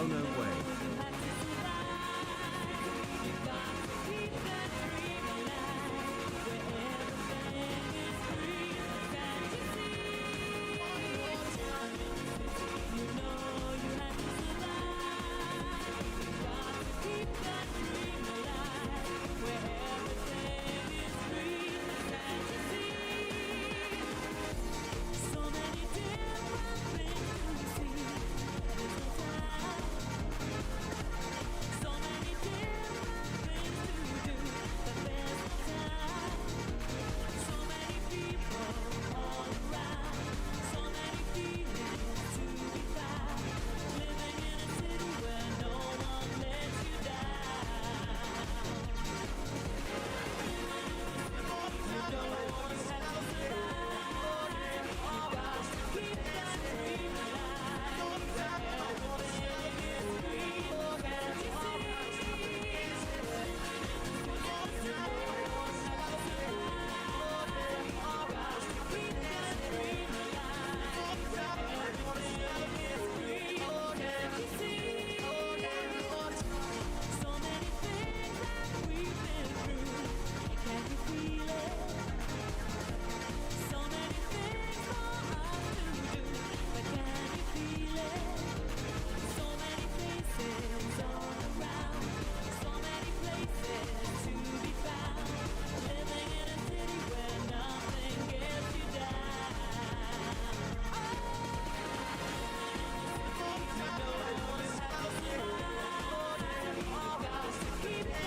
Oh no way.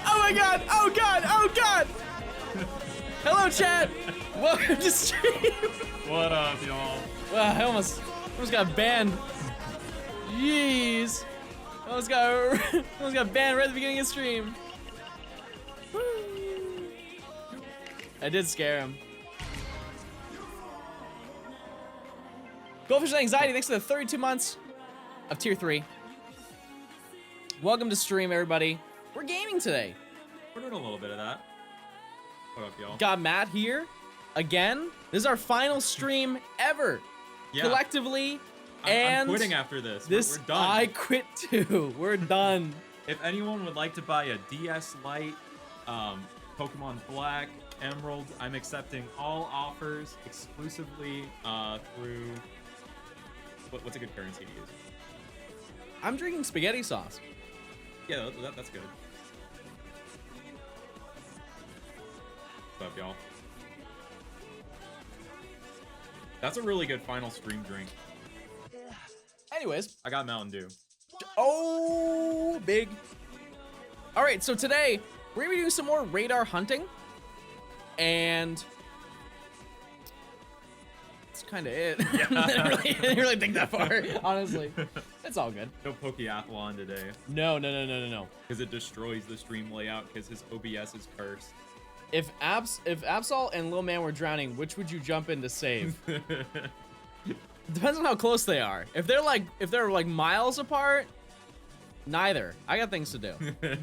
Oh my god! Oh god! Oh god! Hello, chat. Welcome to stream. What up, y'all? Wow, I almost got banned. Jeez. Almost got banned right at the beginning of stream. I did scare him. Goldfish Anxiety, thanks for the 32 months of tier 3. Welcome to stream, everybody. We're gaming today. We're doing a little bit of that. What up, y'all? Got Matt here again. This is our final stream ever. Yeah. Collectively. I'm quitting after this. We're done. I quit too. We're done. If anyone would like to buy a DS Lite, Pokemon Black, Emerald, I'm accepting all offers exclusively through... What's a good currency to use? I'm drinking spaghetti sauce. Yeah, that's good. What's up, y'all? That's a really good final stream drink. Anyways. I got Mountain Dew. Oh, big. All right, so today we're gonna be doing some more radar hunting. And that's kind of it. Yeah. I didn't really think that far, honestly. It's all good. No Pokeathlon today. No. Because it destroys the stream layout because his OBS is cursed. If Absol and Lil Man were drowning, which would you jump in to save? Depends on how close they are. If they're like miles apart, neither. I got things to do.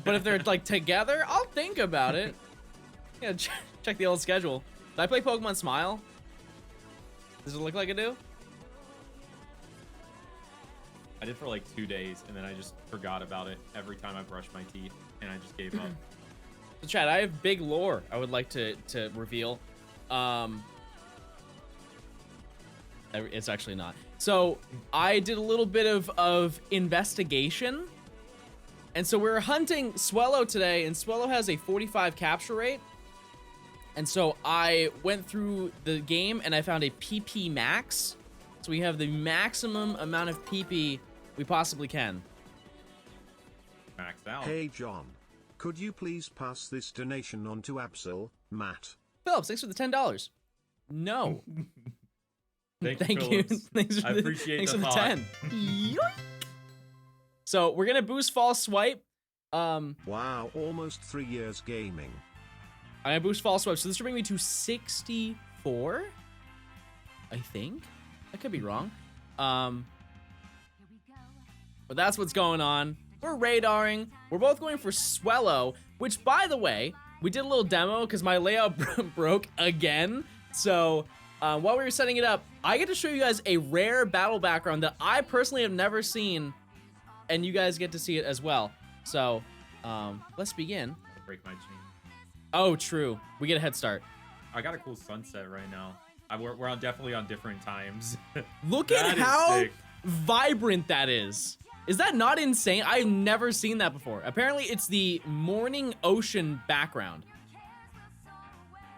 But if they're like together, I'll think about it. Yeah, check the old schedule. Did I play Pokemon Smile? Does it look like I do? I did for like 2 days, and then I just forgot about it every time I brushed my teeth, and I just gave up. So Chad, I have big lore I would like to reveal. It's actually not. So I did a little bit of investigation. And so we're hunting Swellow today, and Swellow has a 45 capture rate. And so I went through the game and I found a PP max. So we have the maximum amount of PP we possibly can. Maxed out. Hey John, could you please pass this donation on to Absol, Matt? Phillips, thanks for the $10. No. Thank you. Phillips. Thanks for I appreciate thanks the for the thought. 10. Yoink. So we're gonna boost false swipe. Wow, almost 3 years gaming. I'm gonna boost false swipe, so this will bring me to 64. I think. I could be wrong. But that's what's going on. We're radaring. We're both going for Swellow, which, by the way, we did a little demo because my layout broke again. So while we were setting it up, I get to show you guys a rare battle background that I personally have never seen and you guys get to see it as well. So, let's begin. Break my chain. Oh, true. We get a head start. I got a cool sunset right now. We're definitely on different times. Look That at is how sick. vibrant that is. Is that not insane? I've never seen that before. Apparently, it's the morning ocean background.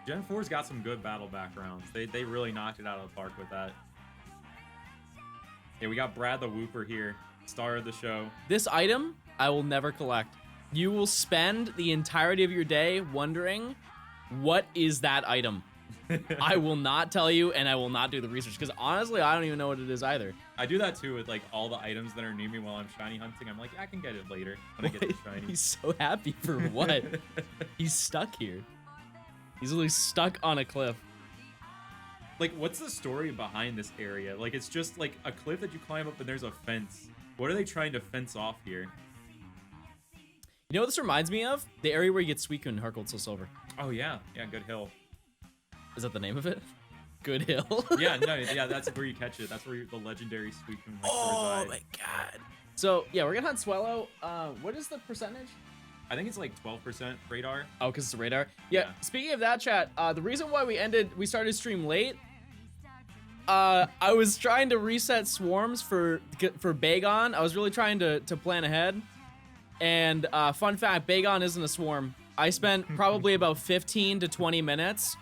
Gen 4's got some good battle backgrounds. They really knocked it out of the park with that. Yeah, we got Brad the Whooper here, star of the show. This item, I will never collect. You will spend the entirety of your day wondering, what is that item? I will not tell you, and I will not do the research, because honestly, I don't even know what it is either. I do that too with like all the items that are near me while I'm shiny hunting. I'm like, I can get it later when I get the shiny. He's so happy for what? He's stuck here. He's literally stuck on a cliff. Like, what's the story behind this area? Like, it's just like a cliff that you climb up and there's a fence. What are they trying to fence off here? You know what this reminds me of? The area where you get Suicune in Heart Gold Soul Silver. Oh yeah, yeah, Good Hill. Is that the name of it? Good Hill? Yeah, no, yeah, that's where you catch it. That's where the legendary Suicune likes to Oh reside. my god. So, yeah, we're gonna hunt Swellow. What is the percentage? I think it's like 12% radar. Oh, because it's a radar. Yeah, Yeah. Speaking of that, chat, the reason why we started stream late, I was trying to reset swarms for Bagon. I was really trying to plan ahead. And fun fact, Bagon isn't a swarm. I spent probably about 15 to 20 minutes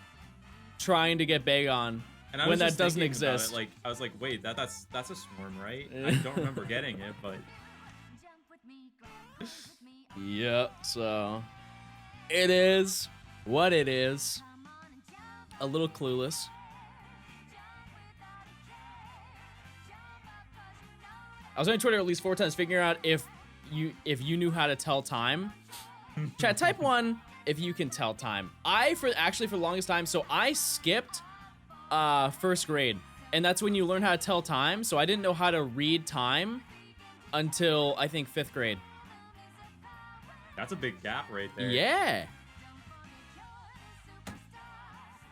trying to get Bagon And I when was that just doesn't thinking about exist. it, like, I was like, wait, that's a swarm, right? I don't remember getting it, but Yep, so it is what it is. A little clueless. I was on Twitter at least 4 times figuring out if you knew how to tell time. Chat, type 1 if you can tell time. For the longest time, so I skipped first grade, and that's when you learn how to tell time. So I didn't know how to read time until I think 5th grade. that's a big gap right there. Yeah.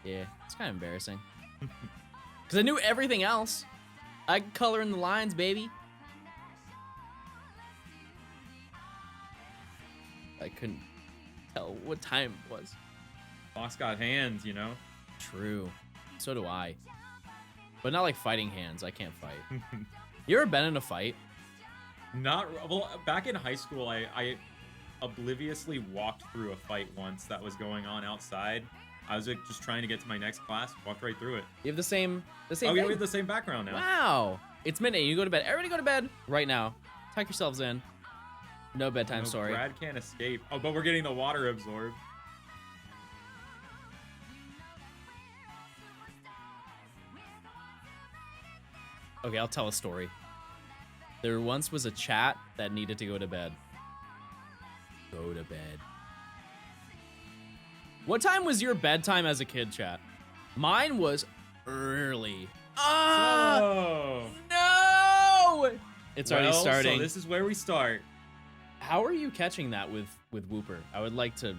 Yeah, it's kind of embarrassing. Because I knew everything else. I could color in the lines, baby. I couldn't tell what time it was. Fox got hands, you know? True. So do I. But not like fighting hands. I can't fight. You ever been in a fight? Well, back in high school, I obliviously walked through a fight once that was going on outside. I was like, just trying to get to my next class, walked right through it. You have the same Oh, thing? yeah, we have the same background now. Wow. It's midnight. You go to bed. Everybody go to bed right now. Tuck yourselves in. No bedtime, No, sorry. Brad can't escape. Oh, but we're getting the water absorbed. Okay, I'll tell a story. There once was a chat that needed to go to bed. Go to bed. What time was your bedtime as a kid, chat? Mine was early. Ah! Oh. No! It's already Well, starting. So this is where we start. How are you catching that with Whooper? I would like to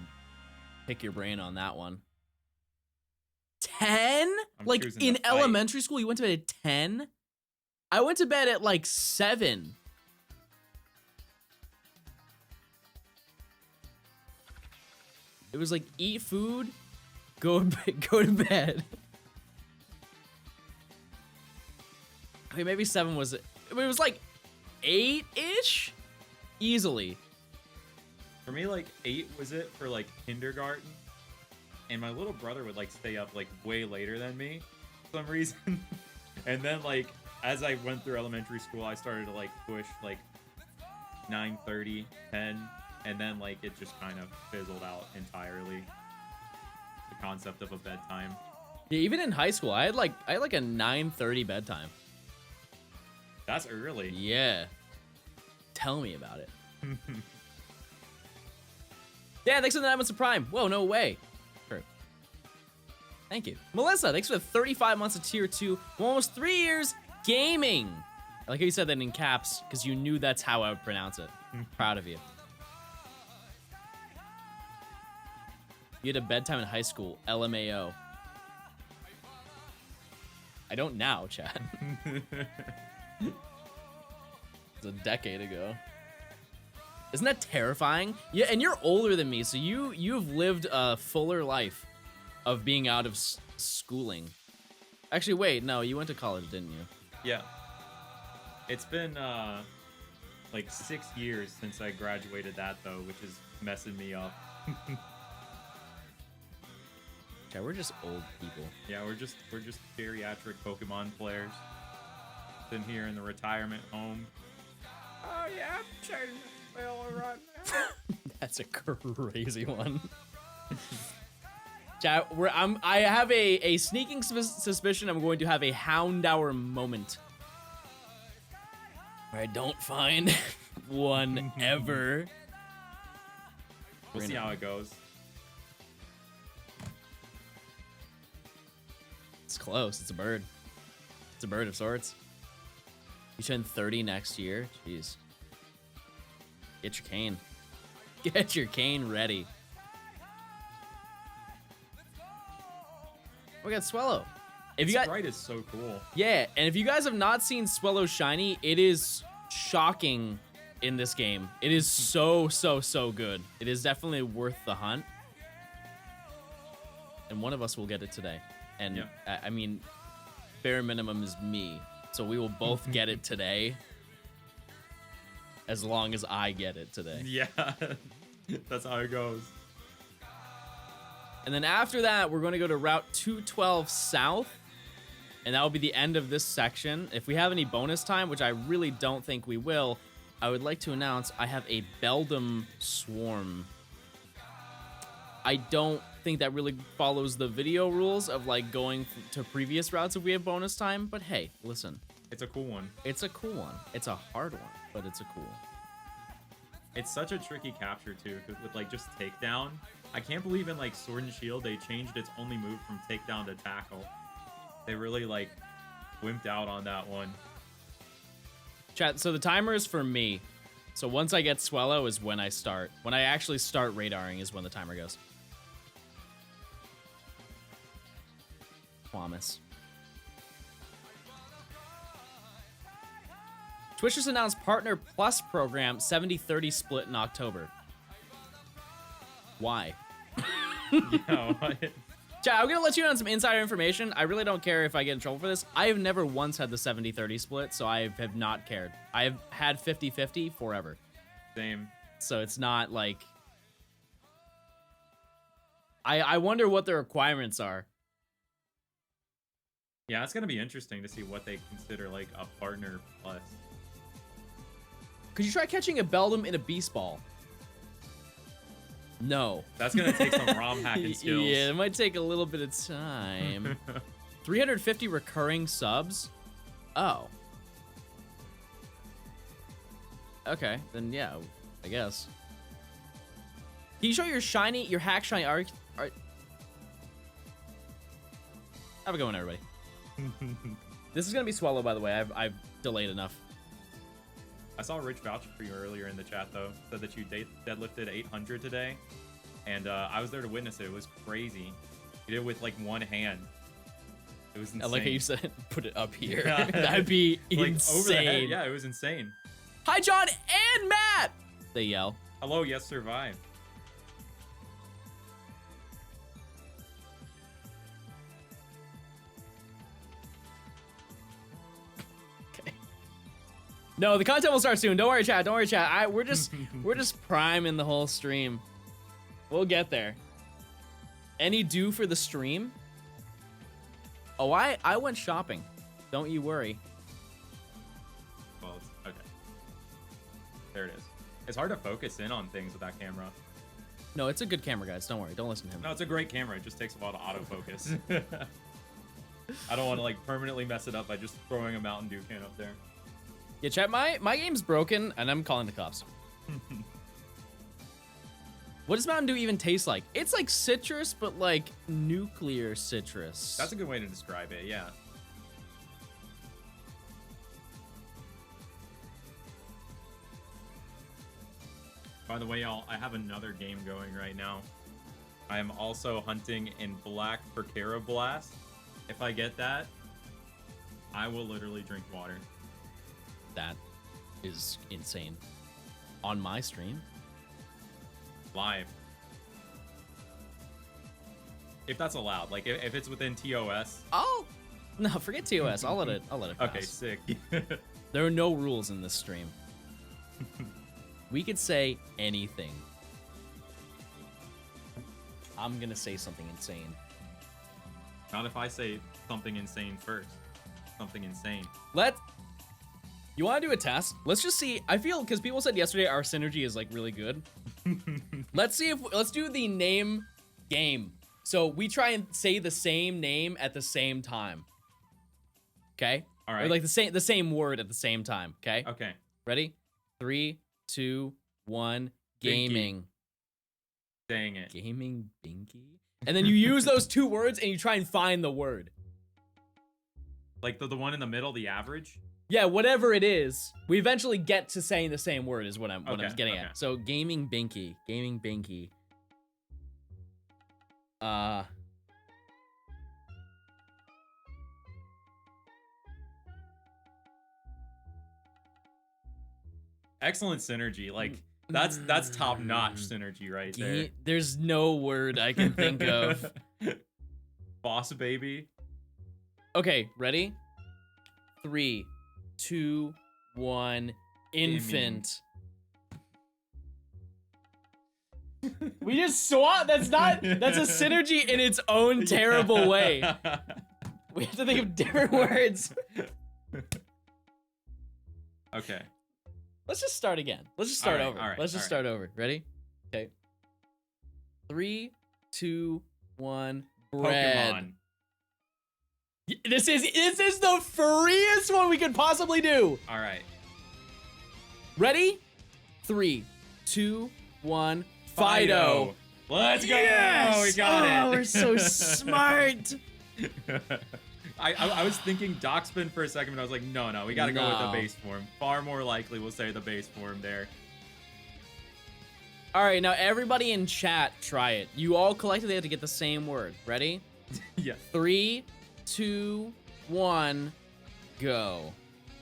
pick your brain on that one. 10? I'm Like choosing in to fight. elementary school, you went to bed at 10? I went to bed at like 7. It was like eat food, go to bed. Okay, maybe 7 was it. It was like 8-ish, easily. For me, like 8 was it for like kindergarten, and my little brother would like stay up like way later than me for some reason. And then like as I went through elementary school, I started to like push like 9:30, 10, and then like it just kind of fizzled out entirely. The concept of a bedtime. Yeah, even in high school, I had like a 9:30 bedtime. That's early. Yeah. Tell me about it. Yeah, thanks for the 9 months of Prime. Whoa, no way. True. Thank you. Melissa, thanks for the 35 months of Tier 2. Almost 3 years gaming. I like how you said that in caps, because you knew that's how I would pronounce it. Proud of you. You had a bedtime in high school. LMAO. I don't now, Chad. It's a decade ago. Isn't that terrifying? Yeah, and you're older than me, so you've lived a fuller life of being out of schooling. Actually, wait, no, you went to college, didn't you? Yeah. It's been like 6 years since I graduated that though, which is messing me up. Okay, we're just old people. Yeah, we're just geriatric Pokemon players. Sitting here in the retirement home. Oh yeah, I'm changing the spell right now. That's a crazy one. Chat, I have a sneaking suspicion I'm going to have a Houndour moment. Where I don't find one ever. We'll see how it goes. It's close. It's a bird. It's a bird of sorts. You turn 30 next year. Jeez. Get your cane. Get your cane ready. We got Swellow. If you got, Sprite is so cool. yeah, and if you guys have not seen Swellow shiny, it is shocking in this game. It is so good. It is definitely worth the hunt. And one of us will get it today. And yeah. I mean, bare minimum is me. So we will both get it today. As long as I get it today. Yeah, that's how it goes. And then after that, we're going to go to Route 212 South. And that will be the end of this section. If we have any bonus time, which I really don't think we will, I would like to announce I have a Beldum Swarm. I don't think that really follows the video rules of like going to previous routes if we have bonus time. But hey, listen. It's a cool one. It's a cool one. It's a hard one, but it's a cool. It's such a tricky capture too, with like just takedown. I can't believe in like Sword and Shield they changed its only move from takedown to tackle. They really like wimped out on that one. Chat, so the timer is for me. So once I get Swellow is when I start. When I actually start radaring is when the timer goes. Promise. Twitch just announced Partner Plus program 70-30 split in October. Why? Yeah, what? Chat, I'm gonna let you know on some insider information. I really don't care if I get in trouble for this. I have never once had the 70-30 split, so I have not cared. I have had 50-50 forever. Same. So it's not like... I wonder what the requirements are. Yeah, it's gonna be interesting to see what they consider like a partner plus. Could you try catching a Beldum in a Beast Ball? No. That's gonna take some ROM hacking skills. Yeah, it might take a little bit of time. 350 recurring subs? Oh. Okay, then yeah, I guess. Can you show your shiny, your hack shiny art? Have a good one, everybody. This is gonna be Swellow, by the way. I've delayed enough. I saw Rich vouch for you earlier in the chat though. Said that you deadlifted 800 today, and I was there to witness it. It was crazy. You did it with like one hand. It was insane. I like how you said put it up here. Yeah. That'd be like insane. over the head. Yeah, it was insane. Hi, John and Matt. They yell. Hello, yes, survive. No, the content will start soon. Don't worry, chat. Don't worry, chat. We're just priming the whole stream. We'll get there. Any due for the stream? Oh, I went shopping. Don't you worry. Well, okay. There it is. It's hard to focus in on things with that camera. No, it's a good camera, guys. Don't worry. Don't listen to him. No, it's a great camera. It just takes a while to autofocus. I don't want to like permanently mess it up by just throwing a Mountain Dew can up there. Yeah, chat, my game's broken, and I'm calling the cops. What does Mountain Dew even taste like? It's like citrus, but like nuclear citrus. That's a good way to describe it, yeah. By the way, y'all, I have another game going right now. I am also hunting in Black POKERADAR Blast. If I get that, I will literally drink water. That is insane. On my stream. Live. If that's allowed, like if it's within TOS. Oh no, forget TOS. I'll let it pass. Okay, sick. There are no rules in this stream. We could say anything. I'm gonna say something insane. Not if I say something insane first. Something insane. You want to do a test? Let's just see. I feel because people said yesterday our synergy is like really good. Let's do the name game. So we try and say the same name at the same time. Okay? All right. Or like the same word at the same time. Okay? Okay. Ready? 3, 2, 1. Gaming. Dang it. Gaming binky. And then you use those two words and you try and find the word. Like the one in the middle, the average? Yeah, whatever it is, we eventually get to saying the same word is what I'm getting okay. at. So gaming binky. Gaming binky. Excellent synergy. Like that's top-notch synergy right there. There's no word I can think of. Boss baby. Okay, ready? 3, 2, 1. Infant. We just swap. That's a synergy in its own terrible way. We have to think of different words. Okay. Let's just start again. Let's just start over. All right, Let's just start over. Ready? Okay. 3, 2, 1. Bread. Pokemon. This is the freest one we could possibly do. All right. Ready? 3, 2, 1. Fido. Let's go. Yes! We got it. Oh, we're so smart. I was thinking Dockspin for a second, but I was like, no, we gotta go with the base form. Far more likely we'll say the base form there. All right, now everybody in chat, try it. You all collectively have to get the same word. Ready? Yeah. 3, 2, 1, go.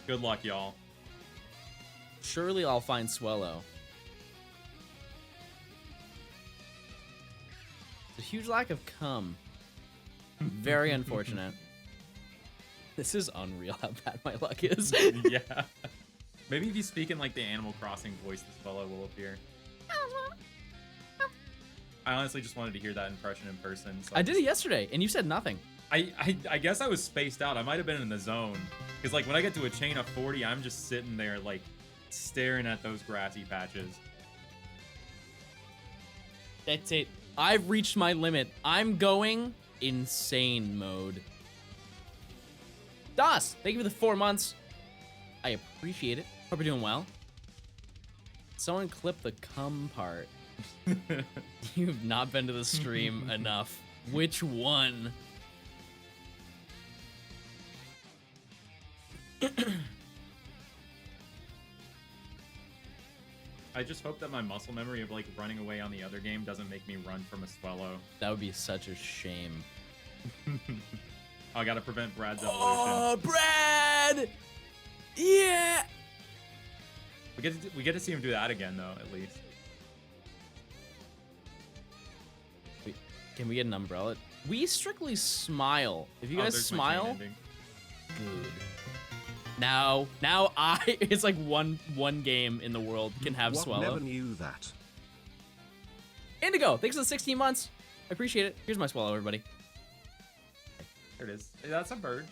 Good luck, y'all. Surely I'll find Swellow. A huge lack of cum. Very unfortunate. This is unreal how bad my luck is. Yeah. Maybe if you speak in like the Animal Crossing voice, this fellow will appear. I honestly just wanted to hear that impression in person. So I did it yesterday, and you said nothing. I guess I was spaced out. I might have been in the zone. Because like when I get to a chain of 40, I'm just sitting there like staring at those grassy patches. That's it. I've reached my limit. I'm going insane mode. Das, thank you for the 4 months. I appreciate it. Hope you're doing well. Someone clip the cum part. You've not been to the stream enough. Which one? I just hope that my muscle memory of like running away on the other game doesn't make me run from a Swellow. That would be such a shame. I gotta prevent Brad's evolution. Oh, Brad! Yeah! We get to see him do that again though, at least. Wait, can we get an umbrella? We strictly smile. If you guys there's my smile, chain ending. good. Now it's like one game in the world can have Swellow. Never knew that. Indigo, thanks for the 16 months. I appreciate it. Here's my Swellow, everybody. There it is. Hey, that's a bird.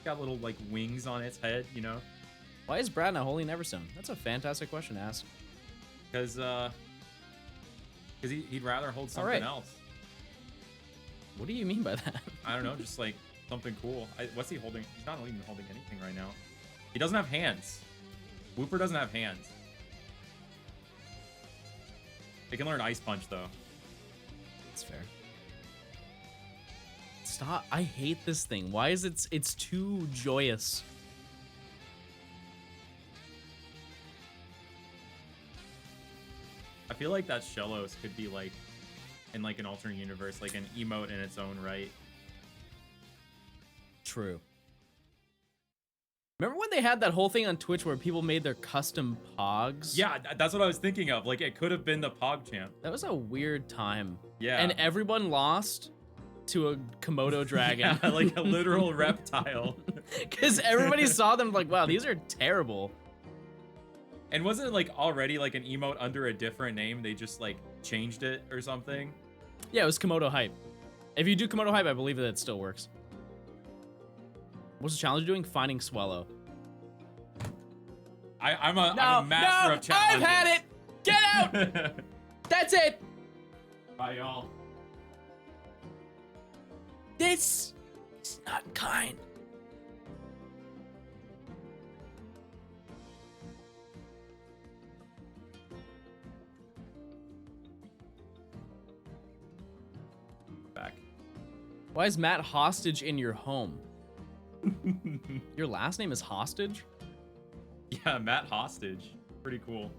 Got little like wings on its head, you know? Why is Brad not holding Everstone? That's a fantastic question to ask. Because he'd rather hold something right. else. What do you mean by that? I don't know, just like something cool. What's he holding? He's not even holding anything right now. He doesn't have hands. Wooper doesn't have hands. He can learn Ice Punch though. That's fair. Stop. I hate this thing. Why is it's too joyous? I feel like that Shellos could be like in like an alternate universe, like an emote in its own right. True. Remember when they had that whole thing on Twitch where people made their custom pogs? Yeah, that's what I was thinking of. Like, it could have been the Pog Champ. That was a weird time. Yeah. And everyone lost to a Komodo dragon. Yeah, like a literal reptile. Because everybody saw them like, wow, these are terrible. And wasn't it like already like an emote under a different name? They just like changed it or something? Yeah, it was Komodo Hype. If you do Komodo Hype, I believe that it still works. What's the challenge doing? Finding Swallow. I'm a master of challenges. I've had it! Get out! That's it! Bye, y'all. This is not kind. Back. Why is Matt Hostage in your home? Your last name is Hostage? Yeah, Matt Hostage. Pretty cool.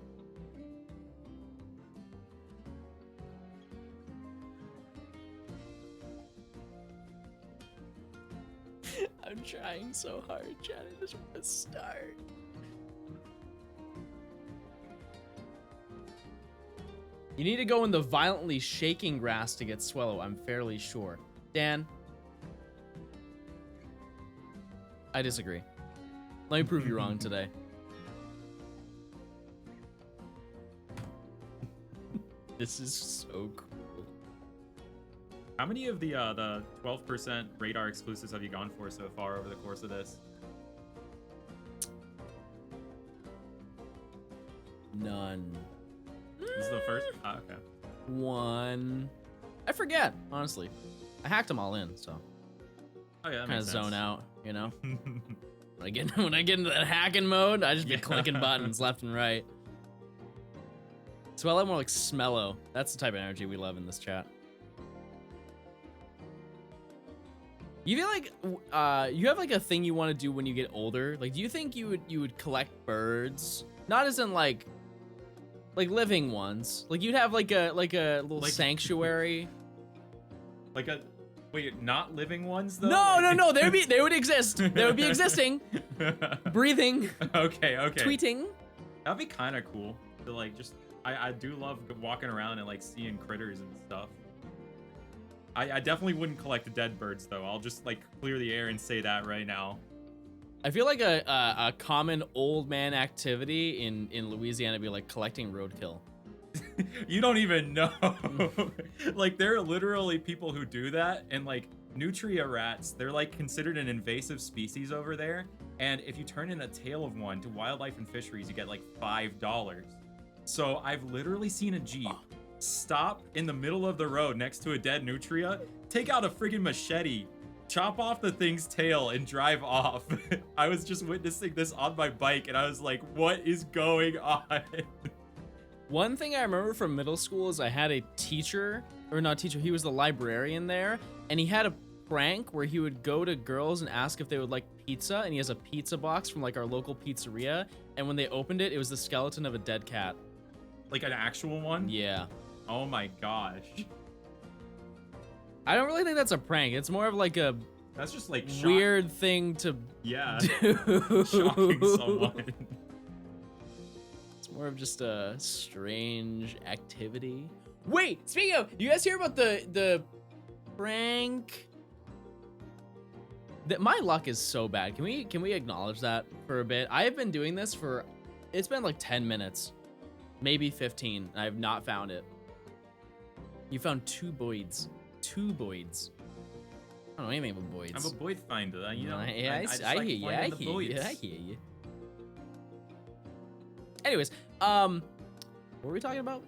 I'm trying so hard, Chad. I just want to start. You need to go in the violently shaking grass to get Swallow, I'm fairly sure. Dan? I disagree. Let me prove you wrong today. This is so cool. How many of the 12% radar exclusives have you gone for so far over the course of this? None. This is the first? Ah, okay. One. I forget, honestly. I hacked them all in, so Oh yeah, that kind of makes sense. zone out, you know? When I get into that hacking mode, I just be clicking buttons left and right. So I like more like Smello. That's the type of energy we love in this chat. You feel like you have like a thing you want to do when you get older? Like, do you think you would collect birds? Not as in like living ones. Like you'd have like a little sanctuary. Like a wait, not living ones though? No. They would exist. They would be existing, breathing, Okay. tweeting. That'd be kind of cool to like just. I do love walking around and like seeing critters and stuff. I definitely wouldn't collect dead birds though. I'll just like clear the air and say that right now. I feel like a common old man activity in Louisiana would be like collecting roadkill. You don't even know. Like there are literally people who do that, and like nutria rats, they're like considered an invasive species over there. And if you turn in a tail of one to Wildlife and Fisheries, you get like $5. So I've literally seen a Jeep stop in the middle of the road next to a dead nutria, take out a friggin' machete, chop off the thing's tail, and drive off. I was just witnessing this on my bike, and I was like, what is going on? One thing I remember from middle school is I had a teacher, or not teacher, he was the librarian there, and he had a prank where he would go to girls and ask if they would like pizza, and he has a pizza box from like our local pizzeria, and when they opened it, it was the skeleton of a dead cat. Like an actual one? Yeah. Oh my gosh. I don't really think that's a prank. It's more of like a That's just like weird thing to do. Shocking someone. It's more of just a strange activity. Wait, speaking of, you guys hear about the prank? My luck is so bad. Can we acknowledge that for a bit? I have been doing this for, it's been like 10 minutes, maybe 15. I have not found it. You found two Boyds. Two Boyds. I don't know anything about Boyds. I'm a Boyd finder, you know. I just hear like you. finding the Boyds. I hear you. Anyways, what were we talking about?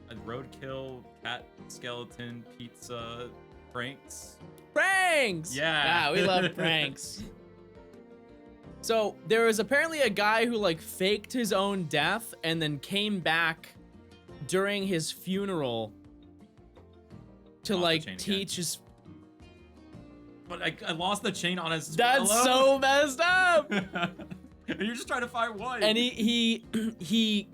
A roadkill, cat skeleton, pizza, pranks. Pranks! Yeah. We love pranks. So there was apparently a guy who like faked his own death and then came back during his funeral to like teach his. But I lost the chain on his. That's so messed up. And you're just trying to find one. And he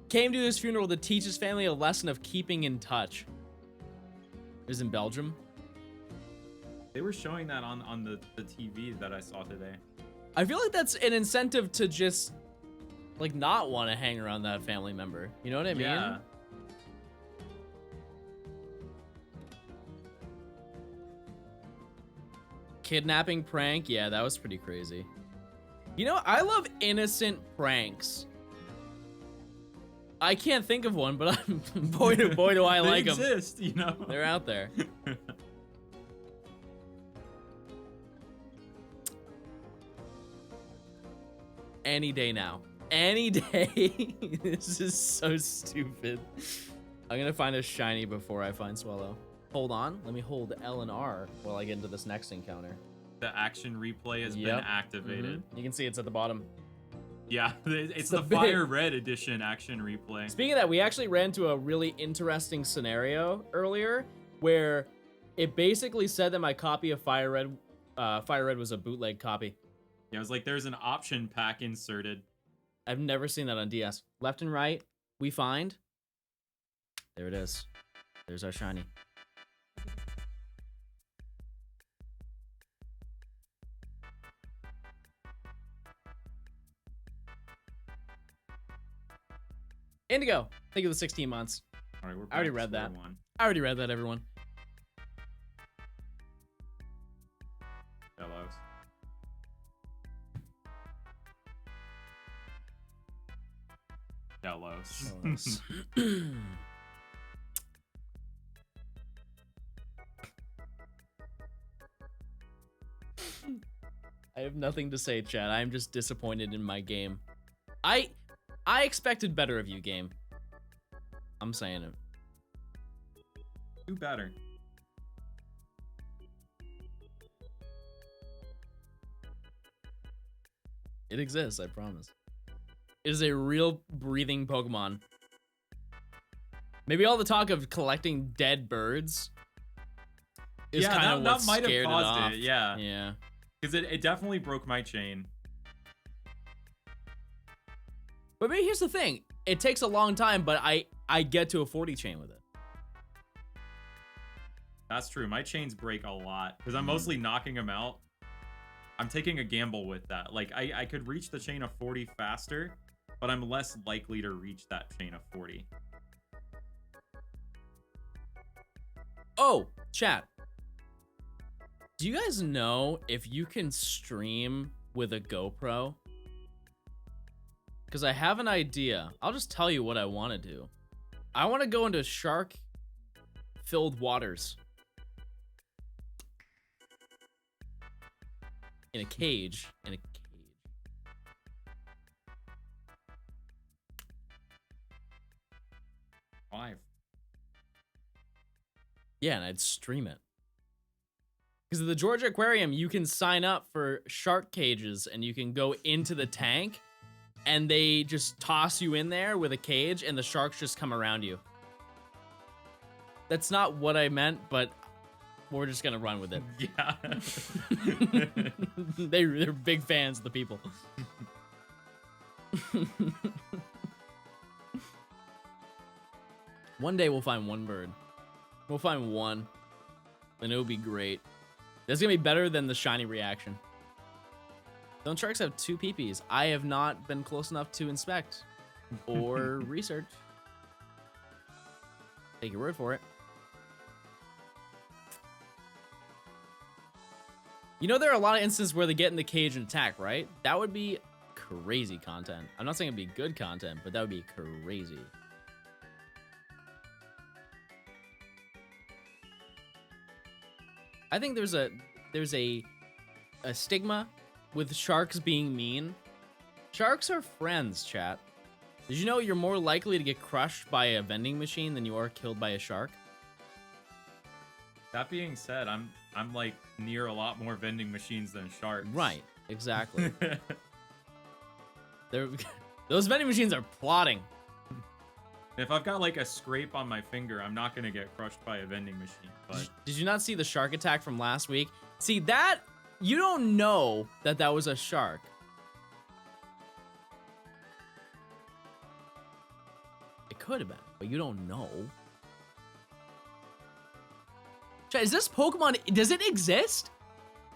came to his funeral to teach his family a lesson of keeping in touch. It was in Belgium. They were showing that on the TV that I saw today. I feel like that's an incentive to just, like, not want to hang around that family member. You know what I mean? Yeah. Kidnapping prank? Yeah, that was pretty crazy. You know, I love innocent pranks. I can't think of one, but boy do I like them. They exist, you know? They're out there. Any day now. Any day. This is so stupid. I'm gonna find a shiny before I find Swallow. Hold on. Let me hold L and R while I get into this next encounter. The action replay has been activated. You can see it's at the bottom. Yeah, it's the Fire Red Edition action replay. Speaking of that, we actually ran into a really interesting scenario earlier where it basically said that my copy of Fire Red was a bootleg copy. Yeah, it was like there's an option pack inserted. I've never seen that on DS. Left and right, we find. There it is. There's our shiny. Indigo, thank you for the 16 months. All right, we're I already back to read square that. one. I already read that, everyone. Hellos. Hellos. I have nothing to say, chat. I am just disappointed in my game. I expected better of you, game. I'm saying it. Do better. It exists, I promise. It is a real breathing Pokemon. Maybe all the talk of collecting dead birds is kind of what might have scared caused it off. it. Yeah. Yeah. Because it definitely broke my chain. But maybe here's the thing. It takes a long time, but I get to a 40 chain with it. That's true. My chains break a lot because I'm mostly knocking them out. I'm taking a gamble with that. Like, I could reach the chain of 40 faster, but I'm less likely to reach that chain of 40. Oh, chat. Do you guys know if you can stream with a GoPro? Because I have an idea. I'll just tell you what I want to do. I want to go into shark-filled waters. In a cage. Live. Yeah, and I'd stream it. Because at the Georgia Aquarium, you can sign up for shark cages and you can go into the tank and they just toss you in there with a cage and the sharks just come around you. That's not what I meant, but we're just going to run with it. Yeah. They're big fans of the people. One day we'll find one bird. We'll find one. And it'll be great. That's going to be better than the shiny reaction. Don't sharks have 2 peepees? I have not been close enough to inspect or research. Take your word for it. You know there are a lot of instances where they get in the cage and attack, right? That would be crazy content. I'm not saying it'd be good content, but that would be crazy. I think there's a stigma with sharks being mean. Sharks are friends, chat. Did you know you're more likely to get crushed by a vending machine than you are killed by a shark? That being said, I'm like near a lot more vending machines than sharks. Right, exactly. Those vending machines are plotting. If I've got like a scrape on my finger, I'm not gonna get crushed by a vending machine. But Did you not see the shark attack from last week? See that? You don't know that that was a shark. It could have been, but you don't know. Chat, is this Pokemon? Does it exist?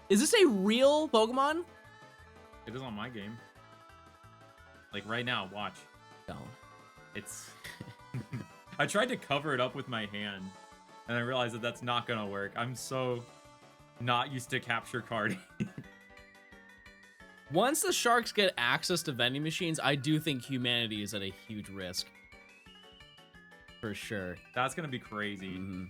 Is this a real Pokemon? It is on my game. Like right now, watch. Don't. It's... I tried to cover it up with my hand, and I realized that that's not gonna work. I'm so not used to capture carding. Once the sharks get access to vending machines, I do think humanity is at a huge risk. For sure. That's gonna be crazy. Mm-hmm.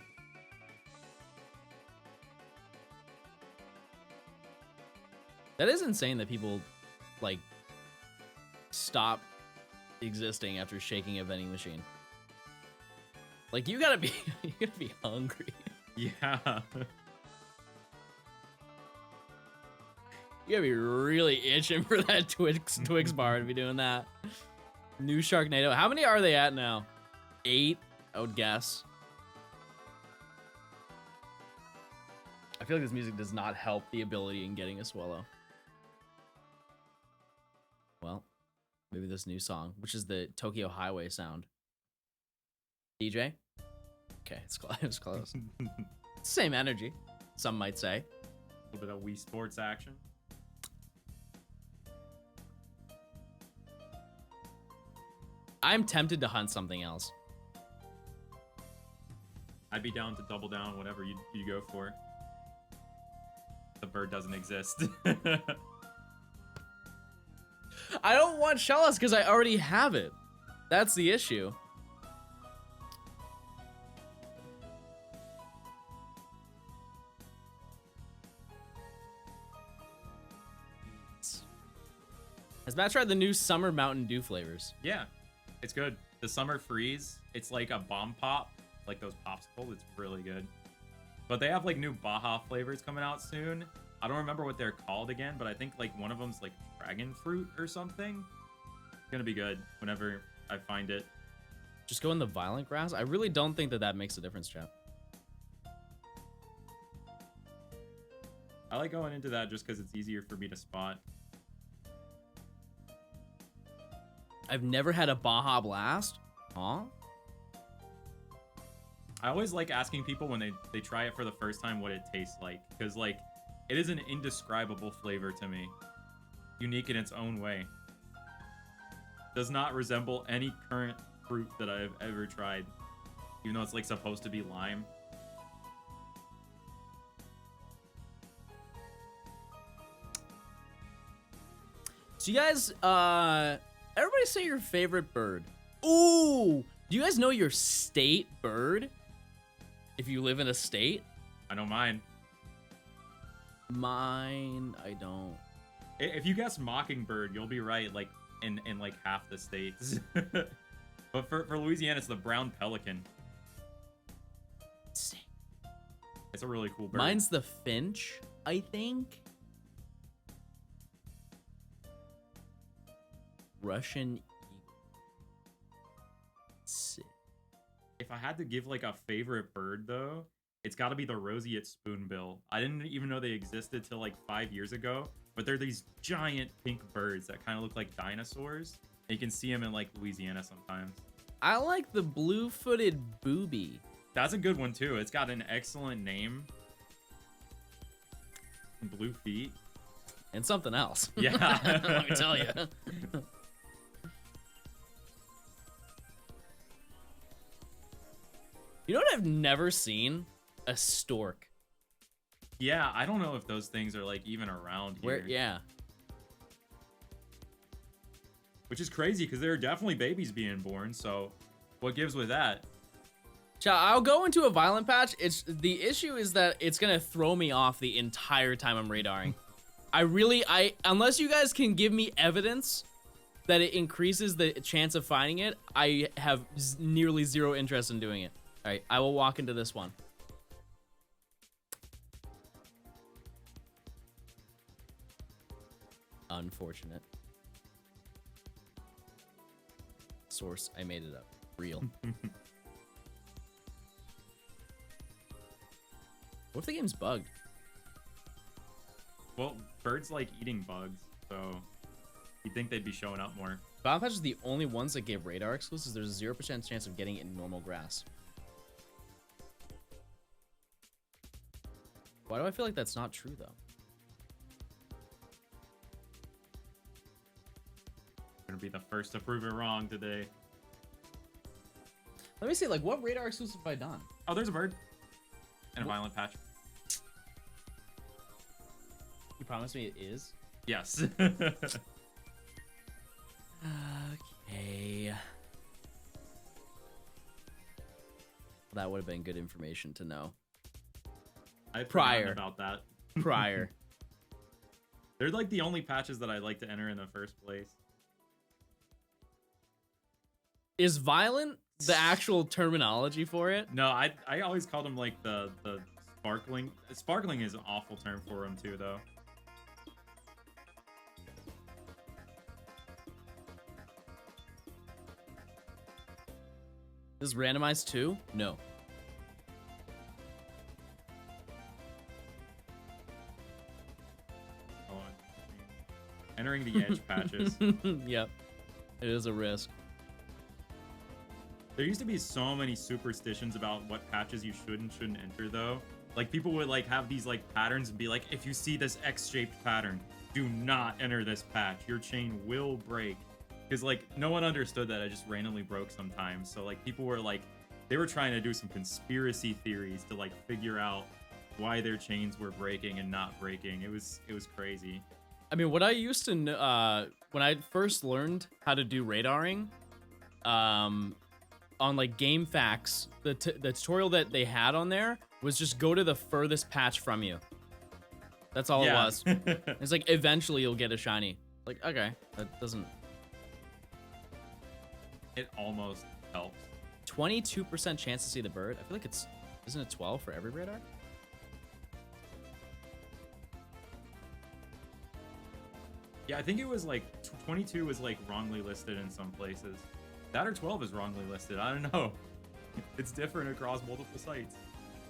That is insane that people, like, stop existing after shaking a vending machine. Like, you gotta be hungry. Yeah. You gotta be really itching for that Twix bar to be doing that. New Sharknado. How many are they at now? 8, I would guess. I feel like this music does not help the ability in getting a swallow. Well, maybe this new song, which is the Tokyo Highway sound. DJ? Okay, it's close. It's close. Same energy, some might say. A little bit of Wii Sports action. I'm tempted to hunt something else. I'd be down to double down whatever you go for. The bird doesn't exist. I don't want Shellas because I already have it. That's the issue. Has Matt tried the new Summer Mountain Dew flavors? Yeah, it's good. The Summer Freeze, it's like a bomb pop, like those popsicles. It's really good. But they have like new Baja flavors coming out soon. I don't remember what they're called again, but I think like one of them's like dragon fruit or something. It's gonna be good whenever I find it. Just go in the violent grass? I really don't think that makes a difference, chap. I like going into that just because it's easier for me to spot. I've never had a Baja Blast. Huh? I always like asking people when they try it for the first time what it tastes like. Because, like, it is an indescribable flavor to me. Unique in its own way. Does not resemble any current fruit that I've ever tried. Even though it's, like, supposed to be lime. So you guys, everybody say your favorite bird. Ooh! Do you guys know your state bird? If you live in a state? I know mine. Mine, I don't. If you guess mockingbird, you'll be right, like, in like half the states. But for Louisiana, it's the brown pelican. Sick. It's a really cool bird. Mine's the finch, I think. Russian eagle. Sick. If I had to give like a favorite bird though, it's got to be the roseate spoonbill. I didn't even know they existed till like 5 years ago, but they're these giant pink birds that kind of look like dinosaurs. And you can see them in like Louisiana sometimes. I like the blue-footed booby. That's a good one too. It's got an excellent name. Blue feet. And something else. Yeah. Let me tell you. You know what I've never seen? A stork. Yeah, I don't know if those things are like even around here. Where? Yeah. Which is crazy because there are definitely babies being born. So what gives with that? I'll go into a violent patch. The issue is that it's gonna throw me off the entire time I'm radaring. Unless you guys can give me evidence that it increases the chance of finding it, I have nearly zero interest in doing it. All right, I will walk into this one. Unfortunate. Source, I made it up. Real. What if the game's bugged? Well, birds like eating bugs, so you'd think they'd be showing up more. Violent Patch is the only ones that gave radar exclusives. There's a 0% chance of getting it in normal grass. Why do I feel like that's not true, though? Gonna be the first to prove it wrong today. Let me see, like, what radar exclusive have I done? Oh, there's a bird. And a violent patch. You promised me it is? Yes. Okay. That would have been good information to know. I Prior. about that. Prior. They're like the only patches that I like to enter in the first place. Is violent the actual terminology for it? No, I always called them like the sparkling. Sparkling is an awful term for them too, though. This is randomized too? No. Oh, entering the edge patches. Yep. It is a risk. There used to be so many superstitions about what patches you should and shouldn't enter, though. Like, people would, like, have these, like, patterns and be like, if you see this X-shaped pattern, do not enter this patch. Your chain will break. Because, like, no one understood that it just randomly broke sometimes. So, like, people were, like, they were trying to do some conspiracy theories to, like, figure out why their chains were breaking and not breaking. It was crazy. I mean, what I used to know, when I first learned how to do radaring, on like Game Facts, the tutorial that they had on there was just go to the furthest patch from you. That's all it was. It's like eventually you'll get a shiny. Like, okay, that doesn't. It almost helps. 22% chance to see the bird. I feel like isn't it 12 for every radar? Yeah, I think it was like 22 was like wrongly listed in some places. That or 12 is wrongly listed. I don't know. It's different across multiple sites.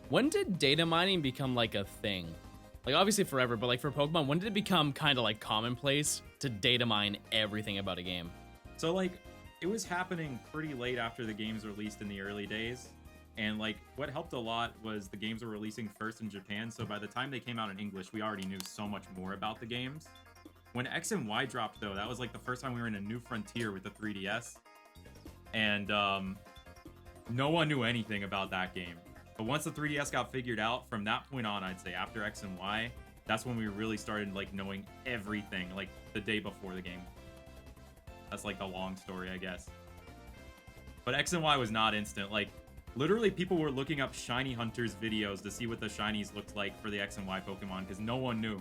When did data mining become like a thing? Like, obviously forever, but like for Pokemon, when did it become kind of like commonplace to data mine everything about a game? So like, it was happening pretty late after the games released in the early days. And like, what helped a lot was the games were releasing first in Japan. So by the time they came out in English, we already knew so much more about the games. When X and Y dropped, though, that was like the first time we were in a new frontier with the 3DS. And no one knew anything about that game. But once the 3DS got figured out, from that point on, I'd say after X and Y, that's when we really started like knowing everything, like the day before the game. That's like the long story, I guess. But X and Y was not instant. Like, literally people were looking up Shiny Hunters videos to see what the shinies looked like for the X and Y Pokemon, because no one knew.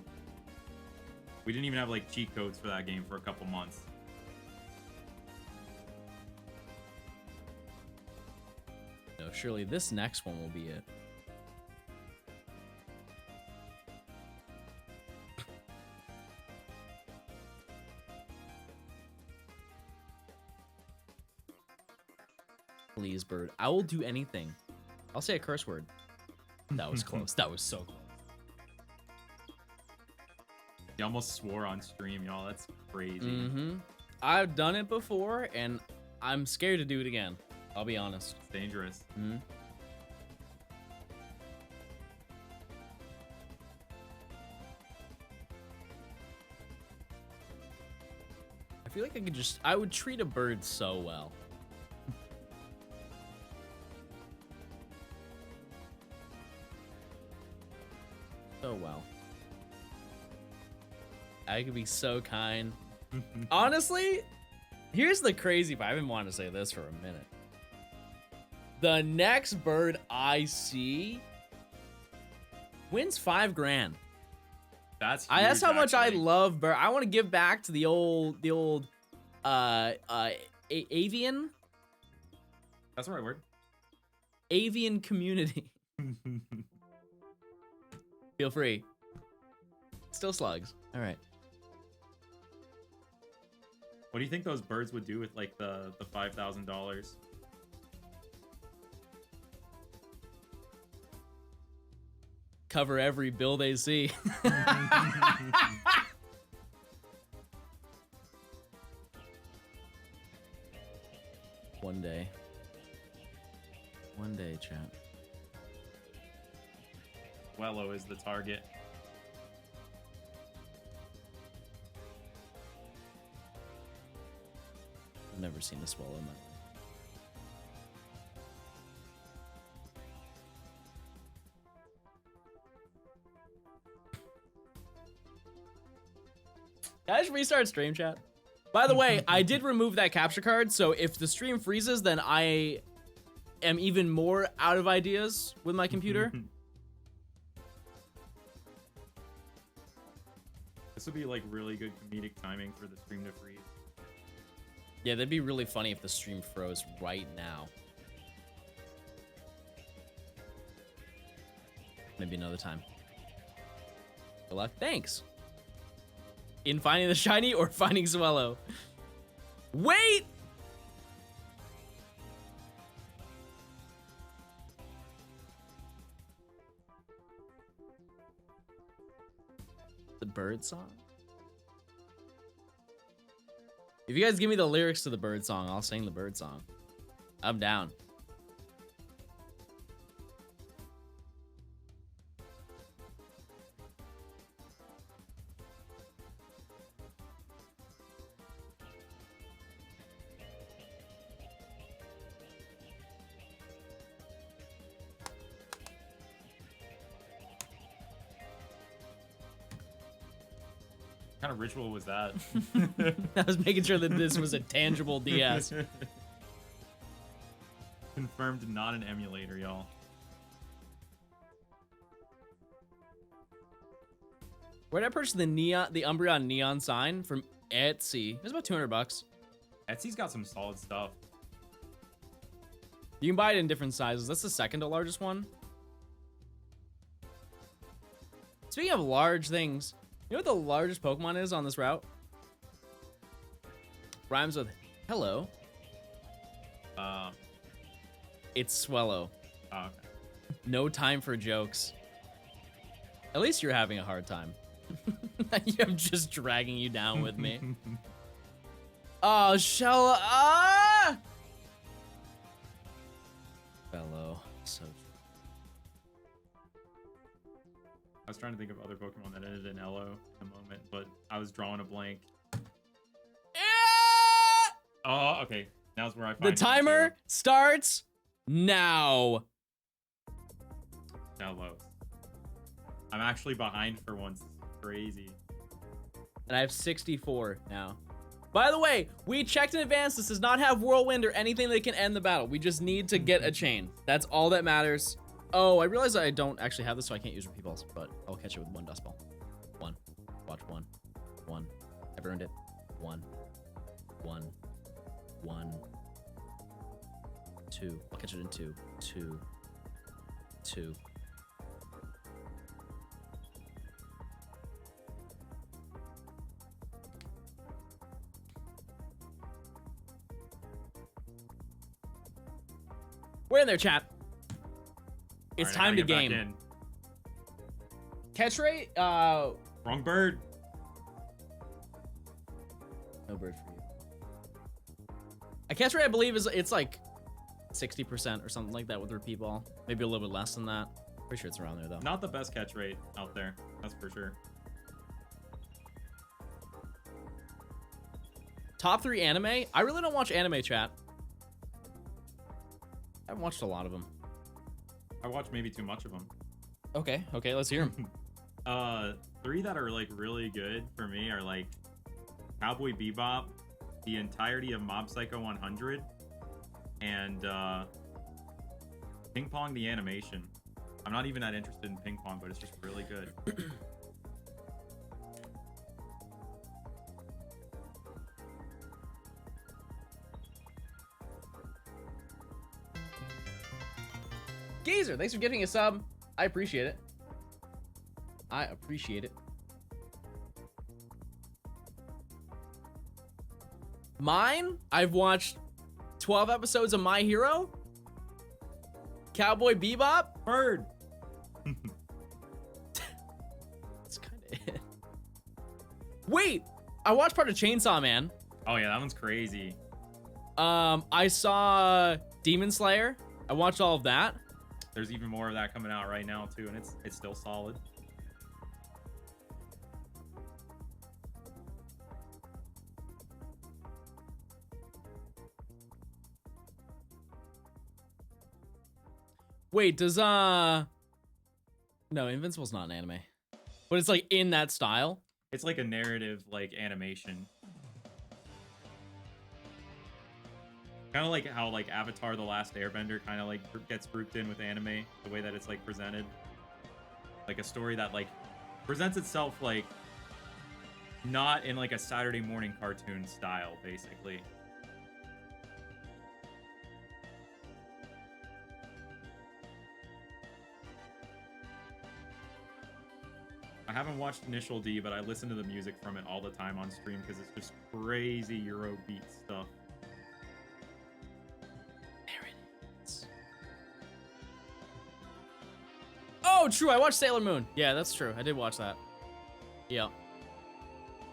We didn't even have like cheat codes for that game for a couple months. No, surely this next one will be it. Please, bird. I will do anything. I'll say a curse word. That was close. That was so close. You almost swore on stream, y'all. That's crazy. Mm-hmm. I've done it before, and I'm scared to do it again. I'll be honest. It's dangerous. Mm-hmm. I feel like I would treat a bird so well. So well. I could be so kind. Honestly, here's the crazy part. I've been wanting to say this for a minute. The next bird I see wins $5 grand. That's huge, that's how much I actually. love bird. I want to give back to the old avian. That's the right word. Avian community. Feel free. Still slugs. All right. What do you think those birds would do with like the $5,000? Cover every bill they see. One day. One day, chat. Wello is the target. never seen a swallow in my life. Can I just restart stream chat? By the way, I did remove that capture card, so if the stream freezes, then I am even more out of ideas with my computer. This would be like really good comedic timing for the stream to freeze. Yeah, that'd be really funny if the stream froze right now. Maybe another time. Good luck. Thanks. In finding the shiny or finding Swallow? Wait! The bird song? If you guys give me the lyrics to the bird song, I'll sing the bird song. I'm down. What kind of ritual was that? I was making sure that this was a tangible DS. Confirmed not an emulator, y'all. Where did I purchase the Umbreon neon sign from Etsy? It was about 200 bucks. Etsy's got some solid stuff. You can buy it in different sizes. That's the second to largest one. Speaking of large things, you know what the largest Pokemon is on this route? Rhymes with hello. It's Swallow. Oh, okay. No time for jokes. At least you're having a hard time. I'm just dragging you down with me. Oh, Shell. Ah! Fellow. So. I was trying to think of other Pokemon that ended in Elo in a moment, but I was drawing a blank. Oh, okay. Now's where I find the timer starts now. Now low. I'm actually behind for once. Crazy. And I have 64 now. By the way, we checked in advance. This does not have Whirlwind or anything that can end the battle. We just need to get a chain. That's all that matters. Oh, I realize I don't actually have this, so I can't use repeat balls, but I'll catch it with one dust ball. One. Watch one. One. I've earned it. One. One. One. Two. I'll catch it in two. Two. Two. We're in there, chat. It's right, time to game. Catch rate? Wrong bird. No bird for you. A catch rate, I believe, it's like 60% or something like that with repeat ball. Maybe a little bit less than that. Pretty sure it's around there, though. Not the best catch rate out there. That's for sure. Top 3 anime? I really don't watch anime, chat. I haven't watched a lot of them. I watched maybe too much of them. Okay, let's hear them. 3 that are like really good for me are like Cowboy Bebop, the entirety of Mob Psycho 100, and Ping Pong the animation. I'm not even that interested in Ping Pong, but it's just really good. Gazer, thanks for giving a sub. I appreciate it. I appreciate it. Mine? I've watched 12 episodes of My Hero. Cowboy Bebop. Bird. That's kind of it. Wait, I watched part of Chainsaw Man. Oh yeah, that one's crazy. I saw Demon Slayer. I watched all of that. There's even more of that coming out right now too, and it's still solid. Wait, does no, Invincible's not an anime, but it's like in that style. It's like a narrative, like animation. Kind of like how like Avatar: The Last Airbender kind of like gets grouped in with anime, the way that it's like presented. Like a story that like presents itself like not in like a Saturday morning cartoon style, basically. I haven't watched Initial D, but I listen to the music from it all the time on stream because it's just crazy Eurobeat stuff. There it is. Oh, true. I watched Sailor Moon. Yeah, that's true. I did watch that. Yeah.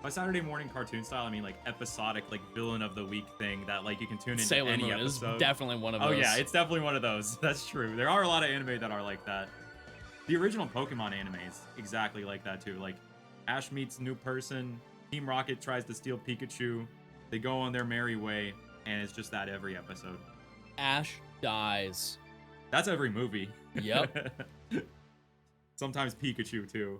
By Saturday morning cartoon style, I mean like episodic, like villain of the week thing that like you can tune into Sailor any Moon episode. is definitely one of those. Oh yeah, it's definitely one of those. That's true. There are a lot of anime that are like that. The original Pokemon anime is exactly like that too. Like Ash meets new person, Team Rocket tries to steal Pikachu, they go on their merry way, and it's just that every episode. Ash dies. That's every movie. Yep. Sometimes Pikachu too.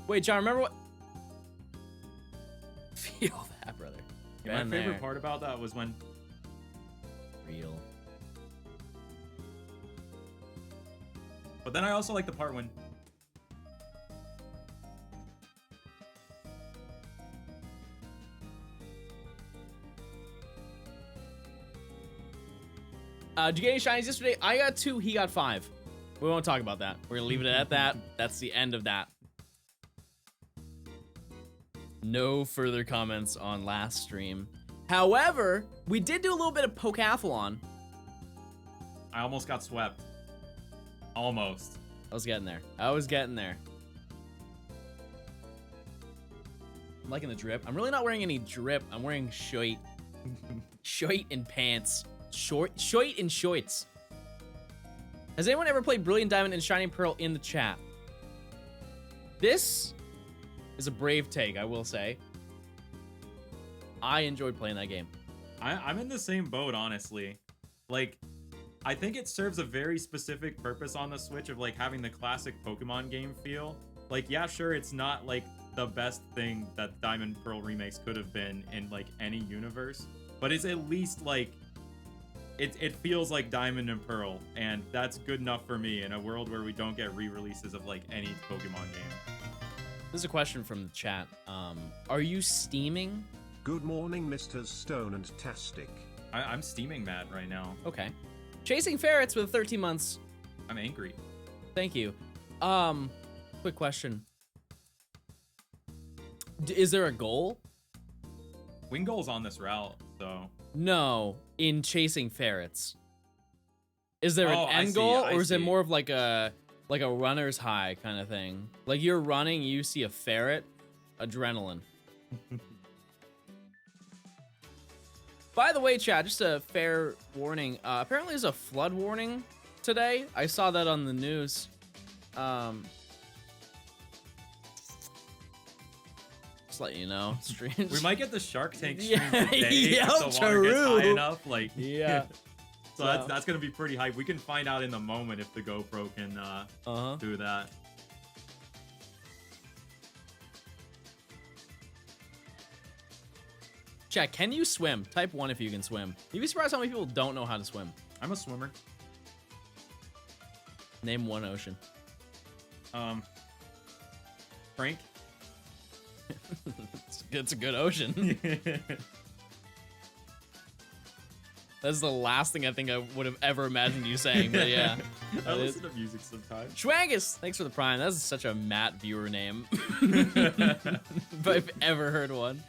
Wait, John, remember what? Feel that, brother. Yeah, my favorite part about that was when... Real. But then I also like the part when... Did you get any shinies yesterday? I got 2, he got 5. We won't talk about that. We're gonna leave it at that. That's the end of that. No further comments on last stream. However, we did do a little bit of Pokathlon. I almost got swept. Almost. I was getting there. I was getting there. I'm liking the drip. I'm really not wearing any drip. I'm wearing shirt. Shirt and pants. Shirt and shorts. Has anyone ever played Brilliant Diamond and Shining Pearl in the chat? This is a brave take, I will say. I enjoyed playing that game. I'm in the same boat, honestly. Like, I think it serves a very specific purpose on the Switch of, like, having the classic Pokemon game feel. Like, yeah, sure, it's not, like, the best thing that Diamond Pearl remakes could have been in, like, any universe. But it's at least, like, it feels like Diamond and Pearl. And that's good enough for me in a world where we don't get re-releases of, like, any Pokemon game. This is a question from the chat. Are you steaming? Good morning, Mr. Stone and Tastic. I'm steaming mad right now. Okay. Chasing Ferrets with 13 months. I'm angry. Thank you. Quick question. Is there a goal? Wingull's on this route, so... No, in Chasing Ferrets. Is there an end goal, or is it more of like a runner's high kind of thing? Like you're running, you see a ferret, adrenaline. By the way, chat, just a fair warning. Apparently there's a flood warning today. I saw that on the news. Just letting you know. Strange. We might get the Shark Tank stream Yeah, today yeah, if the water gets high true. enough. Like, Yeah. So that's gonna be pretty hype. We can find out in the moment if the GoPro can do that. Chat, can you swim? Type 1 if you can swim. You'd be surprised how many people don't know how to swim. I'm a swimmer. Name one ocean. Frank. It's a good ocean. That's the last thing I think I would have ever imagined you saying, but yeah. I listen to music sometimes. Schwangus, thanks for the prime. That's such a Matt viewer name. If I've ever heard one.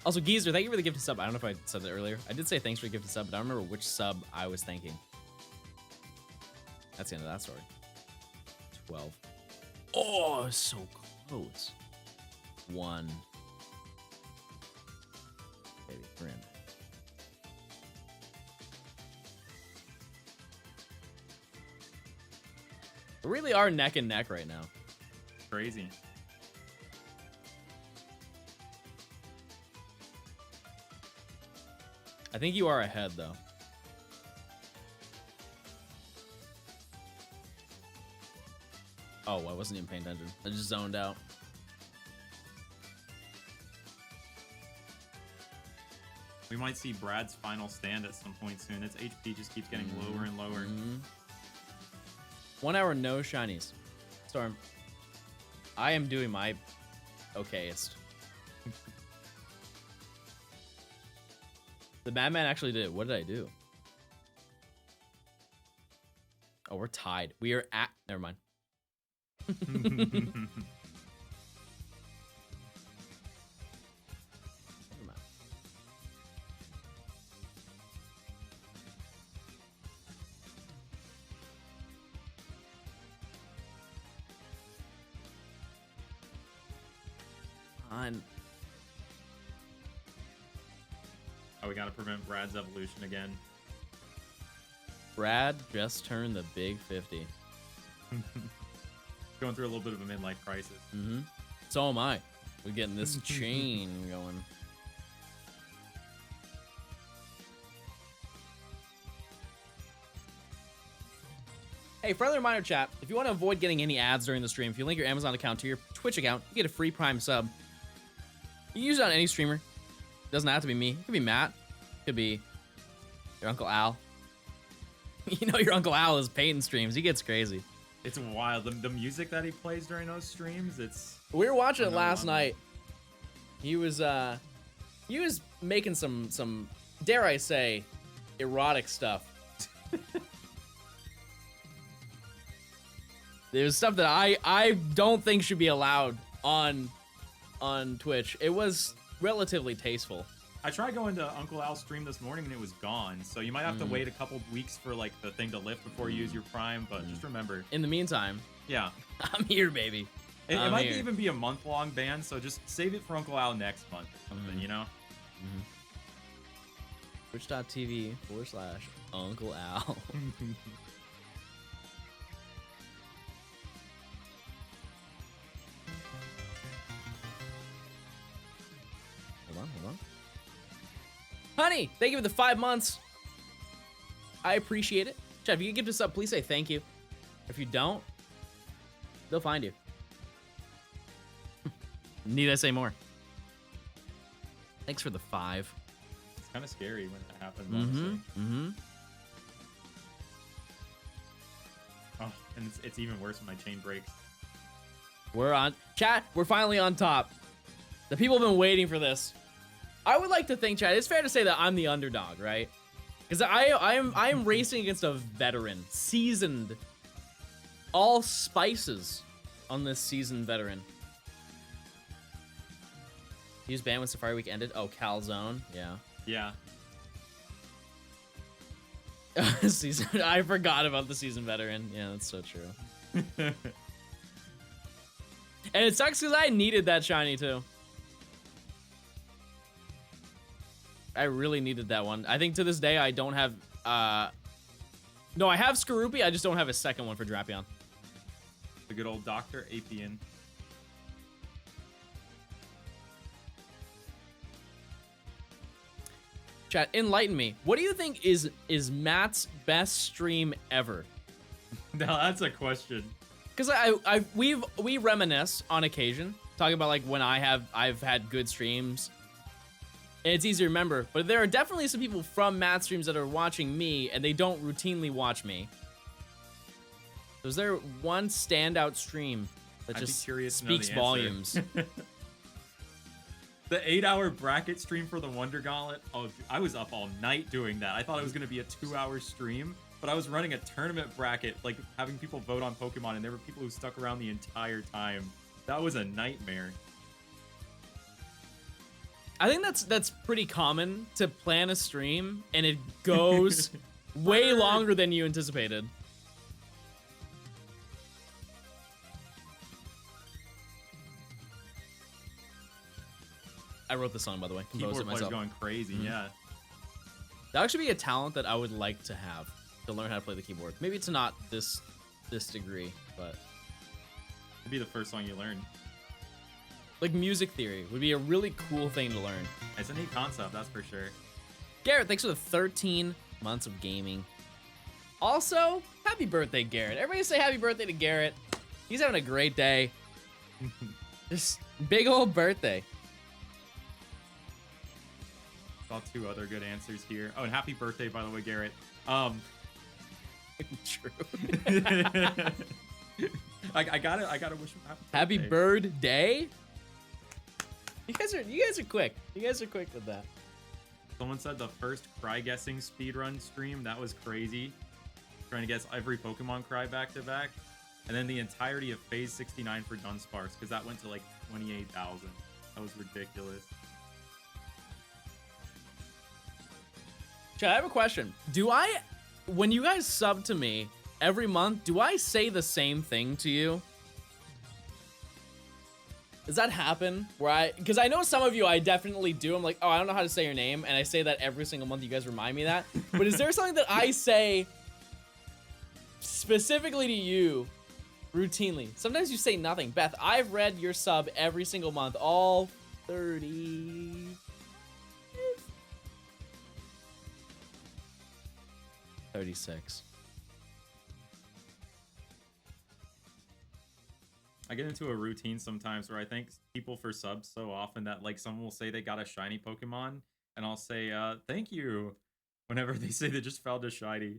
Also, Geezer, thank you for the gifted sub. I don't know if I said that earlier. I did say thanks for the gifted sub, but I don't remember which sub I was thanking. That's the end of that story. 12. Oh, so close. 1. Baby, we're in. We really are neck and neck right now. Crazy. I think you are ahead, though. Oh, I wasn't even paying attention. I just zoned out. We might see Brad's final stand at some point soon. Its HP just keeps getting lower and lower. 1 hour, no shinies. Storm. I am doing my okayest. The Madman actually did it. What did I do? Oh, we're tied. We are at... Never mind. On. Oh, we gotta prevent Brad's evolution again. Brad just turned the big 50. Going through a little bit of a midlife crisis. So am I. We're getting this chain going. Hey, friendly reminder, chat. If you want to avoid getting any ads during the stream, if you link your Amazon account to your Twitch account, you get a free Prime sub. You can use it on any streamer. It doesn't have to be me. It could be Matt. It could be your Uncle Al. You know your Uncle Al is painting streams. He gets crazy. It's wild. The music that he plays during those streams, it's... We were watching it last night. He was making some dare I say, erotic stuff. There's stuff that I don't think should be allowed on Twitch. It was relatively tasteful. I tried going to Uncle Al's stream this morning and it was gone. So you might have to wait a couple weeks for like the thing to lift before you use your Prime. But just remember. In the meantime, yeah, I'm here, baby. It might even be a month-long ban. So just save it for Uncle Al next month or something, you know? Twitch.tv/Uncle Al. Hold on. Honey, thank you for the 5 months. I appreciate it. Chat, if you can give this up, please say thank you. If you don't, they'll find you. Need I say more? Thanks for the 5. It's kind of scary when it happens, honestly. Oh, and it's even worse when my chain breaks. We're on. Chat, we're finally on top. The people have been waiting for this. I would like to think, Chad, it's fair to say that I'm the underdog, right? Because I am racing against a veteran, seasoned, all spices on this seasoned veteran. He was banned when Safari Week ended. Oh, Calzone, yeah. Yeah. Season. I forgot about the seasoned veteran. Yeah, that's so true. And it sucks because I needed that shiny too. I really needed that one. I think to this day I don't have no, I have Skorupi, I just don't have a second one for Drapion. The good old Dr. Apian. Chat, enlighten me. What do you think is Matt's best stream ever? Now that's a question. Because we reminisce on occasion, talking about like when I've had good streams. And it's easy to remember, but there are definitely some people from Matt's streams that are watching me, and they don't routinely watch me. So is there one standout stream that just speaks volumes? The 8-hour bracket stream for the Wonder Gauntlet. Oh, I was up all night doing that. I thought it was going to be a 2-hour stream, but I was running a tournament bracket, like having people vote on Pokemon, and there were people who stuck around the entire time. That was a nightmare. I think that's pretty common to plan a stream and it goes way longer than you anticipated. I wrote the song, by the way. Composed it Keyboard player's myself. going crazy, yeah. That would actually be a talent that I would like to have, to learn how to play the keyboard. Maybe it's not this degree. but It'd be the first song you learn. like music theory would be a really cool thing to learn. It's a neat concept, that's for sure. Garrett, thanks for the 13 months of gaming. Also, happy birthday, Garrett. Everybody say happy birthday to Garrett. He's having a great day. Just big old birthday. Saw 2 other good answers here. Oh, and happy birthday, by the way, Garrett. True. I gotta wish him Happy birthday. bird day. You guys are quick. You guys are quick with that. Someone said the first cry guessing speedrun stream, that was crazy. Trying to guess every Pokemon cry back to back. And then the entirety of Phase 69 for Dunsparce, because that went to like 28,000. That was ridiculous. Chad, I have a question. When you guys sub to me every month, do I say the same thing to you? Does that happen? Because I know some of you I definitely do. I'm like, oh, I don't know how to say your name. And I say that every single month. You guys remind me of that. But is there something that I say specifically to you routinely? Sometimes you say nothing. Beth, I've read your sub every single month. All 30. 36. I get into a routine sometimes where I thank people for subs so often that like someone will say they got a shiny Pokemon and I'll say thank you whenever they say they just found a shiny.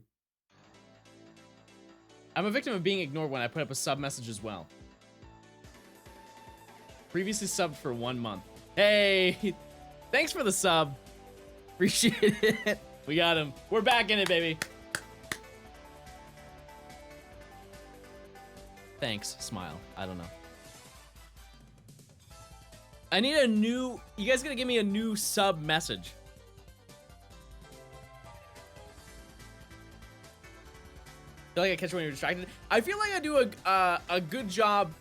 I'm a victim of being ignored when I put up a sub message as well. Previously subbed for 1 month. Hey, thanks for the sub. Appreciate it. We got him. We're back in it, baby. Thanks, smile. I don't know. I need a new... You guys gotta give me a new sub message. I feel like I catch you when you're distracted. I feel like I do a good job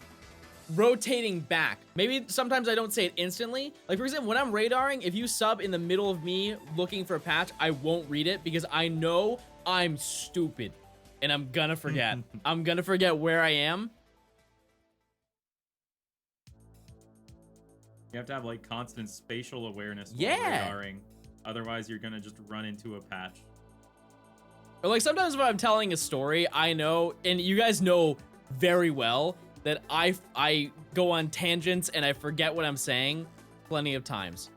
rotating back. Maybe sometimes I don't say it instantly. Like, for example, when I'm radaring, if you sub in the middle of me looking for a patch, I won't read it because I know I'm stupid. And I'm gonna forget. I'm gonna forget where I am. You have to have like constant spatial awareness while Yeah. radaring. Otherwise, you're gonna just run into a patch. Or like sometimes when I'm telling a story, I know, and you guys know very well that I go on tangents and I forget what I'm saying plenty of times.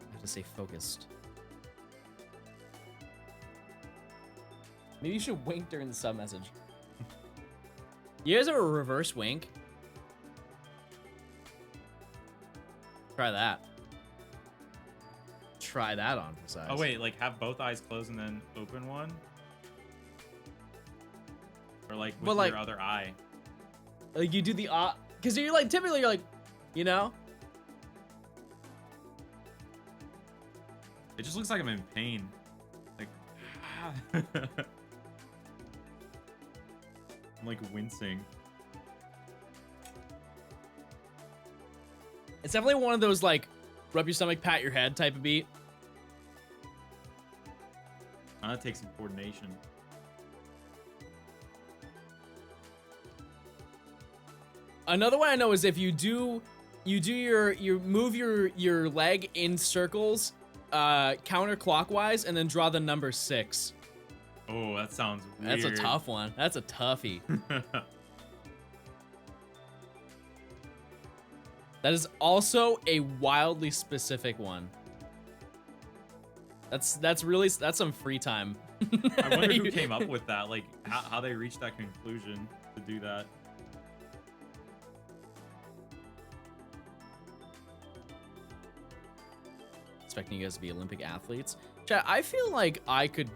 I have to stay focused. Maybe you should wink during the sub message. You guys have a reverse wink? Try that. Try that on for size. Oh wait, like have both eyes closed and then open one? Or like with But, like- your other eye? Like you do the because you're like typically you're like, you know. It just looks like I'm in pain. Like, I'm like wincing. It's definitely one of those like rub your stomach, pat your head type of beat. That takes some coordination. Another one I know is if you move your leg in circles counterclockwise and then draw the number 6. Oh, that sounds weird. That's a tough one. That's a toughie. That is also a wildly specific one. That's some free time. I wonder who came up with that, like how they reached that conclusion to do that. Expecting you guys to be Olympic athletes. Chat, I feel like I could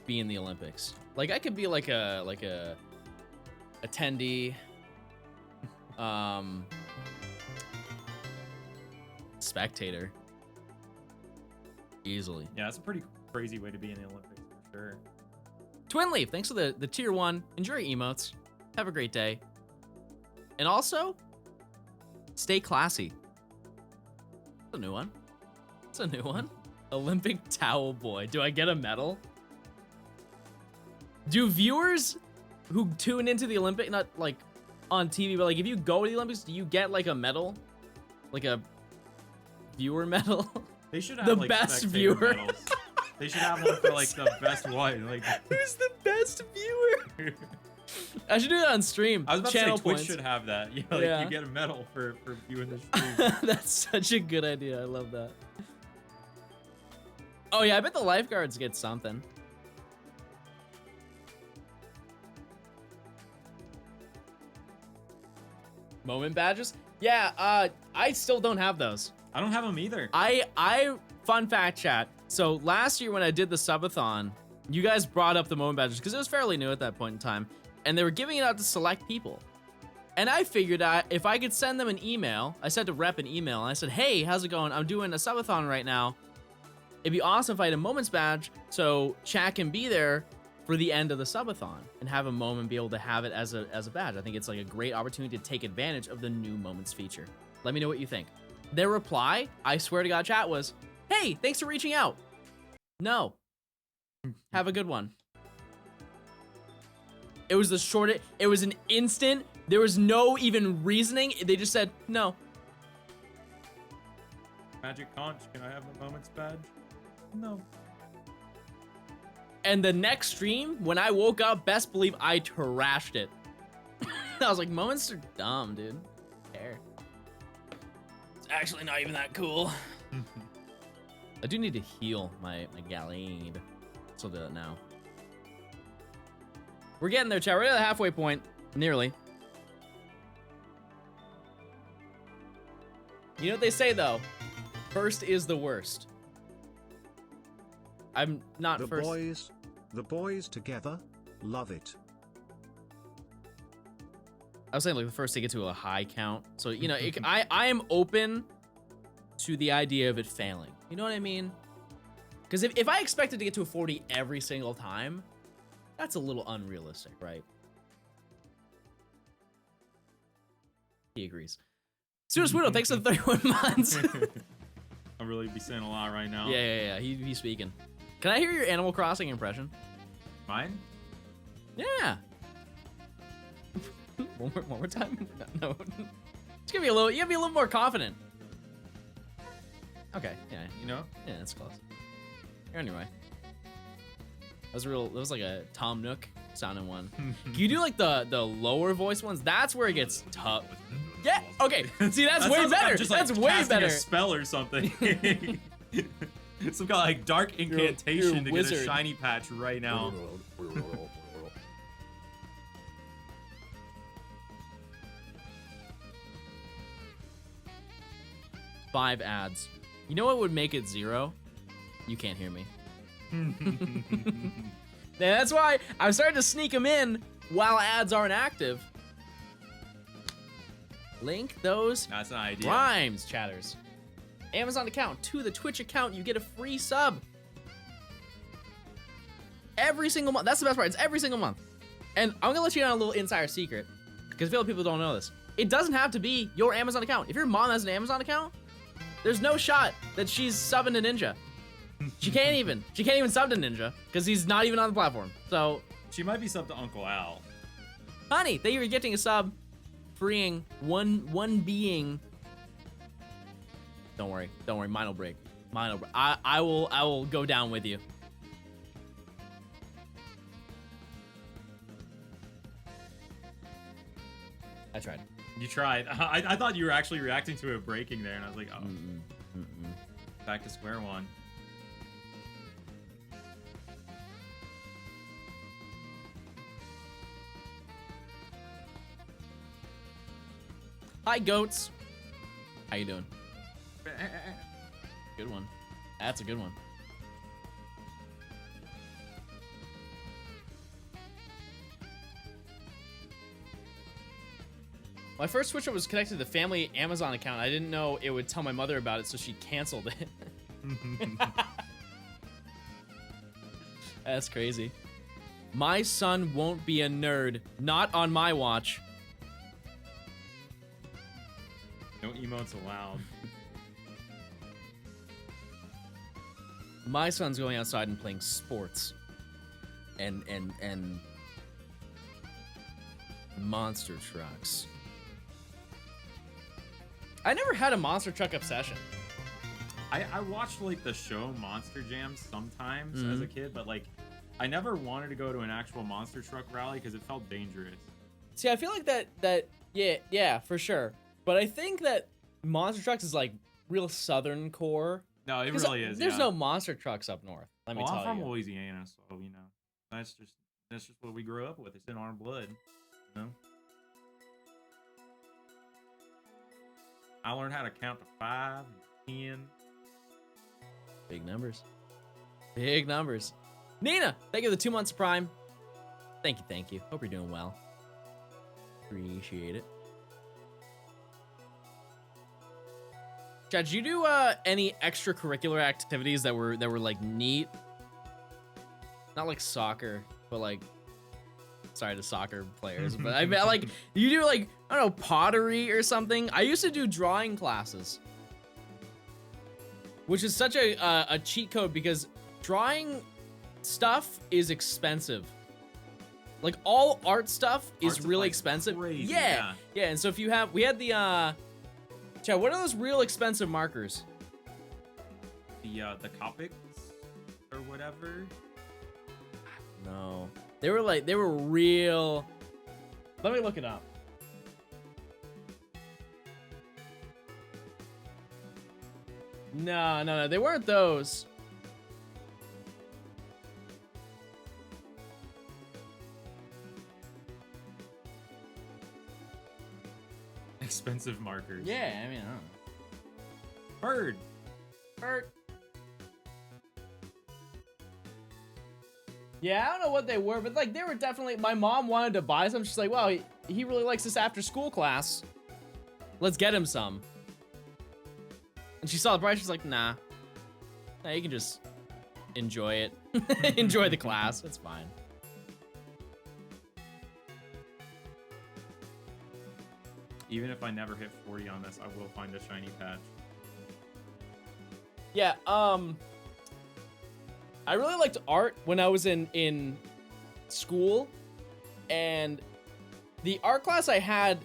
be in the Olympics. Like I could be like a attendee. Spectator. Easily. Yeah, that's a pretty crazy way to be in the Olympics for sure. Twinleaf, thanks for the tier 1. Enjoy your emotes. Have a great day. And also, stay classy. That's a new one. That's a new one. Olympic towel boy. Do I get a medal? Do viewers who tune into the Olympic, not like on TV, but like if you go to the Olympics, do you get like a medal? Like a viewer medal? They should have The like best spectator viewer. medals. They should have one for like the best one. Like Who's the best viewer? I should do that on stream. I was about Channel to say Twitch points. should have that. You know, like Yeah. you get a medal for viewing the stream. That's such a good idea. I love that. Oh yeah, I bet the lifeguards get something. Moment badges? Yeah, I still don't have those. I don't have them either. Fun fact chat. So last year when I did the subathon, you guys brought up the moment badges because it was fairly new at that point in time, and they were giving it out to select people. And I figured out if I could send them an email, I sent a rep an email, and I said, hey, how's it going? I'm doing a subathon right now. It'd be awesome if I had a moments badge so chat can be there for the end of the subathon and have a moment be able to have it as a badge. I think it's like a great opportunity to take advantage of the new moments feature. Let me know what you think. Their reply, I swear to God, chat was, hey, thanks for reaching out. No. Have a good one. It was the shortest, it was an instant, there was no even reasoning. They just said, no. Magic Conch, can I have the moments badge? No. And the next stream, when I woke up, best believe I trashed it. I was like, moments are dumb, dude. Care. It's actually not even that cool. I do need to heal my Gallade. So I'll do that now. We're getting there, chat. We're at the halfway point. Nearly. You know what they say, though? First is the worst. I'm not The first. the boys together, love it. I was saying like the first to get to a high count. So, you know, I am open to the idea of it failing. You know what I mean? Because if I expected to get to a 40 every single time, that's a little unrealistic, right? He agrees. Sudas Widow, thanks for the 31 months. I'll really be saying a lot right now. Yeah. He's speaking. Can I hear your Animal Crossing impression? Mine? Yeah. one more time? No. Just give me a little. You gotta be a little more confident. Okay. Yeah. You know? Yeah, that's close. You're on your way. That was real. That was like a Tom Nook sounding one. Can you do like the lower voice ones? That's where it gets tough. Yeah. Okay. See, that's That way sounds like better. I'm just, like, That's way casting better. a spell or something. Some kind of like dark incantation you're a to wizard. get a shiny patch right now. 5 ads. You know what would make it 0? You can't hear me. Yeah, that's why I'm starting to sneak them in while ads aren't active. Link those That's an idea. rhymes, chatters. Amazon account to the Twitch account, you get a free sub. Every single month. That's the best part. It's every single month. And I'm gonna let you know a little insider secret, because I feel like people don't know this. It doesn't have to be your Amazon account. If your mom has an Amazon account, there's no shot that she's subbing to Ninja. She can't even sub to Ninja because he's not even on the platform. So, She might be sub to Uncle Al. honey, thank you for getting a sub, freeing one being. Don't worry, mine will break. I will go down with you. I tried. You tried. I thought you were actually reacting to it breaking there, and I was like, oh, back to square one. Hi, goats. How you doing? Good one. That's a good one. My first Switch was connected to the family Amazon account. I didn't know it would tell my mother about it, so she canceled it. That's crazy. My son won't be a nerd. Not on my watch. No emotes allowed. My son's going outside and playing sports. and monster trucks. I never had a monster truck obsession. I watched like the show Monster Jam sometimes as a kid, but like I never wanted to go to an actual monster truck rally because it felt dangerous. See, I feel like that yeah, for sure. But I think that monster trucks is like real southern core. No, it really is. There's no monster trucks up north. Let me tell you. I'm from Louisiana, so you know that's just what we grew up with. It's in our blood, you know. I learned how to count to 5 and 10. Big numbers. Big numbers. Nina, thank you for the 2 months of Prime. Thank you. Hope you're doing well. Appreciate it. Chad, did you do any extracurricular activities that were like neat? Not like soccer, but like, sorry to soccer players, but I mean, like, you do like, I don't know, pottery or something. I used to do drawing classes, which is such a cheat code because drawing stuff is expensive. Like all art stuff is really expensive. Crazy, yeah. And so if you have, we had the, Chad, what are those real expensive markers? The Copics or whatever. No, they were real. Let me look it up. No, they weren't those. Expensive markers. Yeah, I mean, I don't know. Bird. Yeah, I don't know what they were, but like they were definitely. My mom wanted to buy some. She's like, "Wow, he really likes this after school class. Let's get him some." And she saw the price. She's like, "Nah, you can just enjoy it. Enjoy the class. It's fine." Even if I never hit 40 on this, I will find a shiny patch. Yeah, I really liked art when I was in school, and the art class I had,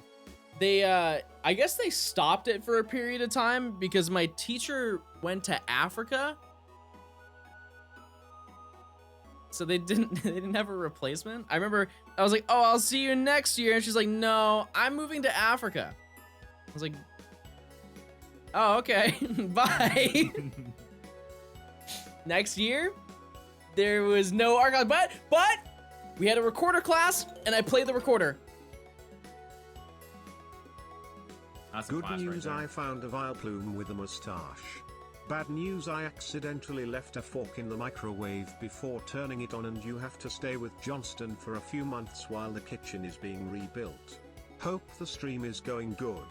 they I guess they stopped it for a period of time because my teacher went to Africa. So they didn't have a replacement. I remember I was like, "Oh, I'll see you next year." And she's like, "No, I'm moving to Africa." I was like, "Oh, okay. Bye." Next year, there was no art class, but we had a recorder class and I played the recorder. That's Good class news, right there. I found a Vileplume with a mustache. Bad news, I accidentally left a fork in the microwave before turning it on, and you have to stay with Johnstone for a few months while the kitchen is being rebuilt. Hope the stream is going good.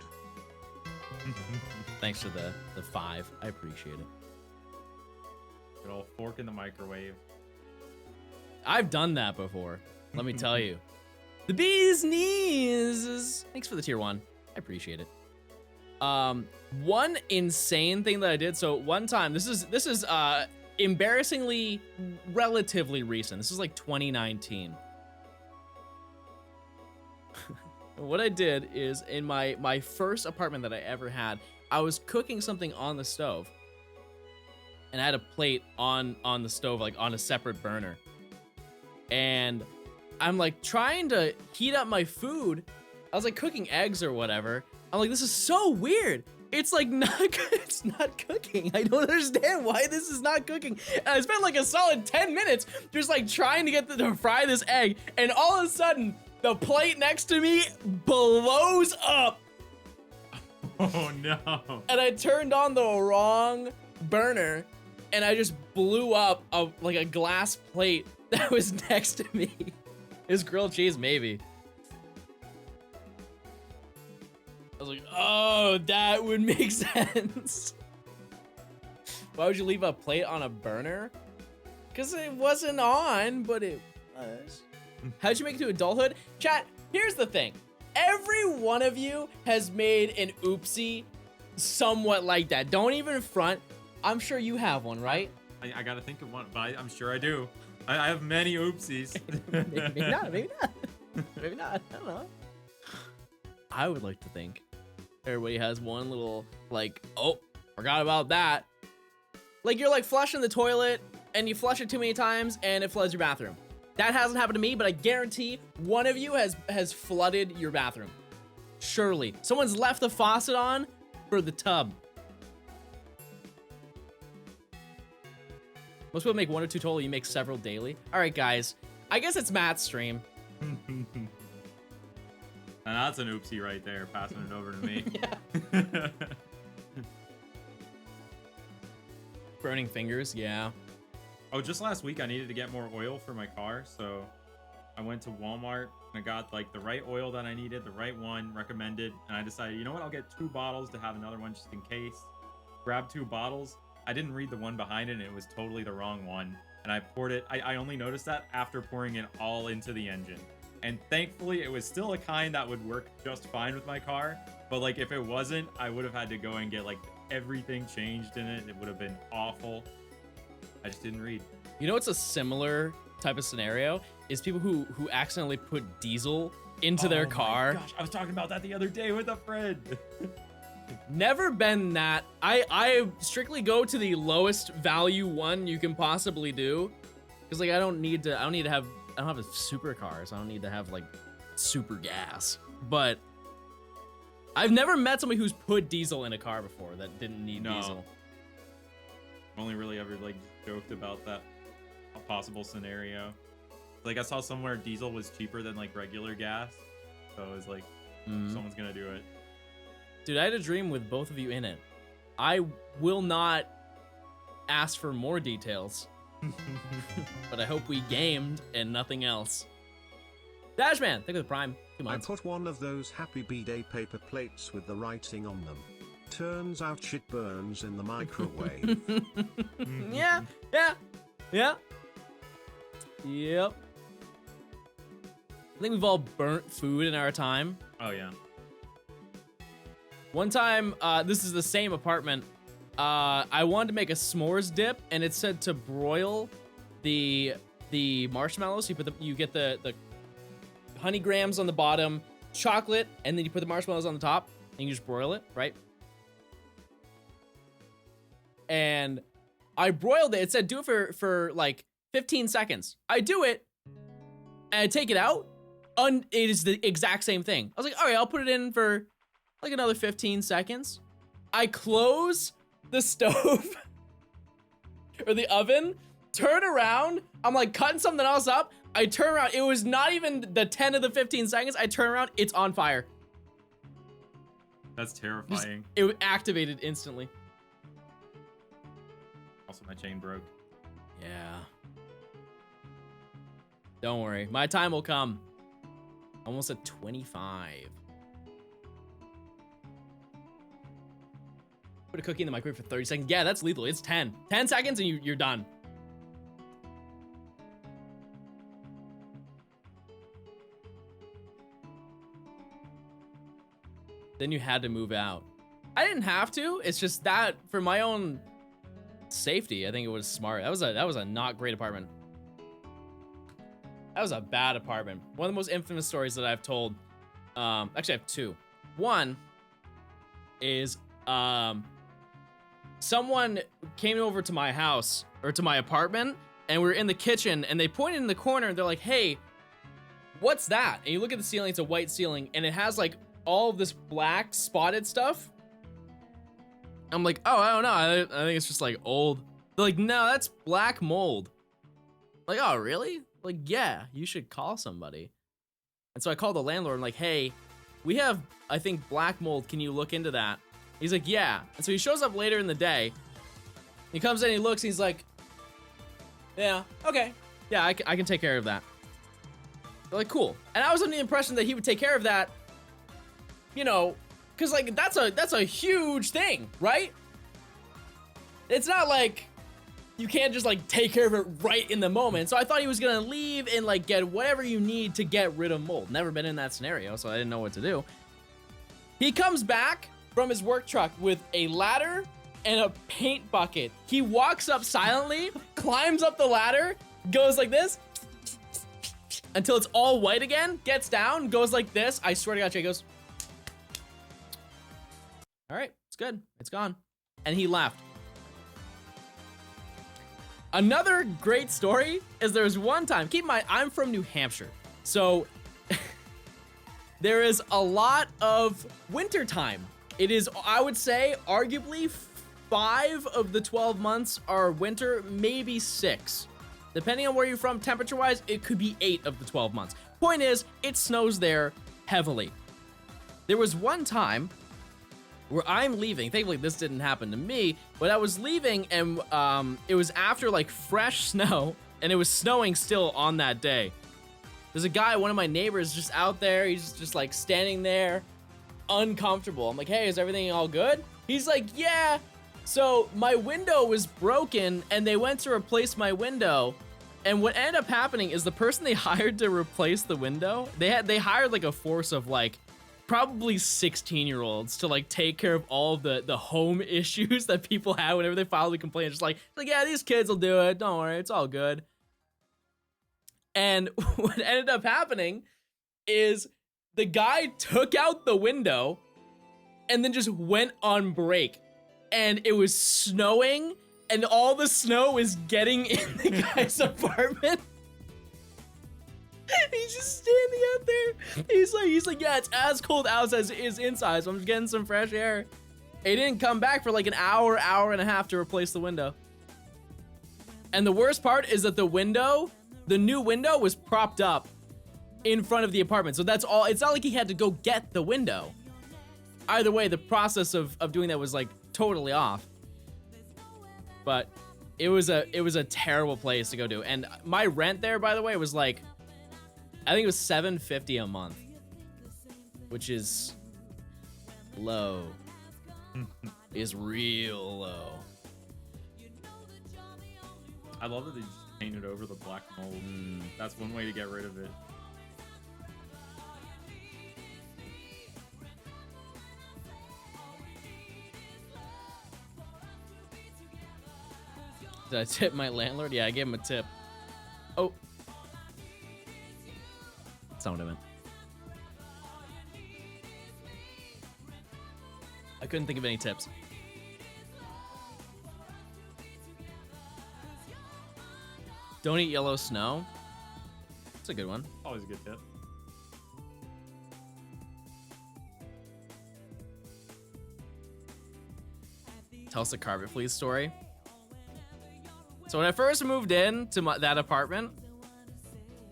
Thanks for the 5. I appreciate it. Good old fork in the microwave. I've done that before. Let me tell you. The bee's knees. Thanks for the tier 1. I appreciate it. One insane thing that I did. So one time, this is embarrassingly relatively recent. This is like 2019. What I did is in my first apartment that I ever had, I was cooking something on the stove, and I had a plate on the stove, like on a separate burner, and I'm like trying to heat up my food. I was like cooking eggs or whatever. I'm like, this is so weird. It's like it's not cooking. I don't understand why this is not cooking. And I spent like a solid 10 minutes just like trying to get to fry this egg, and all of a sudden the plate next to me blows up. Oh no. And I turned on the wrong burner, and I just blew up like a glass plate that was next to me. It was grilled cheese, maybe. I was like, oh, that would make sense. Why would you leave a plate on a burner? Because it wasn't on, but it was. How'd you make it to adulthood? Chat, here's the thing. Every one of you has made an oopsie somewhat like that. Don't even front. I'm sure you have one, right? I gotta think of one, but I'm sure I do. I have many oopsies. maybe not. Maybe not. Maybe not. I don't know. I would like to think everybody has one little, like, oh, forgot about that. Like, you're like flushing the toilet and you flush it too many times and it floods your bathroom. That hasn't happened to me, but I guarantee one of you has flooded your bathroom. Surely. Someone's left the faucet on for the tub. Most people make 1 or 2 total. You make several daily. All right, guys. I guess it's Matt's stream. And that's an oopsie right there, passing it over to me. Yeah. Burning fingers, yeah. Oh, just last week I needed to get more oil for my car, so I went to Walmart and I got like the right oil that I needed, the right one recommended, and I decided, you know what, I'll get 2 bottles to have another one just in case. Grabbed 2 bottles. I didn't read the one behind it, and it was totally the wrong one. And I poured it. I only noticed that after pouring it all into the engine. And thankfully, it was still a kind that would work just fine with my car. But like, if it wasn't, I would have had to go and get like everything changed in it. It would have been awful. I just didn't read. You know what's a similar type of scenario? Is people who accidentally put diesel into their car. Gosh, I was talking about that the other day with a friend. Never been that. I strictly go to the lowest value one you can possibly do. Because like I don't have a supercar, so I don't need to have like super gas. But I've never met somebody who's put diesel in a car before that didn't need diesel. I've only really ever like joked about that a possible scenario. Like I saw somewhere diesel was cheaper than like regular gas, so it was like someone's gonna do it. Dude, I had a dream with both of you in it. I will not ask for more details, but I hope we gamed and nothing else. Dashman, think of the Prime. 2 months. I put one of those happy B-Day paper plates with the writing on them. Turns out shit burns in the microwave. Yeah. Yep. I think we've all burnt food in our time. Oh yeah. One time, this is the same apartment. I wanted to make a s'mores dip, and it said to broil the marshmallows. You get the honey grams on the bottom, chocolate, and then you put the marshmallows on the top, and you just broil it, right? And I broiled it. It said do it for like 15 seconds. I do it, and I take it out, and it is the exact same thing. I was like, all right, I'll put it in for like another 15 seconds. I close the stove or the oven, turn around. I'm like cutting something else up. I turn around. It was not even the 10 of the 15 seconds. I turn around. It's on fire. That's terrifying. It activated instantly. Also, my chain broke. Yeah. Don't worry. My time will come. Almost at 25. Put a cookie in the microwave for 30 seconds. Yeah, that's lethal. It's 10. 10 seconds and you're done. Then you had to move out. I didn't have to. It's just that for my own safety, I think it was smart. That was a not great apartment. That was a bad apartment. One of the most infamous stories that I've told. Actually, I have 2. One is someone came over to my house or to my apartment, and we were in the kitchen, and they pointed in the corner, and they're like, "Hey, what's that?" And you look at the ceiling; it's a white ceiling, and it has like all of this black spotted stuff. I'm like, "Oh, I don't know. I think it's just like old." They're like, "No, that's black mold." Like, "Oh, really?" Like, "Yeah, you should call somebody." And so I called the landlord. I'm like, "Hey, we have, I think, black mold. Can you look into that?" He's like, "Yeah." And so he shows up later in the day. He comes in, he looks, and he's like, "Yeah, okay. Yeah, I can take care of that." They're like, "Cool." And I was under the impression that he would take care of that, you know, because like that's a huge thing, right? It's not like you can't just like take care of it right in the moment. So I thought he was gonna leave and like get whatever you need to get rid of mold. Never been in that scenario, so I didn't know what to do. He comes back from his work truck with a ladder and a paint bucket. He walks up silently, climbs up the ladder, goes like this until it's all white again, gets down, goes like this. I swear to God, Jay goes, all right, it's good. It's gone. And he laughed. Another great story is there was one time, keep in mind, I'm from New Hampshire. So there is a lot of winter time. It is, I would say, arguably 5 of the 12 months are winter, maybe 6. Depending on where you're from, temperature-wise, it could be 8 of the 12 months. Point is, it snows there heavily. There was one time where I'm leaving. Thankfully, this didn't happen to me, but I was leaving, and it was after, like, fresh snow, and it was snowing still on that day. There's a guy, one of my neighbors, just out there. He's just, like, standing there, uncomfortable. I'm like, hey, is everything all good? He's like, yeah. So my window was broken, and they went to replace my window. And what ended up happening is the person they hired to replace the window, they hired like a force of like probably 16-year-olds to like take care of all of the home issues that people had whenever they filed a complaint. Just like, yeah, these kids will do it. Don't worry, it's all good. And what ended up happening is the guy took out the window and then just went on break. And it was snowing, and all the snow was getting in the guy's apartment. He's just standing out there. He's like, yeah, it's as cold out as it is inside, so I'm just getting some fresh air. He didn't come back for like an hour, hour and a half to replace the window. And the worst part is that the new window was propped up in front of the apartment. So that's all. It's not like he had to go get the window. Either way, the process of doing that was like totally off. But it was a terrible place to go to. And my rent there, by the way, was like, I think it was $750 a month, which is low. Is real low. I love that they just painted over the black mold. That's one way to get rid of it. Did I tip my landlord? Yeah, I gave him a tip. Oh. That's not what I meant. I couldn't think of any tips. Don't eat yellow snow. That's a good one. Always a good tip. Tell us the carpet fleece story. So when I first moved in to that apartment,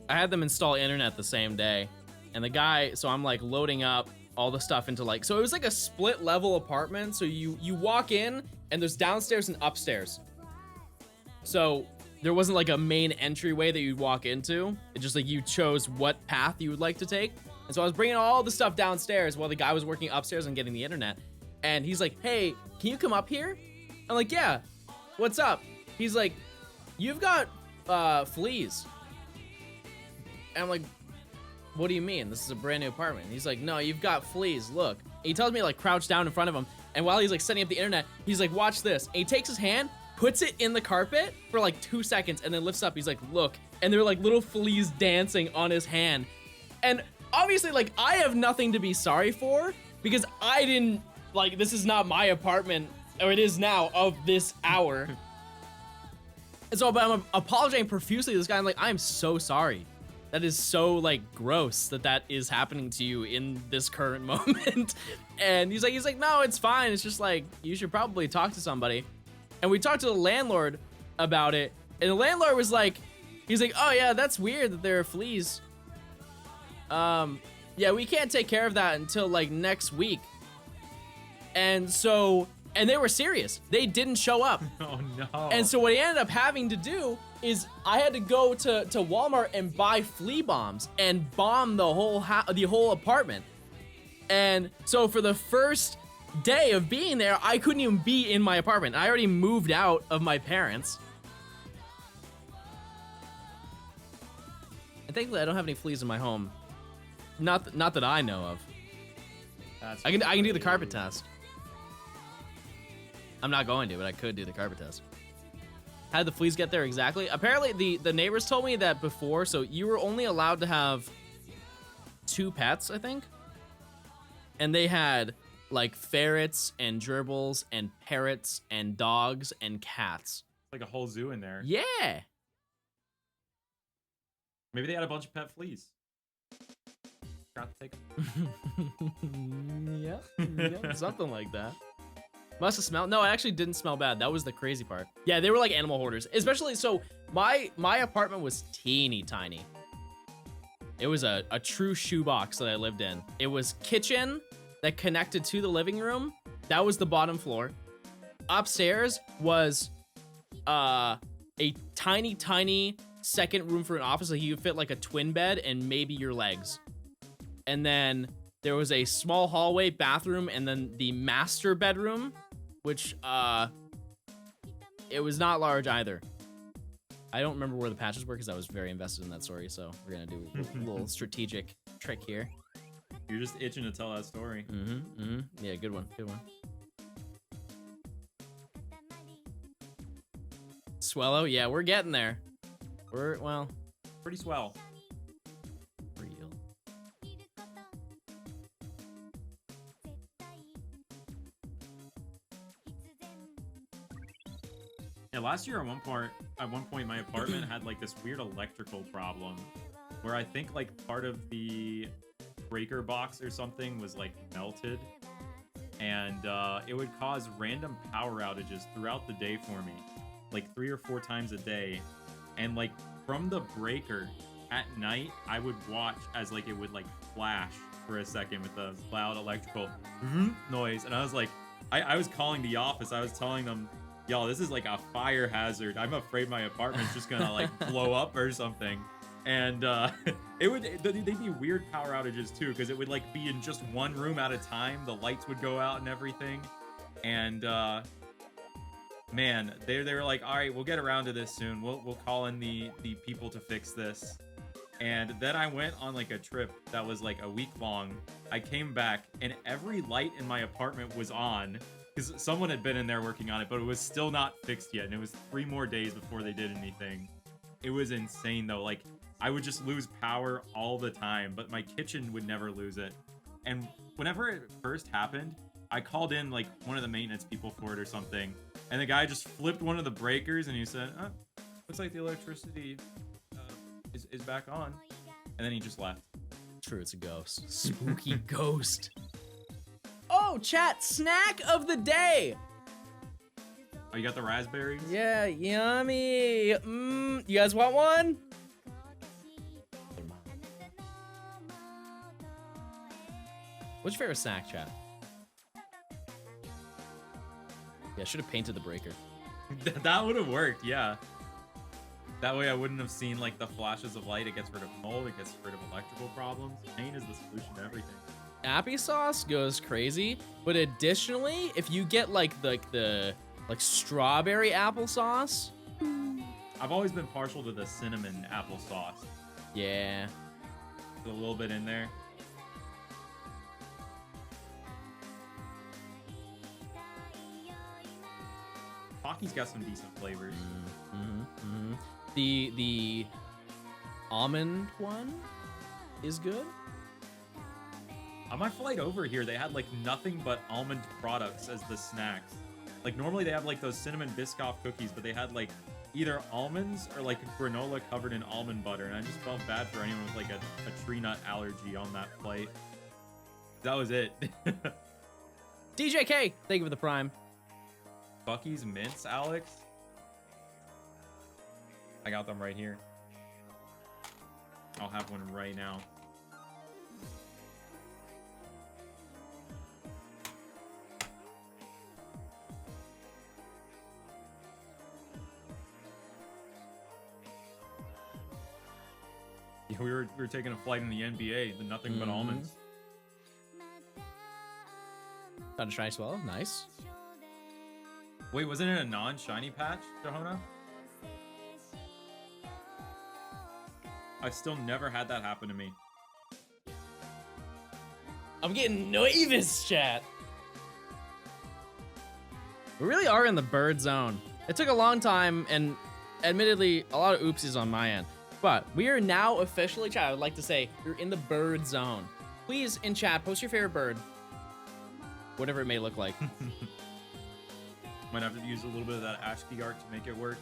I had them install internet the same day. And the guy, so I'm like loading up all the stuff into like, so it was like a split level apartment. So you walk in and there's downstairs and upstairs. So there wasn't like a main entryway that you'd walk into. It just like you chose what path you would like to take. And so I was bringing all the stuff downstairs while the guy was working upstairs and getting the internet. And he's like, hey, can you come up here? I'm like, yeah, what's up? He's like, you've got fleas. And I'm like, what do you mean? This is a brand new apartment. And he's like, no, you've got fleas, look. And he tells me to like crouch down in front of him. And while he's like setting up the internet, he's like, watch this. And he takes his hand, puts it in the carpet for like 2 seconds, and then lifts up. He's like, look. And they're like little fleas dancing on his hand. And obviously, like, I have nothing to be sorry for because I didn't, like, this is not my apartment, or it is now, of this hour. And so, but I'm apologizing profusely to this guy. I'm like, I'm so sorry. That is so, like, gross that is happening to you in this current moment. And he's like, no, it's fine. It's just like, you should probably talk to somebody. And we talked to the landlord about it. And the landlord was like, he's like, oh yeah, that's weird that there are fleas. Yeah, we can't take care of that until like next week. And so, and they were serious. They didn't show up. Oh no. And so what he ended up having to do is I had to go to Walmart and buy flea bombs and bomb the whole apartment. And so for the first day of being there, I couldn't even be in my apartment. I already moved out of my parents. And thankfully I don't have any fleas in my home. Not that I know of. I can do the carpet test. I'm not going to, but I could do the carpet test. How'd the fleas get there exactly? Apparently, the neighbors told me that before, so you were only allowed to have 2 pets, I think. And they had, like, ferrets and gerbils and parrots and dogs and cats. Like a whole zoo in there. Yeah! Maybe they had a bunch of pet fleas. Forgot to take them. yeah, something like that. Must have smelled. No, it actually didn't smell bad. That was the crazy part. Yeah, they were like animal hoarders. Especially, so my apartment was teeny tiny. It was a true shoebox that I lived in. It was kitchen that connected to the living room. That was the bottom floor. Upstairs was a tiny second room for an office. Like you could fit like a twin bed and maybe your legs. And then there was a small hallway, bathroom, and then the master bedroom, which it was not large either. I don't remember where the patches were because I was very invested in that story, so we're gonna do a little strategic trick here. You're just itching to tell that story. Yeah, good one. Swallow, yeah, we're getting there. Well, Pretty swell. real. Yeah, last year at one point, my apartment had like this weird electrical problem, where I think like part of the breaker box or something was like melted, and it would cause random power outages throughout the day for me, like 3 or 4 times a day, and like from the breaker at night, I would watch as like it would like flash for a second with the loud electrical noise, and I was like, I was calling the office. I was telling them, y'all, this is like a fire hazard. I'm afraid my apartment's just gonna like blow up or something. And they'd be weird power outages too, because it would like be in just one room at a time. The lights would go out and everything. And man, they were like, all right, we'll get around to this soon. We'll call in the people to fix this. And then I went on like a trip that was like a week long. I came back and every light in my apartment was on, because someone had been in there working on it, but it was still not fixed yet. And it was 3 more days before they did anything. It was insane though. Like, I would just lose power all the time, but my kitchen would never lose it. And whenever it first happened, I called in like one of the maintenance people for it or something. And the guy just flipped one of the breakers and he said, oh, looks like the electricity is back on. And then he just left. True, it's a ghost. Spooky ghost. Oh, chat, snack of the day. Oh, you got the raspberries? Yeah, yummy. You guys want one? What's your favorite snack, chat? Yeah, I should have painted the breaker. That would have worked, yeah. That way I wouldn't have seen like the flashes of light. It gets rid of mold, it gets rid of electrical problems. Paint is the solution to everything. Appy sauce goes crazy, but additionally, if you get like the strawberry applesauce. I've always been partial to the cinnamon applesauce. Yeah. A little bit in there. Pocky's got some decent flavors. The almond one is good. On my flight over here, they had like nothing but almond products as the snacks. Like normally they have like those cinnamon Biscoff cookies, but they had like either almonds or like granola covered in almond butter, and I just felt bad for anyone with like a tree nut allergy on that flight. That was it. DJK, thank you for the prime. Bucky's mints, Alex. I got them right here. I'll have one right now. Yeah, we were taking a flight in the NBA, the nothing but almonds. Got a shiny swallow, nice. Wait, wasn't it a non-shiny patch, Johanna? I've still never had that happen to me. I'm getting nervous, chat. We really are in the bird zone. It took a long time, and admittedly, a lot of oopsies on my end. But we are now officially, chat, I would like to say, you're in the bird zone. Please, in chat, post your favorite bird. Whatever it may look like. Might have to use a little bit of that ASCII art to make it work.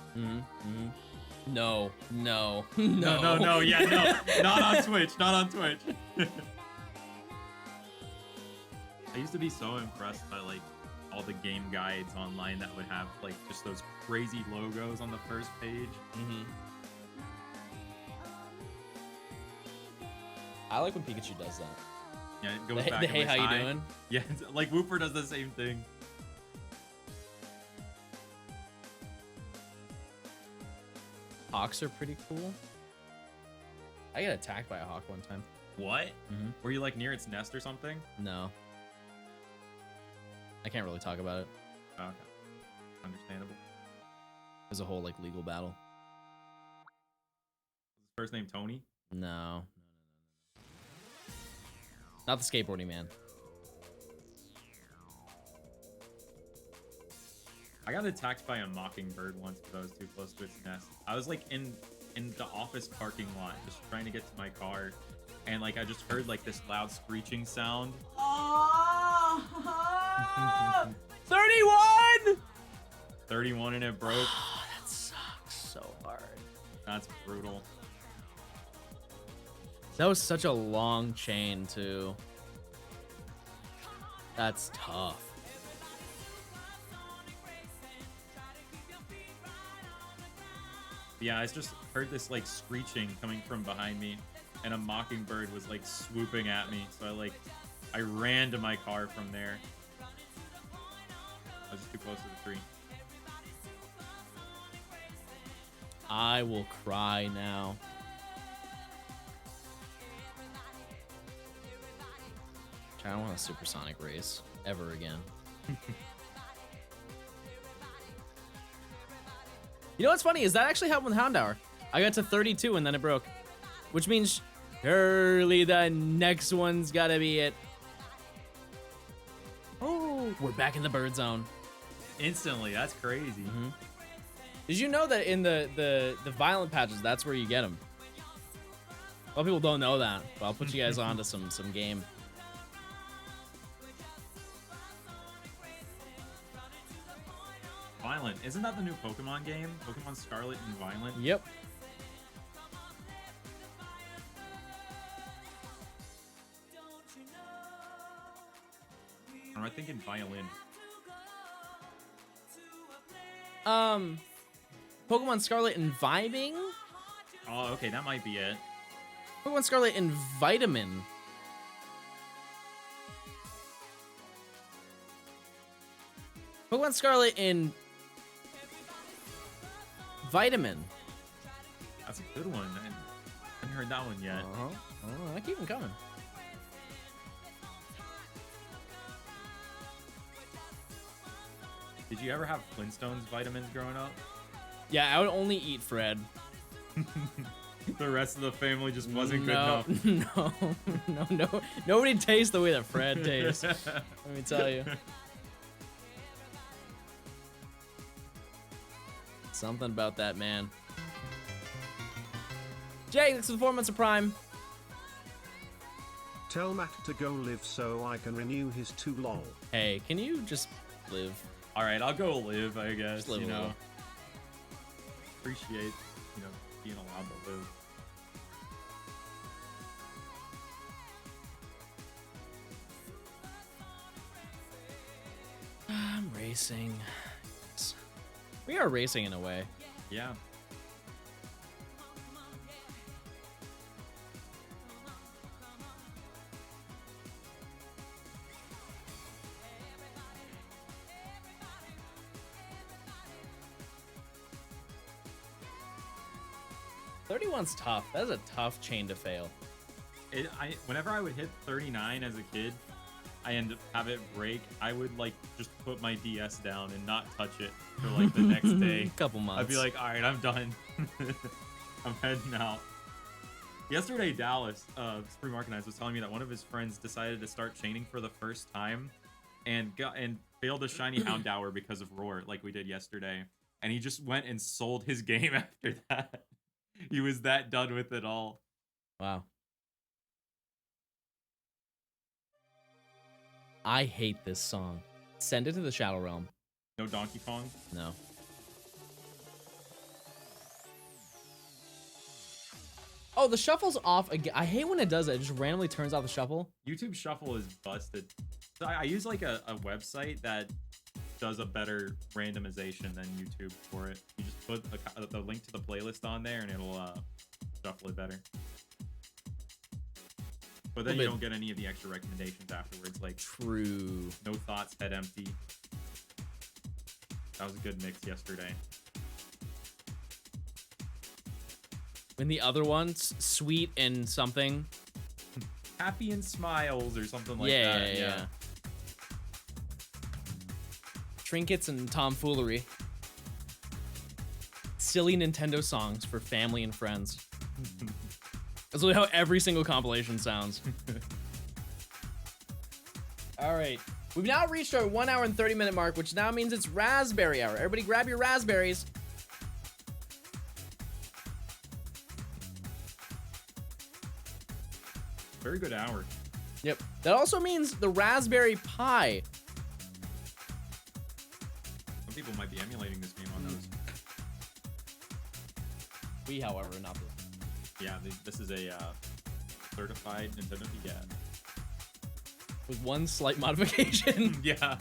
No. No, yeah, no. Not on Twitch, not on Twitch. I used to be so impressed by, like, all the game guides online that would have, like, just those crazy logos on the first page. I like when Pikachu does that. Yeah, it goes back The and hey, like, how you doing? Yeah, like Wooper does the same thing. Hawks are pretty cool. I got attacked by a hawk one time. What? Were you like near its nest or something? No. I can't really talk about it. Oh, okay. Understandable. There's a whole like legal battle. Is his first name Tony? No. Not the skateboarding man. I got attacked by a mockingbird once because I was too close to its nest. I was like in the office parking lot just trying to get to my car, and like I just heard like this loud screeching sound. 31! 31 and it broke. That sucks so hard. That's brutal. That was such a long chain too. That's tough. Yeah, I just heard this like screeching coming from behind me, and a mockingbird was like swooping at me. So I ran to my car from there. I was just too close to the tree. I will cry now. I don't want a supersonic race ever again. You know what's funny is that actually happened with Houndour. I got to 32 and then it broke, which means surely the next one's gotta be it. Oh, we're back in the bird zone. Instantly, that's crazy. Did you know that in the violent patches, that's where you get them? A lot of people don't know that, but I'll put you guys on to some game. Violent. Isn't that the new Pokemon game? Pokemon Scarlet and Violet? Yep. Or am I thinking Violin? Pokemon Scarlet and Vibing? Oh, okay, that might be it. Pokemon Scarlet and Vitamin. Pokemon Scarlet and Vitamin. That's a good one. I haven't heard that one yet. I keep them coming. Did you ever have Flintstones vitamins growing up? Yeah, I would only eat Fred. The rest of the family just wasn't good enough. No. Nobody tastes the way that Fred tastes. Let me tell you. Something about that man. Jay, thanks for the 4 months of Prime. Tell Matt to go live so I can renew his too long. Hey, can you just live? All right, I'll go live, I guess. Just live you a know, little. appreciate, being allowed to live. I'm racing. We are racing in a way. Yeah. One's tough. That is a tough chain to fail. Whenever I would hit 39 as a kid, and have it break, I would like just put my DS down and not touch it for like the next day. Couple months. I'd be like, all right, I'm done. I'm heading out. Yesterday, Dallas, Supreme Arcanine, was telling me that one of his friends decided to start chaining for the first time, and failed a shiny Houndour because of Roar, like we did yesterday. and he just went and sold his game after that. He was that done with it all. Wow. I hate this song. Send it to the Shadow Realm. No Donkey Kong? No. Oh, the shuffle's off again. I hate when it does it. It just randomly turns off the shuffle. YouTube Shuffle is busted. So I use like a website that does a better randomization than YouTube for it. You just put the link to the playlist on there and it'll shuffle it better. But then you don't get any of the extra recommendations afterwards. Like true. No Thoughts, Head Empty. That was a good mix yesterday. And the other ones, Sweet and something. Happy and Smiles or something like yeah, that. Yeah. Trinkets and Tomfoolery. Silly Nintendo songs for family and friends. That's really how every single compilation sounds. All right. We've now reached our 1 hour and 30-minute mark, which now means it's raspberry hour. Everybody grab your raspberries. Very good hour. Yep. That also means the Raspberry Pi. Some people might be emulating this game on those. We, however, not this. Yeah, this is a certified Nintendo DS. With one slight modification. Yeah.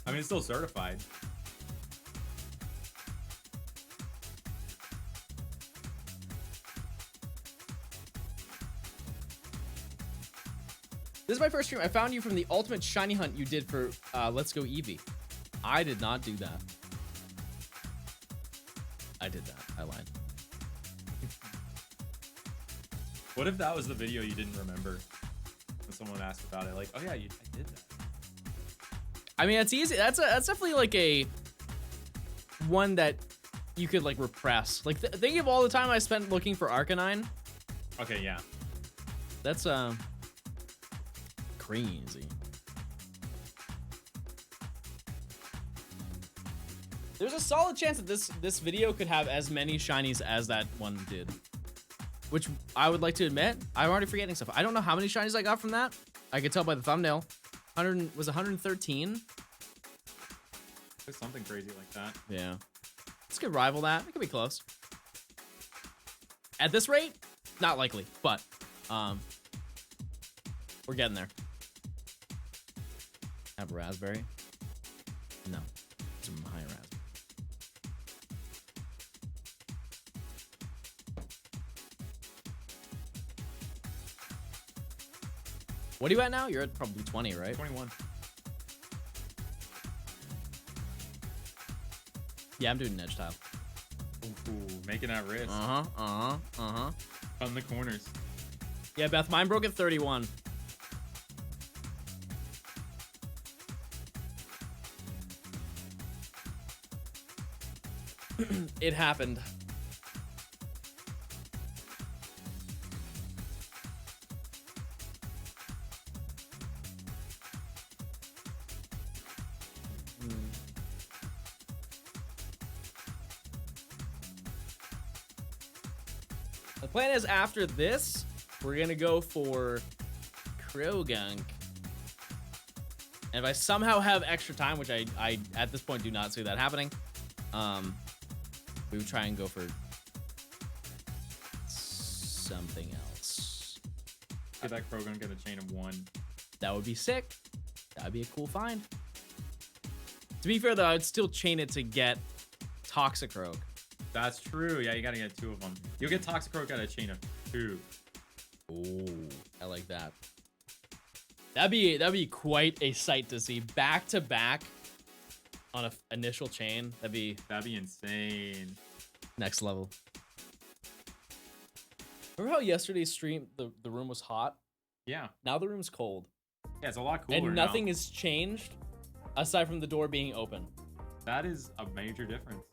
I mean, it's still certified. This is my first stream. I found you from the ultimate shiny hunt you did for Let's Go Eevee. I did not do that. I did that. I lied. What if that was the video you didn't remember? When someone asked about it, like, oh yeah, I did that. I mean, it's easy. That's definitely like a one that you could like repress. Like think of all the time I spent looking for Arcanine. Okay, yeah. That's crazy. There's a solid chance that this video could have as many shinies as that one did. Which I would like to admit, I'm already forgetting stuff. I don't know how many shinies I got from that. I could tell by the thumbnail. 100 was 113. There's something crazy like that. Yeah. This could rival that. It could be close. At this rate, not likely, but we're getting there. Have a raspberry? No. It's a high raspberry. What are you at now? You're at probably 20, right? 21. Yeah, I'm doing an edge tile. Ooh, making that risk. On the corners. Yeah, Beth, mine broke at 31. It happened. The plan is after this, we're gonna go for Krogunk. And if I somehow have extra time, which I at this point do not see that happening, we would try and go for something else. Get that Krogan, get a chain of 1. That would be sick. That would be a cool find. To be fair though, I'd still chain it to get Toxicroak. That's true. Yeah, you gotta get 2 of them. You'll get Toxicroak at a chain of 2. Ooh, I like that. That'd be quite a sight to see back to back on an initial chain. That'd be insane. Next level. Remember how yesterday's stream the room was hot? Yeah. Now the room's cold. Yeah, it's a lot cooler and nothing now. has changed aside from the door being open. That is a major difference.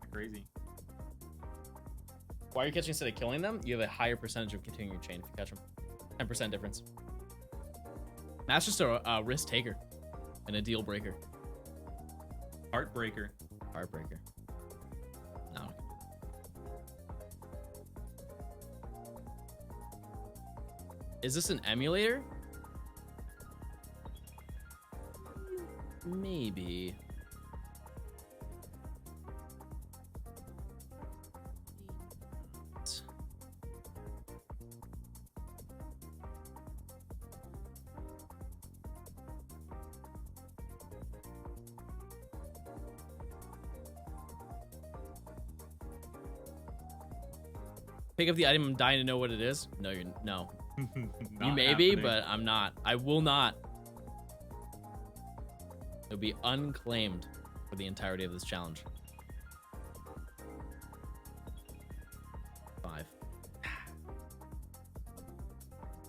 Crazy. Why are you catching instead of killing them? You have a higher percentage of continuing your chain if you catch them. 10% difference. That's just a risk taker and a deal breaker. Heartbreaker. Heartbreaker. Is this an emulator? Maybe. Pick up the item. I'm dying to know what it is. No, you're no. You may be, but I'm not. I will not. It'll be unclaimed for the entirety of this challenge. 5.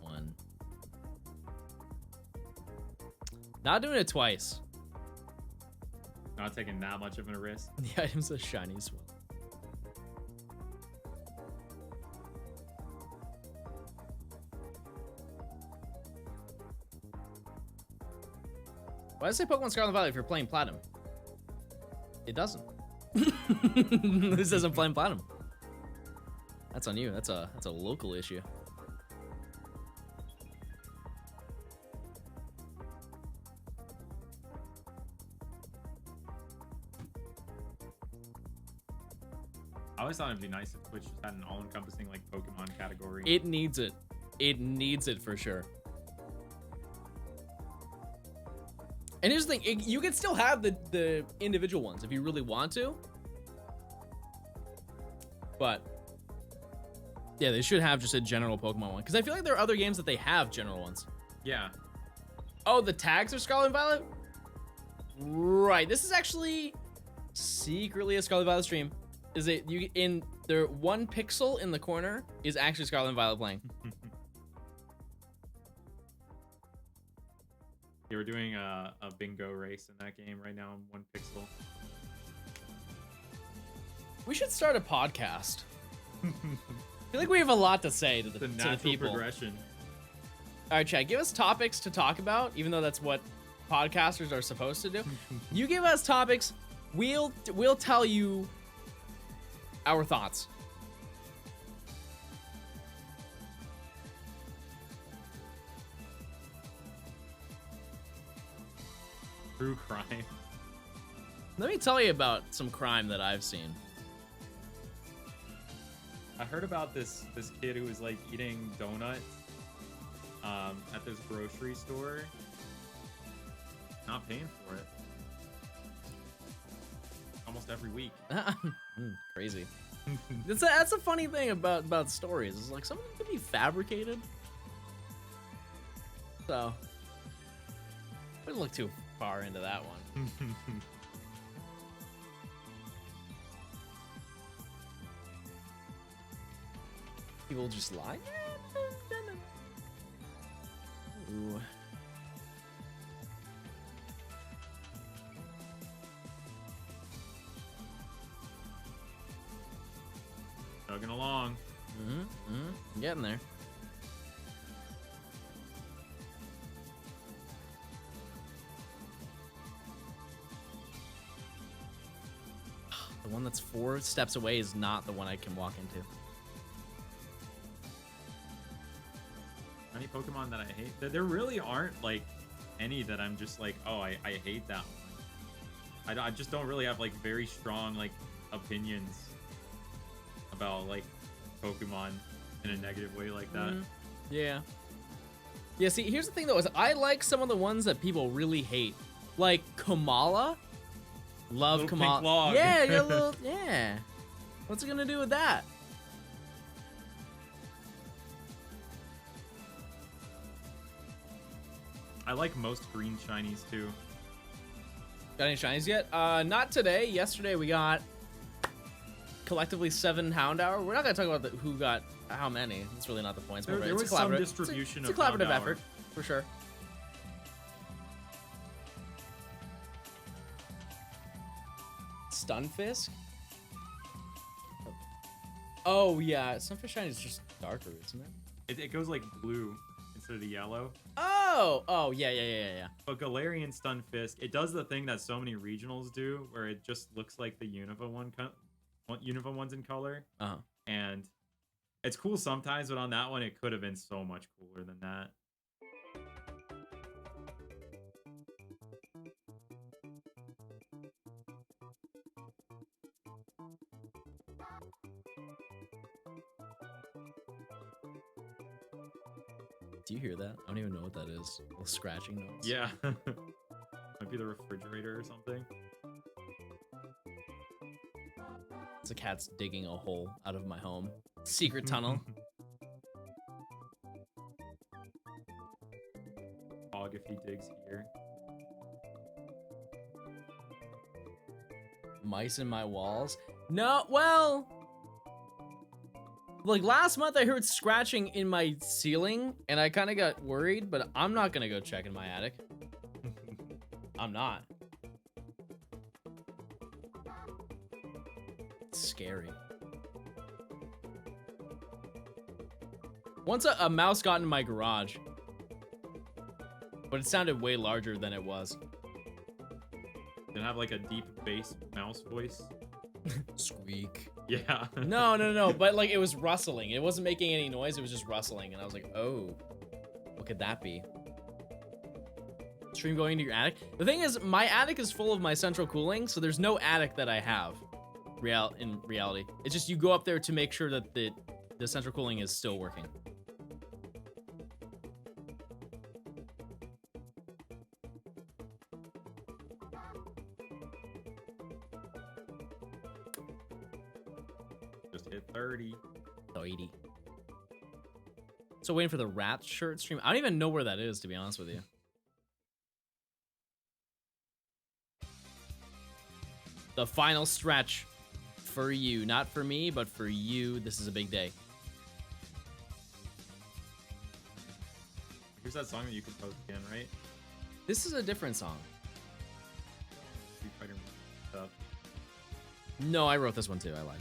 1. Not doing it twice. Not taking that much of a risk. The item's a shiny swell. Why does it say Pokemon Scarlet Violet if you're playing Platinum? It doesn't. This says I'm playing Platinum. That's on you. That's a local issue. I always thought it'd be nice if Twitch just had an all-encompassing like Pokemon category. It needs it. It needs it for sure. And here's the thing, you can still have the individual ones if you really want to. But yeah, they should have just a general Pokemon one. Because I feel like there are other games that they have general ones. Yeah. Oh, the tags are Scarlet and Violet? Right. This is actually secretly a Scarlet Violet stream. Is it you in the 1 pixel in the corner is actually Scarlet and Violet playing. Yeah, we're doing a bingo race in that game right now. 1 pixel. We should start a podcast. I feel like we have a lot to say to the natural people. progression. All right, Chad, give us topics to talk about, even though that's what podcasters are supposed to do. You give us topics, we'll tell you our thoughts. True crime. Let me tell you about some crime that I've seen. I heard about this kid who was like eating donuts at this grocery store, not paying for it. Almost every week. Crazy. That's a funny thing about stories. It's like some of them could be fabricated. So, I wouldn't look too far into that one. People just lie. Ooh. Chugging along. Getting there. The one that's 4 steps away is not the one I can walk into. Any Pokemon that I hate? There really aren't like any that I'm just like, oh, I hate that one. I just don't really have like very strong like opinions about like Pokemon in a negative way like that. Yeah. Yeah, see, here's the thing though, is I like some of the ones that people really hate. Like Kamala. Love Little Kamala. pink log. Yeah, you're a little yeah. What's it gonna do with that? I like most green shinies too. Got any shinies yet? Not today. Yesterday we got collectively 7 Houndour. We're not gonna talk about who got how many. It's really not the point. There it's was a some distribution it's a of collaborative Houndour. effort for sure. Stunfisk? Oh yeah, Stunfisk shiny is just darker, isn't it? It goes like blue instead of the yellow. Oh yeah. But Galarian Stunfisk, it does the thing that so many regionals do, where it just looks like the Unova ones in color. Uh-huh. And It's cool sometimes, but on that one, it could have been so much cooler than that. Do you hear that? I don't even know what that is. A little scratching noise. Yeah. Might be the refrigerator or something. It's a cat's digging a hole out of my home. Secret tunnel. Dog if he digs here. Mice in my walls? No, well... Like, last month I heard scratching in my ceiling, and I kind of got worried, but I'm not gonna go check in my attic. I'm not. It's scary. Once a mouse got in my garage, but it sounded way larger than it was. Did it have like a deep bass mouse voice? Squeak. Yeah. No, but like it was rustling. It wasn't making any noise, it was just rustling, and I was like, oh, what could that be? Stream going into your attic? The thing is, my attic is full of my central cooling, so there's no attic that I have in reality. It's just you go up there to make sure that the central cooling is still working. Just hit 30. 80. So waiting for the rat shirt stream. I don't even know where that is, to be honest with you. The final stretch for you. Not for me, but for you. This is a big day. Here's that song that you composed again, right? This is a different song. Street Fighter stuff. No, I wrote this one too. I like.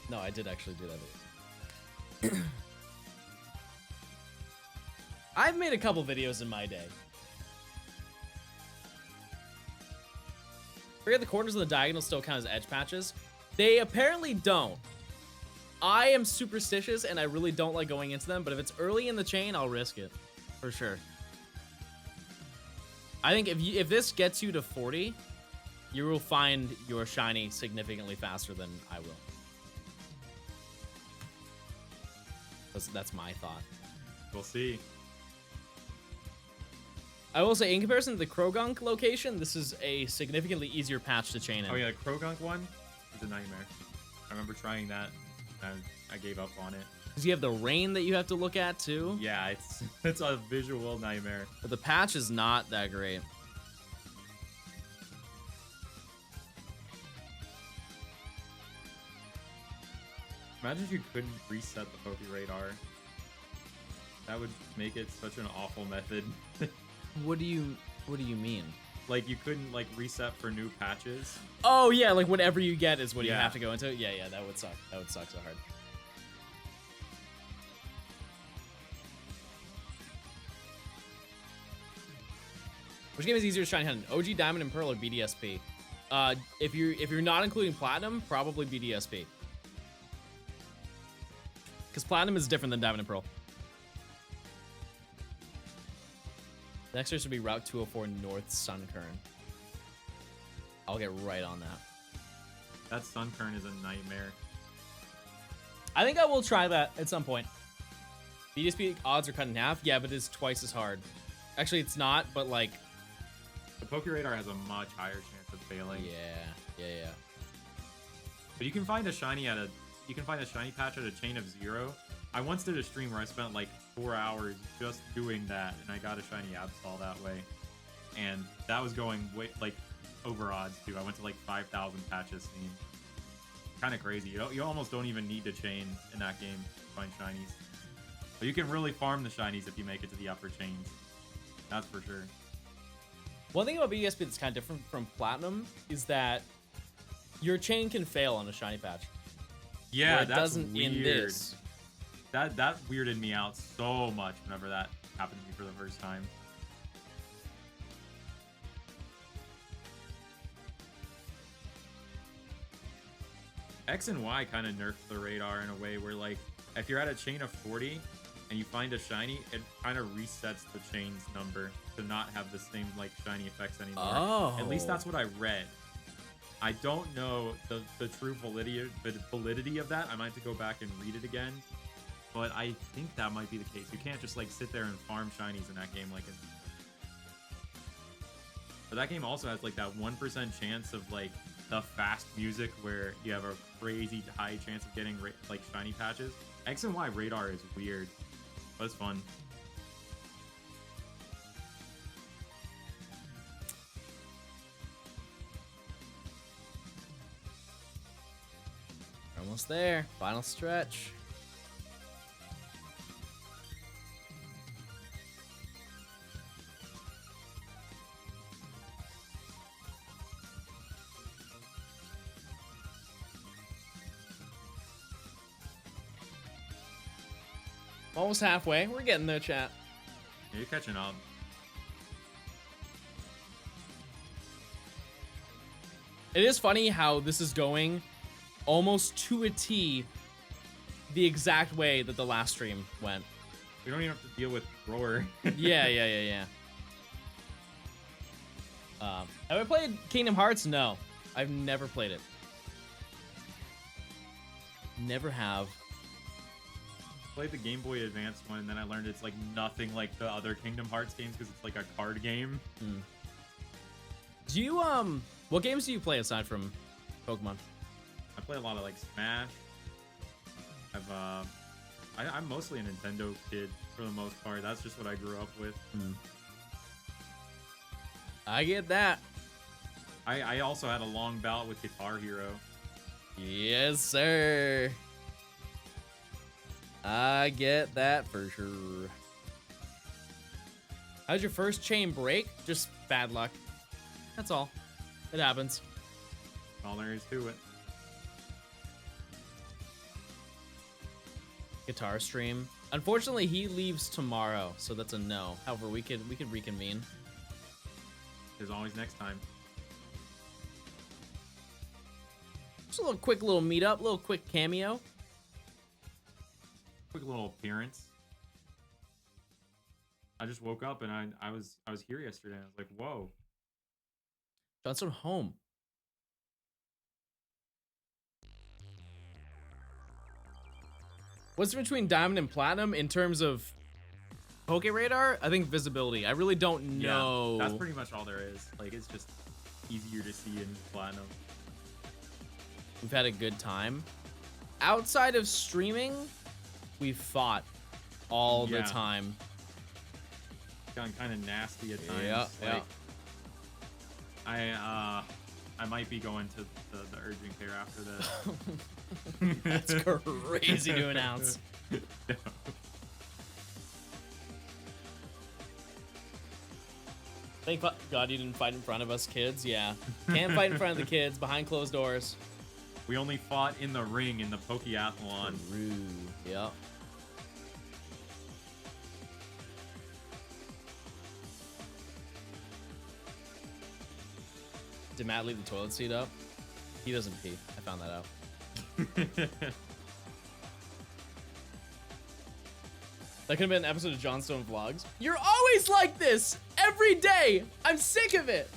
No, I did actually do that video. I've made a couple videos in my day. Forget the corners of the diagonal still count as edge patches. They apparently don't. I am superstitious and I really don't like going into them, but if it's early in the chain, I'll risk it. For sure. I think if this gets you to 40, you will find your shiny significantly faster than I will. That's my thought. We'll see. I will say, in comparison to the Krogunk location, this is a significantly easier patch to chain in. Oh yeah, the Krogunk one is a nightmare. I remember trying that, and I gave up on it. Because you have the rain that you have to look at, too. Yeah, it's a visual nightmare. But the patch is not that great. Imagine if you couldn't reset the POKERADAR. That would make it such an awful method. What do you mean? Like, you couldn't, like, reset for new patches. Oh, yeah, like, whatever you get is what you Yeah. have to go into. Yeah, that would suck. That would suck so hard. Which game is easier to shine hunting? OG, Diamond, and Pearl, or BDSP? If you're not including Platinum, probably BDSP. Because Platinum is different than Diamond and Pearl. The next race would be Route 204 North Sunkern. I'll get right on that. That Sunkern is a nightmare. I think I will try that at some point. BDSP odds are cut in half. Yeah, but it's twice as hard. Actually, it's not, but like... The POKERADAR has a much higher chance of failing. Yeah. But you can find a shiny patch at a chain of 0. I once did a stream where I spent like 4 hours just doing that, and I got a shiny Absol that way. And that was going way like over odds too. I went to like 5,000 patches seen. Kind of crazy. You almost don't even need to chain in that game to find shinies. But you can really farm the shinies if you make it to the upper chains. That's for sure. One thing about BDSP that's kind of different from Platinum is that your chain can fail on a shiny patch. Yeah, it that's doesn't weird. in this. That weirded me out so much whenever that happened to me for the first time. X and Y kind of nerfed the radar in a way where, like, if you're at a chain of 40 and you find a shiny, it kind of resets the chain's number to not have the same, like, shiny effects anymore. Oh. At least that's what I read. I don't know the true validity of that. I might have to go back and read it again. But I think that might be the case. You can't just, like, sit there and farm shinies in that game like it. But that game also has, like, that 1% chance of, like, the fast music where you have a crazy high chance of getting, like, shiny patches. X and Y radar is weird, but it's fun. Almost there. Final stretch. Almost halfway. We're getting there, chat. Yeah, you're catching up. It is funny how this is going almost to a T the exact way that the last stream went. We don't even have to deal with Roar. Yeah. Have I played Kingdom Hearts? No. I've never played it. Never have. Played the Game Boy Advance one, and then I learned it's like nothing like the other Kingdom Hearts games because it's like a card game. Do you what games do you play aside from Pokemon? I play a lot of like Smash. I'm mostly a Nintendo kid for the most part. That's just what I grew up with. I get that. I also had a long bout with Guitar Hero. Yes, sir. I get that for sure. How'd your first chain break? Just bad luck. That's all. It happens. All there is to it. Guitar stream. Unfortunately, he leaves tomorrow, so that's a no. However, we could reconvene. There's always next time. Just a little quick little meetup, little quick cameo. Quick little appearance. I just woke up and I was here yesterday. I was like, whoa. Johnstone home. What's between diamond and platinum in terms of POKERADAR? I think visibility. I really don't know. Yeah, that's pretty much all there is. Like, it's just easier to see in platinum. We've had a good time. Outside of streaming, we've fought all the time. Gotten kind of nasty at times. Yeah. Like, I might be going to the urgent care after this. That's crazy to announce. No. Thank God you didn't fight in front of us, kids. Yeah. Can't fight in front of the kids, behind closed doors. We only fought in the ring in the Pokeathlon. True. Yep. Did Matt leave the toilet seat up? He doesn't pee. I found that out. That could have been an episode of Johnstone Vlogs. You're always like this! Every day! I'm sick of it!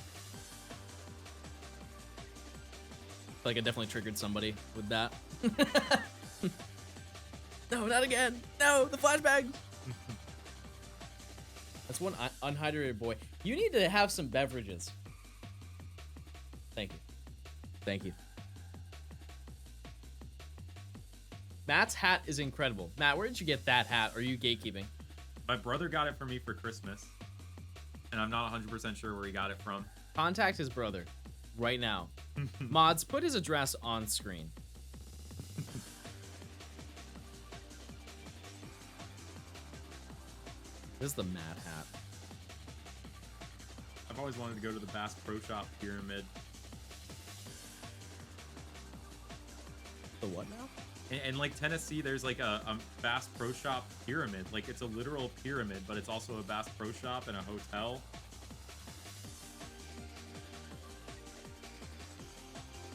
I feel like I definitely triggered somebody with that. No, not again! No, the flashbang! That's one unhydrated boy. You need to have some beverages. Thank you. Thank you. Matt's hat is incredible. Matt, where did you get that hat? Are you gatekeeping? My brother got it for me for Christmas, and I'm not 100% sure where he got it from. Contact his brother right now. Mods, put his address on screen. This is the Matt hat. I've always wanted to go to the Bass Pro Shop Pyramid. The what now? In like Tennessee, there's like a Bass Pro Shop Pyramid. Like, it's a literal pyramid, but it's also a Bass Pro Shop and a hotel.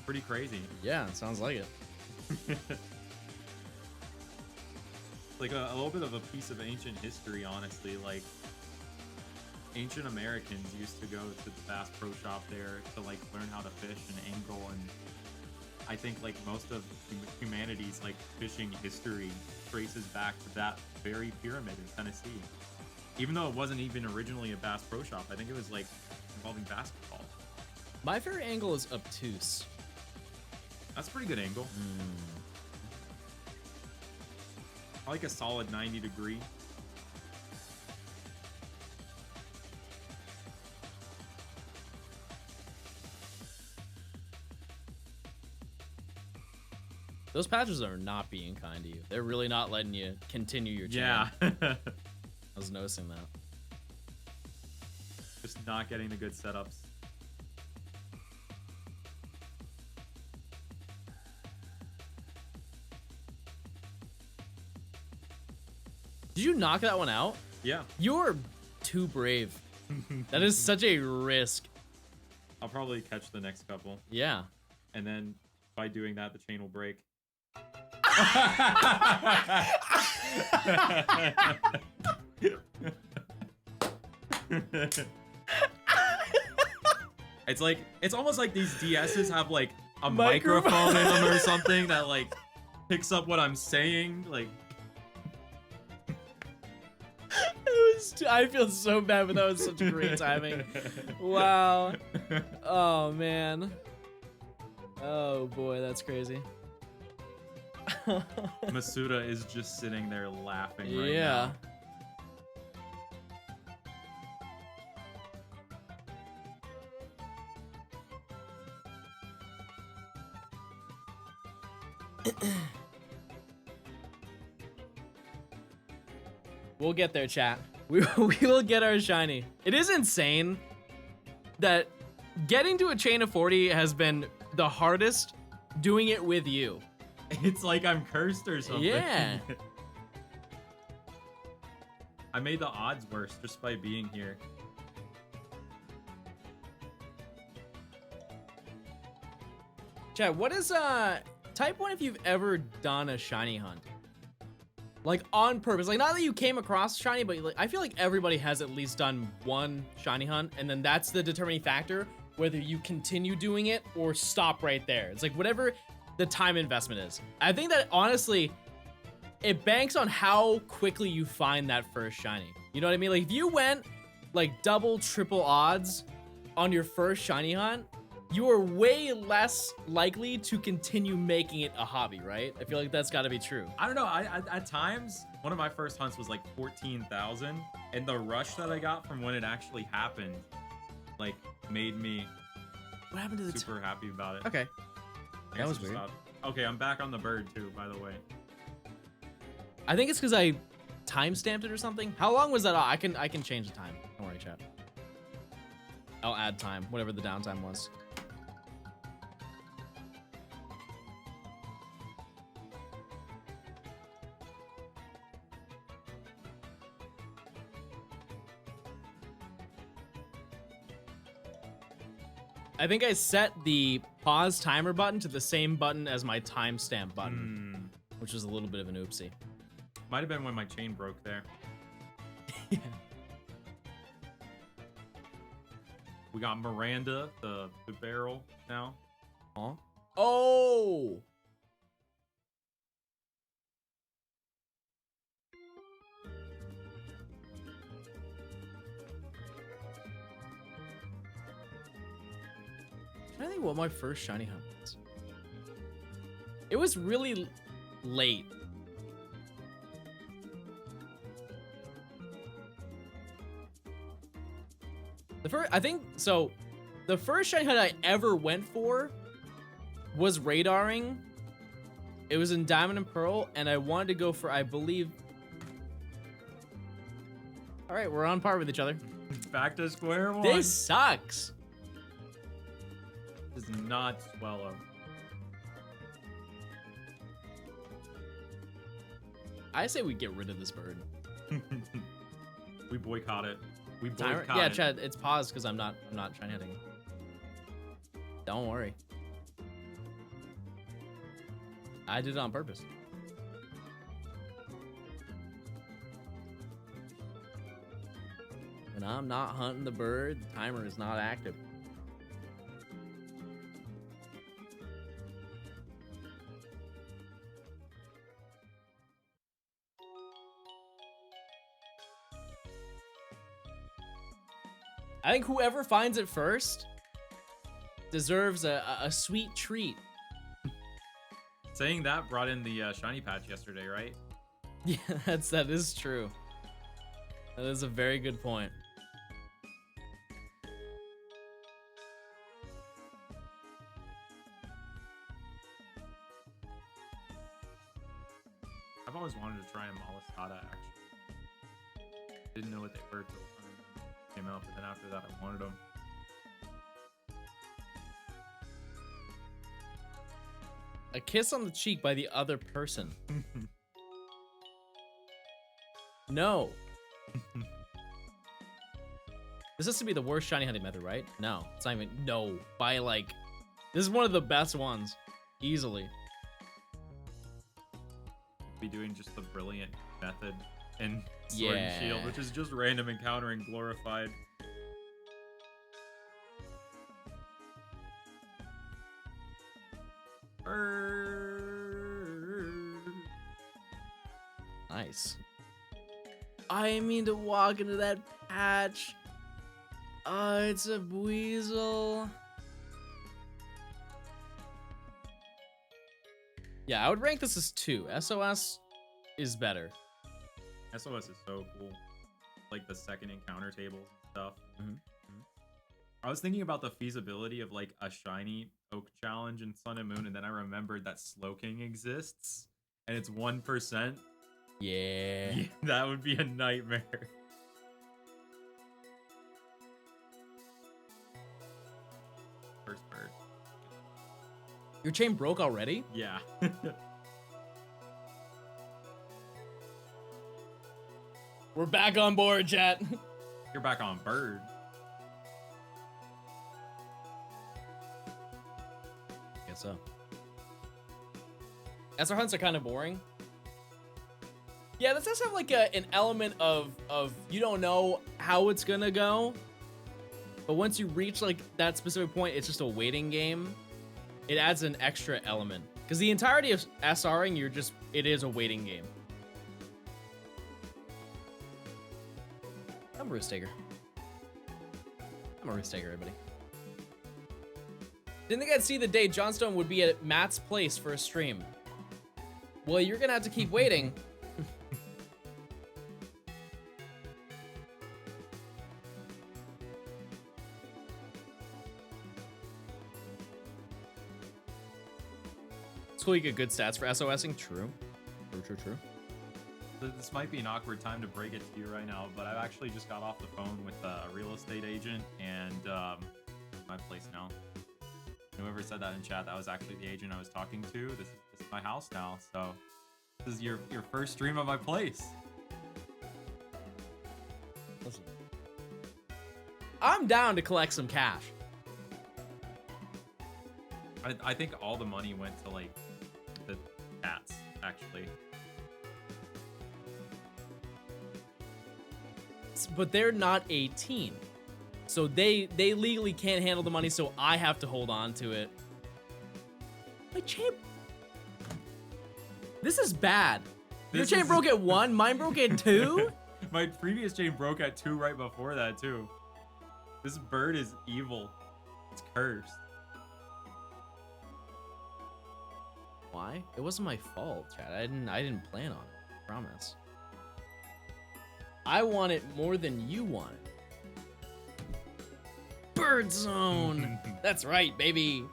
Pretty crazy. Yeah, it sounds like it. Like a little bit of a piece of ancient history, honestly. Like, ancient Americans used to go to the Bass Pro Shop there to like learn how to fish and angle, and I think like most of humanity's like fishing history traces back to that very pyramid in Tennessee. Even though it wasn't even originally a Bass Pro Shop, I think it was like involving basketball. My favorite angle is obtuse. That's a pretty good angle. I like a solid 90 degree. Those patches are not being kind to you. They're really not letting you continue your chain. Yeah. I was noticing that. Just not getting the good setups. Did you knock that one out? Yeah. You're too brave. That is such a risk. I'll probably catch the next couple. Yeah. And then by doing that, the chain will break. It's like, it's almost like these DSs have like a microphone in them or something that like picks up what I'm saying. Like, I feel so bad, but that was such great timing. Wow. Oh man. Oh boy, that's crazy. Masuda is just sitting there laughing right Yeah. now. We'll get there, chat. We will get our shiny. It is insane that getting to a chain of 40 has been the hardest doing it with you. It's like I'm cursed or something. Yeah. I made the odds worse just by being here. Chat, what is type 1 if you've ever done a shiny hunt? Like on purpose, like not that you came across shiny, but like, I feel like everybody has at least done one shiny hunt, and then that's the determining factor whether you continue doing it or stop right there. It's like whatever the time investment is. I think that honestly, it banks on how quickly you find that first shiny. You know what I mean? Like if you went like double, triple odds on your first shiny hunt, you are way less likely to continue making it a hobby, right? I feel like that's got to be true. I don't know. I at times, one of my first hunts was like 14,000, and the rush that I got from when it actually happened, like, made me What happened to the super happy about it. Okay. I guess That was it just weird. stopped. Okay, I'm back on the bird too, by the way. I think it's because I time-stamped it or something. How long was that? I can change the time. Don't worry, chat. I'll add time, whatever the downtime was. I think I set the pause timer button to the same button as my timestamp button, which was a little bit of an oopsie. Might have been when my chain broke there. Yeah. We got Miranda, the barrel now. Huh? Oh! I think what my first shiny hunt was. It was really late. I think so. The first shiny hunt I ever went for was radaring. It was in Diamond and Pearl, and I wanted to go for, I believe. All right, we're on par with each other. Back to square one. This sucks. This is not Swallow. I say we get rid of this bird. We boycott it. We Timer? boycott Yeah, it. Chad, it's paused because I'm not trying hitting. Don't worry. I did it on purpose. When I'm not hunting the bird, the timer is not active. I think whoever finds it first deserves a sweet treat. Saying that brought in the shiny patch yesterday, right? Yeah, that is true. That is a very good point. I've always wanted to try a Malasada, actually. Didn't know what they were till they came out, but then after that I wanted them. A kiss on the cheek by the other person. No. This has to be the worst shiny hunting method, right? No, it's not even. No, by like, this is one of the best ones, easily. Be doing just the brilliant method in Sword and Shield, which is just random encountering glorified. Nice. I mean to walk into that patch. Oh, it's a weasel. Yeah, I would rank this as 2. SOS is better. SOS is so cool. Like the second encounter tables and stuff. Mm-hmm. I was thinking about the feasibility of like a shiny oak challenge in Sun and Moon, and then I remembered that Slowking exists and it's 1%. Yeah. That would be a nightmare. First bird. Your chain broke already? Yeah. We're back on board, chat. You're back on bird. Guess so. SR hunts are kind of boring. Yeah, this does have like an element of you don't know how it's gonna go, but once you reach like that specific point, it's just a waiting game. It adds an extra element because the entirety of SRing, it is a waiting game. I'm a risk taker. I'm a risk taker, everybody. Didn't think I'd see the day Johnstone would be at Matt's place for a stream. Well, you're gonna have to keep waiting. It's cool you get good stats for SOSing. True. True. This might be an awkward time to break it to you right now, but I've actually just got off the phone with a real estate agent and my place now. Whoever said that in chat, that was actually the agent I was talking to. This is my house now, so this is your first stream of my place. Listen, I'm down to collect some cash. I think all the money went to like the cats, actually. But they're not 18. So they legally can't handle the money, so I have to hold on to it. My chain... This is bad. Your chain broke at 1, mine broke at 2? My previous chain broke at 2 right before that, too. This bird is evil. It's cursed. Why? It wasn't my fault, Chad. I didn't plan on it. I promise. I want it more than you want it. Bird zone. That's right, baby.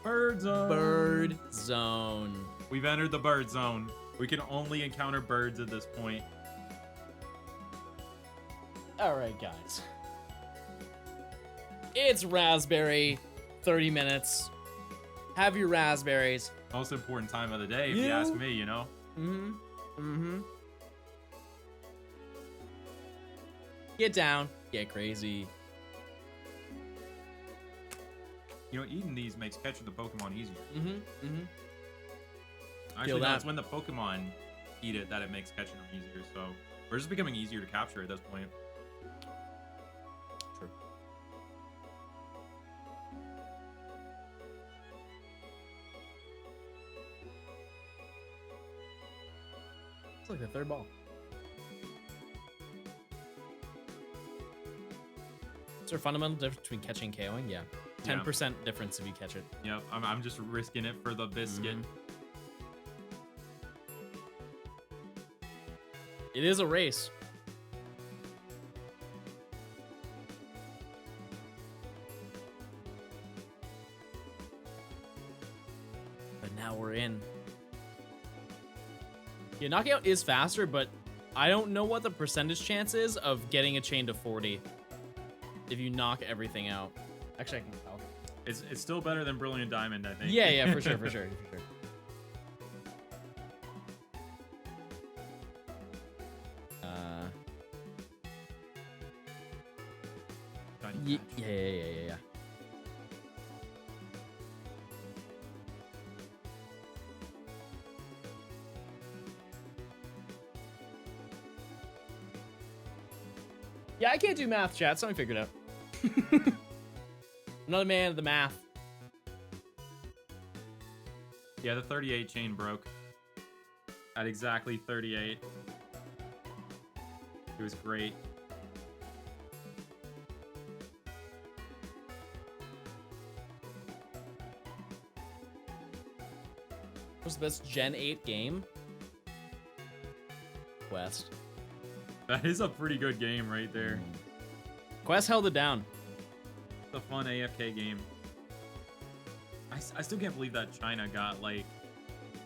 Bird zone. Bird zone. We've entered the bird zone. We can only encounter birds at this point. All right, guys. It's raspberry 30 minutes. Have your raspberries. Most important time of the day, if you ask me, you know? Get down. Get crazy. You know, eating these makes catching the Pokemon easier. Feel Actually, no, that. it's when the Pokemon eat it that it makes catching them easier. So we're just becoming easier to capture at this point. True. It's like the third ball. Is there a fundamental difference between catching and KOing? Yeah. 10% difference if you catch it. Yep, I'm just risking it for the biscuit. It is a race. But now we're in. Yeah, knockout is faster, but I don't know what the percentage chance is of getting a chain to 40 if you knock everything out. Actually, I can tell. It's still better than Brilliant Diamond, I think. Yeah, for sure, for sure. Yeah. Yeah, I can't do math, chat. Somebody figure it out. I'm not a man of the math. Yeah, the 38 chain broke at exactly 38. It was great. What's the best Gen 8 game? Quest. That is a pretty good game right there. Quest held it down. It's a fun AFK game. I still can't believe that China got like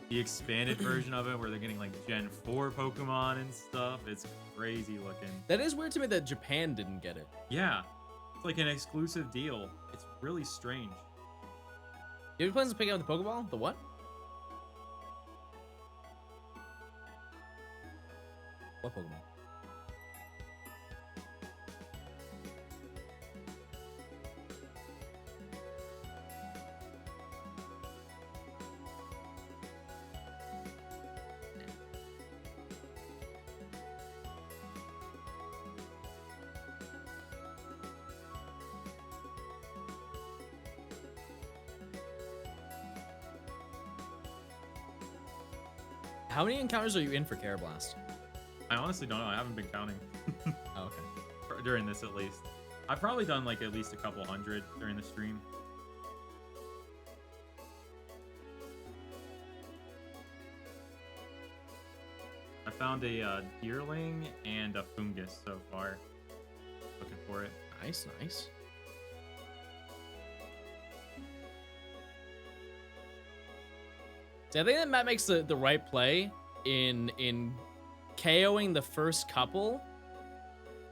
the expanded version of it where they're getting like Gen 4 Pokemon and stuff. It's crazy looking. That is weird to me that Japan didn't get it. Yeah. It's like an exclusive deal. It's really strange. You have plans to pick out the Pokeball? The what? What Pokemon? How many encounters are you in for Carablast? I honestly don't know. I haven't been counting. Oh, okay. During this, at least. I've probably done like at least a couple hundred during the stream. I found a Deerling and a Fungus so far. Looking for it. Nice, nice. See, I think that Matt makes the right play in KOing the first couple,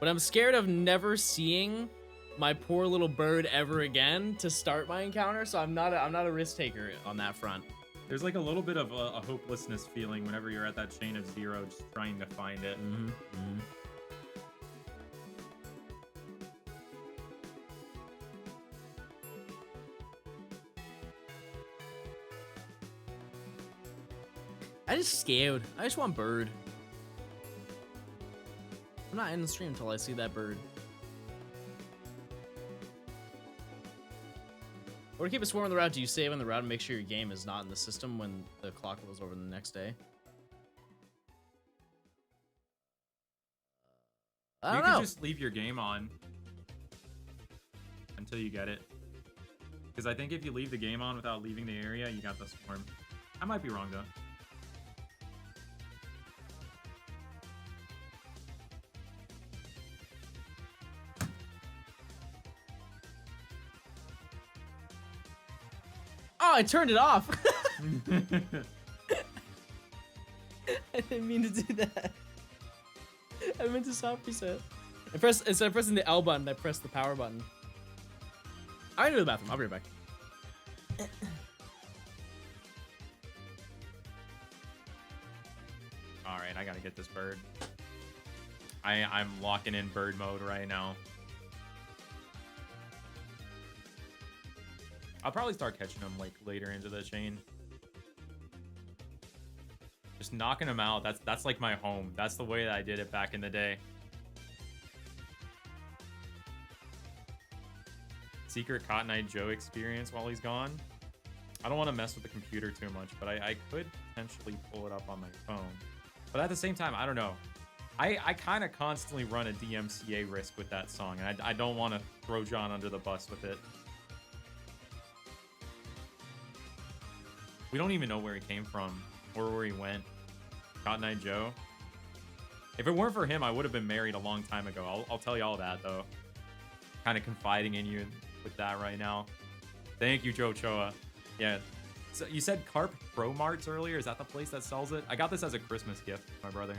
but I'm scared of never seeing my poor little bird ever again to start my encounter, so I'm not a risk taker on that front. There's like a little bit of a hopelessness feeling whenever you're at that chain of 0 just trying to find it. I just scared. I just want bird. I'm not in the stream until I see that bird. Or to keep a swarm on the route, do you save on the route and make sure your game is not in the system when the clock rolls over the next day? I don't know. You can just leave your game on until you get it. Because I think if you leave the game on without leaving the area, you got the swarm. I might be wrong though. Oh, I turned it off. I didn't mean to do that. I meant to soft reset. Instead of pressing the L button, I pressed the power button. I'm gonna go to the bathroom. I'll be right back. All right, I gotta get this bird. I'm locking in bird mode right now. I'll probably start catching them like later into the chain. Just knocking them out. That's like my home. That's the way that I did it back in the day. Secret Cotton Eye Joe experience while he's gone. I don't want to mess with the computer too much, but I could potentially pull it up on my phone. But at the same time, I don't know. I kind of constantly run a DMCA risk with that song, and I don't want to throw John under the bus with it. We don't even know where he came from or where he went. Cotton Eye Joe. If it weren't for him, I would have been married a long time ago. I'll tell you all that, though. Kind of confiding in you with that right now. Thank you, Joe Choa. Yeah. So you said Carp Pro Marts earlier. Is that the place that sells it? I got this as a Christmas gift for my brother.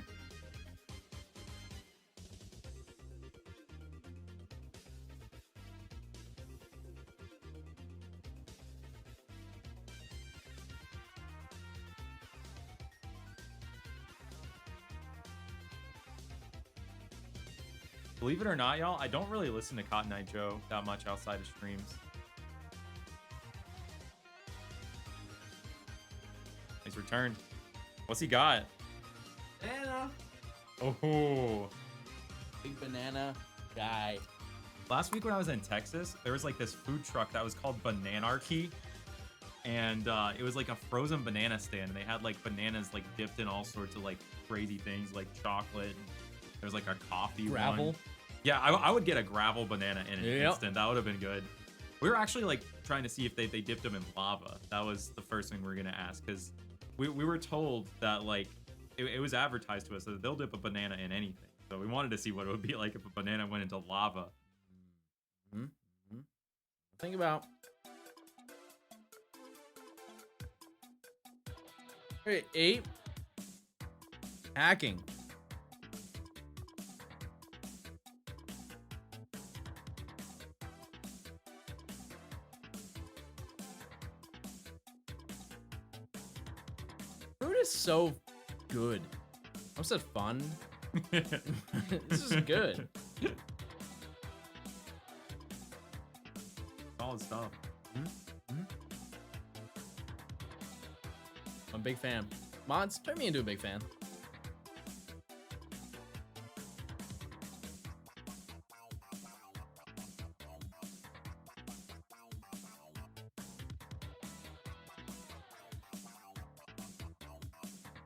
Believe it or not, y'all, I don't really listen to Cotton Eye Joe that much outside of streams. He's returned. What's he got? Banana. Oh. Big banana guy. Last week when I was in Texas, there was like this food truck that was called Bananarchy. And it was like a frozen banana stand. And they had like bananas like dipped in all sorts of like crazy things like chocolate. There was like a coffee Gravel. one. Yeah, I would get a gravel banana in an instant. That would have been good. We were actually like trying to see if they dipped them in lava. That was the first thing we were going to ask, because we were told that like it was advertised to us that they'll dip a banana in anything. So we wanted to see what it would be like if a banana went into lava. Mm-hmm. Think about. Hey, 8. Hacking. Fruit is so good. I said fun. This is good. Solid stuff. Mm-hmm. I'm a big fan. Mods, turn me into a big fan.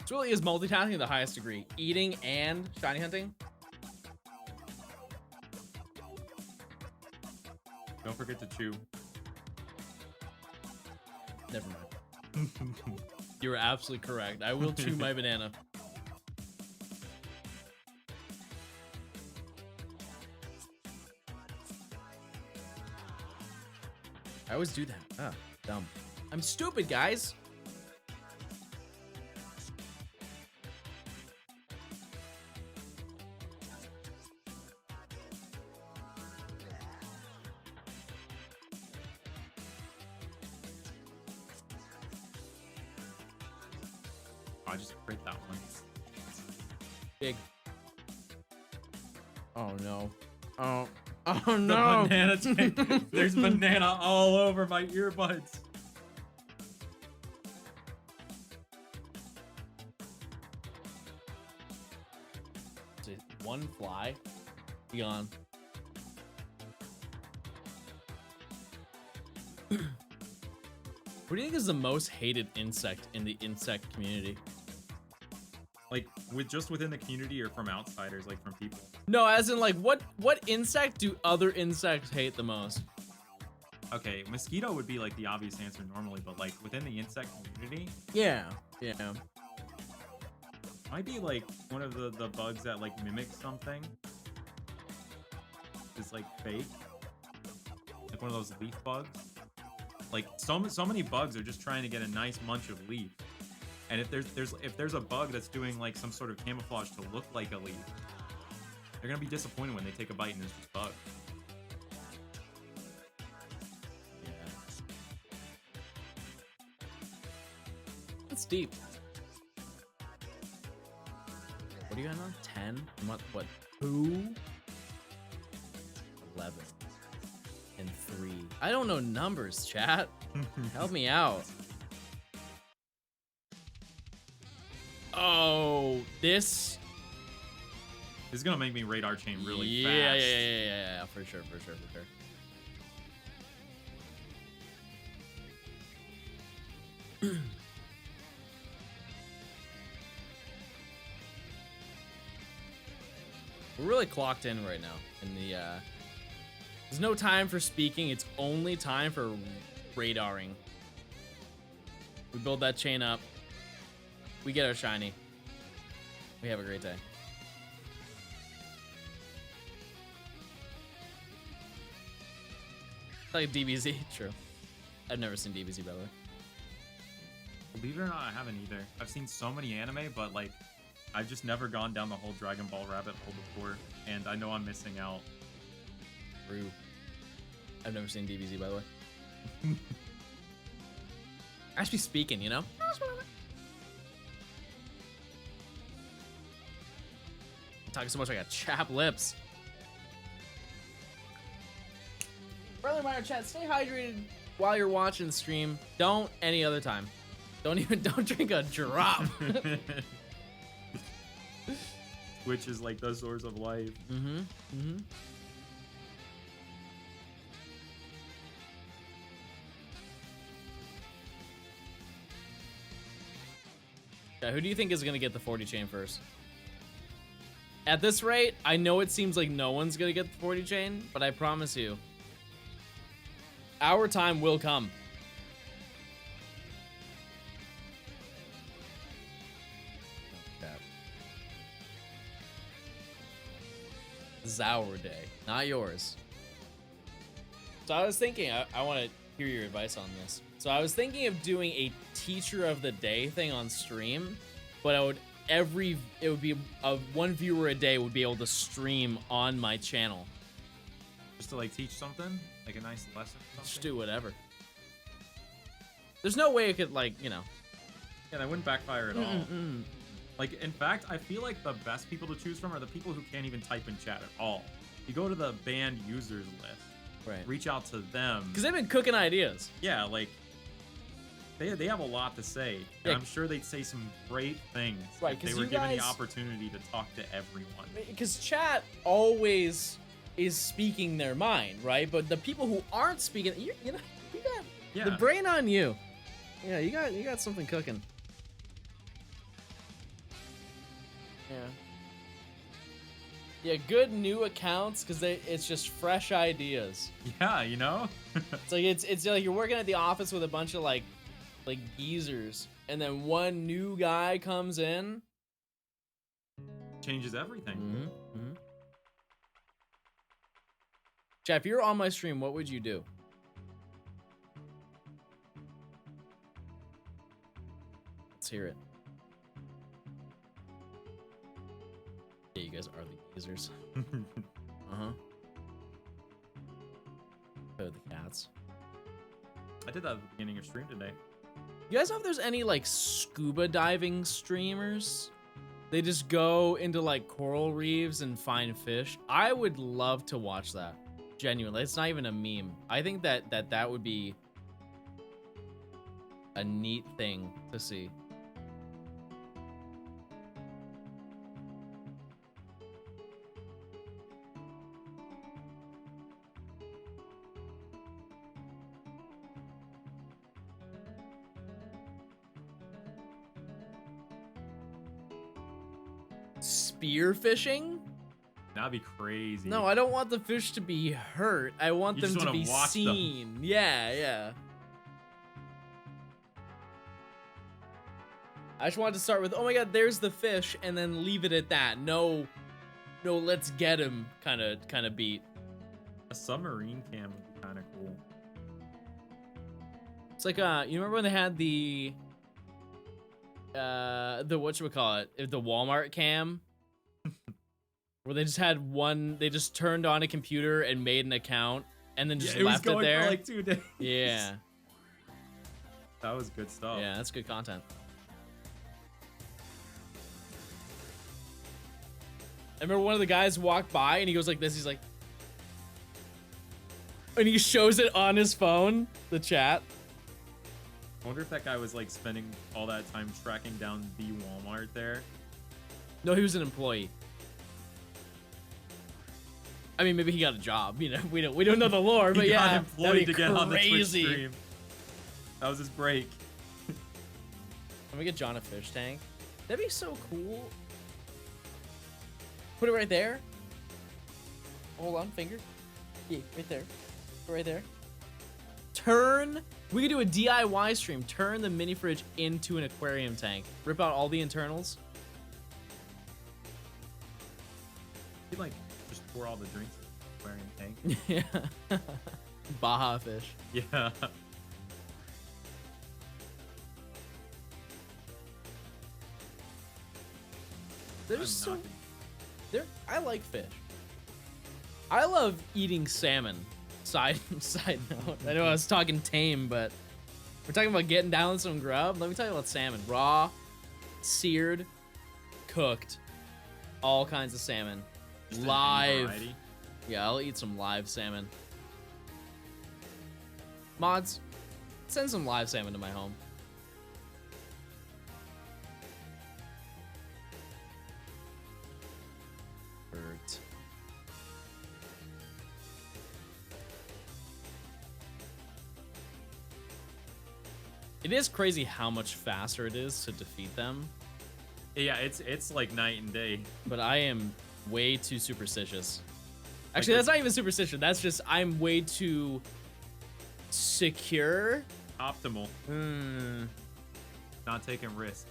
This really is multitasking to the highest degree. Eating and shiny hunting. Don't forget to chew. Never mind. You were absolutely correct. I will chew my banana. I always do that. Ah, dumb. I'm stupid, guys. I just crit that one. Big. Oh no. Oh no. The banana tank. There's banana all over my earbuds. One fly. Be gone. What do you think is the most hated insect in the insect community? Like within the community or from outsiders, like from people? No, as in like what insect do other insects hate the most? Okay, mosquito would be like the obvious answer normally, but like within the insect community, Yeah. might be like one of the bugs that like mimics something. Is like fake. Like one of those leaf bugs. Like so many bugs are just trying to get a nice munch of leaf. And if there's a bug that's doing like some sort of camouflage to look like a leaf, they're gonna be disappointed when they take a bite and it's just bug. Yeah. That's deep. What are you on? 10? What? 2? 11. And 3. I don't know numbers, chat. Help me out. Oh, this is gonna make me radar chain really yeah, fast. Yeah, for sure. We're really clocked in right now in the there's no time for speaking, it's only time for radaring. We build that chain up. We get our shiny. We have a great day. It's like a DBZ, true. I've never seen DBZ, by the way. Believe it or not, I haven't either. I've seen so many anime, but like, I've just never gone down the whole Dragon Ball rabbit hole before, and I know I'm missing out. True. I've never seen DBZ, by the way. I should be speaking, you know? I'm talking so much I got chapped lips. Brother Minor chat, stay hydrated while you're watching the stream. Don't any other time. Don't drink a drop. Which is like the source of life. Yeah, who do you think is gonna get the 40 chain first? At this rate, I know it seems like no one's gonna get the 40 chain, but I promise you, our time will come. This is our day, not yours. So I was thinking, I want to hear your advice on this. So I was thinking of doing a teacher of the day thing on stream, but it would be one viewer a day would be able to stream on my channel. Just to like teach something, like a nice lesson. Or Just something? do whatever. There's no way it could, like, you know. Yeah, that wouldn't backfire at all. Like, in fact, I feel like the best people to choose from are the people who can't even type in chat at all. You go to the banned users list, Right. reach out to them. Because they've been cooking ideas. Yeah, like, they have a lot to say. And Yeah. I'm sure they'd say some great things Right, if they 'cause were you given the guys- opportunity to talk to everyone. Because chat always is speaking their mind, right? But the people who aren't speaking, you know, you got the brain on you. Yeah, you got something cooking. Yeah. Yeah, good new accounts because it's just fresh ideas. Yeah, you know? It's like it's like you're working at the office with a bunch of like geezers, and then one new guy comes in. Changes everything. Chat, if you're on my stream, what would you do? Let's hear it. Yeah, you guys are the geezers. Oh, the cats. I did that at the beginning of stream today. You guys know if there's any like scuba diving streamers? They just go into like coral reefs and find fish. I would love to watch that. Genuinely, it's not even a meme. I think that would be a neat thing to see. Spear fishing? That'd be crazy. No, I don't want the fish to be hurt. I want You them just to wanna be watch them. seen. Yeah. I just wanted to start with, oh my god, there's the fish, and then leave it at that. No, let's get him kind of beat. A submarine cam would be kind of cool. It's like you remember when they had the whatchamacallit, the Walmart cam? Where they just had they just turned on a computer and made an account and then just left it there. For like 2 days. Yeah. That was good stuff. Yeah, that's good content. I remember one of the guys walked by and he goes like this. He's like, And he shows it on his phone, the chat. I wonder if that guy was like spending all that time tracking down the Walmart there. No, he was an employee. I mean, maybe he got a job. You know, we don't know the lore, but He got yeah, employed that'd be to get on the Twitch crazy. stream. That was his break. Let me get John a fish tank. That'd be so cool. Put it right there. Hold on, finger. Yeah, right there. Right there. Turn. We could do a DIY stream. Turn the mini fridge into an aquarium tank. Rip out all the internals. He like just pour all the drinks in the aquarium tank. Yeah. Baja fish. Yeah. There's I'm so not there. I like fish. I love eating salmon. Side note. I know I was talking tame, but we're talking about getting down with some grub. Let me tell you about salmon. Raw, seared, cooked, all kinds of salmon. Just any Live. variety. Yeah, I'll eat some live salmon. Mods, send some live salmon to my home. Bert. It is crazy how much faster it is to defeat them, Yeah, it's like night and day. but I am way too superstitious. Actually, that's not even superstition. That's just I'm way too secure. Optimal. Hmm. Not taking risks.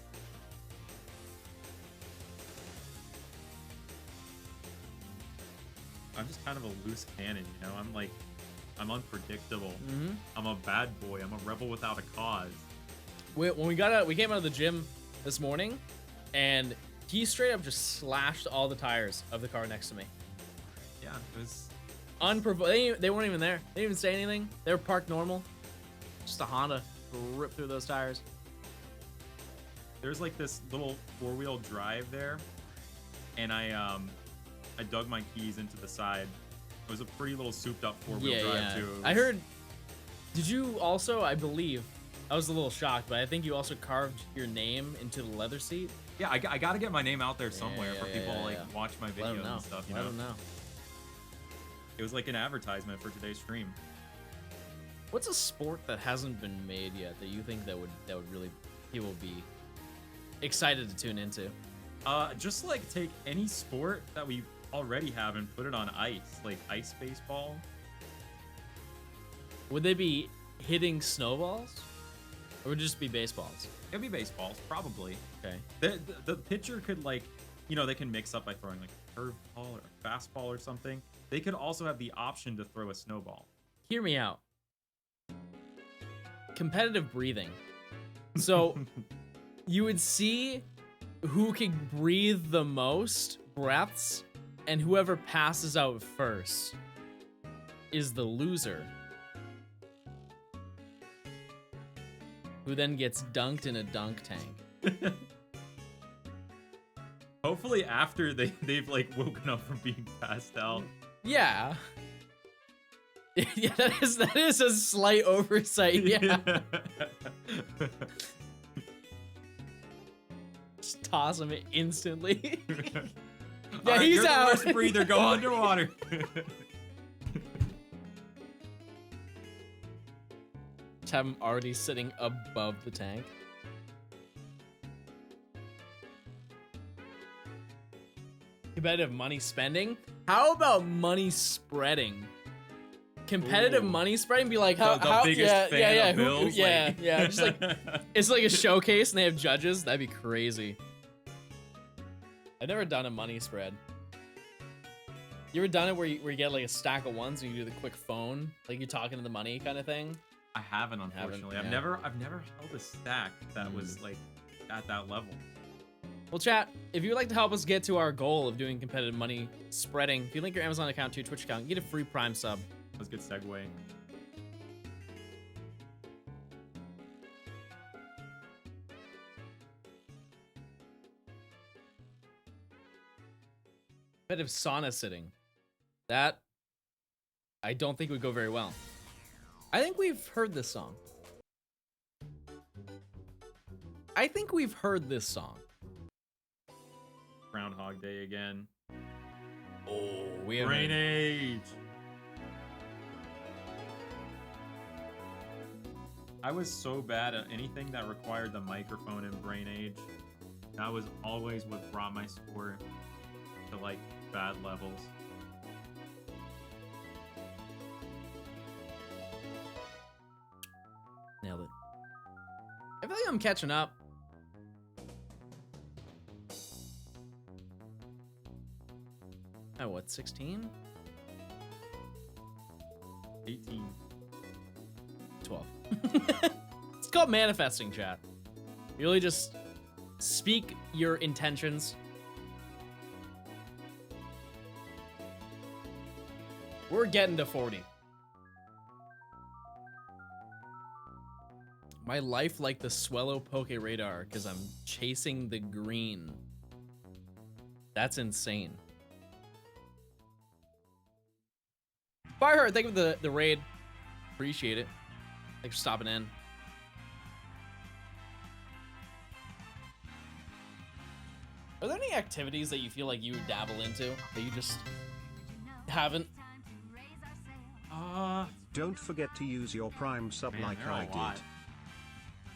I'm just kind of a loose cannon, you know? I'm unpredictable. Mhm. I'm a bad boy. I'm a rebel without a cause. When we came out of the gym this morning, and he straight up just slashed all the tires of the car next to me. Yeah, it was Unprovoked. They weren't even there. They didn't even say anything. They were parked normal. Just a Honda ripped through those tires. there's like this little four-wheel drive there, and I dug my keys into the side. It was a pretty little souped-up four-wheel drive too. It I was- heard. Did you also? I believe. I was a little shocked, but I think you also carved your name into the leather seat. Yeah, I got to get my name out there somewhere for people to like yeah. watch my Let videos them know. and stuff. You Let know, them know. it was like an advertisement for today's stream. What's a sport that hasn't been made yet that you think that would really people would be excited to tune into? Just like take any sport that we already have and put it on ice, like ice baseball. Would they be hitting snowballs, or would it just be baseballs? It'd be baseballs, probably. Okay. The pitcher could like, you know, they can mix up by throwing like a curveball or a fastball or something. They could also have the option to throw a snowball. Hear me out. Competitive breathing. So you would see who could breathe the most breaths, and whoever passes out first is the loser, who then gets dunked in a dunk tank. Hopefully after they've like woken up from being passed out. Yeah. Yeah, that is a slight oversight. Yeah. Just toss him instantly. Yeah, Alright, he's you're out. the worst breather. Go underwater. Just have him already sitting above the tank. Competitive money spending? How about money spreading? Competitive Ooh. money spreading? Be like, The how biggest yeah, fan yeah, yeah, of bills, yeah, like- yeah. Just like it's like a showcase and they have judges. That'd be crazy. I've never done a money spread. You ever done it where you get like a stack of ones and you do the quick phone, like you're talking to the money kind of thing? I haven't, unfortunately. yeah. I've never held a stack that was like at that level. Well, chat, if you would like to help us get to our goal of doing competitive money spreading, if you link your Amazon account to your Twitch account, you get a free Prime sub. That was a good segue. Competitive sauna sitting. That I don't think would go very well. I think we've heard this song. I think we've heard this song. Groundhog Day again. Oh, we have Brain Age. I was so bad at anything that required the microphone in Brain Age. That was always what brought my score to like bad levels. Nailed it. I feel like I'm catching up. Oh, what, 16? 18. 12. It's called manifesting, chat. You really just speak your intentions. We're getting to 40. My life like the Swellow POKERADAR because I'm chasing the green. That's insane. Fireheart, thank you for the raid. Appreciate it. Thanks for stopping in. Are there any activities that you feel like you would dabble into that you just haven't? Don't forget to use your Prime sub like I did.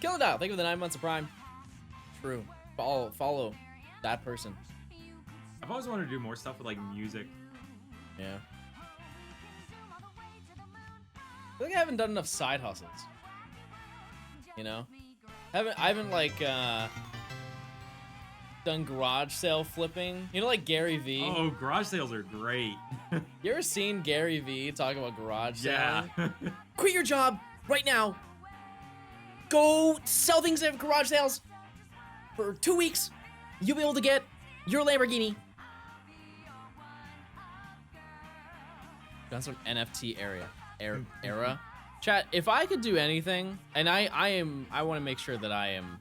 Killadile, thank you for the 9 months of Prime. True. Follow that person. I've always wanted to do more stuff with like music. Yeah. I feel like I haven't done enough side hustles. You know? I haven't like done garage sale flipping. You know, like Gary V? Oh, garage sales are great. You ever seen Gary V talk about garage sale? Yeah. Quit your job right now. Go sell things at garage sales for 2 weeks. You'll be able to get your Lamborghini. That's an NFT era. Chat, if I could do anything, and I want to make sure that I am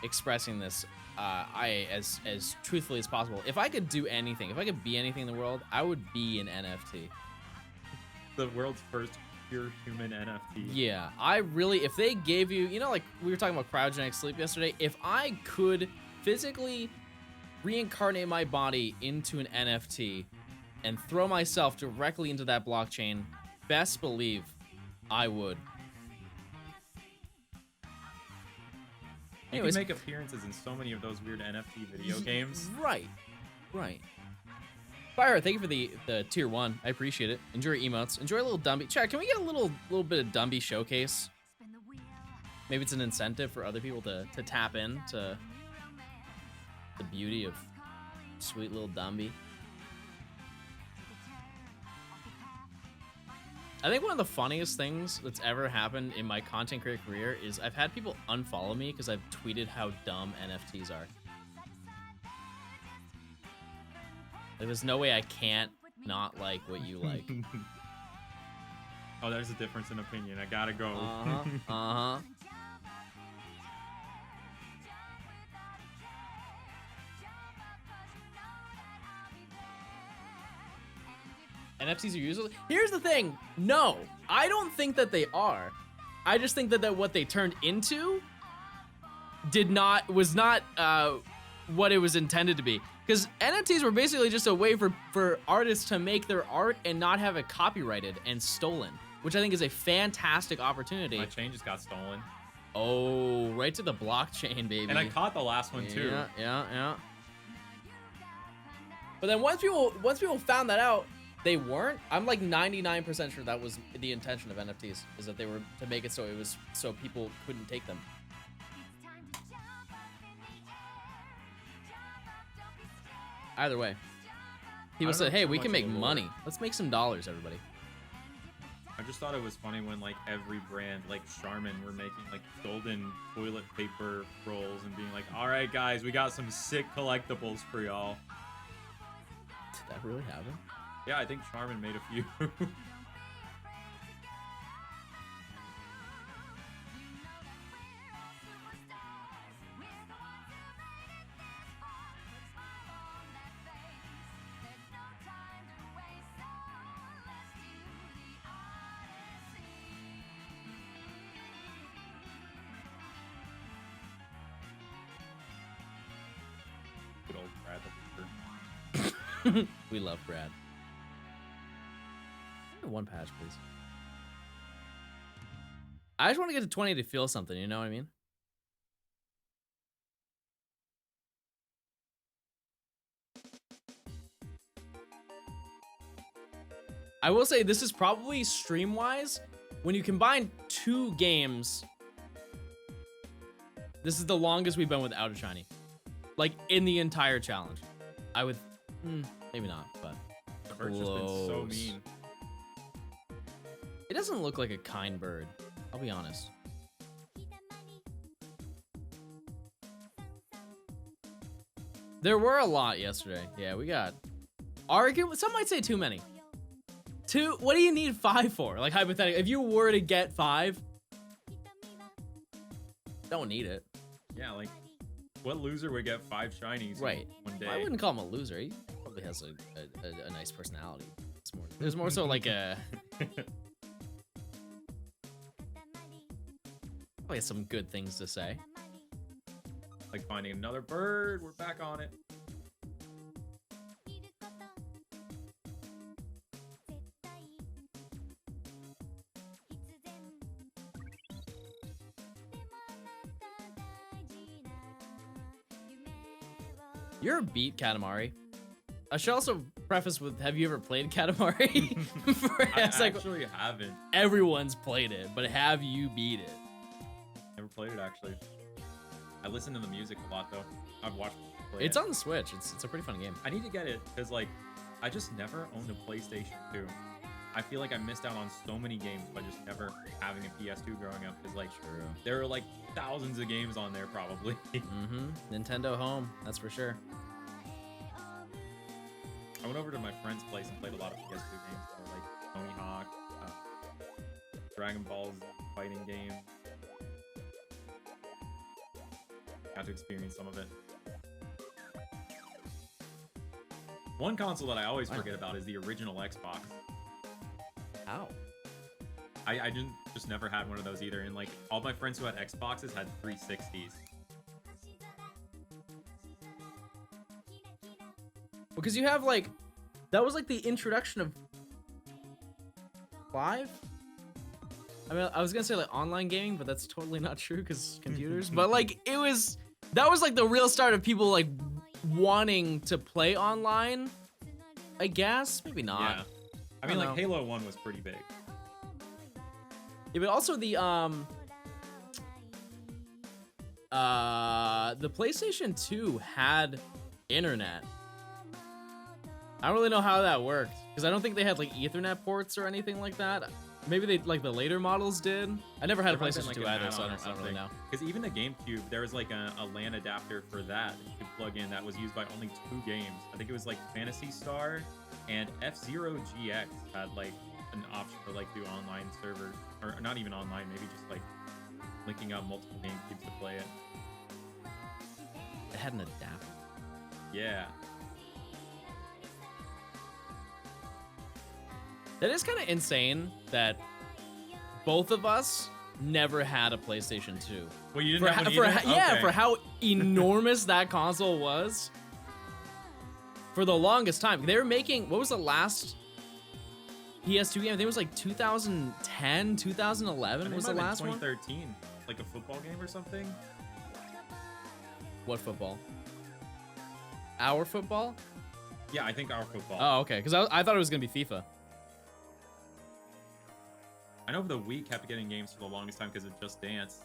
expressing this as truthfully as possible. If I could do anything, if I could be anything in the world, I would be an NFT. The world's first pure human NFT. Yeah, I really, if they gave you, you know, like we were talking about cryogenic sleep yesterday, if I could physically reincarnate my body into an NFT and throw myself directly into that blockchain, best believe I would. You Anyways, can make appearances in so many of those weird NFT video games. Right. Fire, thank you for the tier 1. I appreciate it. Enjoy your emotes. Enjoy a little Dumby. Chat, can we get a little bit of Dumby showcase? Maybe it's an incentive for other people to tap in to the beauty of sweet little Dumby. I think one of the funniest things that's ever happened in my content creator career is I've had people unfollow me because I've tweeted how dumb NFTs are. There's no way I can't not like what you like. Oh, there's a difference in opinion. I gotta go. Uh-huh. NFTs are useless? Here's the thing. No, I don't think that they are. I just think that what they turned into was not what it was intended to be. Because NFTs were basically just a way for artists to make their art and not have it copyrighted and stolen, which I think is a fantastic opportunity. My chain just got stolen. Oh, right to the blockchain, baby. And I caught the last one too. Yeah. But then once people found that out, they weren't. I'm like 99% sure that was the intention of NFTs, is that they were to make it so people couldn't take them. Either way, people said, "Hey, we can make money. Let's make some dollars, everybody." I just thought it was funny when like every brand, like Charmin, were making like golden toilet paper rolls and being like, "All right, guys, we got some sick collectibles for y'all." Did that really happen? Yeah, I think Charmin made a few. We love Brad. One patch, please. I just want to get to 20 to feel something, you know what I mean? I will say this is probably stream-wise, when you combine 2 games, this is the longest we've been without a shiny. Like, in the entire challenge. I would, maybe not, but The bird's just been so close. mean. It doesn't look like a kind bird, I'll be honest. There were a lot yesterday. Yeah, we got some might say too many. What do you need 5 for? Like, hypothetically, if you were to get 5, don't need it. Yeah, like, what loser would get 5 shinies Right. one day? I wouldn't call him a loser. He probably has a nice personality. There's more so like a probably has some good things to say. Like finding another bird. We're back on it. You're a beat Katamari. I should also preface with, have you ever played Katamari? I It's like, actually haven't. everyone's played it, but have you beat it? Never played it, actually. I listen to the music a lot, though. I've watched people play It's it. on the Switch. It's a pretty fun game. I need to get it, because, like, I just never owned a PlayStation 2. I feel like I missed out on so many games by just never having a PS2 growing up, because, like, True. there are, like, thousands of games on there, probably. Nintendo Home, that's for sure. I went over to my friend's place and played a lot of PS2 games, so, like Tony Hawk, Dragon Ball Z fighting game. Got to experience some of it. One console that I always forget about is the original Xbox. How? I didn't just never had one of those either, and like all my friends who had Xboxes had 360s. Because you have like, that was like the introduction of Live? I mean, I was gonna say like online gaming, but that's totally not true because computers. But like, that was like the real start of people like wanting to play online, I guess. Maybe not. Yeah. I mean, don't like know. Halo 1 was pretty big. Yeah, but also the PlayStation 2 had internet. I don't really know how that worked because I don't think they had like Ethernet ports or anything like that. Maybe they like the later models did. I never had a There might have PlayStation been, 2 like, an either, so I add-on or don't really know. Because even the GameCube, there was like a LAN adapter for that you could plug in that was used by only 2 games. I think it was like Phantasy Star and F-Zero GX had like an option to like do online server, or not even online, maybe just like linking up multiple GameCubes to play it. It had an adapter. Yeah. That is kind of insane that both of us never had a PlayStation 2. Well, you didn't have one either? Yeah, Okay. for how enormous that console was. For the longest time. They were making, what was the last PS2 game? I think it was like 2010, 2011 was the last one. 2013, like a football game or something. What football? Our football? Yeah, I think our football. Oh, okay. Because I thought it was going to be FIFA. I know the Wii kept getting games for the longest time because of Just Dance.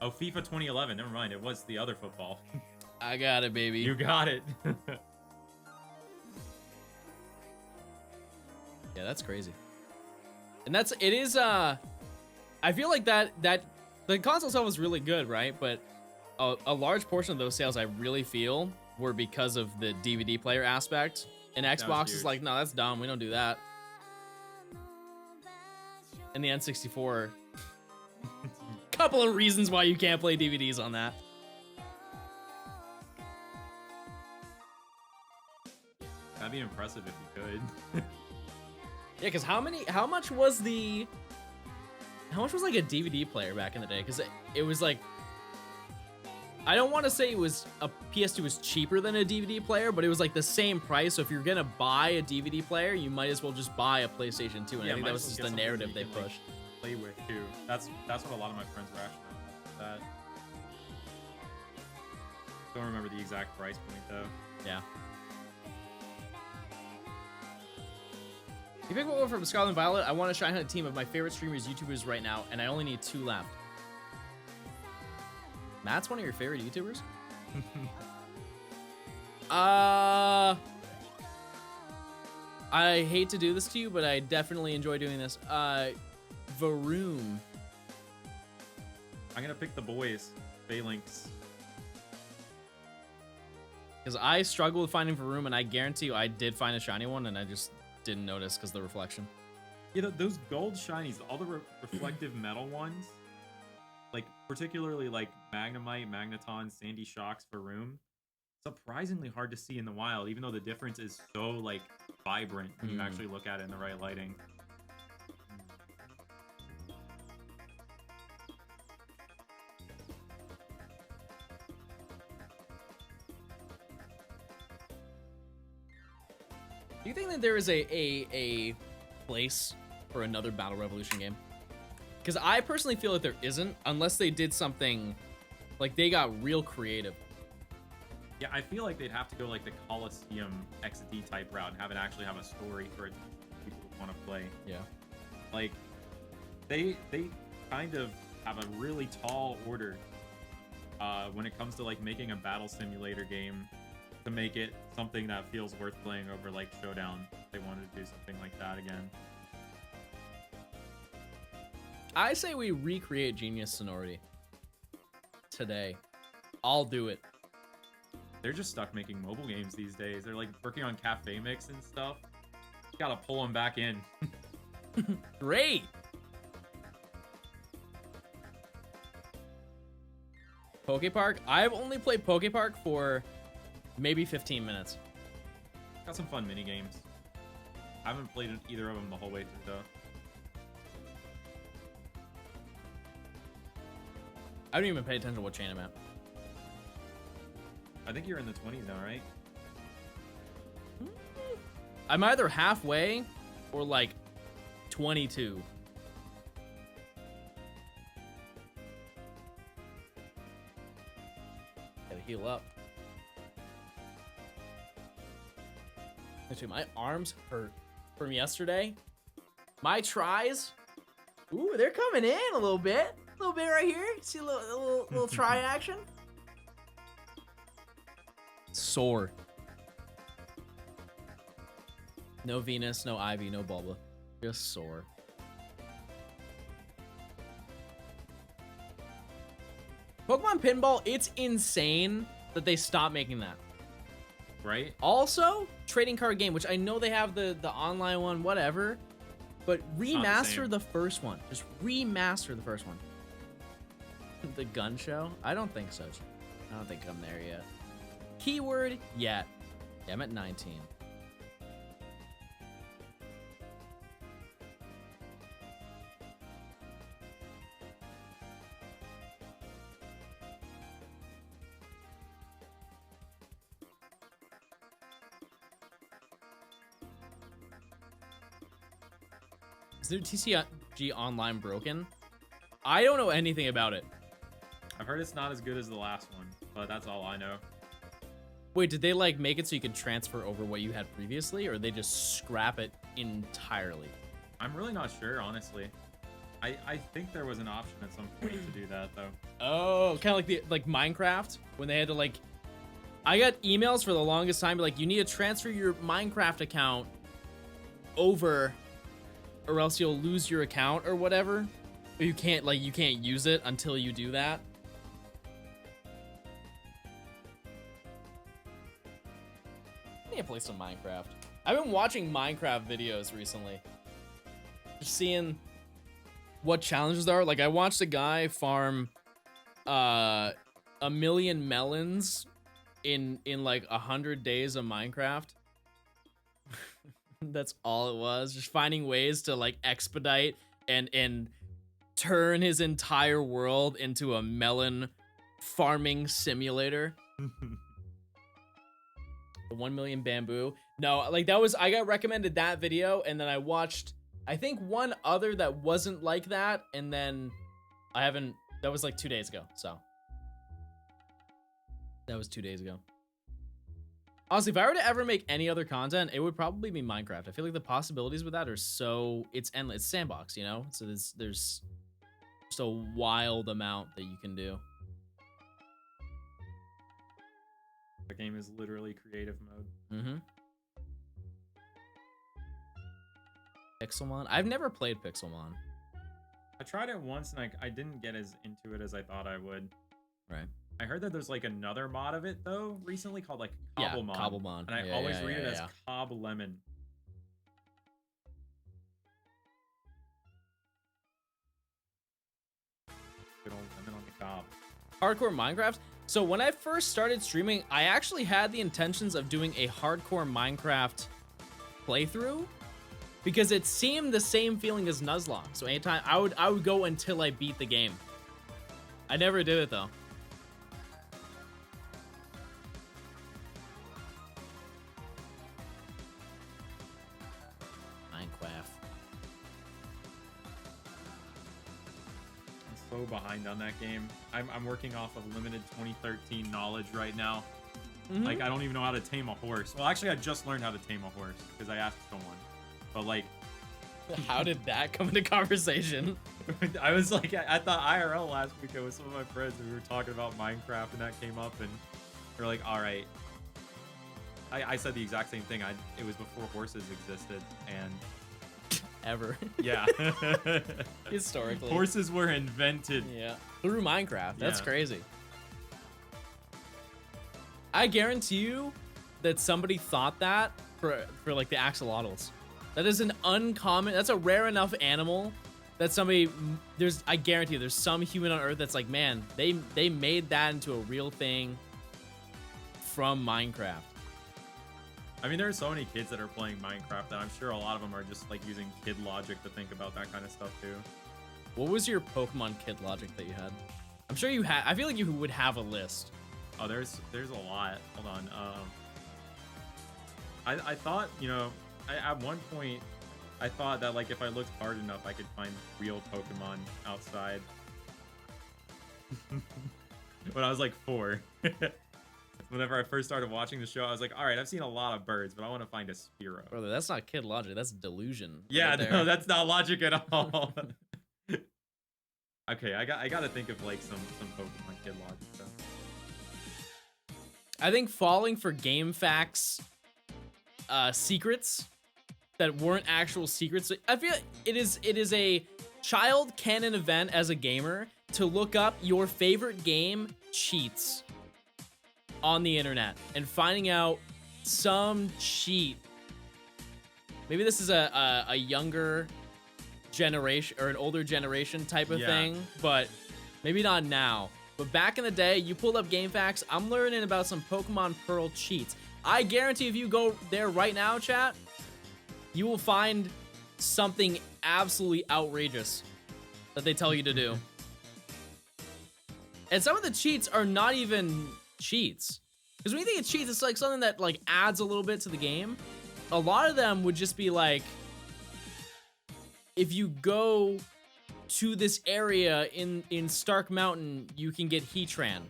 Oh, FIFA 2011. Never mind. It was the other football. I got it, baby. You got it. Yeah, that's crazy. And it is, I feel like that the console itself was really good, right? But a large portion of those sales I really feel were because of the DVD player aspect. And Xbox is huge. like, no, that's dumb. We don't do that. And the N64, couple of reasons why you can't play DVDs on that. That'd be impressive if you could. Yeah, because how much was like a DVD player back in the day? Because it was like, I don't want to say it was a PS2 was cheaper than a DVD player, but it was like the same price. So if you're gonna buy a DVD player, you might as well just buy a PlayStation 2. And I think that was just the narrative they pushed. Play with too. That's what a lot of my friends were actually that. Don't remember the exact price point though. Yeah. You pick one from Scarlet and Violet. I want to shine on a team of my favorite streamers, YouTubers right now, and I only need 2 left. Matt's one of your favorite YouTubers? I hate to do this to you, but I definitely enjoy doing this. Varoom. I'm gonna pick the boys, Phalanx. Because I struggle with finding Varoom, and I guarantee you I did find a shiny one, and I just didn't notice because of the reflection. You know, those gold shinies, all the reflective metal ones, like particularly like Magnemite, Magneton, Sandy Shocks, Varoom, surprisingly hard to see in the wild, even though the difference is so like vibrant when you actually look at it in the right lighting. Do you think that there is a place for another Battle Revolution game? Because I personally feel that there isn't, unless they did something, like they got real creative. Yeah, I feel like they'd have to go like the Coliseum XD type route and have it actually have a story for it people who want to play. Yeah. Like, they kind of have a really tall order when it comes to like making a battle simulator game to make it something that feels worth playing over like Showdown. They wanted to do something like that again. I say we recreate Genius Sonority today. I'll do it. They're just stuck making mobile games these days. They're like working on Cafe Mix and stuff. Gotta pull them back in. Great. Poke Park? I've only played Poke Park for maybe 15 minutes. Got some fun mini games. I haven't played either of them the whole way through though. I don't even pay attention to what chain I'm at. I think you're in the 20s now, right? I'm either halfway or like 22. Gotta heal up. Actually, my arms hurt from yesterday. My tries. Ooh, they're coming in a little bit. A little bit right here. See a little try action. Sore. No Venus, no Ivy, no Bulba. Just sore. Pokemon Pinball, it's insane that they stopped making that. Right? Also, trading card game, which I know they have the online one, whatever. But remaster the first one. Just remaster the first one. The gun show? I don't think so. I don't think I'm there yet. Keyword, yet. Yeah, I'm at 19. Is new TCG Online broken? I don't know anything about it. I've heard it's not as good as the last one, but that's all I know. Wait, did they like make it so you could transfer over what you had previously, or they just scrap it entirely? I'm really not sure, honestly. I think there was an option at some point to do that, though. Oh, kind of like Minecraft, when they had to like... I got emails for the longest time, like, you need to transfer your Minecraft account over, or else you'll lose your account or whatever. Or you can't use it until you do that. I need to play some Minecraft. I've been watching Minecraft videos recently. Just seeing what challenges there are. Like, I watched a guy farm 1,000,000 melons in like 100 days of Minecraft. That's all it was. Just finding ways to like expedite and turn his entire world into a melon farming simulator. The 1 million bamboo. No, like that was, I got recommended that video, and then I watched, I think one other that wasn't like that, and then I haven't, that was like 2 days ago, so. That was 2 days ago. Honestly, if I were to ever make any other content, it would probably be Minecraft. I feel like the possibilities with that are so, it's endless. It's sandbox, you know? So there's just a wild amount that you can do. The game is literally creative mode. Mm-hmm. Pixelmon? I've never played Pixelmon. I tried it once and I didn't get as into it as I thought I would. Right. I heard that there's like another mod of it though recently called like Cobblemon. Yeah, Cobblemon. And I always read it as Cobb Lemon. Good old lemon on the cob. Hardcore Minecraft. So when I first started streaming, I actually had the intentions of doing a hardcore Minecraft playthrough because it seemed the same feeling as Nuzlocke. So anytime I would go until I beat the game. I never did it though. Minecraft. I'm so behind on that game. I'm working off of limited 2013 knowledge right now. Like, I don't even know how to tame a horse. Well, actually, I just learned how to tame a horse because I asked someone. But, like... How did that come into conversation? I was like, I thought IRL last week, I was with some of my friends, and we were talking about Minecraft, and that came up, and we're like, all right. I said the exact same thing. It was before horses existed, and... Ever. Yeah. Historically. Horses were invented. Yeah. Through Minecraft. That's Yeah. crazy. I guarantee you that somebody thought that for like the axolotls. That is an uncommon, that's a rare enough animal that somebody, I guarantee there's some human on Earth that's like, man, they made that into a real thing from Minecraft. I mean, there are so many kids that are playing Minecraft that I'm sure a lot of them are just like using kid logic to think about that kind of stuff too. What was your Pokemon kid logic that you had? I'm sure you had, I feel like you would have a list. Oh, there's a lot. Hold on. I thought, you know, at one point, I thought that like if I looked hard enough, I could find real Pokemon outside. When I was like 4. Whenever I first started watching the show, I was like, all right, I've seen a lot of birds, but I want to find a Spearow. Brother, that's not kid logic. That's delusion. Yeah, right there. no, that's not logic at all. Okay, I got to think of like some Pokemon kid logic stuff. I think falling for GameFAQs secrets that weren't actual secrets. I feel it is a child canon event as a gamer to look up your favorite game cheats on the internet and finding out some cheat. Maybe this is a younger generation or an older generation type of thing, but maybe not now. But back in the day, you pulled up GameFAQs. I'm learning about some Pokemon Pearl cheats. I guarantee if you go there right now, chat, you will find something absolutely outrageous that they tell you to do. And some of the cheats are not even cheats. Because when you think of cheats, it's like something that like adds a little bit to the game. A lot of them would just be like, if you go to this area in Stark Mountain, you can get Heatran.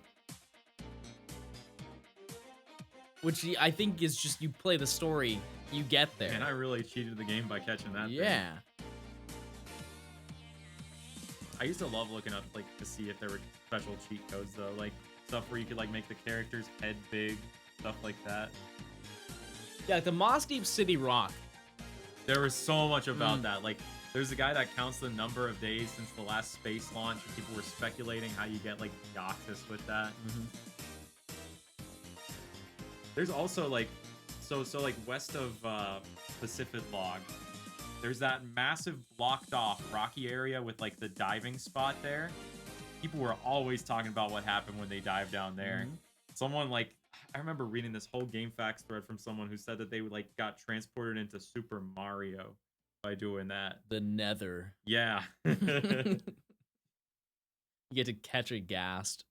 Which I think is just, you play the story, you get there. And I really cheated the game by catching that thing. Yeah. I used to love looking up like to see if there were special cheat codes though, like stuff where you could like make the character's head big, stuff like that. Yeah, like the Moss Deep City Rock. There was so much about that. Like there's a guy that counts the number of days since the last space launch, and people were speculating how you get like Deoxys with that. There's also like, so like west of Pacific Log, there's that massive blocked off rocky area with like the diving spot there. People were always talking about what happened when they dived down there. Someone like, I remember reading this whole GameFAQs thread from someone who said that they like got transported into Super Mario by doing that. The Nether. Yeah. You get to catch a ghast.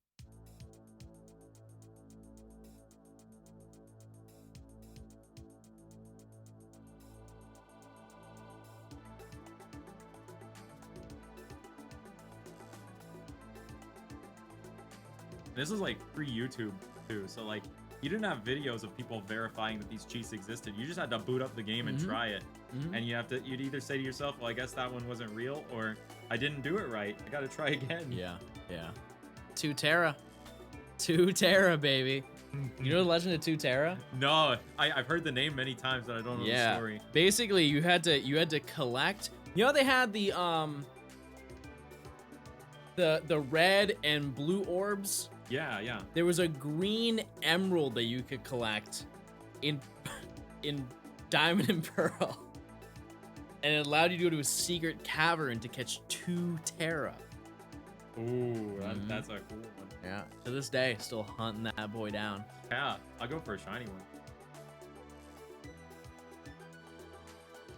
This is like pre-YouTube too, so like you didn't have videos of people verifying that these cheats existed. You just had to boot up the game and try it, and you'd either say to yourself, well, I guess that one wasn't real, or I didn't do it right, I gotta try again. Yeah. 2 Tera. 2 Tera, baby. You know the Legend of 2 Tera? No, I've heard the name many times, but I don't know the story. Basically, you had to collect. You know they had the red and blue orbs. Yeah. There was a green emerald that you could collect in Diamond and Pearl, and it allowed you to go to a secret cavern to catch 2 Tera. Ooh, that's a cool one. Yeah. To this day, still hunting that boy down. Yeah, I'll go for a shiny one.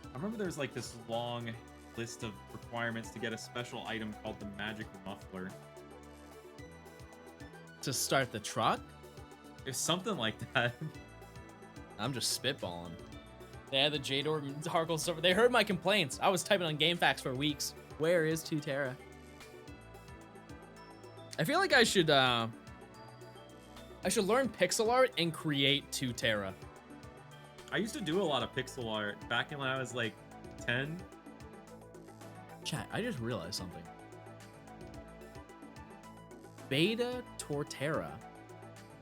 I remember there's like this long list of requirements to get a special item called the Magic Muffler. To start the truck? It's something like that. I'm just spitballing. They had the Jade Orb and Harkle stuff. They heard my complaints. I was typing on GameFAQs for weeks. Where is 2 Tera? I feel like I should learn pixel art and create 2 Tera. I used to do a lot of pixel art back when I was like 10. Chat, I just realized something. Beta Torterra.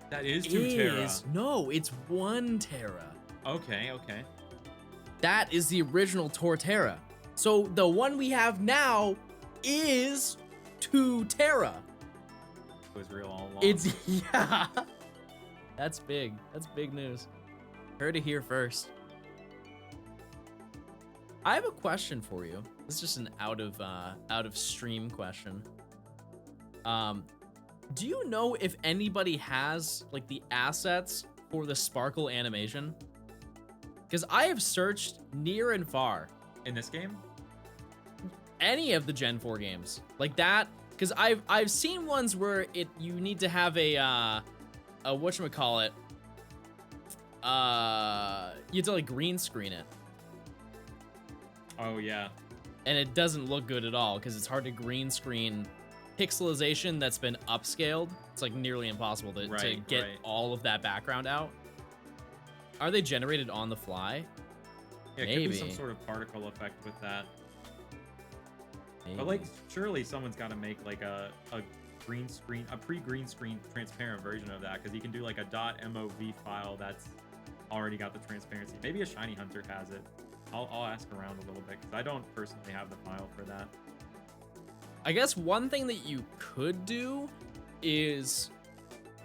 That is 2 Tera. No, it's 1 Tera. Okay. That is the original Torterra. So the one we have now is 2 Tera. It was real all along. It's, yeah. That's big. That's big news. Heard it here first. I have a question for you. This is just an out of stream question. Do you know if anybody has like the assets for the sparkle animation? Because I have searched near and far. In this game? Any of the Gen 4 games like that, because I've seen ones where you need to have a whatchamacallit, you have to like green screen it. Oh yeah. And it doesn't look good at all because it's hard to green screen pixelization that's been upscaled. It's like nearly impossible to get all of that background out. Are they generated on the fly? Yeah, it could be some sort of particle effect with that. Maybe. But like, surely someone's got to make like a green screen, a pre-green screen transparent version of that, because you can do like a .mov file that's already got the transparency. Maybe a shiny hunter has it. I'll ask around a little bit because I don't personally have the file for that. I guess one thing that you could do is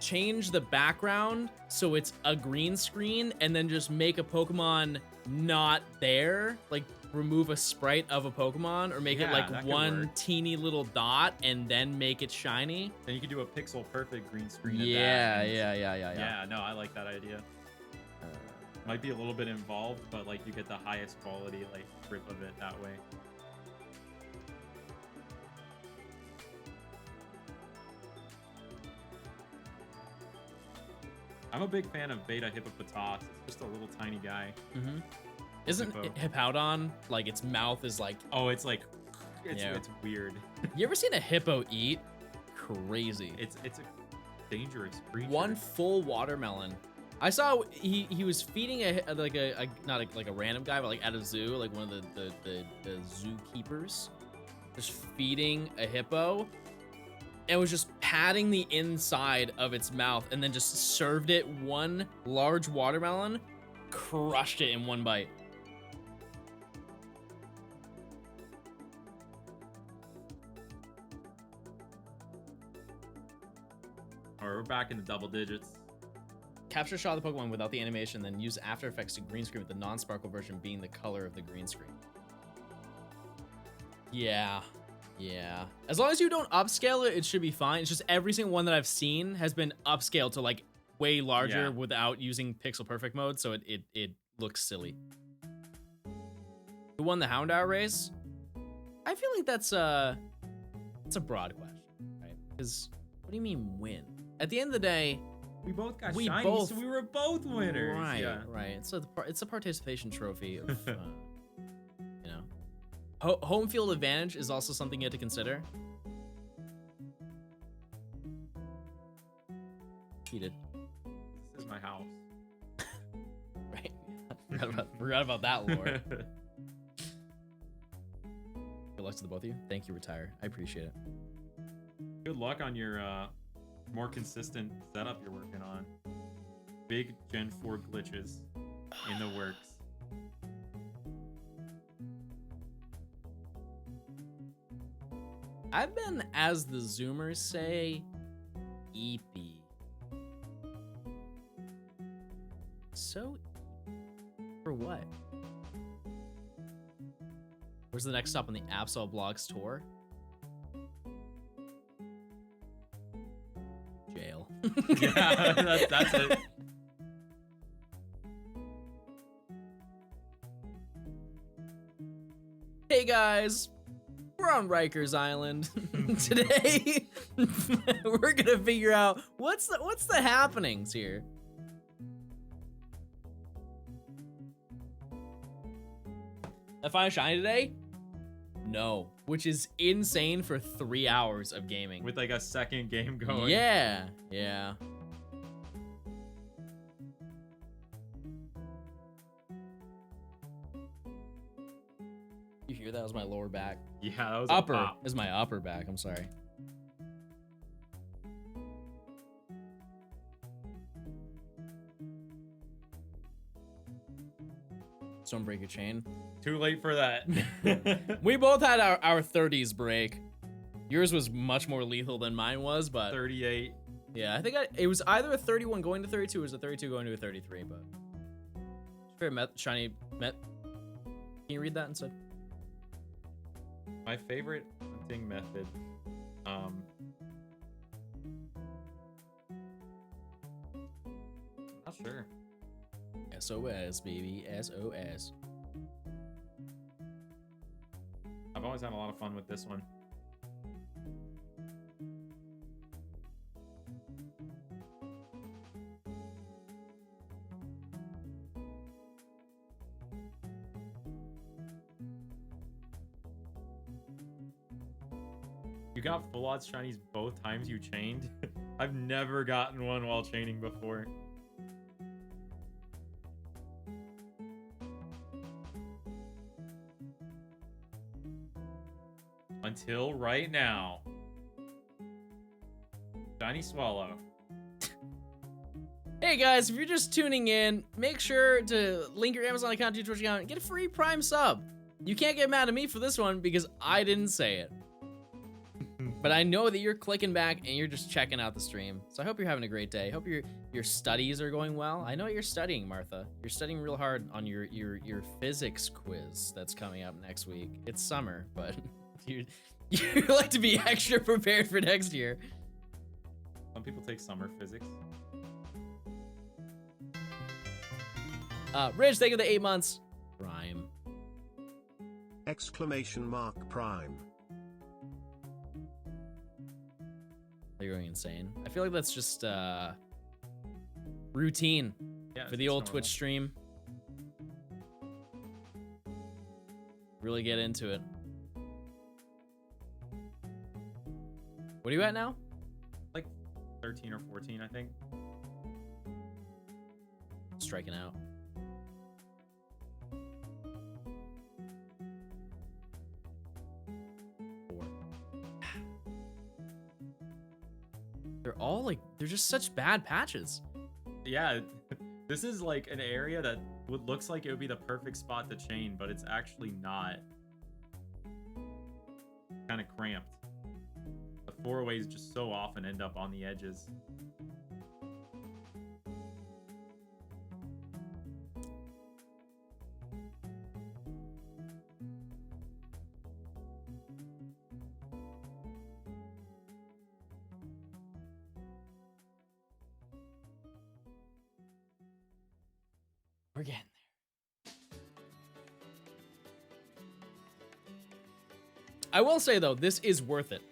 change the background so it's a green screen and then just make a Pokemon not there, like remove a sprite of a Pokemon or make it like one teeny little dot and then make it shiny. Then you can do a pixel perfect green screen. Yeah. Yeah, no, I like that idea. Might be a little bit involved, but like you get the highest quality like grip of it that way. I'm a big fan of Beta Hippopotas. It's just a little tiny guy. Mm-hmm. Isn't Hippowdon like its mouth is like? Oh, it's like, it's weird. You ever seen a hippo eat? Crazy. It's a dangerous creature. One full watermelon. I saw he was feeding not a random guy, but like at a zoo, like one of the zookeepers, just feeding a hippo, and was just patting the inside of its mouth, and then just served it one large watermelon, crushed it in one bite. All right, we're back in the double digits. Capture a shot of the Pokemon without the animation, then use After Effects to green screen with the non-sparkle version being the color of the green screen. Yeah. As long as you don't upscale it, it should be fine. It's just every single one that I've seen has been upscaled to like way larger without using pixel perfect mode, so it looks silly. Who won the Houndour race? I feel like that's a broad question, right? Because what do you mean win? At the end of the day, we both got shiny, so we were both winners. Right. So it's a participation trophy of, you know. Home field advantage is also something you have to consider. He did. This is my house. Right. Forgot about that lore. Good luck to the both of you. Thank you, Retire. I appreciate it. Good luck on your more consistent setup you're working on. Big Gen 4 glitches in the works. I've been, as the Zoomers say, eepy. So, for what? Where's the next stop on the Absol Blogs tour? Jail. Yeah, that's it. Hey guys, we're on Rikers Island. Today, we're gonna figure out what's the happenings here. That final shiny today? No, which is insane for 3 hours of gaming. With like a second game going. Yeah, yeah. You hear that was my lower back. Yeah, that was Upper a pop. is my upper back. I'm sorry. Stonebreaker chain. Too late for that. We both had our 30s break. Yours was much more lethal than mine was, but 38. yeah, I think it was either a 31 going to 32 or it was a 32 going to a 33, but very shiny met. Can you read that instead? My favorite hunting method. Not sure. SOS, baby. SOS. I've always had a lot of fun with this one. You got full odds shinies both times you chained? I've never gotten one while chaining before. Until right now. Shiny Swallow. Hey guys, if you're just tuning in, make sure to link your Amazon account to your Twitch account and get a free Prime sub. You can't get mad at me for this one because I didn't say it. But I know that you're clicking back and you're just checking out the stream. So I hope you're having a great day. I hope your studies are going well. I know you're studying, Martha. You're studying real hard on your physics quiz that's coming up next week. It's summer, but you like to be extra prepared for next year. Some people take summer physics. Ridge, thank you for the 8 months. Prime. Exclamation mark prime. They're going insane. I feel like that's just routine for the old Twitch stream. Really get into it. What are you at now? Like 13 or 14, I think. Striking out. They're all like, they're just such bad patches. Yeah, this is like an area that looks like it would be the perfect spot to chain, but it's actually not. Kind of cramped. The four-ways just so often end up on the edges. We're getting there. I will say though, this is worth it.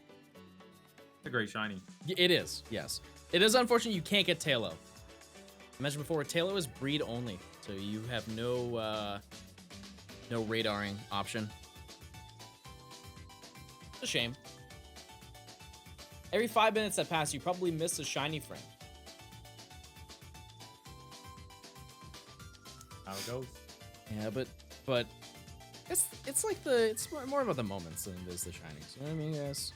It's a great shiny. It is, yes. It is unfortunate you can't get Tailo. I mentioned before, Tailo is breed only, so you have no no radaring option. It's a shame. Every 5 minutes that pass, you probably miss a shiny frame. How it goes. Yeah, but it's like it's more about the moments than it is the shinings. You know what I mean, guys?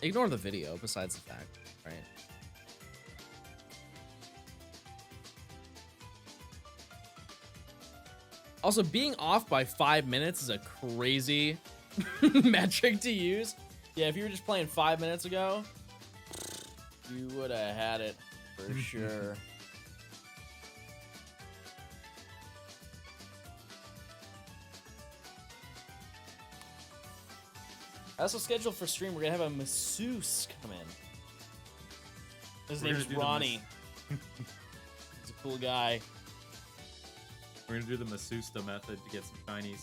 Ignore the video. Besides the fact, right? Also, being off by 5 minutes is a crazy metric to use. Yeah, if you were just playing 5 minutes ago, you would have had it for sure. Also scheduled for stream, we're gonna have a masseuse come in. His name is Ronnie. He's a cool guy. We're gonna do the Masusta method to get some shinies.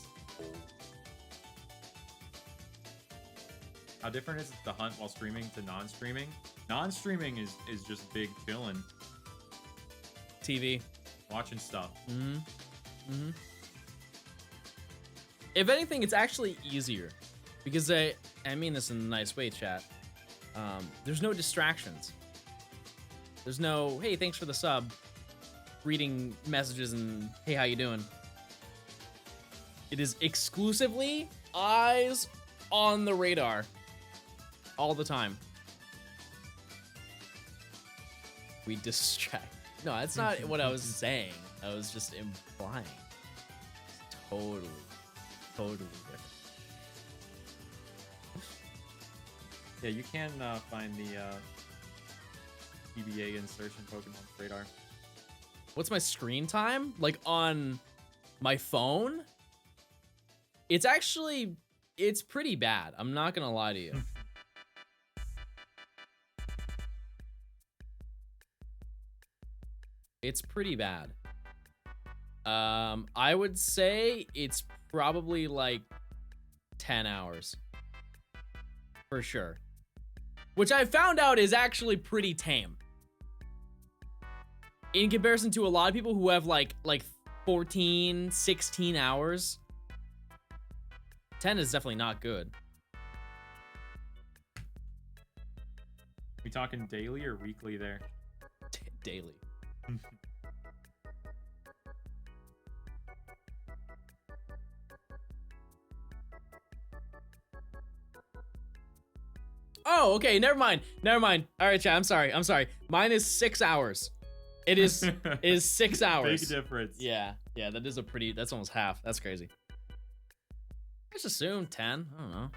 How different is it to hunt while streaming to non-streaming? Non-streaming is just big chilling. TV. Watching stuff. If anything, it's actually easier. Because I mean this in a nice way, chat. There's no distractions. There's no, hey, thanks for the sub. Reading messages and, hey, how you doing? It is exclusively eyes on the radar. All the time. We distract. No, that's not what I was saying. I was just implying. It's totally different. Yeah, you can find the PBA insertion Pokemon's radar. What's my screen time? Like on my phone? It's actually, it's pretty bad. I'm not gonna lie to you. It's pretty bad. I would say it's probably like 10 hours. For sure. Which I found out is actually pretty tame. In comparison to a lot of people who have like 14, 16 hours. 10 is definitely not good. We talking daily or weekly there? Daily. Oh, okay, never mind. All right, chat, I'm sorry. Mine is 6 hours. It is 6 hours. Big difference. Yeah, that is that's almost half. That's crazy. I just assume 10. I don't know.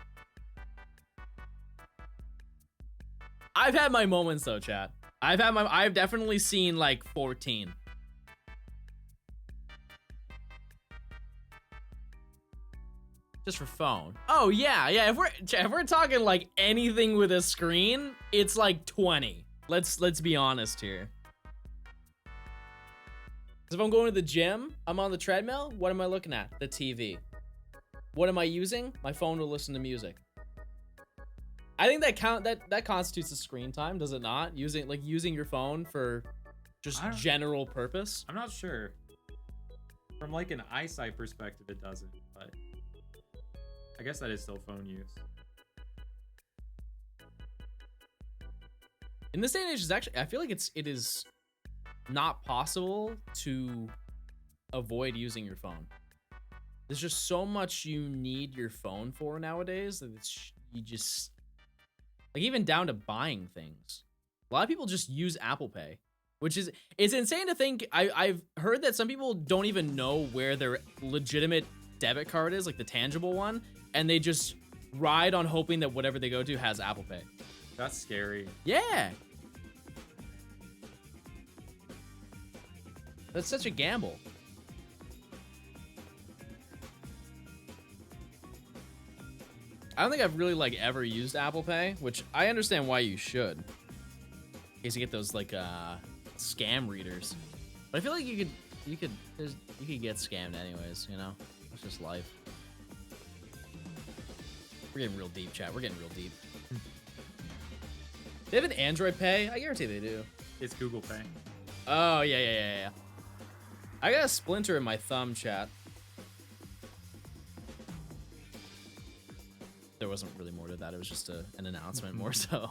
I've had my moments though, chat. I've definitely seen like 14. Just for phone. Oh yeah. If we're talking like anything with a screen, it's like 20. Let's be honest here. If I'm going to the gym, I'm on the treadmill. What am I looking at? The TV. What am I using? My phone to listen to music. I think that constitutes a screen time, does it not? Using your phone for just general purpose. I'm not sure. From like an eyesight perspective, it doesn't, but I guess that is still phone use. In this day and age, is actually, I feel like it is not possible to avoid using your phone. There's just so much you need your phone for nowadays that you just, like, even down to buying things. A lot of people just use Apple Pay, which is, it's insane to think. I've heard that some people don't even know where their legitimate debit card is, like the tangible one, and they just ride on hoping that whatever they go to has Apple Pay. That's scary. Yeah. That's such a gamble. I don't think I've really like ever used Apple Pay, which I understand why you should. In case you get those like scam readers. But I feel like you could get scammed anyways, you know? It's just life. We're getting real deep, chat. We're getting real deep. They have an Android Pay? I guarantee they do. It's Google Pay. Oh, yeah. I got a splinter in my thumb, chat. There wasn't really more to that. It was just an announcement more so.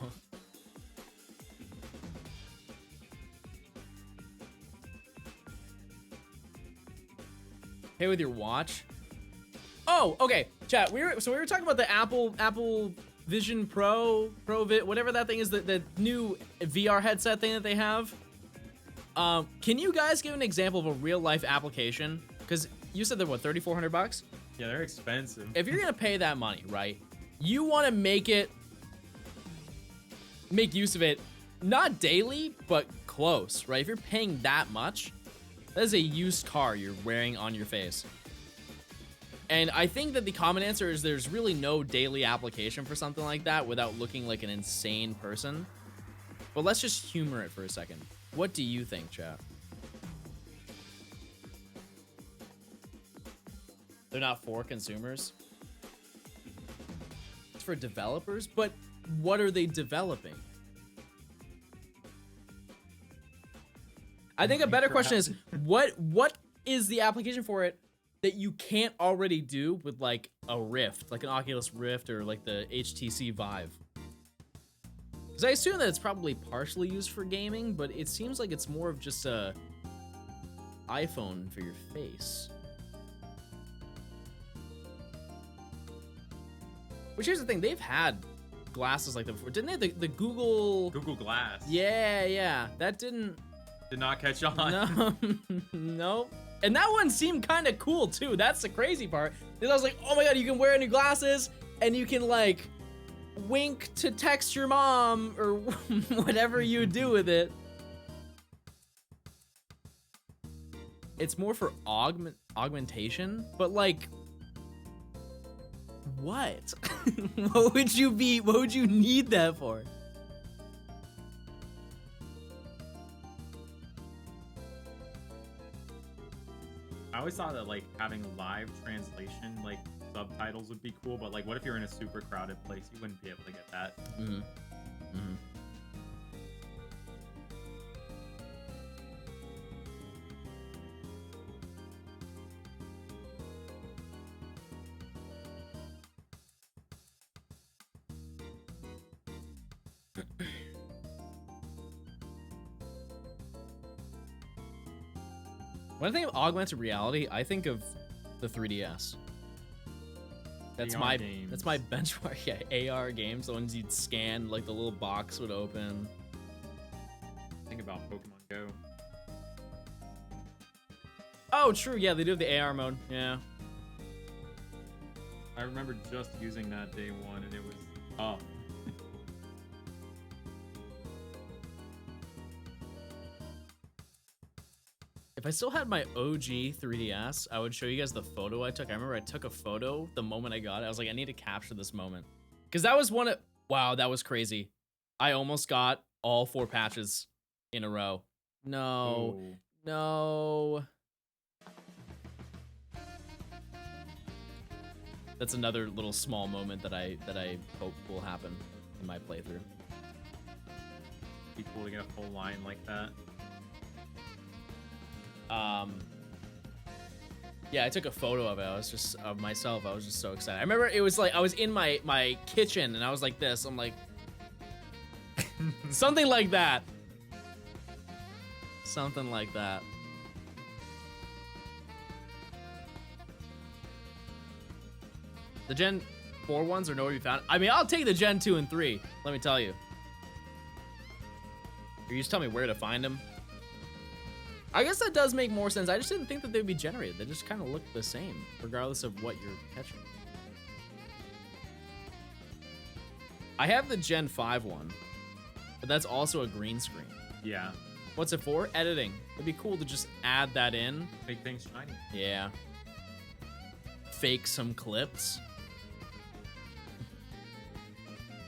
Pay with your watch. Oh, okay. Chat. We were talking about the Apple Vision Pro, whatever that thing is, the new VR headset thing that they have. Can you guys give an example of a real life application? Because you said they're what, $3,400? Yeah, they're expensive. If you're gonna pay that money, right? You want to make use of it, not daily, but close, right? If you're paying that much, that is a used car you're wearing on your face. And I think that the common answer is there's really no daily application for something like that without looking like an insane person. But let's just humor it for a second. What do you think, chat? They're not for consumers. It's for developers, but what are they developing? I think a better question is what is the application for it that you can't already do with like a Rift, like an Oculus Rift or like the HTC Vive? Because I assume that it's probably partially used for gaming, but it seems like it's more of just a iPhone for your face. Which, here's the thing, they've had glasses like that before. Didn't they? The Google Glass. Yeah. That did not catch on. No. Nope. And that one seemed kind of cool too. That's the crazy part. Because I was like, oh my god, you can wear new glasses and you can like wink to text your mom or whatever you do with it. It's more for augmentation, but like, what? What would you need that for? I always thought that like having live translation, like subtitles would be cool, but like what if you're in a super crowded place? You wouldn't be able to get that. When I think of augmented reality, I think of the 3DS. That's my benchmark. Yeah, AR games, the ones you'd scan, like the little box would open. Think about Pokemon Go. Oh, true. Yeah, they do have the AR mode. Yeah. I remember just using that day one, and it was tough. If I still had my OG 3DS, I would show you guys the photo I took. I remember I took a photo the moment I got it. I was like, I need to capture this moment. Because that was wow, that was crazy. I almost got all 4 patches in a row. No. Ooh. No. That's another little small moment that I hope will happen in my playthrough. Be cool to get a full line like that. Yeah, I took a photo of it. I was just of myself. I was just so excited. I remember it was like I was in my kitchen and I was like this. I'm like something like that. Something like that. The Gen 4 ones are nowhere to be found. I mean, I'll take the Gen 2 and 3. Let me tell you. You just tell me where to find them. I guess that does make more sense. I just didn't think that they'd be generated. They just kind of look the same, regardless of what you're catching. I have the Gen 5 one, but that's also a green screen. Yeah. What's it for? Editing. It'd be cool to just add that in. Make things shiny. Yeah. Fake some clips.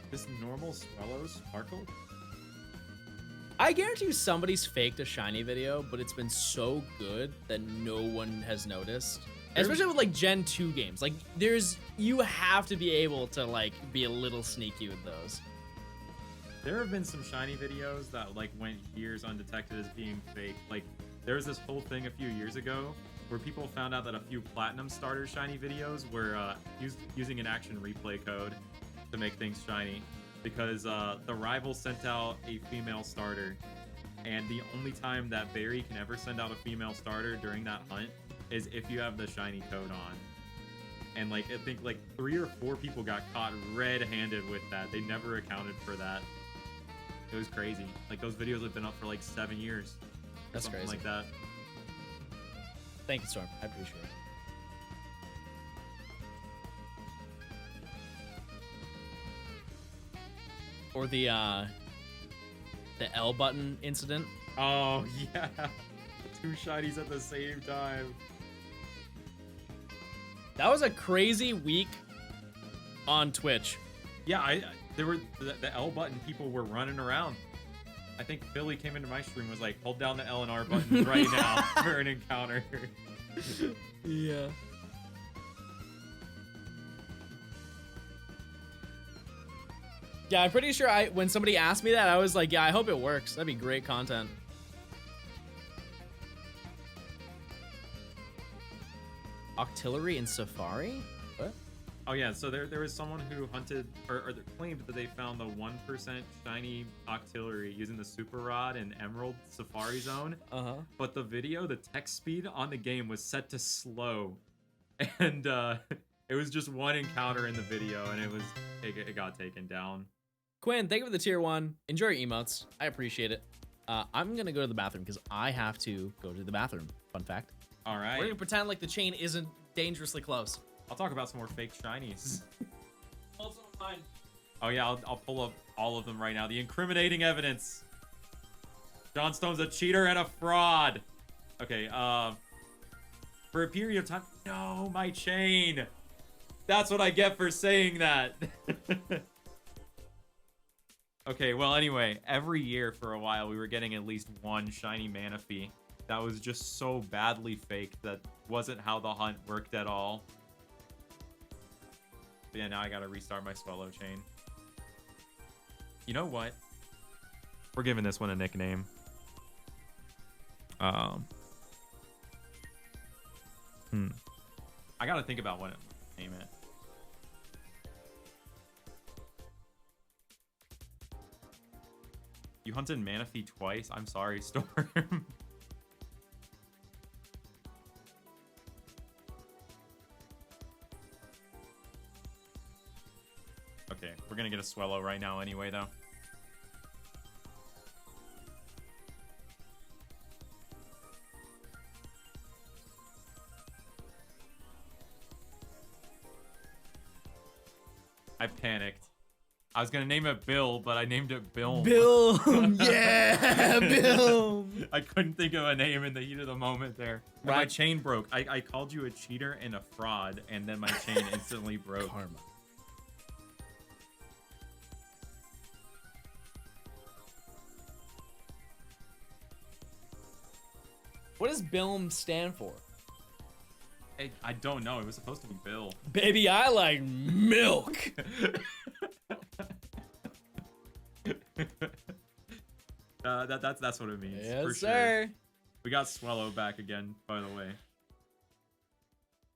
This normal Swellow sparkle? I guarantee you somebody's faked a shiny video, but it's been so good that no one has noticed. Especially with like Gen 2 games. Like you have to be able to like be a little sneaky with those. There have been some shiny videos that like went years undetected as being fake. Like there was this whole thing a few years ago where people found out that a few platinum starter shiny videos were using an action replay code to make things shiny. Because the rival sent out a female starter, and the only time that Barry can ever send out a female starter during that hunt is if you have the shiny code on. And like I think like 3 or 4 people got caught red-handed with that. They never accounted for that. It was crazy. Like those videos have been up for like 7 years. That's something crazy. like that. Thank you, Storm. I appreciate it. Or the L button incident. Oh yeah. 2 shinies at the same time. That was a crazy week on Twitch. Yeah, there were the L button people were running around. I think Billy came into my stream and was like, hold down the L and R buttons right now for an encounter. Yeah. Yeah, I'm pretty sure when somebody asked me that, I was like, yeah, I hope it works. That'd be great content. Octillery in Safari? What? Oh yeah, so there was someone who hunted or claimed that they found the 1% shiny Octillery using the Super Rod in Emerald Safari Zone. Uh-huh. But the video, the text speed on the game was set to slow. And it was just one encounter in the video and it got taken down. Quinn, thank you for the tier 1. Enjoy your emotes. I appreciate it. I'm gonna go to the bathroom because I have to go to the bathroom. Fun fact. All right. We're gonna pretend like the chain isn't dangerously close. I'll talk about some more fake shinies. Also fine. Oh yeah, I'll pull up all of them right now. The incriminating evidence. Johnstone's a cheater and a fraud. Okay, for a period of time. No, my chain. That's what I get for saying that. Okay, well anyway, every year for a while we were getting at least one shiny Manaphy. That was just so badly faked that wasn't how the hunt worked at all. But yeah, now I gotta restart my Swallow chain. You know what? We're giving this one a nickname. I gotta think about what to name it. You hunted Manaphy twice? I'm sorry, Storm. Okay, we're gonna get a Swallow right now anyway, though. I panicked. I was gonna name it Bill, but I named it Bill. Bill, yeah, Bill. I couldn't think of a name in the heat of the moment there. And Right. my chain broke. I called you a cheater and a fraud, and then my chain instantly broke. Karma. What does BILM stand for? I don't know. It was supposed to be Bill. Baby, I like milk. That's what it means. Yes, for sir. Sure. We got Swallow back again, by the way.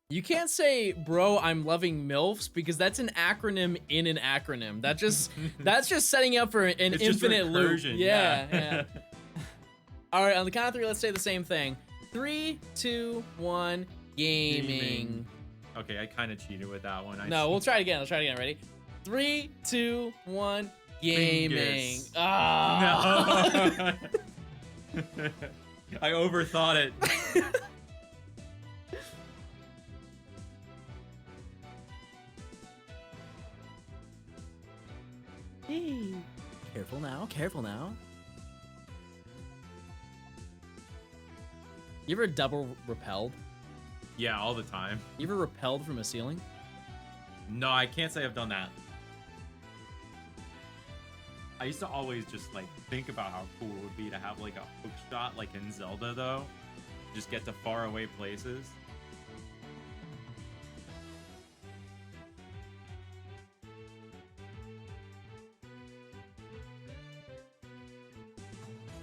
You can't say, bro, I'm loving MILFs because that's an acronym in an acronym. That's just setting up for an It's just infinite loop. recursion, Yeah. All right, on the count of 3, let's say the same thing. 3, 2, 1, gaming. Okay, I kind of cheated with that one. No, we'll try it again. Let's try it again. Ready? 3, 2, 1, gaming. Fingers. Ah. No. I overthought it. Hey. Careful now. Careful now. You ever double repelled? Yeah, all the time. You ever repelled from a ceiling? No, I can't say I've done that. I used to always just like think about how cool it would be to have like a hook shot like in Zelda though. Just get to far away places.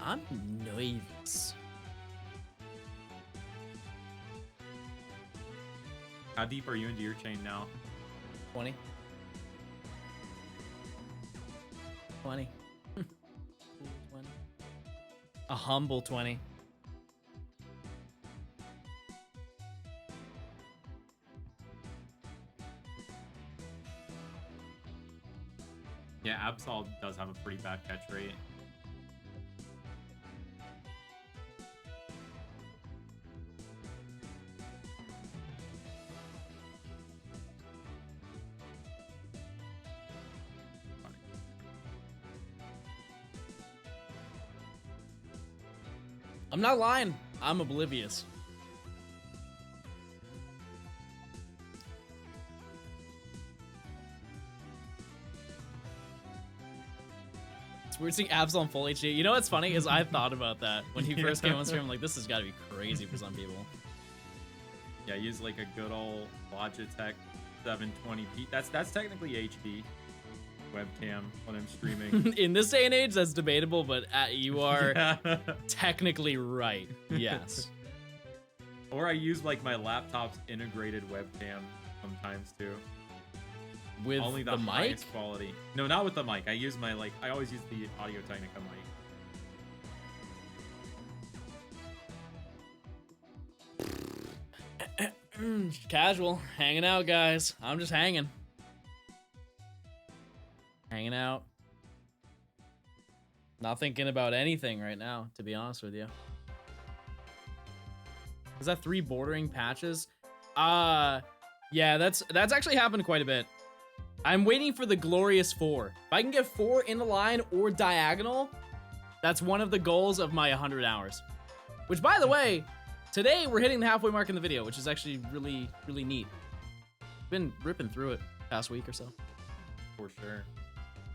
I'm nervous. How deep are you into your chain now? 20. 20. 20. A humble 20. Absol does have a pretty bad catch rate. I'm not lying. I'm oblivious. It's weird seeing Abs on full HD. You know what's funny is I thought about that when he first came on stream. I'm like, this has got to be crazy for some people. Yeah, use like a good old Logitech 720p. That's technically HD webcam when I'm streaming. In this day and age, that's debatable, but you are technically right. Yes. Or I use like my laptop's integrated webcam sometimes too. With only the mic? highest quality. No, not with the mic. I use my I always use the Audio Technica mic. Casual, hanging out, guys. I'm just hanging. Hanging out. Not thinking about anything right now, to be honest with you. Is that 3 bordering patches? Yeah, that's actually happened quite a bit. I'm waiting for the glorious 4. If I can get 4 in the line or diagonal, that's one of the goals of my 100 hours. Which, by the way, today we're hitting the halfway mark in the video, which is actually really, really neat. Been ripping through it past week or so. For sure.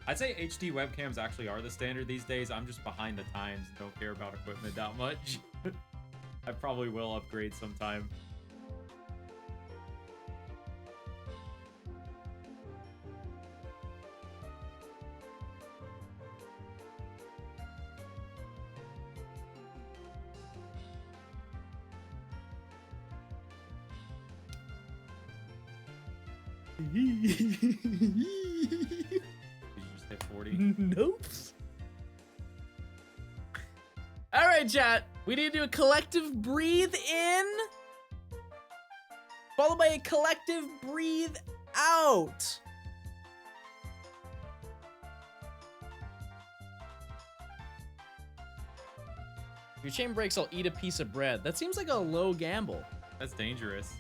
I'd say HD webcams actually are the standard these days. I'm just behind the times and don't care about equipment that much. I probably will upgrade sometime. Did you just hit 40? Nope. All right, chat. We need to do a collective breathe in, followed by a collective breathe out. If your chain breaks, I'll eat a piece of bread. That seems like a low gamble. That's dangerous.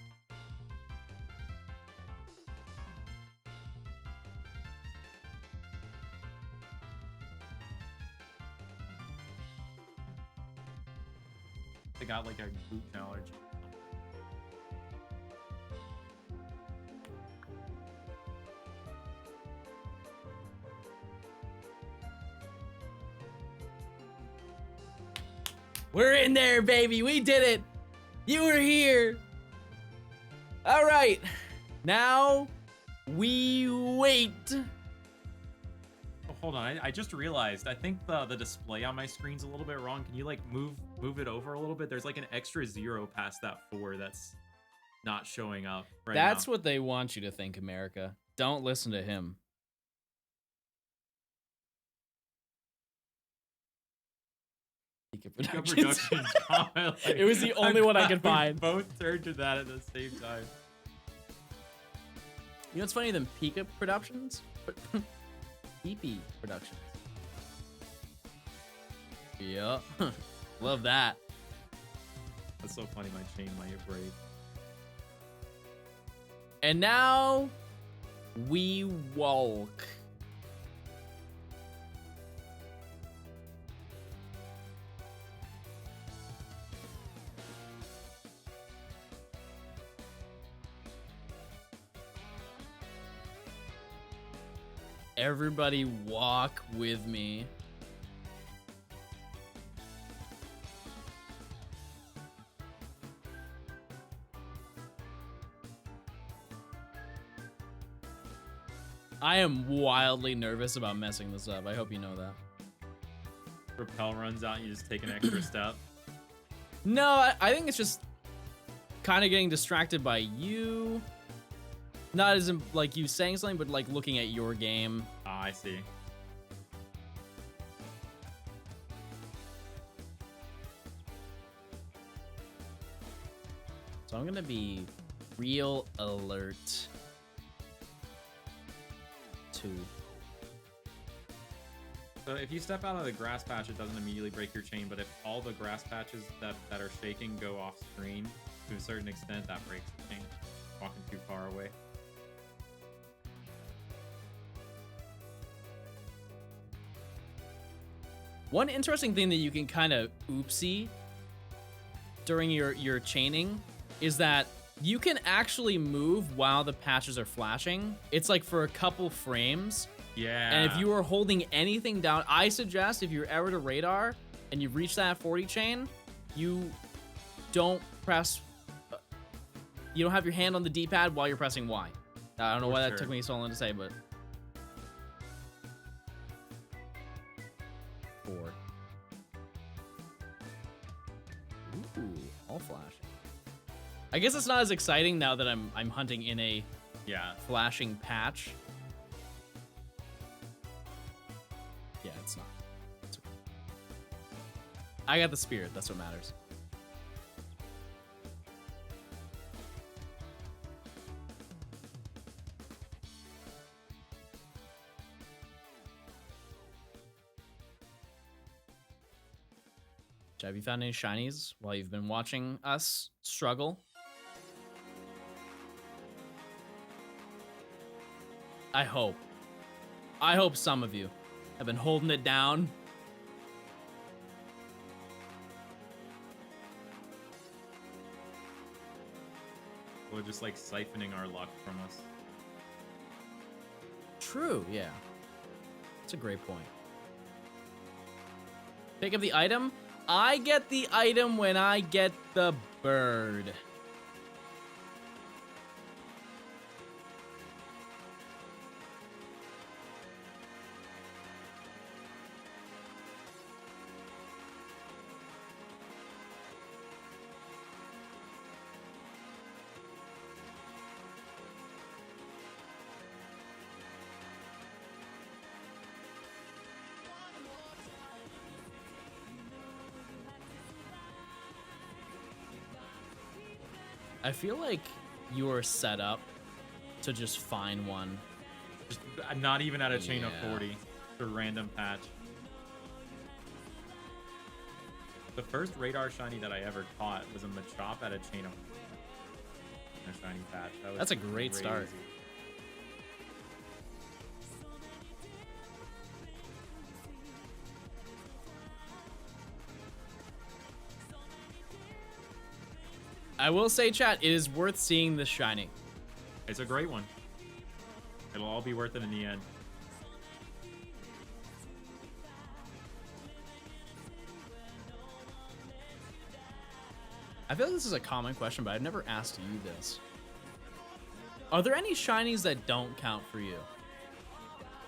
I got like a gluten allergy. We're in there, baby. We did it. You were here. All right. Now we wait. Oh, hold on. I just realized. I think the display on my screen's a little bit wrong. Can you like move it over a little bit? There's like an extra 0 past that 4 that's not showing up right now. That's what they want you to think, America. Don't listen to him. Productions comment, like, It was the only one I could we find. Both turned to that at the same time. You know what's funny? Than Pika Productions? PP Productions. Yup. Love that. That's so funny. My chain might break. And now we walk. Everybody walk with me. I am wildly nervous about messing this up. I hope you know that. Repel runs out and you just take an extra step. No, I think it's just kind of getting distracted by you. Not as in, like you saying something, but like looking at your game. Ah, I see. So I'm gonna be real alert to So if you step out of the grass patch, it doesn't immediately break your chain, but if all the grass patches that are shaking go off screen to a certain extent, that breaks the chain. Walking too far away. One interesting thing that you can kind of oopsie during your chaining is that you can actually move while the patches are flashing. It's like for a couple frames. Yeah. And if you are holding anything down, I suggest if you're ever to radar and you reach that 40 chain, you don't press, you don't have your hand on the D-pad while you're pressing Y. I don't know why that took me so long to say, but. 4. Ooh, all flashing. I guess it's not as exciting now that I'm hunting in a flashing patch. Yeah, it's not. It's okay. I got the spirit. That's what matters. Have you found any shinies while you've been watching us struggle? I hope. I hope some of you have been holding it down. We're just like siphoning our luck from us. True, yeah. That's a great point. Pick up the item. I get the item when I get the bird. I feel like you are set up to just find one. Just not even at a chain of 40. A random patch. The first radar shiny that I ever caught was a Machop at a chain of a shiny patch. That's a great start. I will say, chat, it is worth seeing this shiny. It's a great one. It'll all be worth it in the end. I feel like this is a common question, but I've never asked you this. Are there any shinies that don't count for you?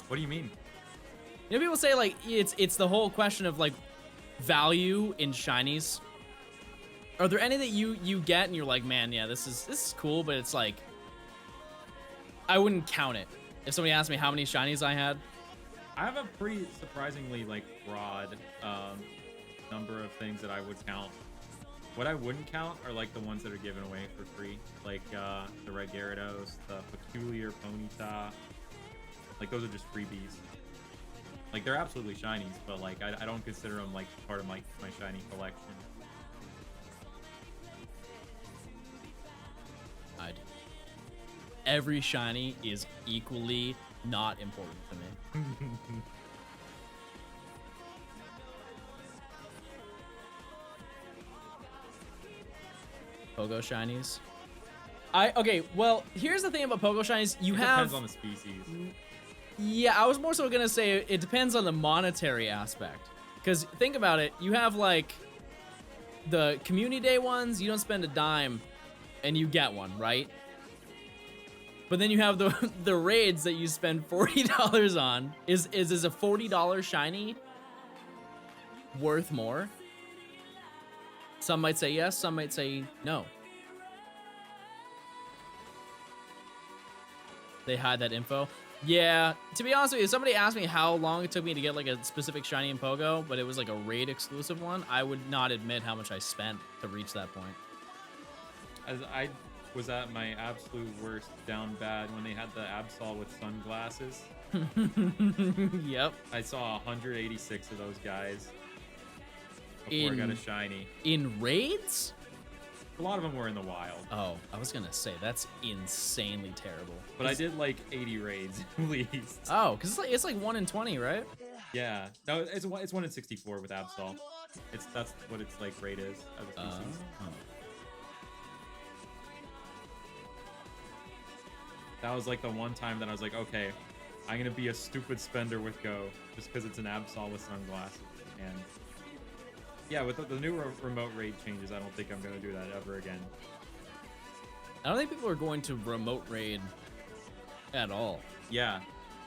What do you mean? You know, people say like it's the whole question of like value in shinies. Are there any that you get and you're like, man, yeah, this is cool, but it's like I wouldn't count it. If somebody asked me how many shinies I had, I have a pretty surprisingly like broad number of things that I would count. What I wouldn't count are like the ones that are given away for free, like the Red Gyarados, the Peculiar Ponyta. Like those are just freebies. Like they're absolutely shinies, but like I don't consider them like part of my shiny collection. I do. Every shiny is equally not important to me. Pogo shinies. Okay, well, here's the thing about Pogo shinies. You have depends on the species. Yeah, I was more so gonna say it depends on the monetary aspect. Because think about it, you have like the community day ones, you don't spend a dime and you get one, right? But then you have the raids that you spend $40 on. Is a $40 shiny worth more? Some might say yes, some might say no. They hide that info. Yeah, to be honest with you, if somebody asked me how long it took me to get like a specific shiny in Pogo, but it was like a raid exclusive one, I would not admit how much I spent to reach that point. As I was at my absolute worst down bad when they had the Absol with sunglasses. Yep. I saw 186 of those guys before I got a shiny. In raids? A lot of them were in the wild. Oh, I was gonna say that's insanely terrible. But I did like 80 raids at least. Oh, because it's like 1 in 20, right? Yeah. No, it's 1 in 64 with Absol. That's what its like rate is as a species. That was like the one time that I was like, okay, I'm gonna be a stupid spender with Go just because it's an Absol with sunglasses. And yeah, with the new remote raid changes, I don't think I'm gonna do that ever again. I don't think people are going to remote raid at all. Yeah,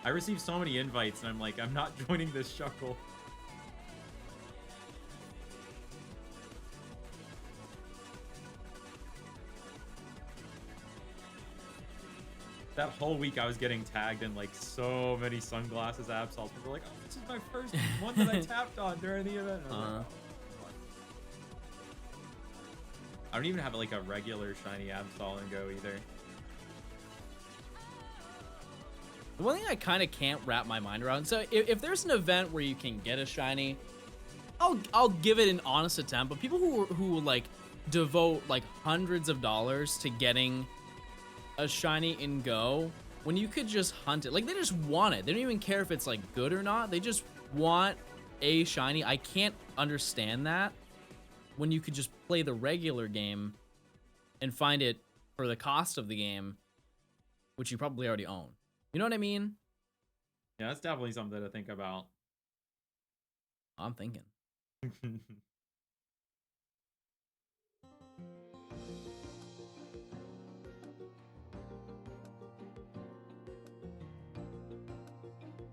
I received so many invites, and I'm like, I'm not joining this shuckle. That whole week, I was getting tagged in like so many sunglasses Absols. People were like, "Oh, this is my first one that I tapped on during the event." I was like, oh. I don't even have like a regular shiny Absol in Go either. The one thing I kind of can't wrap my mind around. So if there's an event where you can get a shiny, I'll give it an honest attempt. But people who like devote like hundreds of dollars to getting a shiny in Go, when you could just hunt it, like they just want it. They don't even care if it's like good or not. They just want a shiny. I can't understand that when you could just play the regular game and find it for the cost of the game, which you probably already own. You know what I mean? Yeah, that's definitely something to think about. I'm thinking.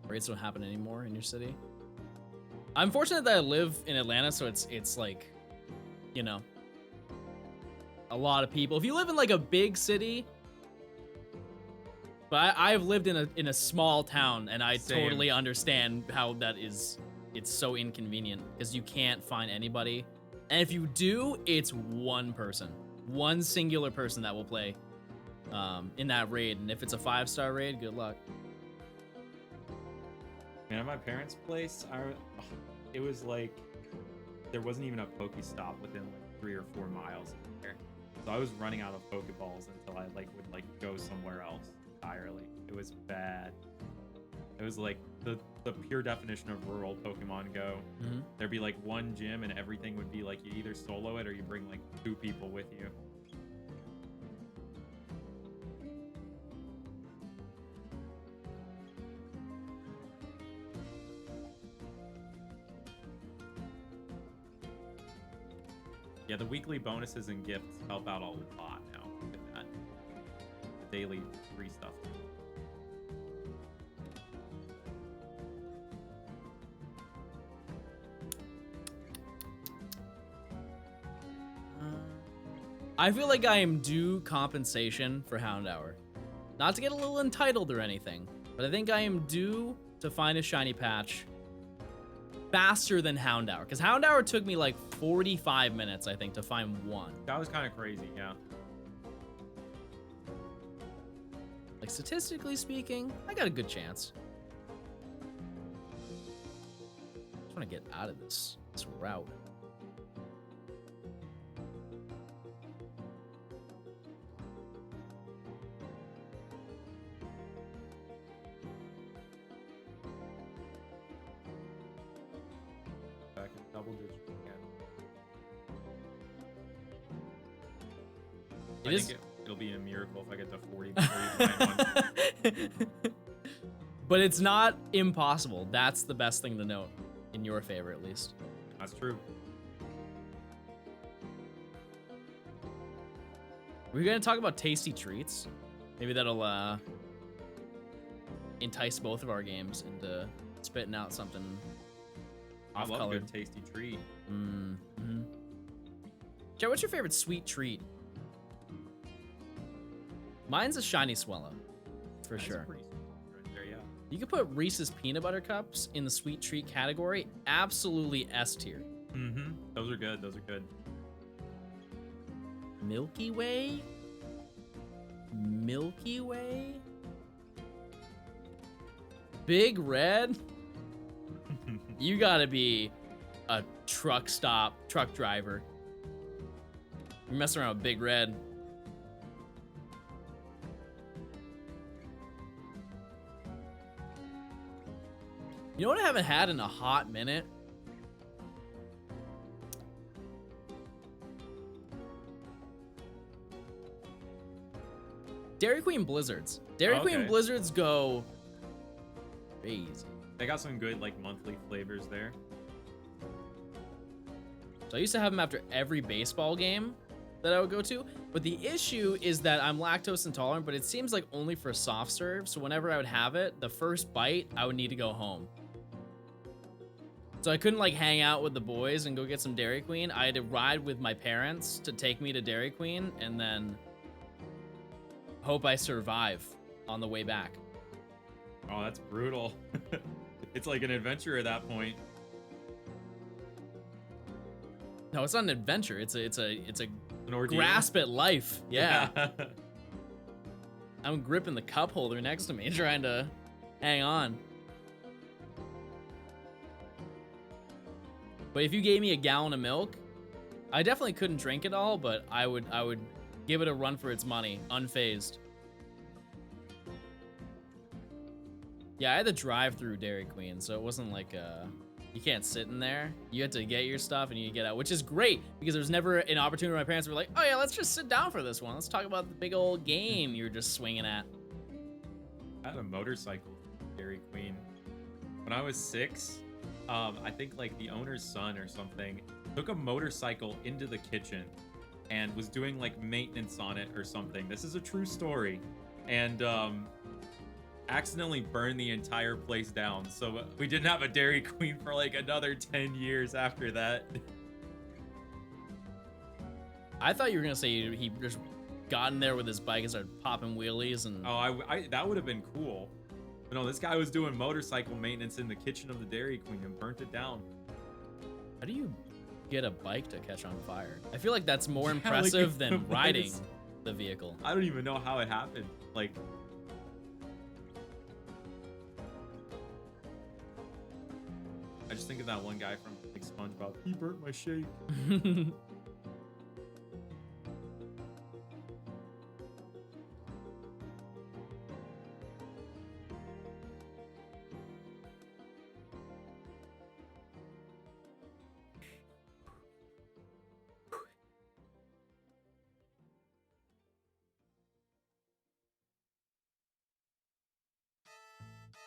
Raids don't happen anymore in your city. I'm fortunate that I live in Atlanta, so it's like, you know, a lot of people. If you live in like a big city, but I've lived in a small town, and I totally understand how that is. It's so inconvenient because you can't find anybody, and if you do, it's one person, one singular person that will play in that raid, and if it's a 5-star raid, good luck. Man, at my parents' place, it was like there wasn't even a Pokestop within like 3 or 4 miles of there. So I was running out of Pokeballs until I like would like go somewhere else entirely. It was bad. It was like the pure definition of rural Pokemon Go. Mm-hmm. There'd be like one gym and everything would be like you either solo it or you bring like 2 people with you. Yeah, the weekly bonuses and gifts help out a lot now with that. The daily free stuff. I feel like I am due compensation for Hound Hour. Not to get a little entitled or anything, but I think I am due to find a shiny patch faster than Hound Hour, because Hound Hour took me like 45 minutes, I think, to find one. That was kind of crazy, yeah. Like, statistically speaking, I got a good chance. I just want to get out of this route. Double digits again. I think it'll be a miracle if I get to 40 before you find one. But it's not impossible. That's the best thing to note, in your favor at least. That's true. We're gonna talk about tasty treats. Maybe that'll entice both of our games into spitting out something. I love a good tasty treat. Mm-hmm. Joe, what's your favorite sweet treat? Mine's a shiny Swallow, for sure. Pretty right there, yeah. You could put Reese's Peanut Butter Cups in the sweet treat category. Absolutely S tier. Mm-hmm. Those are good. Those are good. Milky Way? Milky Way? Big Red? You gotta be a truck driver. You're messing around with Big Red. You know what I haven't had in a hot minute? Dairy Queen Blizzards. Dairy Queen Blizzards go crazy. They got some good like monthly flavors there. So I used to have them after every baseball game that I would go to. But the issue is that I'm lactose intolerant, but it seems like only for soft serve. So whenever I would have it, the first bite, I would need to go home. So I couldn't like hang out with the boys and go get some Dairy Queen. I had to ride with my parents to take me to Dairy Queen and then hope I survive on the way back. Oh, that's brutal. It's like an adventure at that point. No, it's not an adventure. It's a An ordeal. grasp at life. Yeah. I'm gripping the cup holder next to me, trying to hang on. But if you gave me a gallon of milk, I definitely couldn't drink it all, but I would give it a run for its money, unfazed. Yeah, I had to drive through Dairy Queen, so it wasn't like you can't sit in there. You had to get your stuff and you get out, which is great because there's never an opportunity where my parents were like, oh yeah, let's just sit down for this one. Let's talk about the big old game you were just swinging at. I had a motorcycle Dairy Queen. When I was 6, I think like the owner's son or something took a motorcycle into the kitchen and was doing like maintenance on it or something. This is a true story. And accidentally burned the entire place down. So we didn't have a Dairy Queen for like another 10 years after that. I thought you were gonna say he just got in there with his bike and started popping wheelies and... Oh, I that would have been cool. But no, this guy was doing motorcycle maintenance in the kitchen of the Dairy Queen and burnt it down. How do you get a bike to catch on fire? I feel like that's more impressive than riding the vehicle. I don't even know how it happened. Like... I just think of that one guy from like SpongeBob. He burnt my shake.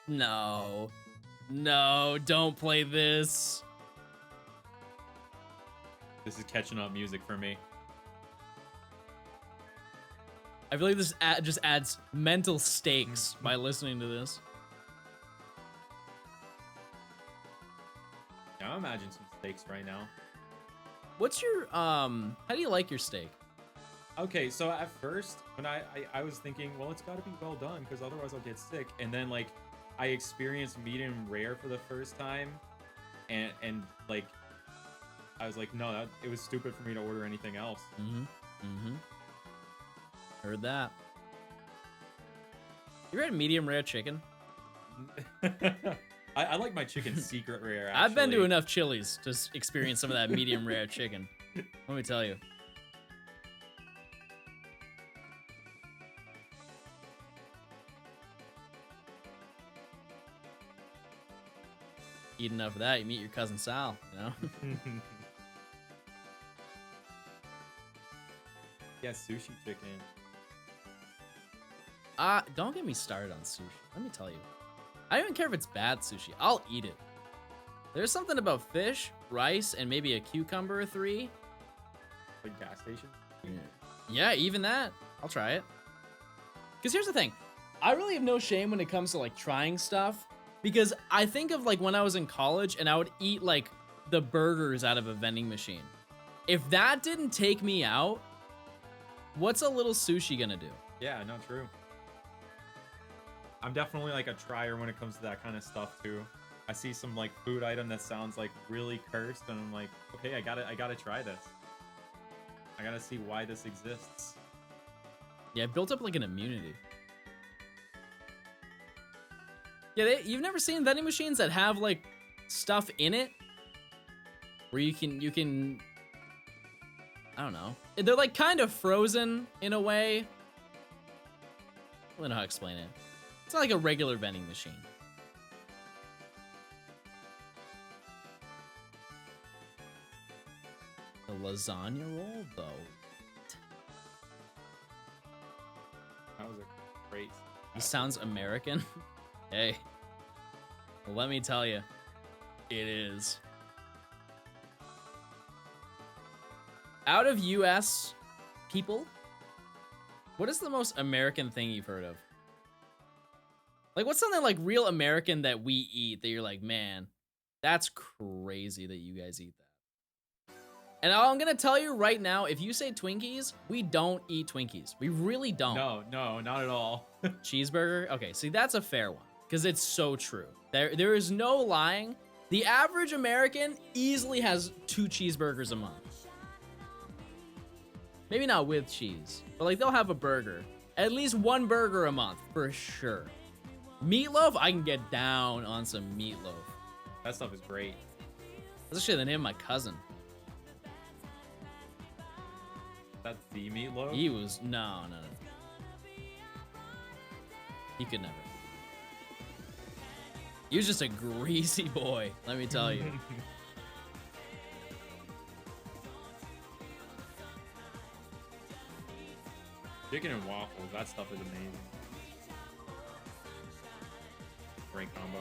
No. No, don't play this. This is catching up music for me. I feel like this just adds mental stakes by listening to this. Yeah, I imagine some steaks right now. What's your, how do you like your steak? Okay, so at first, when I was thinking, well, it's got to be well done because otherwise I'll get sick. And then, like, I experienced medium rare for the first time, and like, I was like, no, it was stupid for me to order anything else. Heard that. You ever had medium rare chicken? I like my chicken secret rare, actually. I've been to enough Chili's to experience some of that medium rare chicken. Let me tell you. Eat enough of that, you meet your cousin Sal, you know? Yeah, sushi chicken. Don't get me started on sushi. Let me tell you. I don't even care if it's bad sushi. I'll eat it. There's something about fish, rice, and maybe a cucumber or 3. Like gas station? Yeah, even that. I'll try it. Because here's the thing. I really have no shame when it comes to, like, trying stuff. Because I think of, like, when I was in college and I would eat, like, the burgers out of a vending machine. If that didn't take me out, what's a little sushi gonna do? Yeah, no, true. I'm definitely, like, a trier when it comes to that kind of stuff, too. I see some, like, food item that sounds, like, really cursed, and I'm like, okay, I gotta try this. I gotta see why this exists. Yeah, I built up, like, an immunity. Yeah, you've never seen vending machines that have like stuff in it where you can I don't know. They're like kind of frozen in a way. I don't know how to explain it. It's not like a regular vending machine. The lasagna roll, though. That was a great. He sounds American. Hey, well, let me tell you, it is. Out of US people, what is the most American thing you've heard of? Like, what's something like real American that we eat that you're like, man, that's crazy that you guys eat that. And I'm gonna tell you right now, if you say Twinkies, we don't eat Twinkies. We really don't. No, not at all. Cheeseburger? Okay, see, that's a fair one, because it's so true. There is no lying. The average American easily has 2 cheeseburgers a month. Maybe not with cheese, but like they'll have a burger. At least 1 burger a month, for sure. Meatloaf, I can get down on some meatloaf. That stuff is great. That's actually the name of my cousin. That's the meatloaf? He was, no. He could never. He was just a greasy boy, let me tell you. Chicken and waffles, that stuff is amazing. Great combo.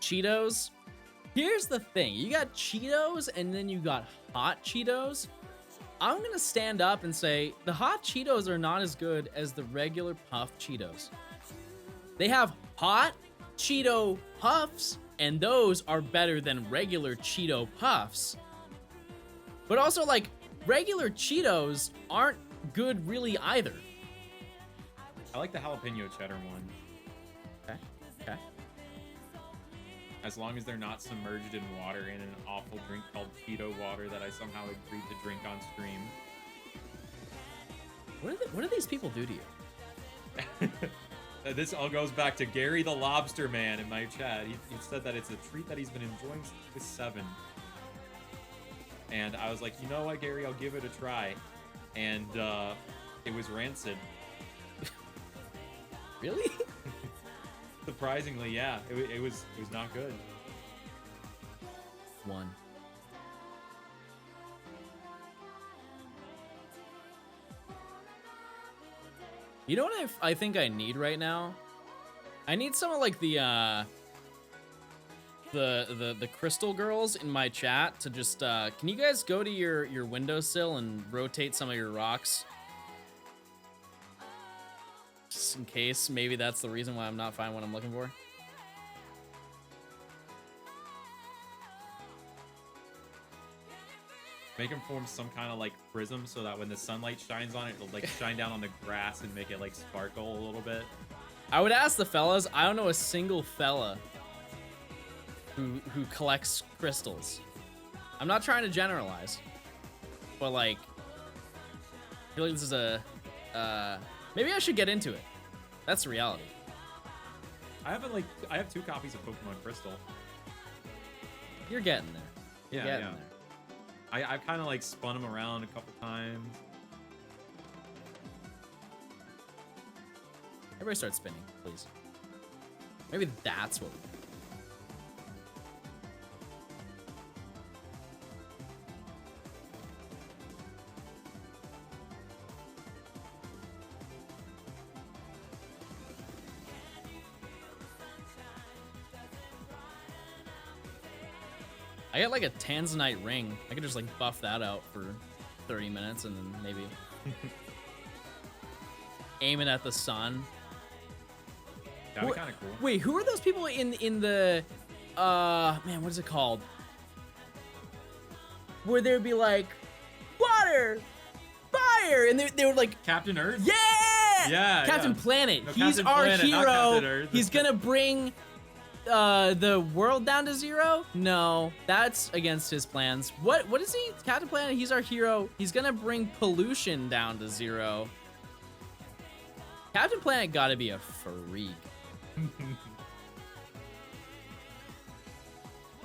Cheetos. Here's the thing. You got Cheetos and then you got hot Cheetos. I'm gonna stand up and say the hot Cheetos are not as good as the regular puffed Cheetos. They have hot Cheeto puffs, and those are better than regular Cheeto puffs. But also, like, regular Cheetos aren't good really either. I like the jalapeno cheddar one. Okay. As long as they're not submerged in water in an awful drink called Cheeto water that I somehow agreed to drink on stream. What do these people do to you? This all goes back to Gary the Lobster Man in my chat. He said that it's a treat that he's been enjoying since he was 7. And I was like, you know what, Gary, I'll give it a try. And it was rancid. Really? Surprisingly, yeah. It was not good. 1. You know what I think I need right now? I need some of like the crystal girls in my chat to just can you guys go to your windowsill and rotate some of your rocks? Just in case maybe that's the reason why I'm not finding what I'm looking for. Make them form some kind of like prism so that when the sunlight shines on it, it'll like shine down on the grass and make it like sparkle a little bit. I would ask the fellas. I don't know a single fella who collects crystals. I'm not trying to generalize, but like, I feel like this is a maybe I should get into it. That's the reality. I have 2 copies of Pokemon Crystal. You're getting there. You're getting there. I've kind of like spun them around a couple times. Everybody start spinning, please. Maybe that's what we do. I got like a Tanzanite ring. I could just like buff that out for 30 minutes and then maybe aim it at the sun. That'd be kind of cool. Wait, who are those people in the man, what is it called? Where there'd be like water, fire, and they would like Captain Earth? Yeah! Yeah. Captain Planet. No, He's Captain our Planet, not hero. Captain Earth. He's gonna bring the world down to 0? No, that's against his plans. What is he? Captain Planet, he's our hero. He's gonna bring pollution down to 0. Captain Planet gotta be a freak.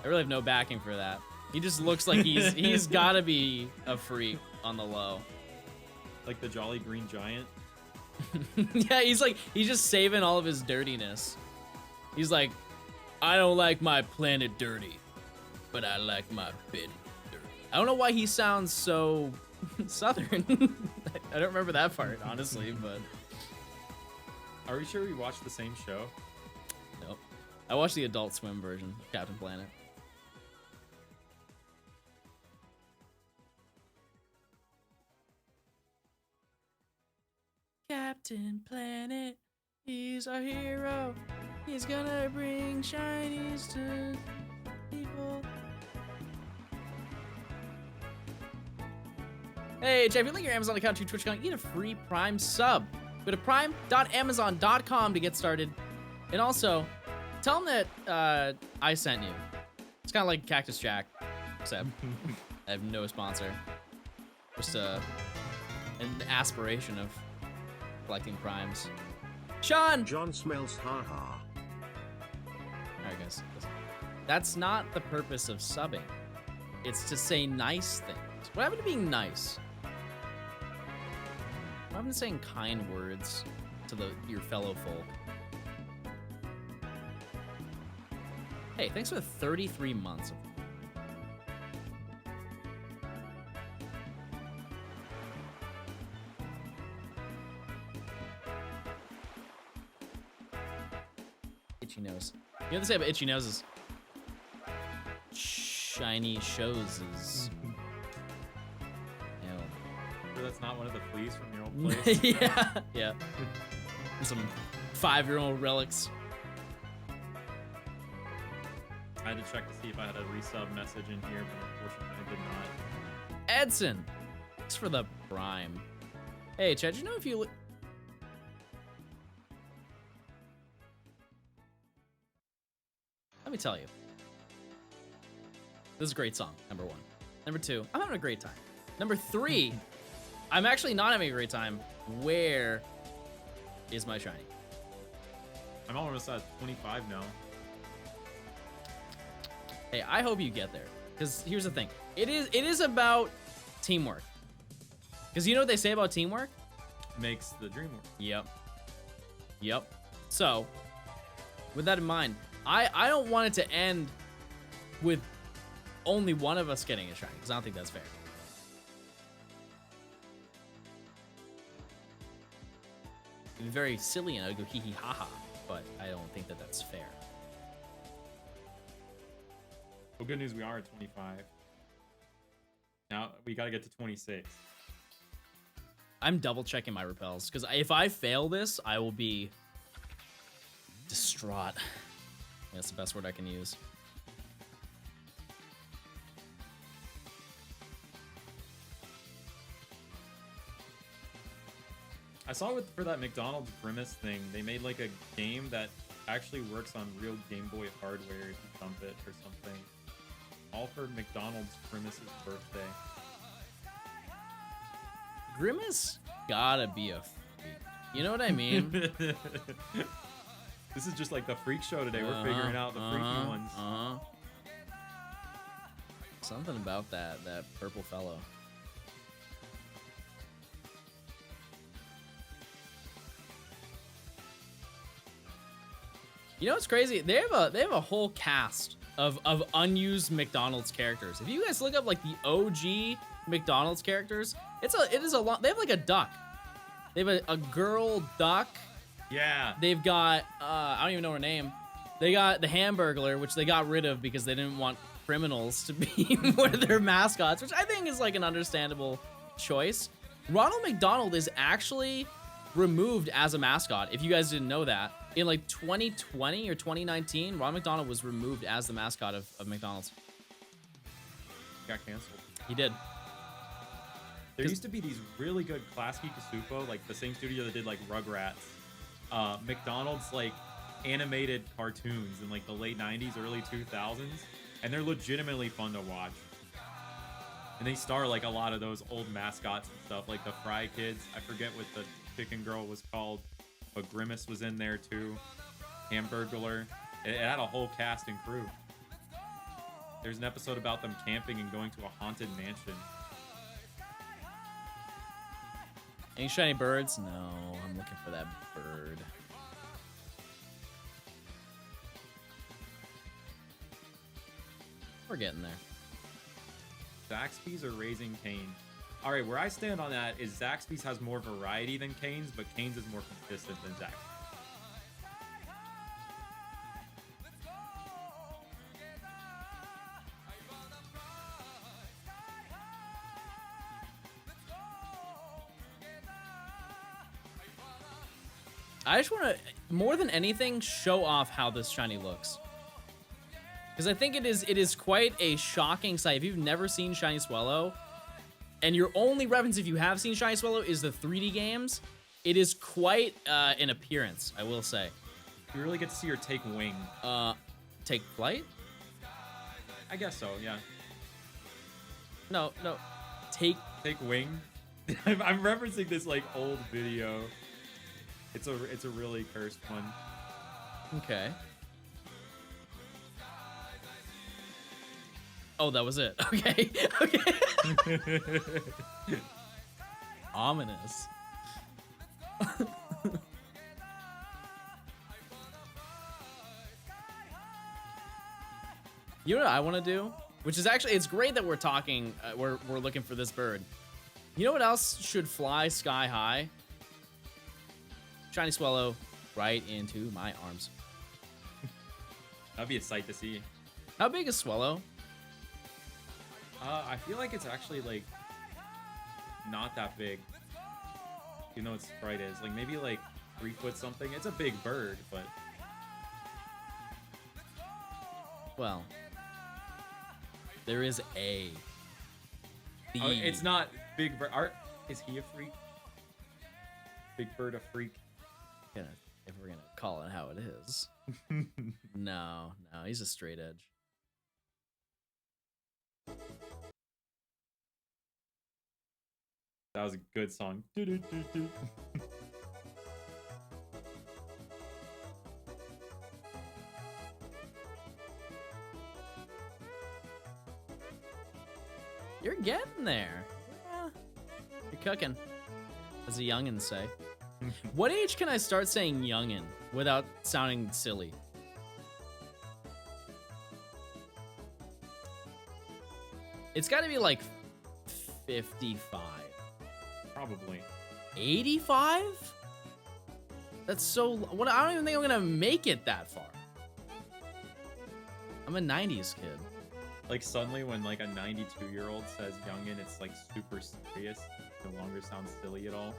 I really have no backing for that. He just looks like he's gotta be a freak on the low. Like the Jolly Green Giant. Yeah, he's just saving all of his dirtiness. He's like, I don't like my planet dirty, but I like my bed dirty. I don't know why he sounds so southern. I don't remember that part, honestly, but. Are we sure we watched the same show? Nope. I watched the Adult Swim version of Captain Planet. Captain Planet, he's our hero. He's gonna bring shinies to people. Hey, Jeff, if you link your Amazon account to your Twitch account, you get a free Prime sub. Go to prime.amazon.com to get started. And also, tell them that I sent you. It's kind of like Cactus Jack, except I have no sponsor. Just an aspiration of collecting primes. Sean! John smells haha. Alright, guys. Listen. That's not the purpose of subbing. It's to say nice things. What happened to being nice? What happened to saying kind words to your fellow folk? Hey, thanks for the 33 months of Itchy nose. You know what they say about itchy noses? Shiny shows is. Sure that's not one of the fleas from your old place? yeah. Some 5-year-old relics. I had to check to see if I had a resub message in here, but unfortunately I did not. Edson, thanks for the prime. Hey, Chad, you know if you... Let me tell you. This is a great song, number 1. Number 2, I'm having a great time. Number 3, I'm actually not having a great time. Where is my shiny? I'm almost at 25 now. Hey, I hope you get there. Because here's the thing. It is about teamwork. Because you know what they say about teamwork? Makes the dream work. Yep. So, with that in mind, I don't want it to end with only one of us getting a shiny, because I don't think that's fair. It'd be very silly and I would go hee hee ha ha, but I don't think that that's fair. Well, good news, we are at 25. Now, we gotta get to 26. I'm double checking my repels, because if I fail this, I will be distraught. That's the best word I can use. I saw for that McDonald's Grimace thing, they made like a game that actually works on real Game Boy hardware if you dump it or something. All for McDonald's Grimace's birthday. Grimace gotta be a freak. You know what I mean? This is just like the freak show today. We're figuring out the freaky ones. Something about that purple fellow. You know what's crazy? They have a whole cast of unused McDonald's characters. If you guys look up like the OG McDonald's characters, it is a lot. They have like a duck. They have a girl duck. Yeah. They've got I don't even know her name. They got the Hamburglar, which they got rid of because they didn't want criminals to be one of their mascots, which I think is like an understandable choice. Ronald McDonald is actually removed as a mascot. If you guys didn't know that, in like 2020 or 2019, Ronald McDonald was removed as the mascot of McDonald's. Got canceled. He did. There used to be these really good Klasky Kasupo, like the same studio that did like Rugrats. McDonald's like animated cartoons in like the late 90s, early 2000s, and they're legitimately fun to watch. And they star like a lot of those old mascots and stuff, like the Fry Kids. I forget what the chicken girl was called, but Grimace was in there too. Hamburglar. It had a whole cast and crew. There's an episode about them camping and going to a haunted mansion. Any shiny birds? No, I'm looking for that bird. We're getting there. Zaxby's or Raising Cane? All right, where I stand on that is Zaxby's has more variety than Cane's, but Cane's is more consistent than Zaxby's. I just want to, more than anything, show off how this shiny looks. Because I think it is quite a shocking sight. If you've never seen Shiny Swellow, and your only reference if you have seen Shiny Swellow is the 3D games, it is quite an appearance, I will say. You really get to see her take wing. Take flight? I guess so, yeah. No. Take wing? I'm referencing this like old video. It's a really cursed one. Okay. Oh, that was it. Okay. Ominous. You know what I want to do? Which is actually, it's great that we're talking, we're looking for this bird. You know what else should fly sky high? Shiny Swellow right into my arms. That'd be a sight to see. How big is Swellow? I feel like it's actually like not that big. You know what Sprite is. Like maybe like 3 foot something. It's a big bird, but Well, there is a. oh, it's not Big Bird. Art, is he a freak? Big Bird a freak? If we're gonna call it how it is. No, he's a straight edge. That was a good song. You're getting there. Yeah. You're cooking, as the youngins say. What age can I start saying youngin without sounding silly? It's got to be like 55. Probably. 85? That's so... What? I don't even think I'm going to make it that far. I'm a 90s kid. Like suddenly when like a 92-year-old says youngin, it's like super serious. It no longer sounds silly at all.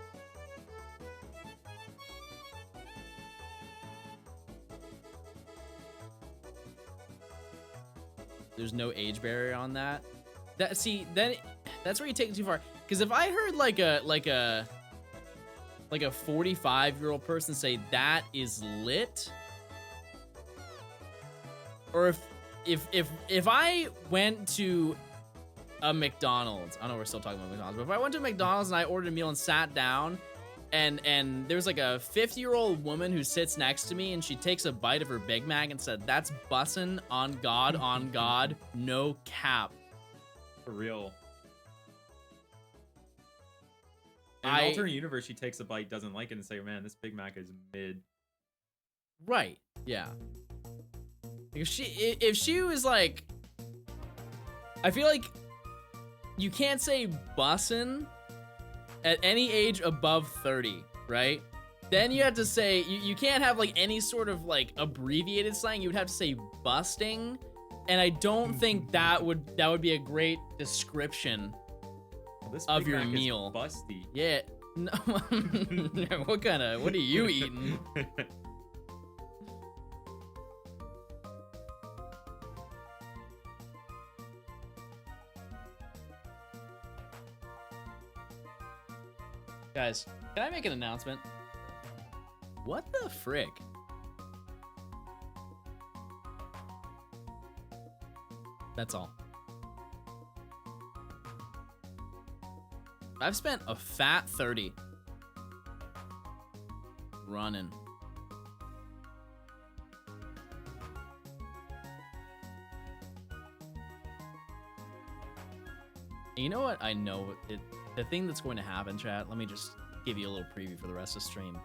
There's no age barrier on that. Then that's where you take it too far. Because if I heard like a 45-year-old person say that is lit, or if I went to a McDonald's, I know we're still talking about McDonald's, but if I went to McDonald's and I ordered a meal and sat down, and there's like a 50-year-old woman who sits next to me and she takes a bite of her Big Mac and said, "That's bussin' on God, no cap." For real. In an alternate universe, she takes a bite, doesn't like it, and say, "Man, this Big Mac is mid." Right. Yeah. If she was like, I feel like you can't say bussin' at any age above 30, right? Then you have to say, you can't have like any sort of like abbreviated slang. You would have to say busting, and I don't think that would be a great description This of Big your Mac meal. is busty. Yeah. No. What are you eating? Guys, can I make an announcement? What the frick? That's all. I've spent a fat 30 running. And you know what? I know it. The thing that's going to happen, chat. Let me just give you a little preview for the rest of the stream.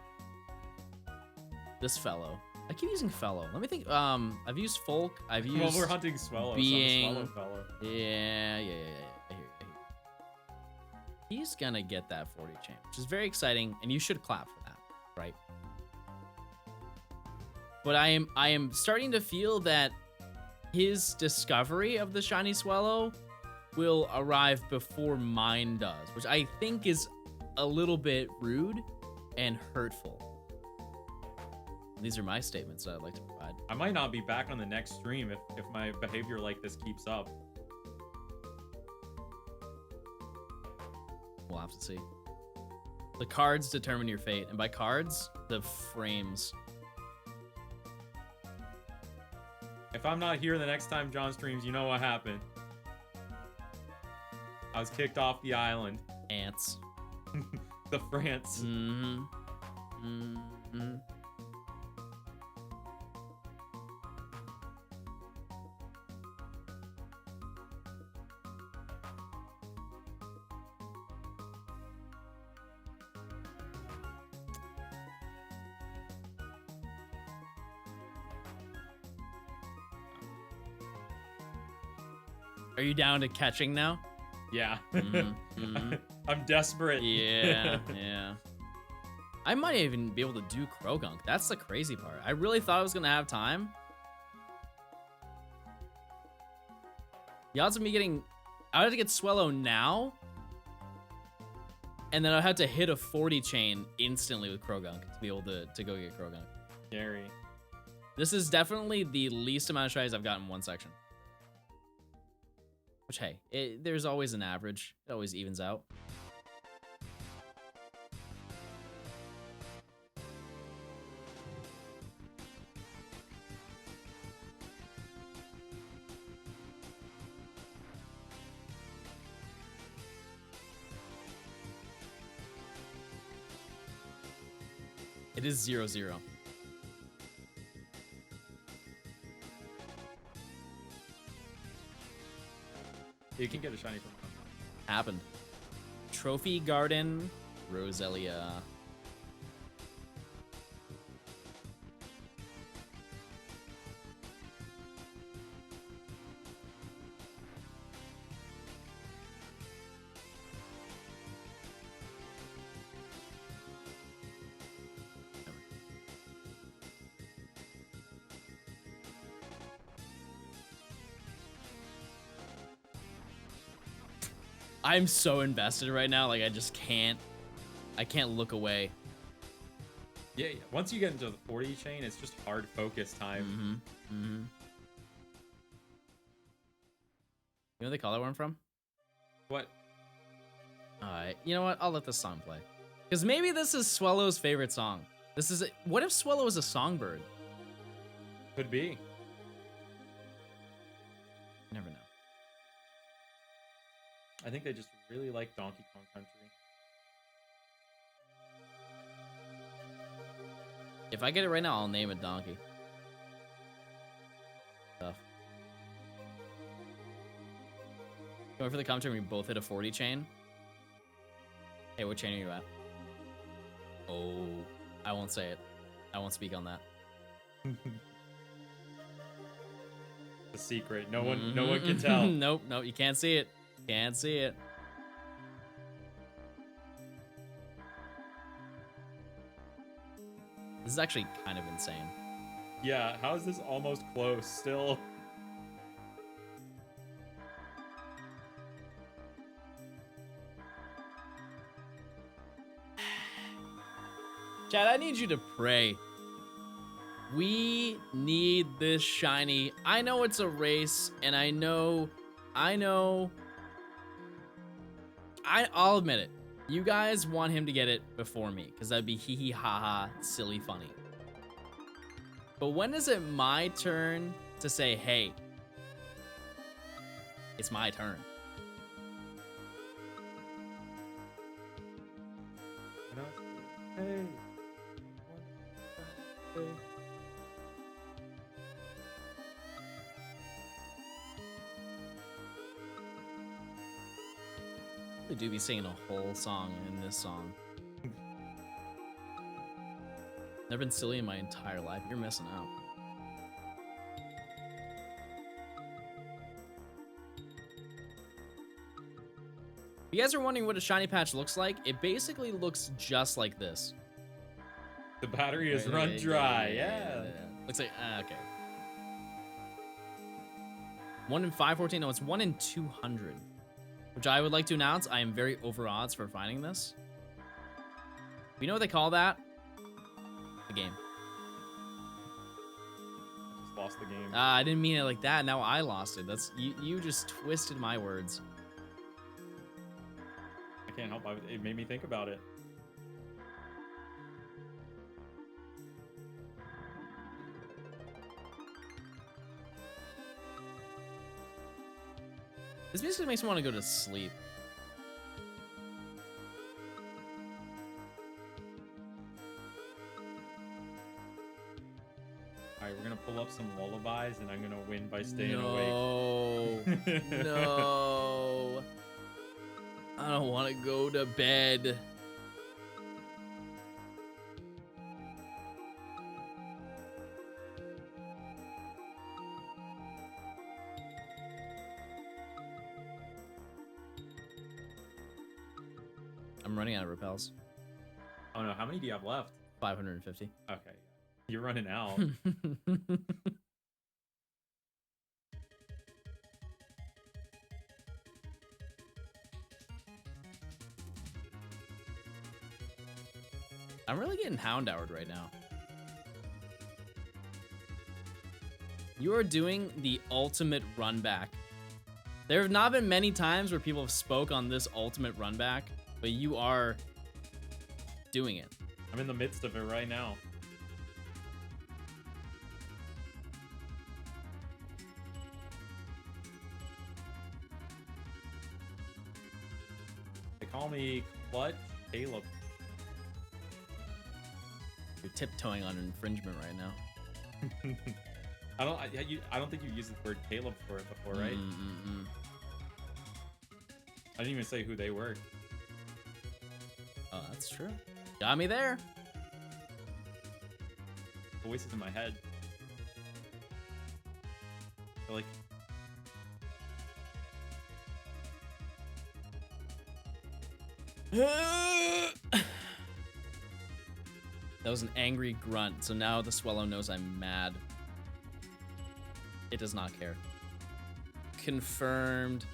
This fellow. I keep using fellow. Let me think. I've used folk. I've used. Well, we're hunting swallows. Being. I'm a swallow fellow. Yeah. I hear you. He's gonna get that 40 chain, which is very exciting, and you should clap for that, right? But I am starting to feel that his discovery of the shiny swallow will arrive before mine does, which I think is a little bit rude and hurtful. These are my statements that I'd like to provide. I might not be back on the next stream if my behavior like this keeps up. We'll have to see. The cards determine your fate, and by cards, the frames. If I'm not here the next time John streams, you know what happened. I was kicked off the island. Ants. The France. Mm-hmm. Mm-hmm. Are you down to catching now? Yeah. Mm-hmm. I'm desperate. Yeah, yeah. I might even be able to do Krogunk. That's the crazy part. I really thought I was going to have time. The odds of me getting... I would have to get Swellow now. And then I'd have to hit a 40 chain instantly with Krogunk to be able to go get Krogunk. Scary. This is definitely the least amount of tries I've gotten in one section. Which, hey, there's always an average. It always evens out. It is 0-0. You can get a shiny from Happened. Trophy Garden, Roselia. I'm so invested right now, like I just can't look away. Yeah. Once you get into the 40 chain, it's just hard focus time. You know where they call that one from? What? Alright, you know what? I'll let this song play. Because maybe this is Swellow's favorite song. What if Swellow is a songbird? Could be. Never know. I think they just really like Donkey Kong Country. If I get it right now, I'll name it Donkey. Tough. Going for the commentary when we both hit a 40 chain. Hey, what chain are you at? Oh, I won't say it. I won't speak on that. The secret. No one can tell. Nope, you can't see it. Can't see it. This is actually kind of insane. Yeah, how is this almost close still? Chad, I need you to pray. We need this shiny. I know it's a race, and I'll admit it. You guys want him to get it before me, because that'd be hee hee ha ha, silly funny. But when is it my turn to say, hey, It's my turn. Hey. Hey. They do be singing a whole song in this song. Never been silly in my entire life. You're missing out. If you guys are wondering what a shiny patch looks like, it basically looks just like this. The battery is run dry. Yeah. Looks like okay. 1 in 514. No, it's 1 in 200. Which I would like to announce, I am very over odds for finding this. You know what they call that? The game. Just lost the game. I didn't mean it like that. Now I lost it. That's you just twisted my words. I can't help it. It made me think about it. This basically makes me want to go to sleep. Alright, we're gonna pull up some lullabies and I'm gonna win by staying awake. No. I don't want to go to bed. I'm running out of repels. Oh no, how many do you have left? 550. Okay. You're running out. I'm really getting hound-houred right now. You are doing the ultimate run back. There have not been many times where people have spoke on this ultimate run back, but you are doing it. I'm in the midst of it right now. They call me Clutch Caleb. You're tiptoeing on infringement right now. I don't think you used the word Caleb for it before, right? I didn't even say who they were. Oh, that's true. Got me there. Voices in my head. They're like, that was an angry grunt, so now the Swallow knows I'm mad. It does not care. Confirmed.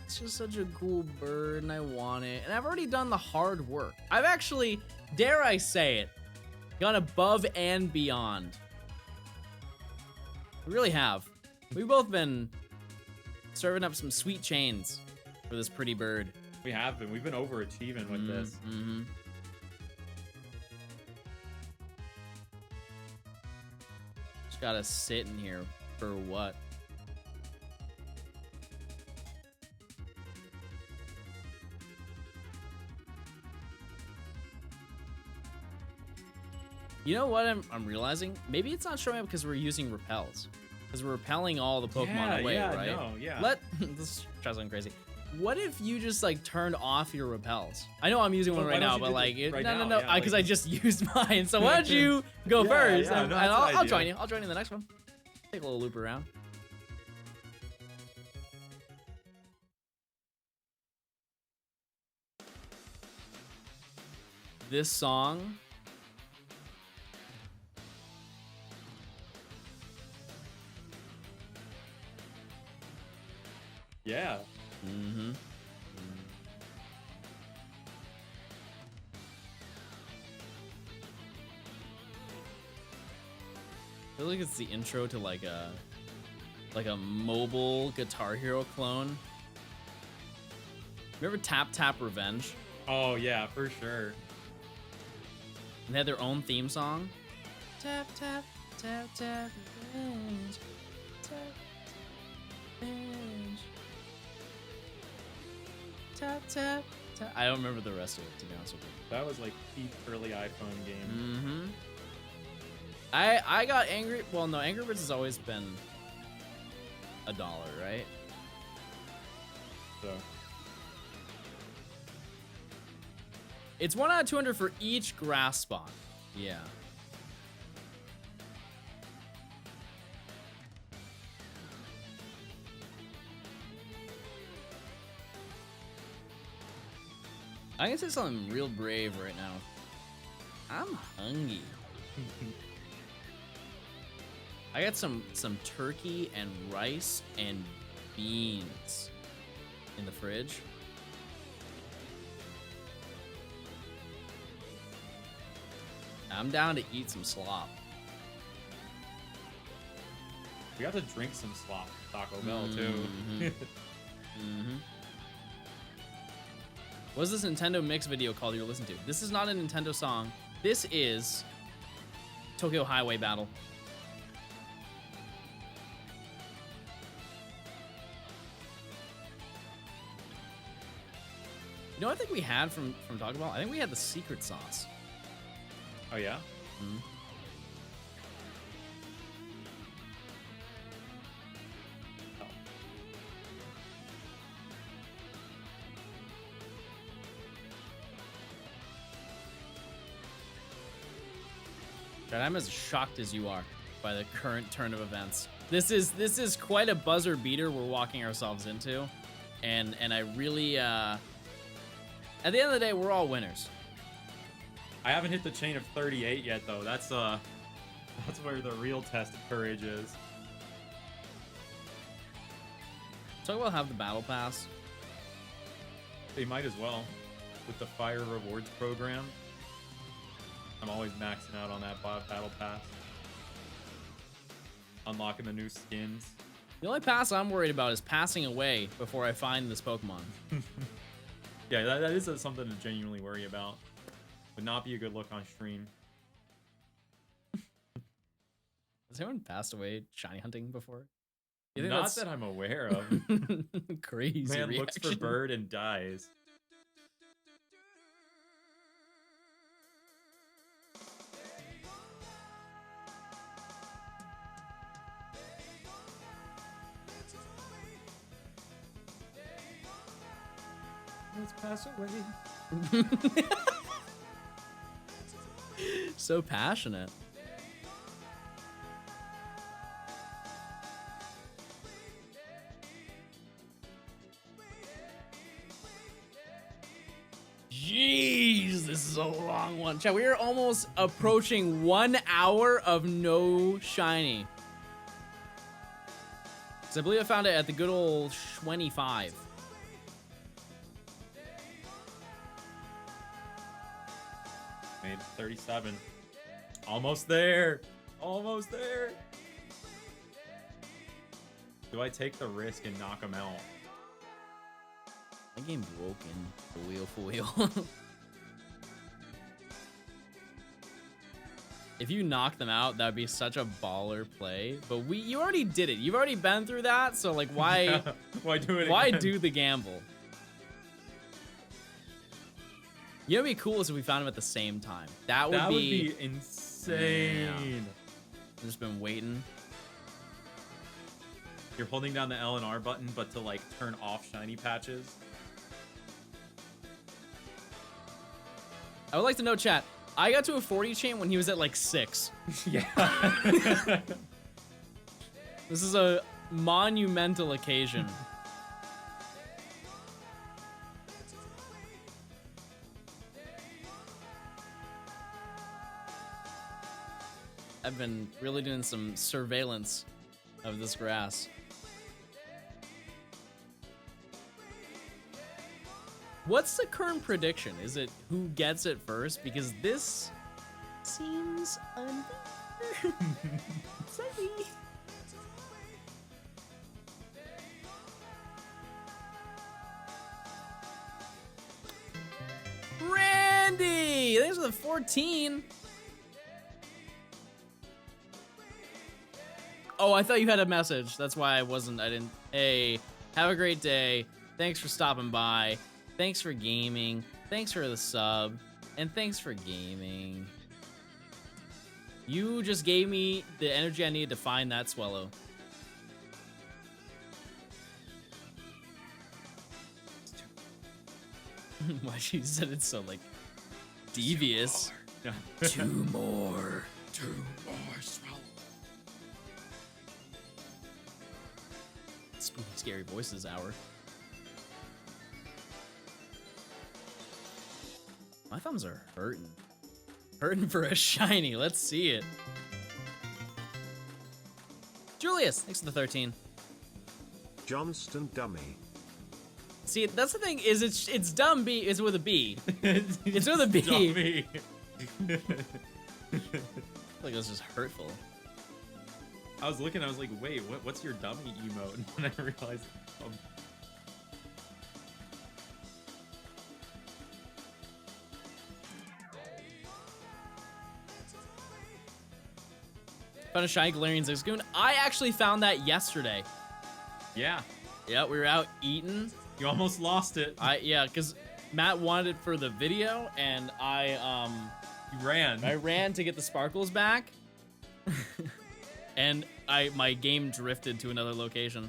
It's just such a cool bird and I want it. And I've already done the hard work. I've actually, dare I say it, gone above and beyond. We really have. We've both been serving up some sweet chains for this pretty bird. we have been. We've been overachieving with this. Just gotta sit in here for what? You know what I'm realizing? Maybe it's not showing up because we're using repels. Because we're repelling all the Pokemon away, right? No, yeah. This drives me crazy. What if you just like turned off your repels? I know I'm using one right now, but like, no, because I just used mine. So why don't you go first? Yeah, and I'll join you. I'll join you in the next one. Take a little loop around. This song. Yeah. I feel like it's the intro to like a mobile Guitar Hero clone. Remember Tap Tap Revenge? Oh yeah, for sure. And they had their own theme song. Tap tap tap tap revenge. bench. Tap, tap, tap. I don't remember the rest of it, to be honest with you. That was like peak early iPhone game. Mm-hmm. I got Angry... Well, no, Angry Birds has always been $1, right? So It's 1 out of 200 for each grass spot. Yeah. I can say something real brave right now. I'm hungry. I got some turkey and rice and beans in the fridge. I'm down to eat some slop. we got to drink some slop at Taco Bell too. Mm-hmm. What's this Nintendo Mix video called you're listening to? This is not a Nintendo song. This is Tokyo Highway Battle. You know what I think we had from Taco Bell? I think we had the secret sauce. Oh yeah. Mm-hmm. Oh. Chad, I'm as shocked as you are by the current turn of events. This is quite a buzzer beater we're walking ourselves into, and I really at the end of the day we're all winners. I haven't hit the chain of 38 yet though. That's where the real test of courage is. Talk about have the battle pass. They might as well with the Fire Rewards program. I'm always maxing out on that battle pass. Unlocking the new skins. The only pass I'm worried about is passing away before I find this Pokemon. Yeah, that is something to genuinely worry about. Would not be a good look on stream. Has anyone passed away shiny hunting before? You think Not that's that I'm aware of. crazy Man reaction? looks for bird and dies. Let's pass away. So passionate. Jeez, this is a long one. Chat, we are almost approaching 1 hour of no shiny. So I believe I found it at the good old 25. Made 37. Almost there. Almost there. Do I take the risk and knock him out? My game broken. For wheel for wheel. If you knock them out, that would be such a baller play. But you already did it. You've already been through that, so like why Yeah, why do it why again? do the gamble? You know what'd be cool is if we found him at the same time. That would be insane. I've just been waiting. You're holding down the L and R button, but to like turn off shiny patches. I would like to know, chat. I got to a 40 chain when he was at like 6. Yeah. This is a monumental occasion. I've been really doing some surveillance of this grass. What's the current prediction? Is it who gets it first? Because this seems unfair. Sorry. Randy! Thanks for the 14. Oh, I thought you had a message. That's why I didn't. Hey, have a great day. Thanks for stopping by. Thanks for gaming. Thanks for the sub. And thanks for gaming. You just gave me the energy I needed to find that Swallow. Why she said it so, like, devious. Two more. Two more Swallow. Spooky, scary voices hour. My thumbs are hurting. Hurting for a shiny. Let's see it. Julius, thanks for the 13. Johnstone dummy. See, that's the thing, is it's dumb B, it's with a B. It's with a B. Dummy. Like it was just hurtful. I was looking, I was like, wait, what's your dummy emote? And I realized, Found a shiny Galarian Zigzagoon. I actually found that yesterday. yeah, Yeah, we were out eating. you almost lost it. Yeah, because Matt wanted it for the video, and You ran. I ran to get the sparkles back. And my game drifted to another location.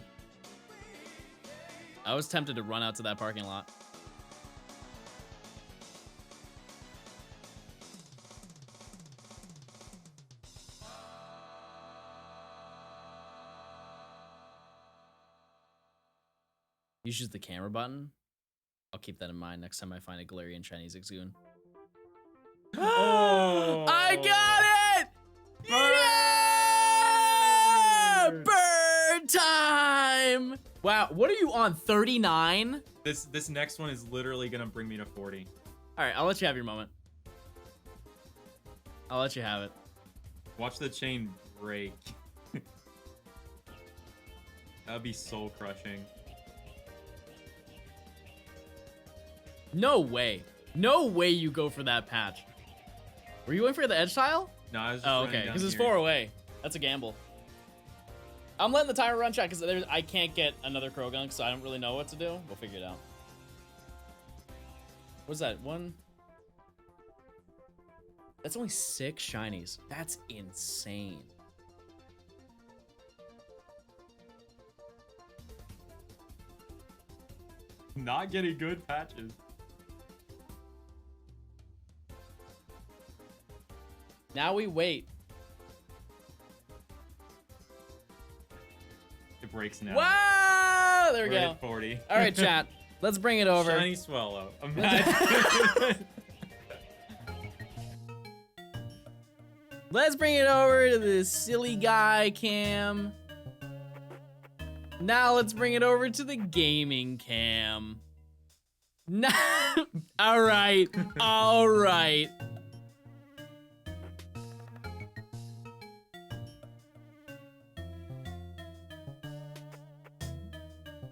I was tempted to run out to that parking lot. You use the camera button. I'll keep that in mind next time I find a Galarian Chinese Zigzagoon. Oh, I got it! Yeah! Bird time! Wow, what are you on, 39? This next one is literally gonna bring me to 40. All right, I'll let you have your moment. I'll let you have it. Watch the chain break. That'd be soul crushing. No way. No way you go for that patch. Were you going for the edge tile? No, I was just Oh, running okay, down because it's here. 4 away. That's a gamble. I'm letting the timer run, chat, because I can't get another Krogunk, so I don't really know what to do. We'll figure it out. What's that? One? That's only 6 shinies. That's insane. Not getting good patches. Now we wait. It breaks now. Wow! There we We're go. at 40. All right, chat. Let's bring it over. Shiny Swallow. Imagine. Let's bring it over to the silly guy cam. Now let's bring it over to the gaming cam. Nah. All right. All right.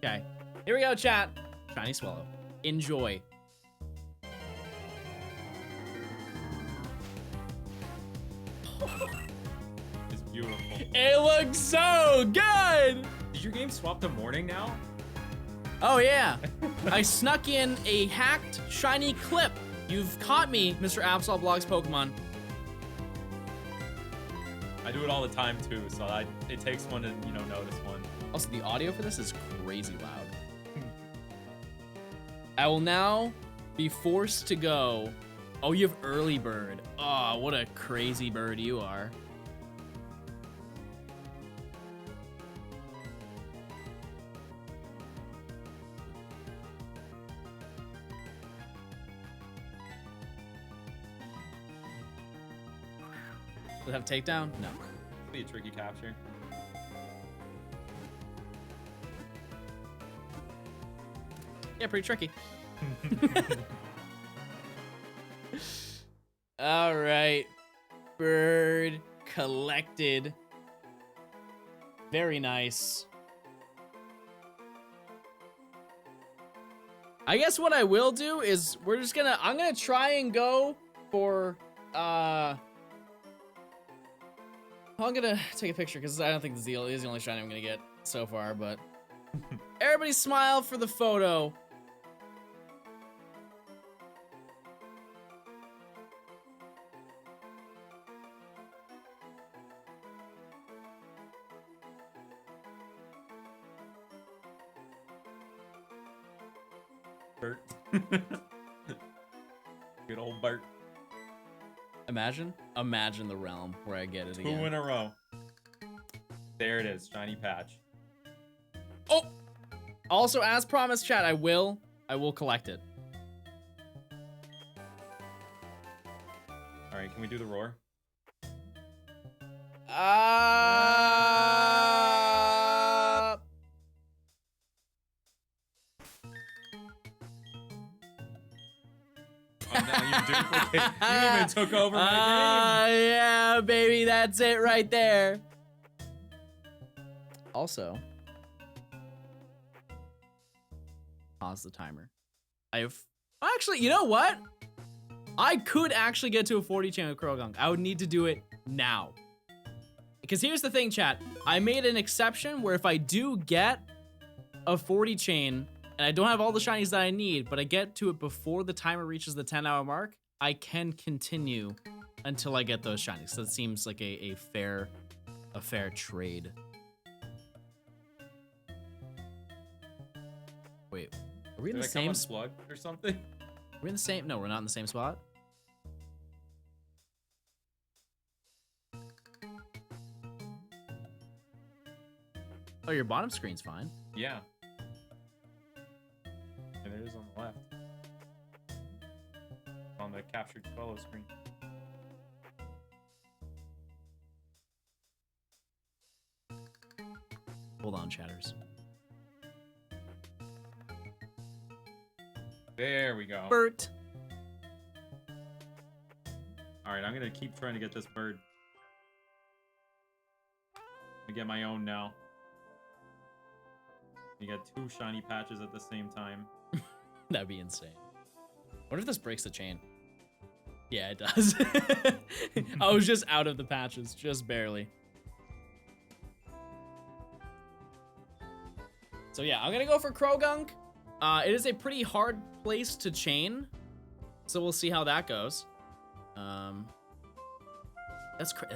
Okay. Here we go, chat. Shiny Swallow. Enjoy. It's beautiful. It looks so good! Did your game swap to morning now? Oh yeah, I snuck in a hacked shiny clip. You've caught me, Mr. Absol Blogs Pokemon. I do it all the time too, so it takes one to, notice one. Also, the audio for this is crazy loud. I will now be forced to go. Oh, you have early bird. Oh, what a crazy bird you are. Does it have takedown? No. Be a tricky capture. Yeah, pretty tricky. All right. Bird collected. Very nice. I guess what I will do is I'm gonna try and go for I'm gonna take a picture because I don't think this is the only shiny I'm gonna get so far, but everybody smile for the photo. Bert. Good old Bert. Imagine the realm where I get it again. 2 in a row. There it is, shiny patch. Oh! Also, as promised, chat, I will collect it. All right, can we do the roar? Oh, now you duplicate. You even took over my game. Yeah, baby, that's it right there. Also, pause the timer. Actually, you know what? I could actually get to a 40 chain with Krogunk. I would need to do it now. Because here's the thing, chat. I made an exception where if I do get a 40 chain and I don't have all the shinies that I need, but I get to it before the timer reaches the 10-hour mark, I can continue until I get those shinies. So that seems like a fair trade. Wait, are we in the same slug or something? We're in the same. No, we're not in the same spot. Oh, your bottom screen's fine. Yeah. And it is on the left. On the captured Swallow screen. Hold on, chatters. There we go. Bert. All right, I'm gonna keep trying to get this bird. I get my own now. You get 2 shiny patches at the same time. That'd be insane. What if this breaks the chain? Yeah, it does. I was just out of the patches, just barely. So yeah, I'm gonna go for Krogunk. It is a pretty hard place to chain, so we'll see how that goes. That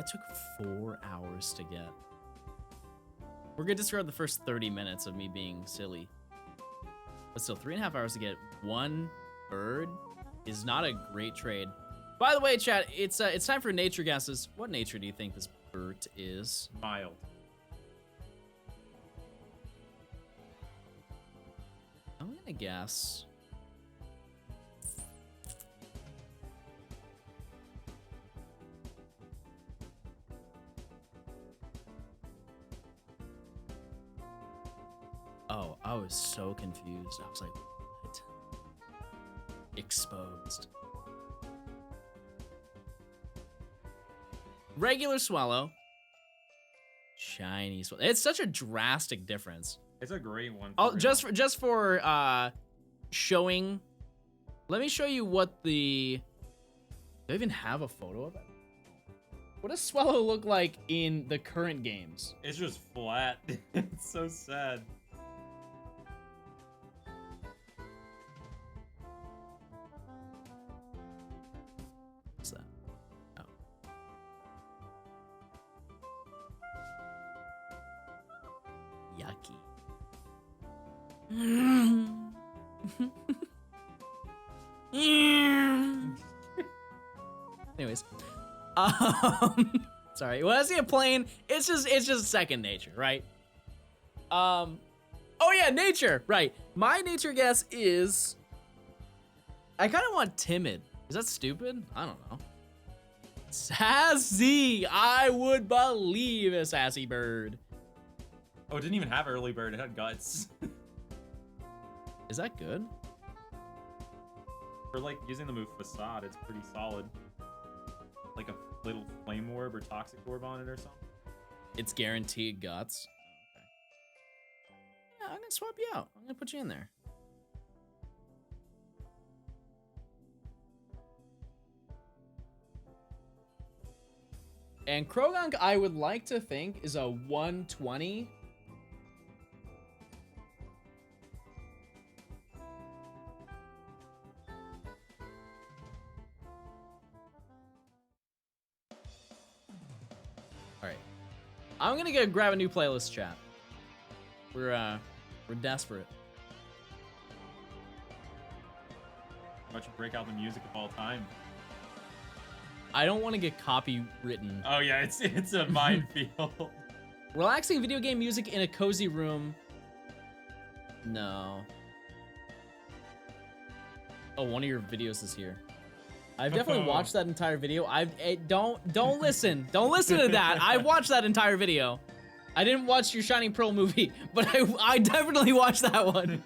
took 4 hours to get. We're gonna discard the first 30 minutes of me being silly. But still, 3.5 hours to get 1 bird is not a great trade. By the way, chat, it's time for nature guesses. What nature do you think this bird is? Mild. I'm gonna guess. Oh, I was so confused. I was like, what? Exposed. Regular Swallow. Shiny Swallow. It's such a drastic difference. It's a great one. Just for showing. Let me show you what the. Do I even have a photo of it? What does Swallow look like in the current games? It's just flat. It's so sad. What's that? Oh. Yucky. Anyways, sorry. When I see a plane, it's just second nature, right? Oh yeah, nature, right? My nature guess is, I kind of want timid. Is that stupid? I don't know. Sassy. I would believe a sassy bird. Oh, it didn't even have early bird. It had guts. Is that good? For like using the move facade, it's pretty solid. Like a little flame orb or toxic orb on it or something. It's guaranteed guts. Okay. Yeah, I'm gonna swap you out. I'm gonna put you in there. And Krogunk, I would like to think, is a 120. All right. I'm gonna go grab a new playlist, chat. We're desperate. Why don't you break out the music of all time? I don't want to get copywritten. Oh yeah, it's a minefield. Relaxing video game music in a cozy room. No. Oh, one of your videos is here. I've definitely watched that entire video. Don't listen. Don't listen to that. I watched that entire video. I didn't watch your Shining Pearl movie, but I definitely watched that one.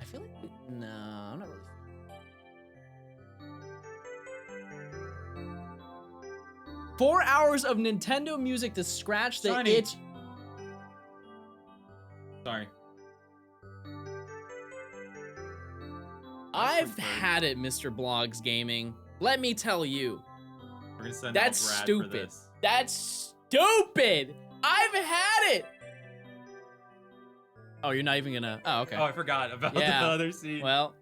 I feel like no, I'm not really. 4 hours of Nintendo music to scratch the Sonny. itch. Sorry. I've had it, Mr. Blogs Gaming. Let me tell you. We're gonna send That's out Brad stupid. For this. That's stupid. I've had it. Oh, you're not even gonna. Oh, okay. Oh, I forgot about the Yeah. other scene. Well,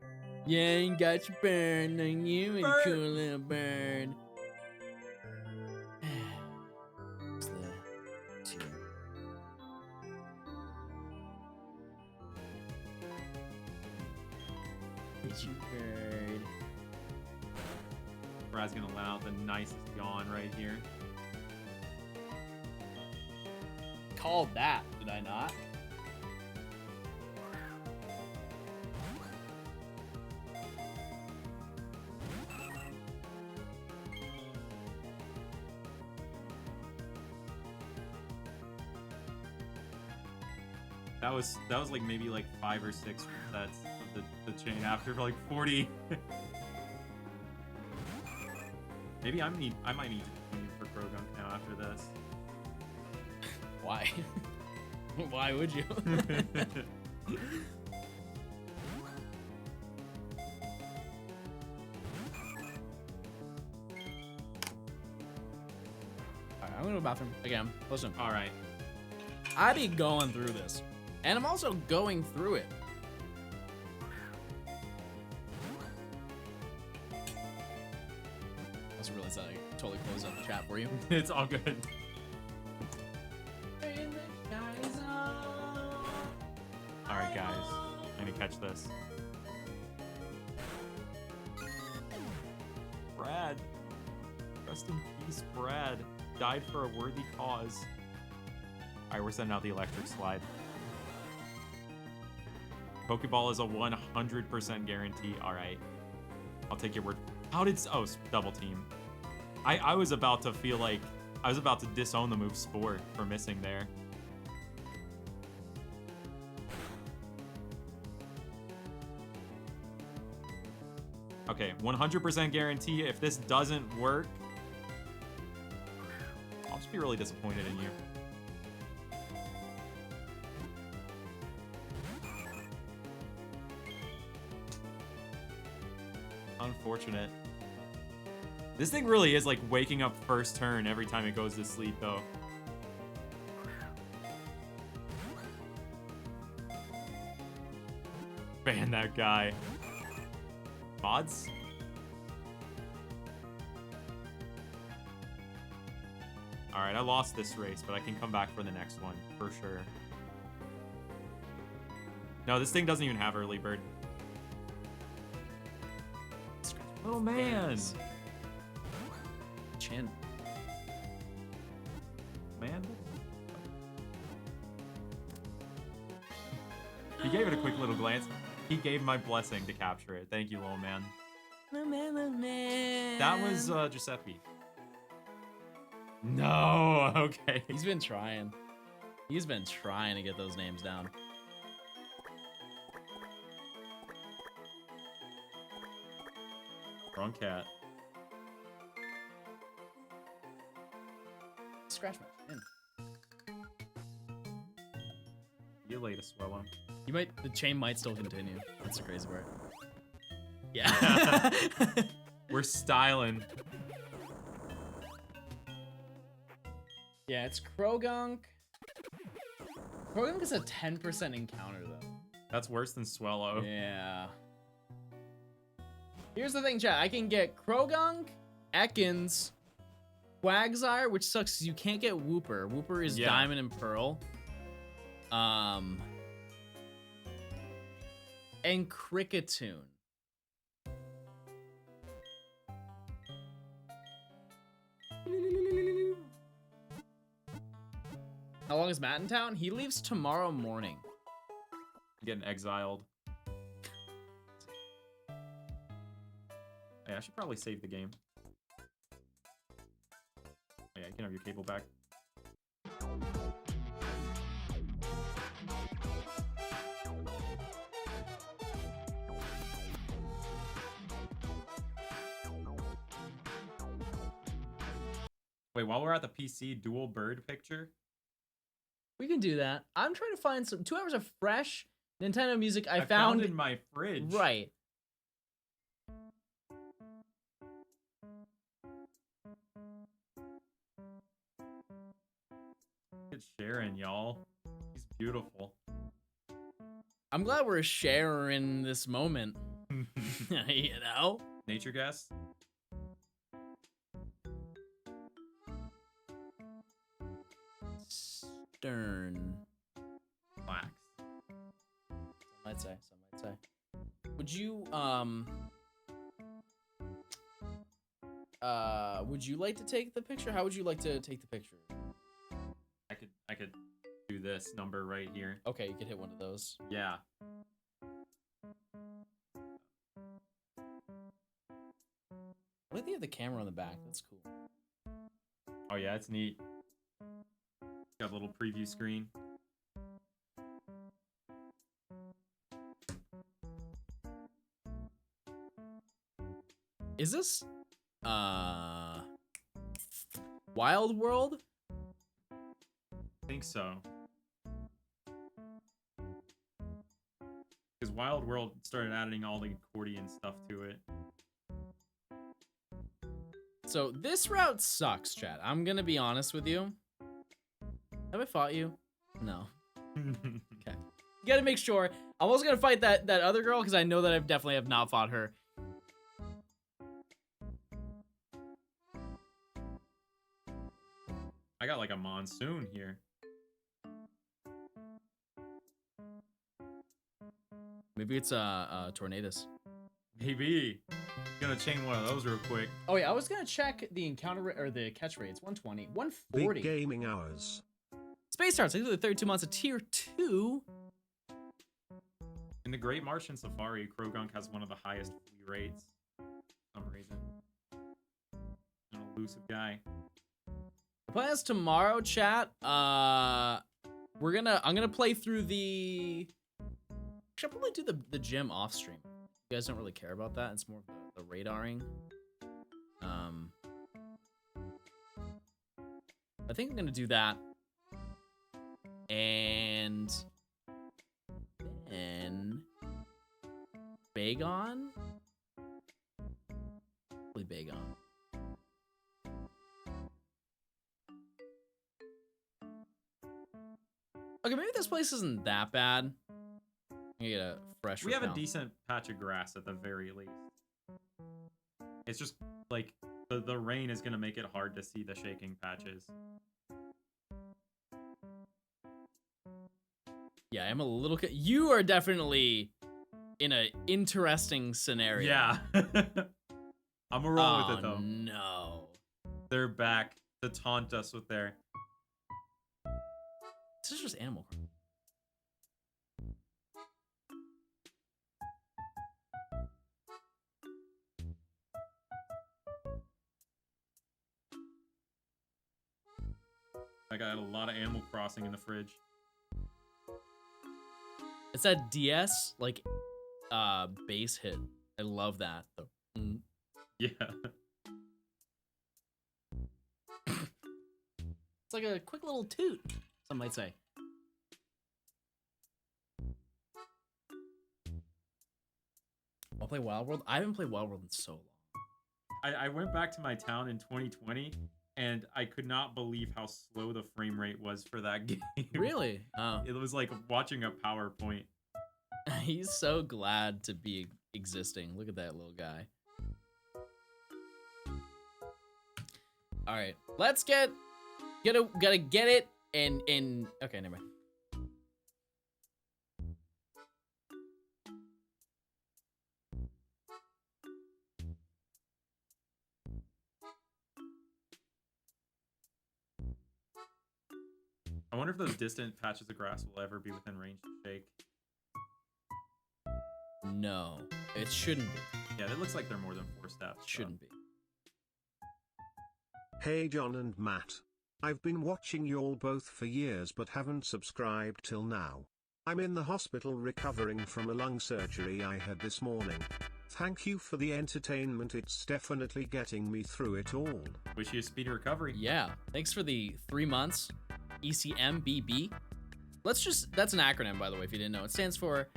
you ain't got your burn on you, and Bird. cool little bird. It's the two. It's your bird. Brad's gonna allow the nicest yawn right here. Called that, did I not? That was like maybe like 5 or 6 sets of the chain after like 40. Maybe I might need to continue for Krogunk now after this. Why? Why would you? Alright, I'm going to the bathroom again. Listen, All right. I be going through this, and I'm also going through it. That's really sad. I totally closed up the chat for you. It's all good. All right, guys. I'm gonna catch this. Brad. Rest in peace, Brad. Died for a worthy cause. All right, we're sending out the electric slide. Pokeball is a 100% guarantee. All right. I'll take your word. How did... Oh, double team. I was about to feel like... I was about to disown the move Spore for missing there. Okay, 100% guarantee. If this doesn't work, I'll just be really disappointed in you. Unfortunate. This thing really is like waking up first turn every time it goes to sleep, though. Ban that guy. VODS? Alright, I lost this race, but I can come back for the next one, for sure. No, this thing doesn't even have early bird. Little man! Chin. Man. He gave it a quick little glance. He gave my blessing to capture it. Thank you, little man. That was Giuseppe. No, okay. He's been trying. He's been trying to get those names down. Wrong cat. Scratch my chin. You latest, Swallow. The chain might still continue. That's the crazy part. Yeah. We're styling. Yeah, it's Krogunk. Krogunk is a 10% encounter, though. That's worse than Swellow. Yeah. Here's the thing, chat. I can get Krogunk, Ekans, Quagsire, which sucks 'cause you can't get Wooper. Wooper is Diamond and Pearl. And Kricketune. How long is Matt in town? He leaves tomorrow morning. Getting exiled. Hey, I should probably save the game. Yeah, you can have your cable back. Wait, while we're at the PC, dual bird picture? We can do that. I'm trying to find some 2 hours of fresh Nintendo music I found in my fridge. Right. Look at Sharon, y'all. He's beautiful. I'm glad we're sharing this moment. You know? Nature guess? Stern. Relax. Some might say. Would you like to take the picture? How would you like to take the picture? I could do this number right here. Okay, you could hit one of those. Yeah. I like they have the camera on the back. That's cool. Oh yeah, it's neat. Got a little preview screen. Is this Wild World? I think so. Because Wild World started adding all the accordion stuff to it. So this route sucks, chat. I'm gonna be honest with you. Have I fought you? No. Okay. You gotta make sure. I was gonna fight that other girl because I know that I definitely have not fought her. I got like a monsoon here. Maybe it's tornadoes. Maybe. Gonna chain one of those real quick. Oh yeah, I was gonna check the encounter or the catch rates. 120, 140. Big gaming hours. Space Stars, thanks for the 32 months of tier 2. In the Great Martian Safari, Krogunk has one of the highest flee rates. For some reason. An elusive guy. The plan is tomorrow, chat. I'm gonna play through the. Actually, I'll probably do the gym off stream. You guys don't really care about that. It's more of the radaring. I think I'm gonna do that. And then Bagon? Probably Bagon. Okay, maybe this place isn't that bad. I'm gonna get a fresh. We have a repel. decent patch of grass at the very least. It's just like the rain is gonna make it hard to see the shaking patches. Yeah, I'm a little. You are definitely in an interesting scenario. Yeah. I'm gonna roll with it though. No. They're back to taunt us with their. This is just Animal Crossing. I got a lot of Animal Crossing in the fridge. It's that DS like bass hit. I love that. Yeah. It's like a quick little toot, some might say. play Wild World? I haven't played Wild World in so long. I went back to my town in 2020, and I could not believe how slow the frame rate was for that game. Really? Oh. It was like watching a PowerPoint. He's so glad to be existing. Look at that little guy. All right, let's gotta get it and okay, never mind. I wonder if those distant patches of grass will ever be within range to shake. No, it shouldn't be. Yeah, it looks like they're more than 4 steps. Shouldn't be. Hey John and Matt. I've been watching y'all both for years but haven't subscribed till now. I'm in the hospital recovering from a lung surgery I had this morning. Thank you for the entertainment, it's definitely getting me through it all. Wish you a speedy recovery. Yeah, thanks for the 3 months. ECMBB. That's an acronym, by the way, if you didn't know. It stands for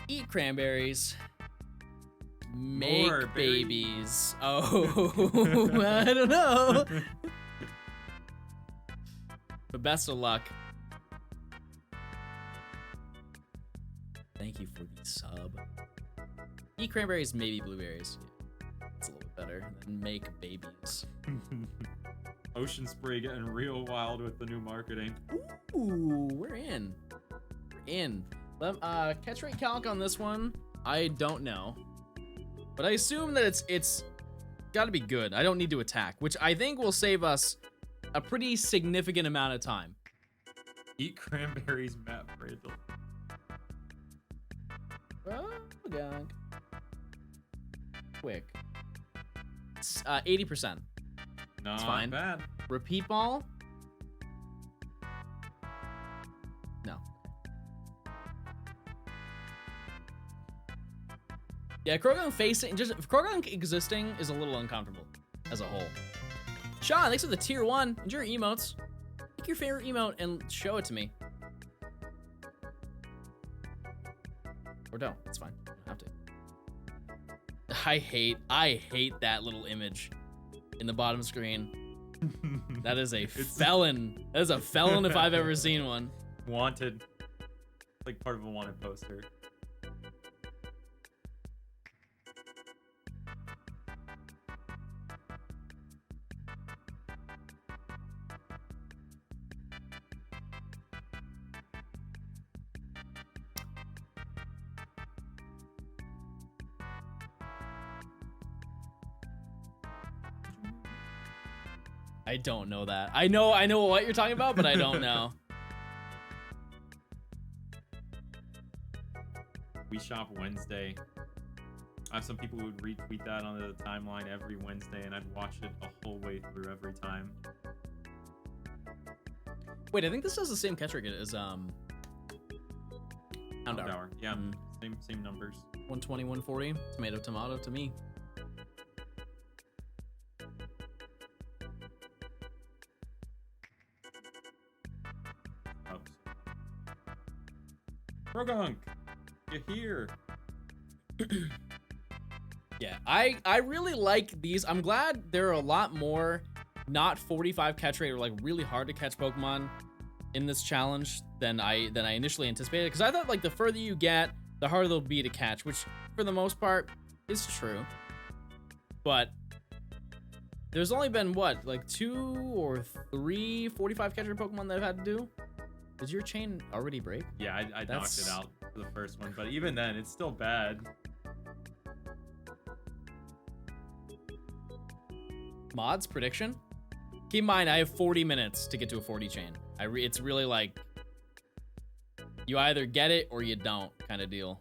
Eat Cranberries, Make More Babies. Oh, I don't know. But best of luck. Thank you for the sub. Eat Cranberries, maybe blueberries. Yeah, it's a little bit better than Make Babies. Ocean Spray getting real wild with the new marketing. Ooh, we're in. We're in. Catch rate calc on this one, I don't know. But I assume that it's got to be good. I don't need to attack, which I think will save us a pretty significant amount of time. Eat Cranberries, Matt Bradle. Oh, God. Quick. It's 80%. Not fine. bad. Repeat ball? No. Yeah, Krogan existing is a little uncomfortable as a whole. Sean, thanks for the tier 1. Enjoy your emotes. Pick your favorite emote and show it to me. Or don't. It's fine. You don't have to. I hate that little image in the bottom screen. That is a felon. That is a felon if I've ever seen one. Wanted. Like part of a wanted poster. I don't know that. I know what you're talking about, but I don't know. We Shop Wednesday. I have some people who would retweet that on the timeline every Wednesday, and I'd watch it the whole way through every time. Wait, I think this does the same catch rate as Hound Hour. Yeah, same numbers. 120, 140. Tomato to me. Rogunk, you're here. Yeah, I really like these. I'm glad there are a lot more not 45 catch rate or like really hard to catch Pokemon in this challenge than I initially anticipated. Because I thought like the further you get, the harder they'll be to catch, which for the most part is true. But there's only been what, like 2 or 3 45 catch rate Pokemon that I've had to do. Did your chain already break? Yeah, I knocked it out for the first one, but even then, it's still bad. Mods prediction? Keep in mind, I have 40 minutes to get to a 40 chain. It's really like you either get it or you don't kind of deal.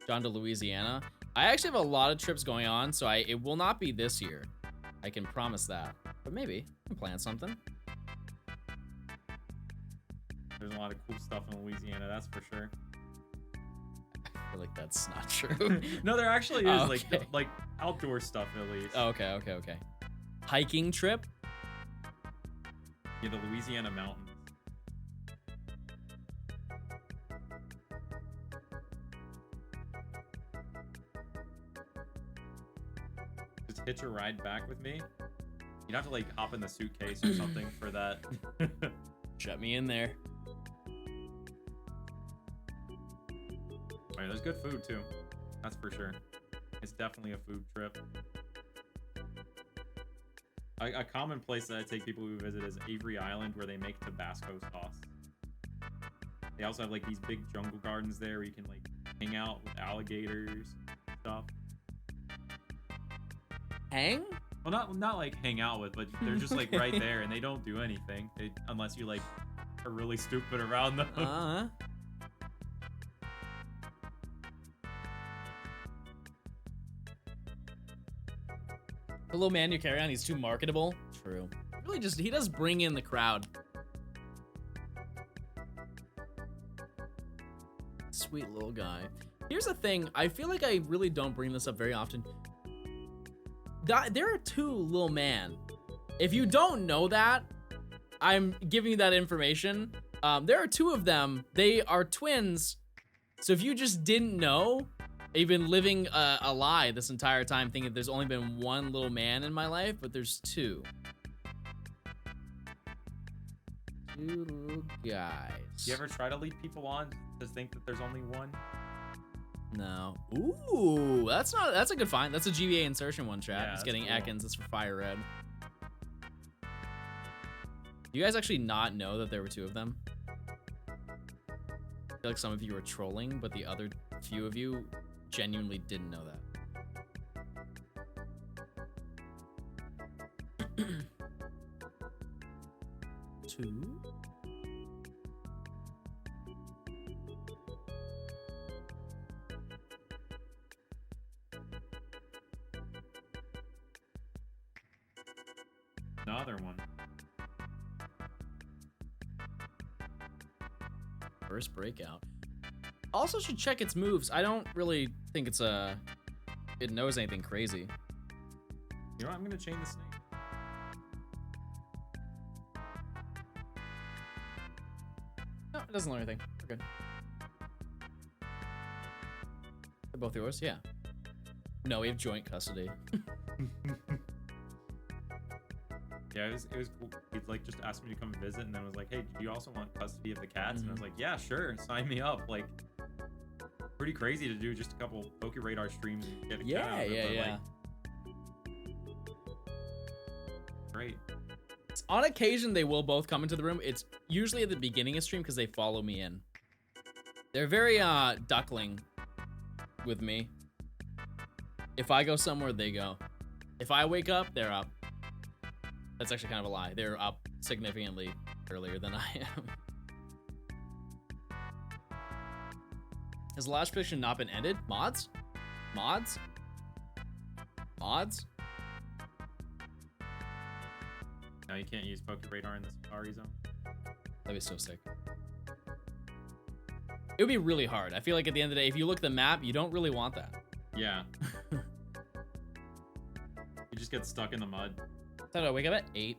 John to Louisiana. I actually have a lot of trips going on, so it will not be this year. I can promise that, but maybe I can plan something. There's a lot of cool stuff in Louisiana, that's for sure. I feel like that's not true. No, there actually is okay. like outdoor stuff at least. Oh, okay. Hiking trip? Yeah, the Louisiana mountains. hitch a ride back with me? You'd have to like hop in the suitcase or something for that. Shut me in there. Right, there's good food too. That's for sure. It's definitely a food trip. A common place that I take people who visit is Avery Island, where they make Tabasco sauce. They also have like these big jungle gardens there where you can like hang out with alligators and stuff. Hang? Well, not like hang out with, but they're just like right there and they don't do anything unless you like are really stupid around them. The little man you carry on, he's too marketable. True. Really just, he does bring in the crowd. Sweet little guy. Here's the thing, I feel like I really don't bring this up very often. There are two little man. If you don't know that, I'm giving you that information. There are two of them. They are twins. So if you just didn't know, you've been living a lie this entire time thinking there's only been one little man in my life, but there's two. Two little guys. You ever try to lead people on to think that there's only one? No. Ooh, that's a good find. That's a GBA insertion one, chat. Yeah, It's getting cool. Ekans. It's for Fire Red. Do you guys actually not know that there were two of them? I feel like some of you were trolling, but the other few of you genuinely didn't know that. Two? Another one. First breakout. Also should check its moves. I don't really think it knows anything crazy. You know what? I'm gonna chain the snake. No, it doesn't learn anything. We're good. They're both yours? Yeah. No, we have joint custody. Yeah, it was cool. He like just asked me to come visit, and then was like, "Hey, do you also want custody of the cats?" And I was like, "Yeah, sure, sign me up." Like, pretty crazy to do just a couple POKERADAR streams and get a cat out of it, but, yeah. like, great. On occasion, they will both come into the room. It's usually at the beginning of stream because they follow me in. They're very duckling with me. If I go somewhere, they go. If I wake up, they're up. That's actually kind of a lie. They're up significantly earlier than I am. Has the last prediction not been ended? Mods? Mods? Mods? Now you can't use POKERADAR in the Safari Zone. That'd be so sick. It would be really hard. I feel like at the end of the day, if you look at the map, you don't really want that. Yeah. You just get stuck in the mud. How did I wake up at 8?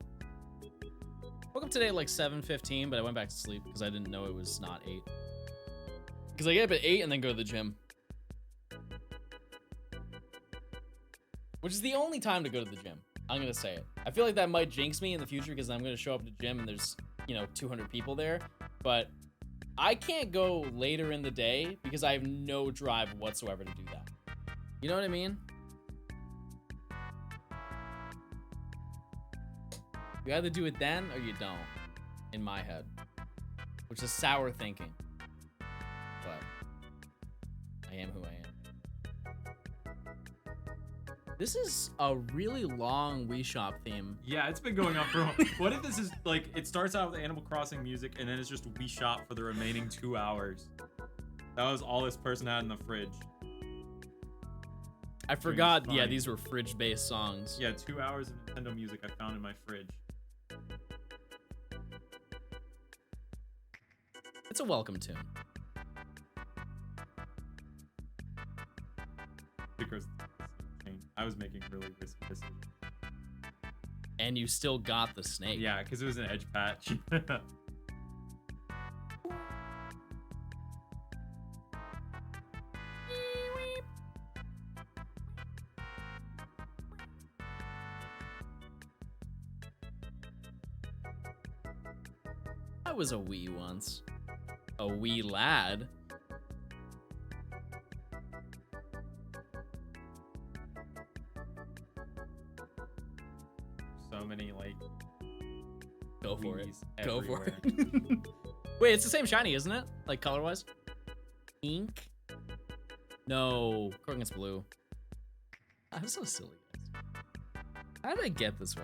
Woke up today at like 7:15, but I went back to sleep because I didn't know it was not 8. Because I get up at 8 and then go to the gym. Which is the only time to go to the gym. I'm going to say it. I feel like that might jinx me in the future because I'm going to show up at the gym and there's, 200 people there. But I can't go later in the day because I have no drive whatsoever to do that. You know what I mean? You either do it then or you don't, in my head. Which is sour thinking. But I am who I am. This is a really long Wii Shop theme. Yeah, it's been going on for. What if this is like it starts out with Animal Crossing music and then it's just Wii Shop for the remaining 2 hours? That was all this person had in the fridge. I forgot. Yeah, these were fridge-based songs. Yeah, 2 hours of Nintendo music I found in my fridge. It's a welcome tune. Because I was making really risky decisions. And you still got the snake. Yeah, because it was an edge patch. I was a wee once. A wee lad. So many like. Go for it. wees Go for everywhere. it. Wait, it's the same shiny, isn't it? Like color-wise? Pink? No, Corgan's blue. I'm so silly, guys. How did I get this way?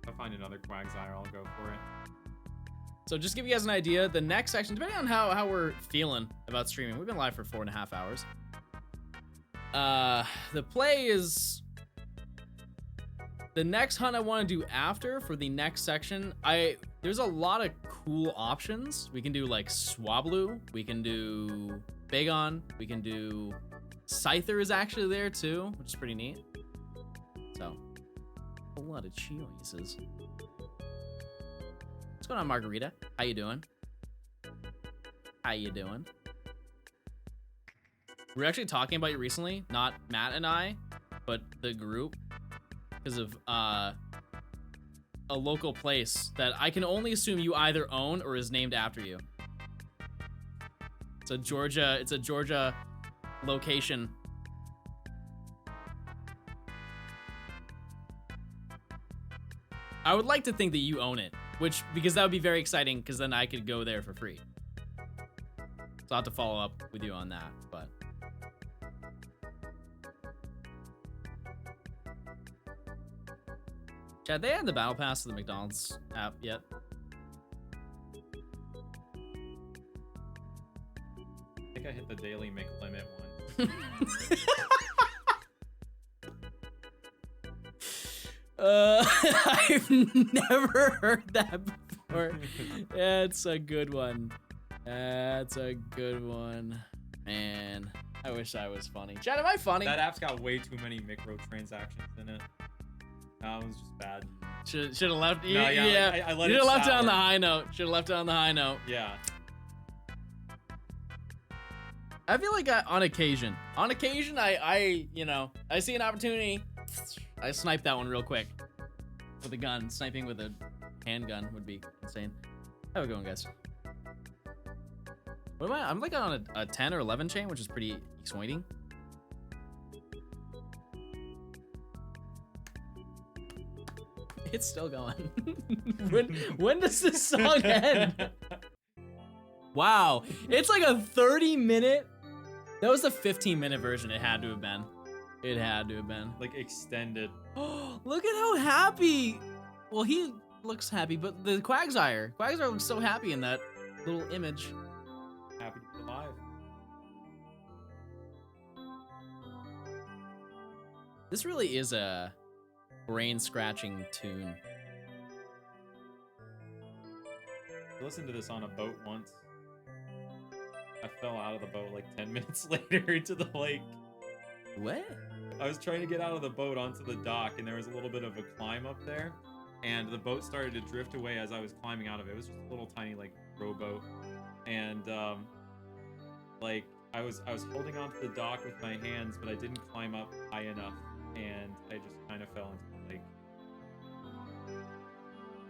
If I find another Quagsire, I'll go for it. So just to give you guys an idea, the next section, depending on how we're feeling about streaming, we've been live for 4.5 hours. The play is the next hunt I want to do after for the next section. There's a lot of cool options. We can do like Swablu, we can do Bagon, we can do Scyther is actually there too, which is pretty neat. So a lot of choices. What's going on, Margarita? How you doing? How you doing? We were actually talking about you recently, not Matt and I, but the group, because of a local place that I can only assume you either own or is named after you. It's a Georgia location. I would like to think that you own it, because that would be very exciting, because then I could go there for free. So I'll have to follow up with you on that, but. Chad, they had the battle pass to the McDonald's app yet? I think I hit the daily McLimit one. I've never heard that before. That's a good one. That's a good one. Man, I wish I was funny. Chad, am I funny? That app's got way too many microtransactions in it. That was just bad. Should have left. No, yeah, like, I let you it should have left it on sour. the high note. Should have left it on the high note. Yeah. I feel like on occasion, I see an opportunity, I snipe that one real quick with a gun. Sniping with a handgun would be insane. How we going, guys? What am I? I'm like on a 10 or 11 chain, which is pretty exciting. It's still going. when does this song end? Wow, it's like a 30-minute. That was the 15-minute version. It had to have been. It had to have been. Like extended. Look at how happy. Well, he looks happy, but the Quagsire looks so happy in that little image. Happy to be alive. This really is a brain-scratching tune. I listened to this on a boat once. I fell out of the boat like 10 minutes later into the lake. What? I was trying to get out of the boat onto the dock, and there was a little bit of a climb up there, and the boat started to drift away as I was climbing out of it. It was just a little tiny like rowboat, and like I was holding onto the dock with my hands, but I didn't climb up high enough, and I just kind of fell into the lake.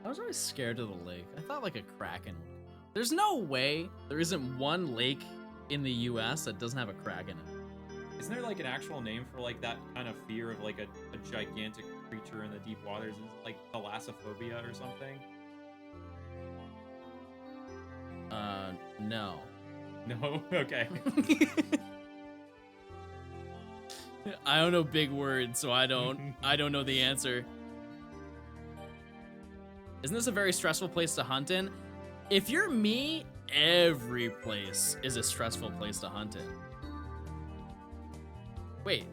I was always scared of the lake. I thought like a kraken would come out. There's no way there isn't one lake in the US that doesn't have a kraken in it. Isn't there like an actual name for like that kind of fear of like a gigantic creature in the deep waters? Is it like thalassophobia or something? No. No? Okay. I don't know big words, so I don't know the answer. Isn't this a very stressful place to hunt in? If you're me, every place is a stressful place to hunt in. Wait.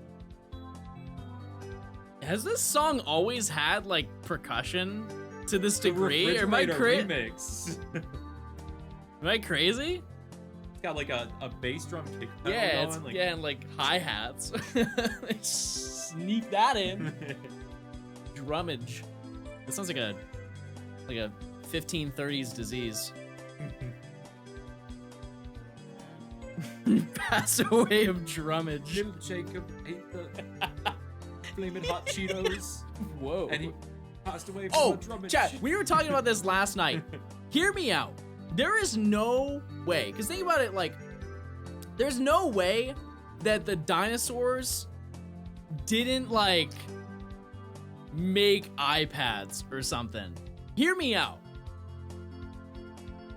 Has this song always had like percussion to this degree? Or am I remix. Am I crazy? It's got like a bass drum kick pedal Yeah, going. it's, and like hi-hats. Sneak that in. Drummage. This sounds like a 1530s disease. Pass away of drummage. Little Jacob ate the flaming hot Cheetos, Whoa. and he passed away from Oh, the drummage. chat, we were talking about this last night. Hear me out. There is no way, because think about it, like, there's no way that the dinosaurs didn't, like, make iPads or something. Hear me out.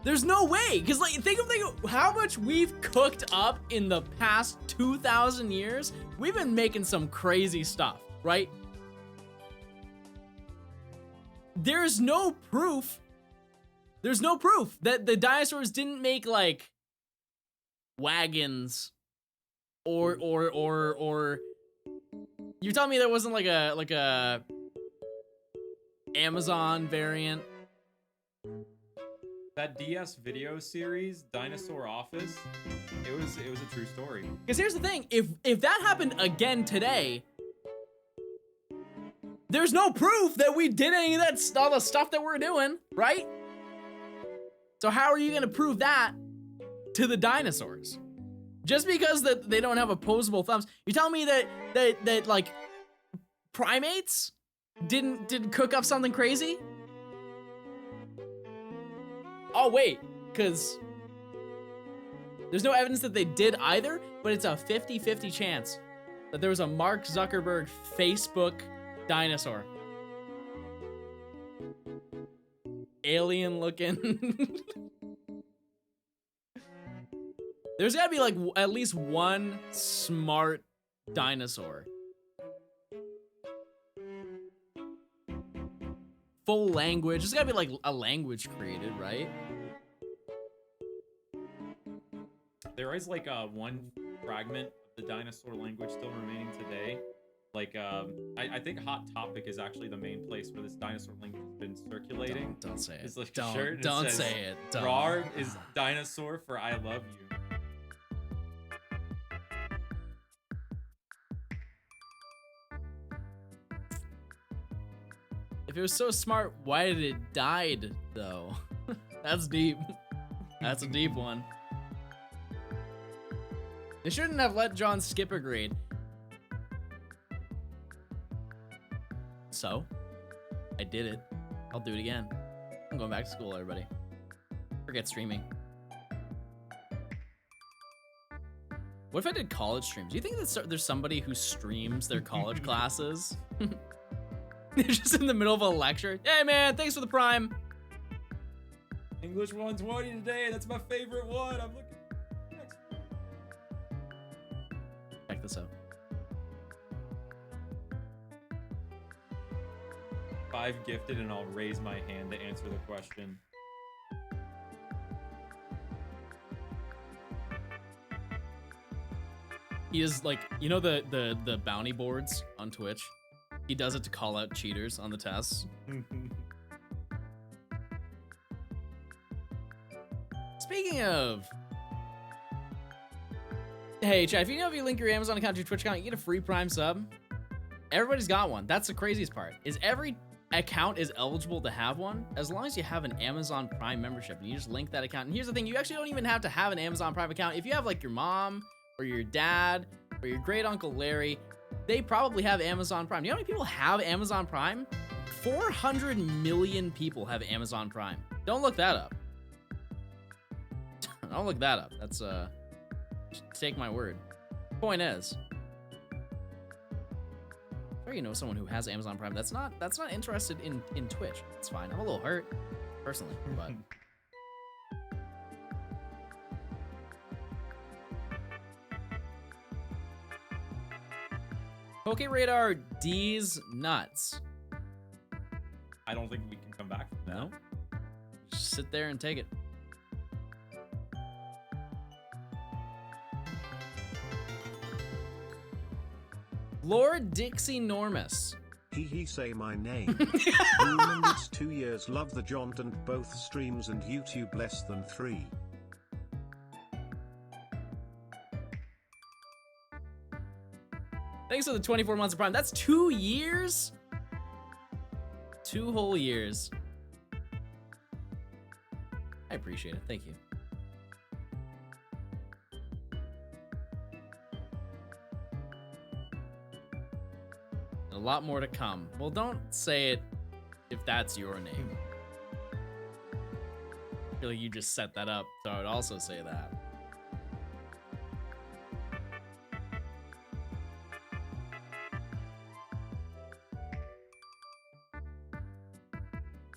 There's no way, because, like, think of how much we've cooked up in the past 2,000 years. We've been making some crazy stuff, right? There's no proof that the dinosaurs didn't make, like, wagons or you're telling me there wasn't like a Amazon variant? That DS video series, Dinosaur Office, it was a true story. Because here's the thing, if that happened again today, there's no proof that we did any of that, all the stuff that we're doing, right? So how are you gonna prove that to the dinosaurs? Just because that they don't have opposable thumbs, you telling me that like primates didn't cook up something crazy? Oh wait, because there's no evidence that they did either, but it's a 50-50 chance that there was a Mark Zuckerberg Facebook dinosaur. Alien looking. There's gotta be like at least one smart dinosaur. Full language. There's gotta be like a language created, right? There is like one fragment of the dinosaur language still remaining today. Like, I think Hot Topic is actually the main place where this dinosaur language has been circulating. Don't say it. It's like a Don't, shirt and it don't says, say it. Don't. Rar is dinosaur for I love you. If it was so smart, why did it died though? That's deep. That's a deep one. They shouldn't have let John skip a grade. So, I did it. I'll do it again. I'm going back to school, everybody. Forget streaming. What if I did college streams? Do you think that there's somebody who streams their college classes? They're just in the middle of a lecture. Hey man, thanks for the Prime. English 120 today. That's my favorite one. I'm looking. Next. Check this out. 5 gifted, and I'll raise my hand to answer the question. He is like, you know the bounty boards on Twitch? He does it to call out cheaters on the tests. Speaking of, hey chat, if you link your Amazon account to your Twitch account, you get a free Prime sub. Everybody's got one. That's the craziest part. Is every account is eligible to have one as long as you have an Amazon Prime membership and you just link that account. And here's the thing, you actually don't even have to have an Amazon Prime account. If you have like your mom or your dad or your great uncle Larry, they probably have Amazon Prime. You know how many people have Amazon Prime? 400 million people have Amazon Prime. Don't look that up. Don't look that up. That's just take my word. Point is, sure, you know someone who has Amazon Prime that's not interested in Twitch. It's fine. I'm a little hurt personally, but POKERADAR D's nuts. I don't think we can come back from that. No. Just sit there and take it. Lord Dixie Normus. He say my name. Room it's 2 years. Love the jaunt and both streams and YouTube less than 3. Thanks for the 24 months of Prime. That's 2 years? 2 whole years. I appreciate it. Thank you. A lot more to come. Well, don't say it if that's your name. I feel like you just set that up, so I would also say that.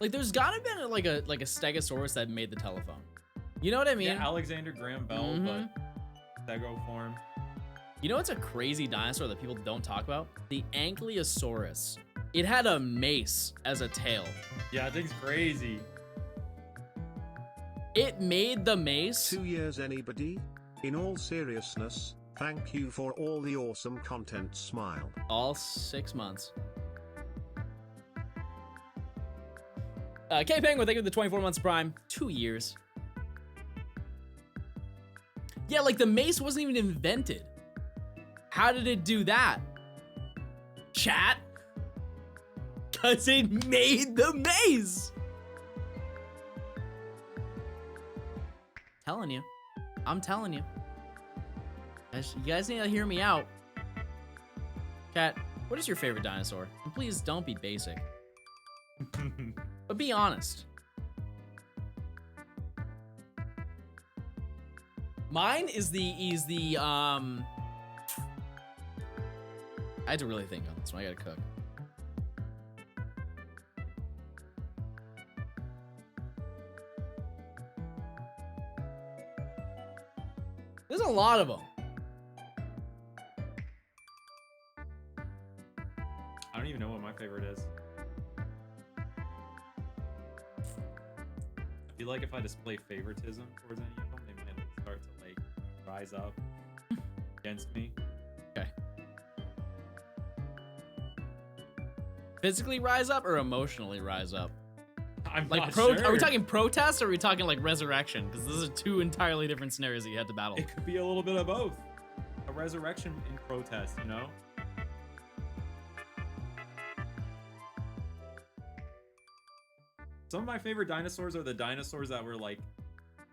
Like, there's gotta be like a Stegosaurus that made the telephone. You know what I mean? Yeah, Alexander Graham Bell, but Stego form. You know what's a crazy dinosaur that people don't talk about? The Ankylosaurus. It had a mace as a tail. Yeah, that thing's crazy. It made the mace. 2 years anybody? In all seriousness, thank you for all the awesome content, smile. All 6 months. K Penguin, thank you for the 24 months prime. 2 years. Yeah, like the mace wasn't even invented. How did it do that? Chat? Cause it made the mace. Telling you. I'm telling you. You guys need to hear me out. Cat, what is your favorite dinosaur? And please don't be basic. But be honest. Mine is the I had to really think on this one. I gotta cook. There's a lot of them. I don't even know what my favorite is. I feel like if I display favoritism towards any of them, they might start to like rise up against me. Okay. Physically rise up or emotionally rise up? I'm Like not sure. Are we talking protest or are we talking like resurrection? Because those are two entirely different scenarios that you had to battle. It could be a little bit of both. A resurrection in protest, you know? Some of my favorite dinosaurs are the dinosaurs that were like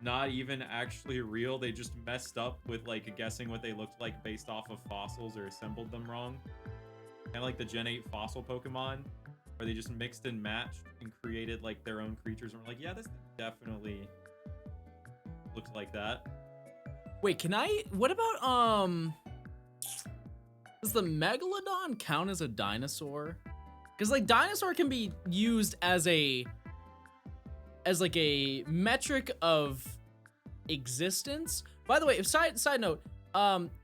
not even actually real. They just messed up with like guessing what they looked like based off of fossils or assembled them wrong. And like the Gen 8 fossil Pokemon, where they just mixed and matched and created like their own creatures. And we're like, yeah, this definitely looks like that. Wait, what about, does the Megalodon count as a dinosaur? Because like dinosaur can be used as like a metric of existence. By the way, side note,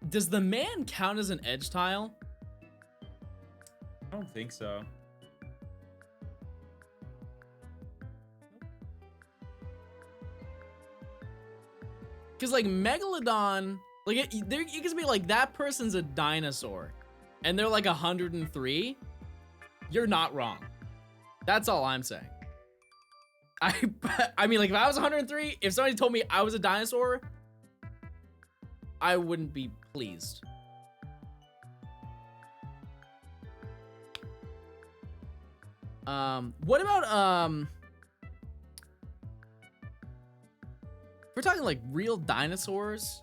does the man count as an edge tile? I don't think so. Because like Megalodon, like it can be like that person's a dinosaur, and they're like 103. You're not wrong. That's all I'm saying. I mean, like if I was 103, if somebody told me I was a dinosaur, I wouldn't be pleased. What about if we're talking like real dinosaurs,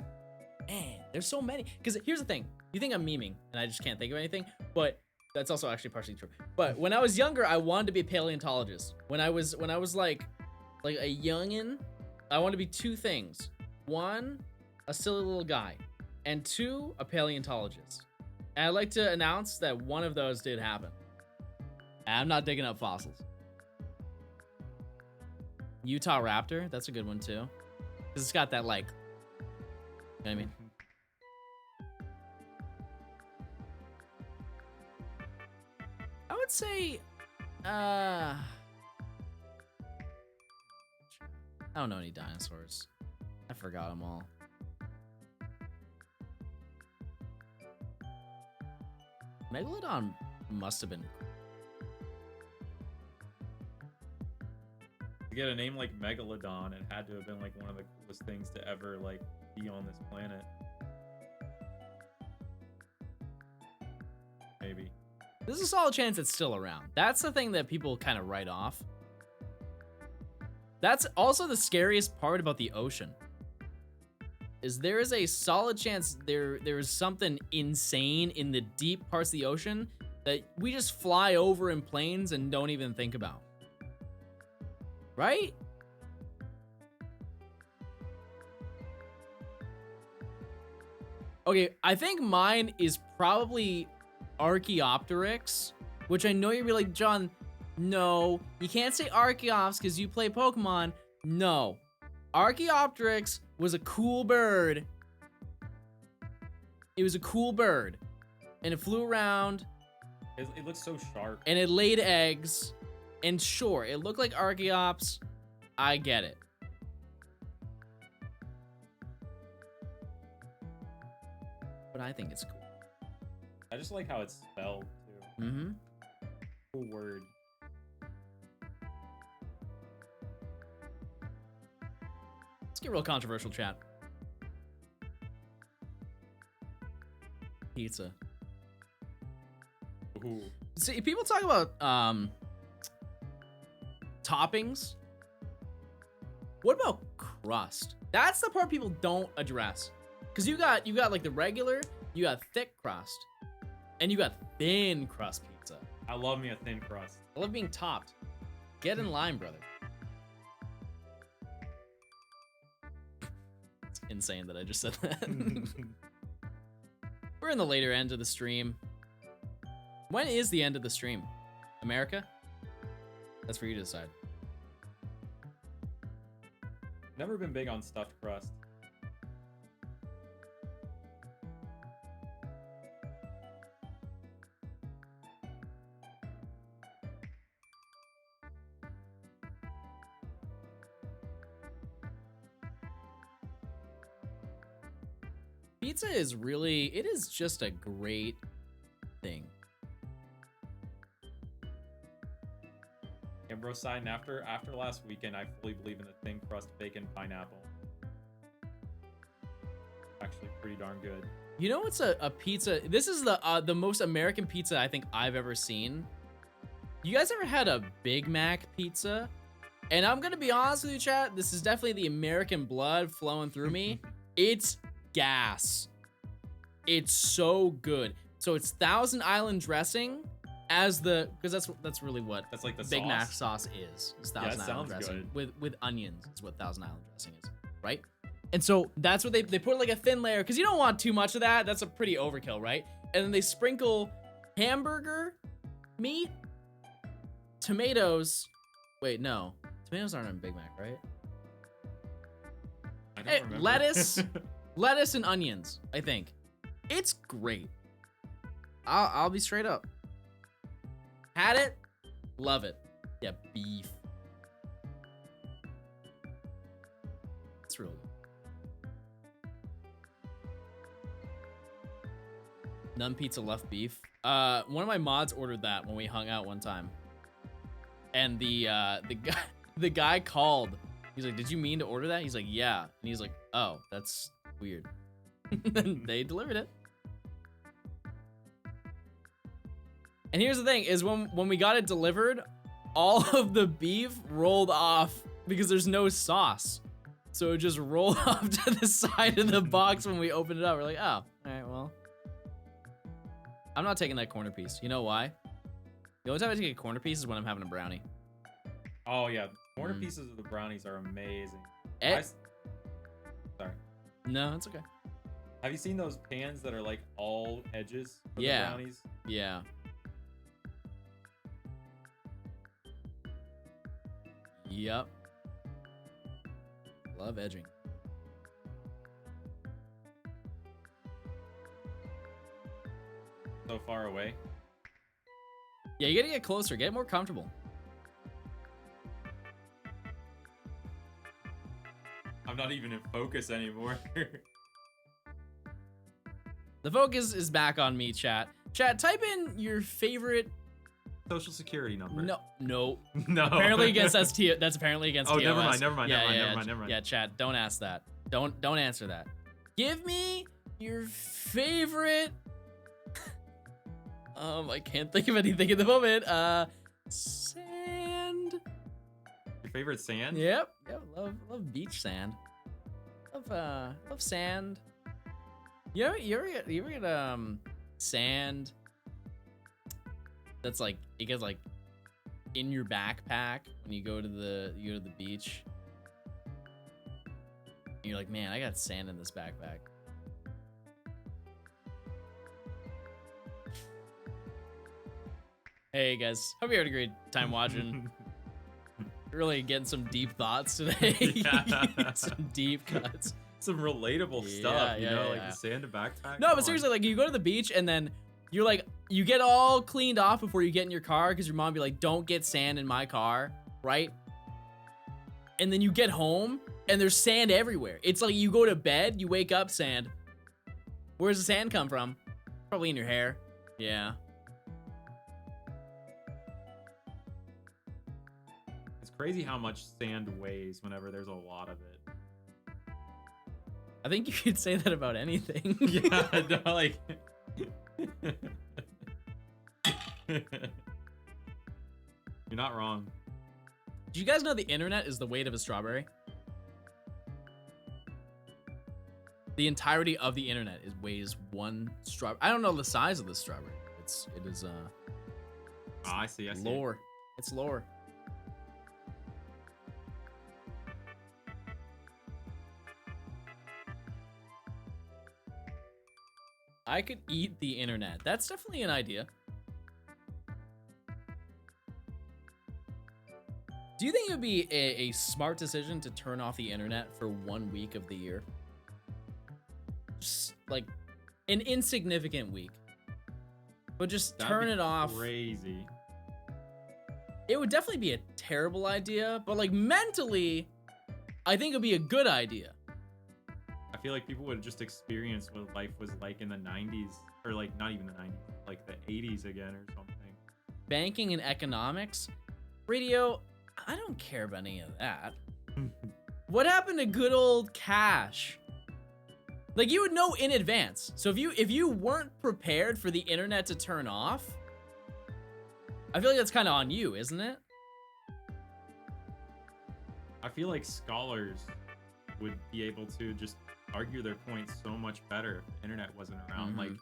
man, there's so many. Because here's the thing, you think I'm memeing and I just can't think of anything, but that's also actually partially true. But when I was younger, I wanted to be a paleontologist. When I was like a youngin, I wanted to be two things: one, a silly little guy, and two, a paleontologist. And I'd like to announce that one of those did happen. I'm not digging up fossils. Utah Raptor, that's a good one too. Because it's got that like, you know what I mean? I would say, I don't know any dinosaurs. I forgot them all. Megalodon must have been. To get a name like Megalodon, it had to have been like one of the coolest things to ever like be on this planet. Maybe. There's a solid chance it's still around. That's the thing that people kind of write off. That's also the scariest part about the ocean. Is there is a solid chance there is something insane in the deep parts of the ocean that we just fly over in planes and don't even think about. Right? Okay, I think mine is probably Archaeopteryx, which I know you'd be like, John, no, you can't say Archeops because you play Pokemon. No. Archaeopteryx was a cool bird. It was a cool bird. And it flew around. It looks so sharp. And it laid eggs. And sure, it looked like Archeops. I get it. But I think it's cool. I just like how it's spelled, too. Mm-hmm. Cool word. Let's get real controversial, chat. Pizza. Ooh. See, people talk about toppings. What about crust? That's the part people don't address. Cause you got like the regular, you got thick crust, and you got thin crust pizza. I love me a thin crust. I love being topped. Get in line, brother. It's insane that I just said that. We're in the later end of the stream. When is the end of the stream? America? That's for you to decide. Never been big on stuffed crust. Pizza is really, it is just a great thing. Yeah, bro, sign after last weekend, I fully believe in the thin crust bacon pineapple. Actually pretty darn good. You know what's a pizza? This is the most American pizza I think I've ever seen. You guys ever had a Big Mac pizza? And I'm gonna be honest with you, chat, this is definitely the American blood flowing through me. It's gas. It's so good. So it's Thousand Island dressing as the, because that's really what That's like the Big sauce? Mac sauce is. It's Yeah, it Thousand Island sounds dressing good. with onions is what Thousand Island dressing is, right? And so that's what they put like a thin layer because you don't want too much of that. That's a pretty overkill, right? And then they sprinkle hamburger meat, tomatoes. Wait, no, tomatoes aren't in Big Mac, right? I don't Hey, remember. lettuce and onions. I think it's great. I'll be straight up. Had it, love it. Yeah, beef. It's really good. None pizza left beef. One of my mods ordered that when we hung out one time, and the guy called. He's like, "Did you mean to order that?" He's like, "Yeah," and he's like, "Oh, that's weird." And they delivered it. And here's the thing: is when we got it delivered, all of the beef rolled off because there's no sauce, so it just rolled off to the side of the box when we opened it up. We're like, "Oh, all right, well." I'm not taking that corner piece. You know why? The only time I take a corner piece is when I'm having a brownie. Oh yeah, corner pieces of the brownies are amazing. Eh? Sorry. No, it's okay. Have you seen those pans that are like all edges for Yeah. the brownies? Yeah. Yep. Love edging. So far away. Yeah, you gotta get closer, get more comfortable. I'm not even in focus anymore. The focus is back on me, chat. Chat, type in your favorite. Social security number. No. No. Apparently against STO. That's apparently against Oh, TOS. never mind. Yeah, chat, don't ask that. Don't answer that. Give me your favorite. I can't think of anything at the moment. Sand. Your favorite sand? Yep. Love beach sand. Love sand. You ever get sand that's like it gets like in your backpack when you go to the beach. And you're like, man, I got sand in this backpack. Hey guys, hope you had a great time watching. Really getting some deep thoughts today. Yeah. Some deep cuts. Some relatable stuff, you know, like the sand backpack. No, but seriously, like you go to the beach and then you're like, you get all cleaned off before you get in your car because your mom be like, don't get sand in my car, right? And then you get home and there's sand everywhere. It's like you go to bed, you wake up, sand. Where's the sand come from? Probably in your hair. Yeah. It's crazy how much sand weighs whenever there's a lot of it. I think you could say that about anything. Yeah, no, like. You're not wrong. Do you guys know the internet is the weight of a strawberry? The entirety of the internet weighs one strawberry. I don't know the size of the strawberry. It is I see. lore. It's lore. I could eat the internet. That's definitely an idea. Do you think it would be a smart decision to turn off the internet for 1 week of the year? Just like an insignificant week. But just turn it off. Crazy. It would definitely be a terrible idea, but like mentally, I think it would be a good idea. I feel like people would just experience what life was like in the 90s, or like not even the 90s, like the 80s again or something. Banking and economics? Radio, I don't care about any of that. What happened to good old cash? Like you would know in advance. So if you weren't prepared for the internet to turn off, I feel like that's kind of on you, isn't it? I feel like scholars would be able to just argue their points so much better if the internet wasn't around. Like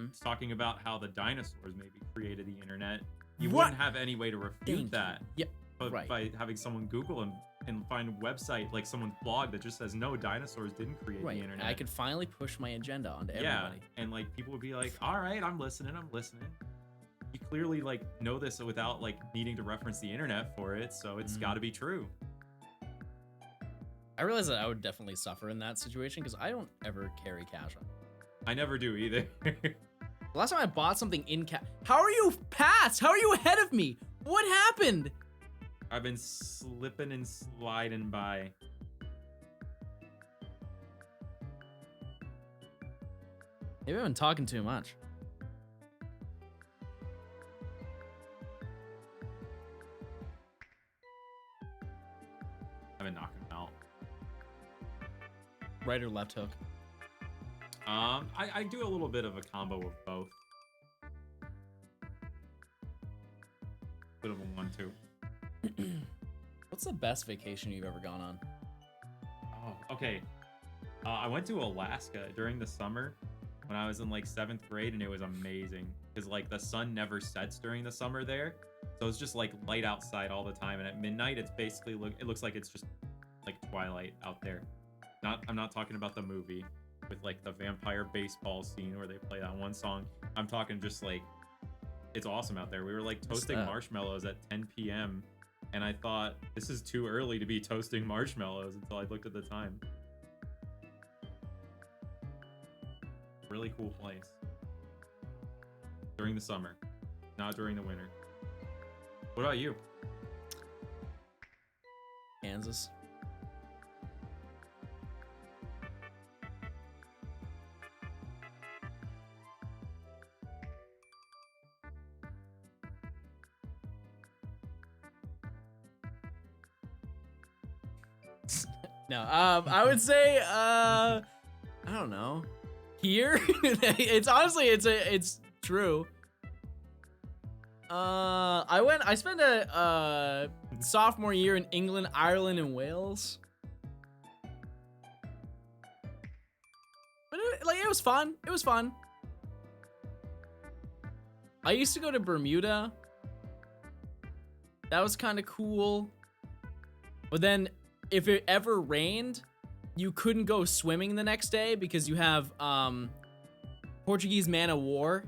it's talking about how the dinosaurs maybe created the internet. You wouldn't have any way to refute that. Yep. But right. by having someone Google and find a website, like someone's blog that just says, no, dinosaurs didn't create the internet. I could finally push my agenda onto everybody. Yeah, and like people would be like, all right, I'm listening. You clearly like know this without like needing to reference the internet for it, so it's got to be true. I realize that I would definitely suffer in that situation because I don't ever carry cash on me. I never do either. The last time I bought something in cash. How are you past? How are you ahead of me? What happened? I've been slipping and sliding by. Maybe I've been talking too much. I've been knocking them out. Right or left hook? I do a little bit of a combo of both. Bit of a 1-2. What's the best vacation you've ever gone on? Oh, okay. I went to Alaska during the summer when I was in like 7th grade, and it was amazing because like the sun never sets during the summer there, so it's just like light outside all the time. And at midnight, it's basically it looks like it's just like twilight out there. I'm not talking about the movie with like the vampire baseball scene where they play that one song. I'm talking just like it's awesome out there. We were like toasting marshmallows at 10 p.m. and I thought this is too early to be toasting marshmallows until I looked at the time. Really cool place. During the summer, not during the winter. What about you? Kansas. No, I would say, I don't know. Here, it's honestly, it's true. I spent a sophomore year in England, Ireland, and Wales. But it was fun. It was fun. I used to go to Bermuda That was kind of cool. But then if it ever rained, you couldn't go swimming the next day because you have Portuguese man of war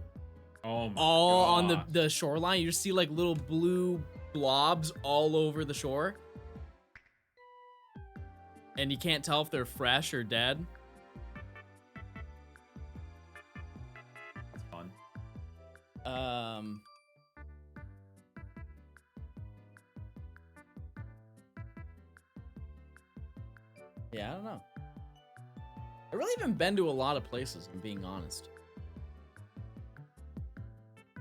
Oh my all gosh. on the shoreline. You just see like little blue blobs all over the shore. And you can't tell if they're fresh or dead. That's fun. Yeah, I don't know. I really haven't been to a lot of places, I'm being honest.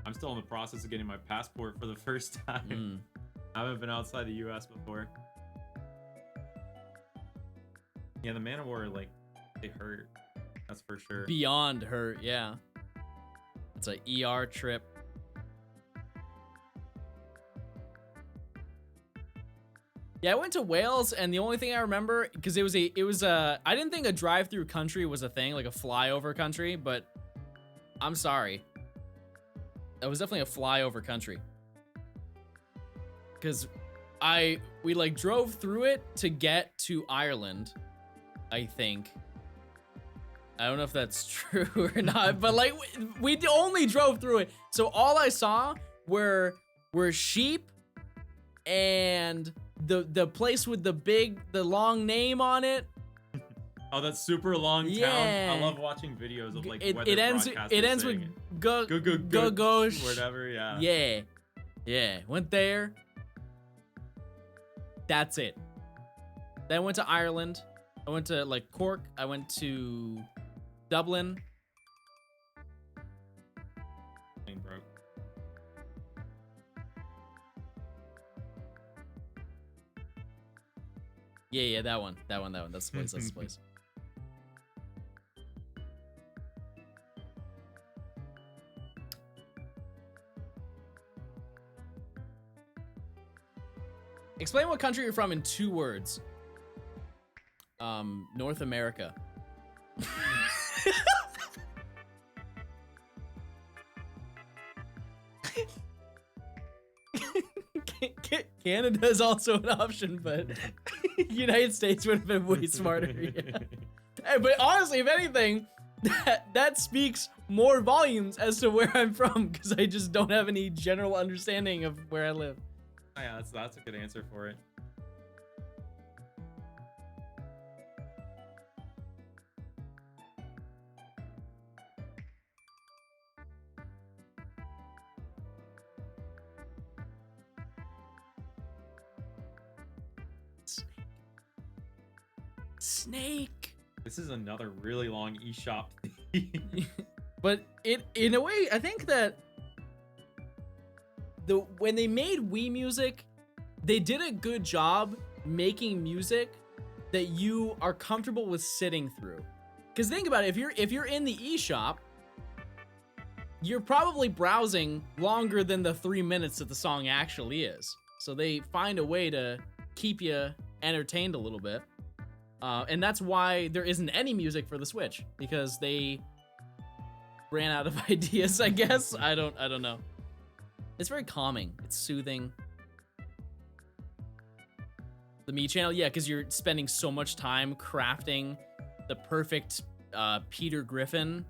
I'm still in the process of getting my passport for the first time. I haven't been outside the US before. Yeah, the man of war, like, they hurt. That's for sure. Beyond hurt, yeah. It's a ER trip. Yeah, I went to Wales, and the only thing I remember, because I didn't think a drive-through country was a thing, like a flyover country, but I'm sorry. That was definitely a flyover country. Because we like drove through it to get to Ireland, I think. I don't know if that's true or not, but like we only drove through it. So all I saw were sheep and the place with the long name on it. Oh, that's super long Yeah. town. I love watching videos of like It weather ends broadcasters with saying go go whatever. Yeah. Yeah. Went there. That's it. Then I went to Ireland. I went to like Cork. I went to Dublin. Plane broke. Yeah, that one. That's the place. That's the place. Explain what country you're from in 2 words. North America. Canada is also an option, but United States would have been way smarter. Yeah. Hey, but honestly, if anything, that speaks more volumes as to where I'm from, because I just don't have any general understanding of where I live. Oh, yeah, that's a good answer for it. Snake. This is another really long eShop. But in a way, I think that when they made Wii Music, they did a good job making music that you are comfortable with sitting through. Because think about it, if you're in the eShop, you're probably browsing longer than the 3 minutes that the song actually is. So they find a way to keep you entertained a little bit. And that's why there isn't any music for the Switch, because they ran out of ideas, I guess. I don't know. It's very calming. It's soothing. The Me channel, yeah, because you're spending so much time crafting the perfect Peter Griffin.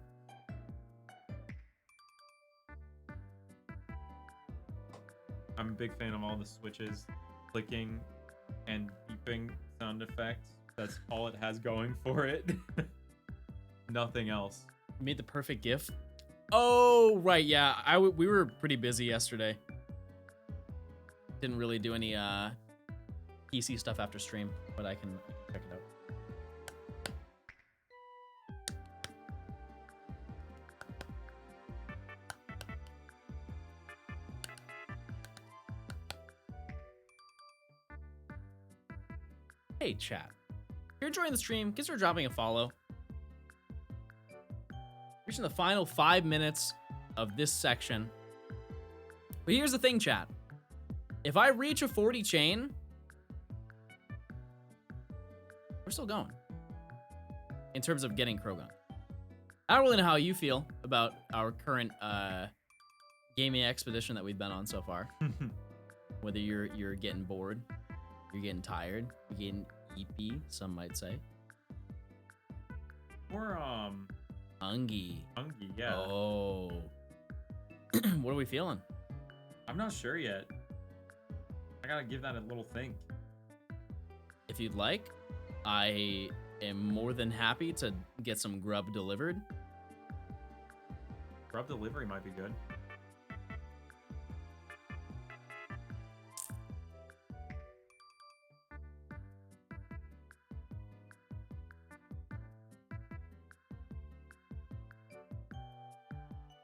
I'm a big fan of all the switches, clicking and beeping sound effects. That's all it has going for it. Nothing else. You made the perfect GIF. Oh, right, yeah. We were pretty busy yesterday. Didn't really do any PC stuff after stream, but I can check it out. Hey, chat. If you're enjoying the stream, consider dropping a follow. Reaching the final 5 minutes of this section. But here's the thing, chat. If I reach a 40 chain, we're still going. In terms of getting Krogan. I don't really know how you feel about our current gaming expedition that we've been on so far. Whether you're getting bored, you're getting tired, you're getting EP, some might say. Or Ungi. Ungi, yeah. Oh. What are we feeling? I'm not sure yet. I gotta give that a little think. If you'd like, I am more than happy to get some grub delivered. Grub delivery might be good.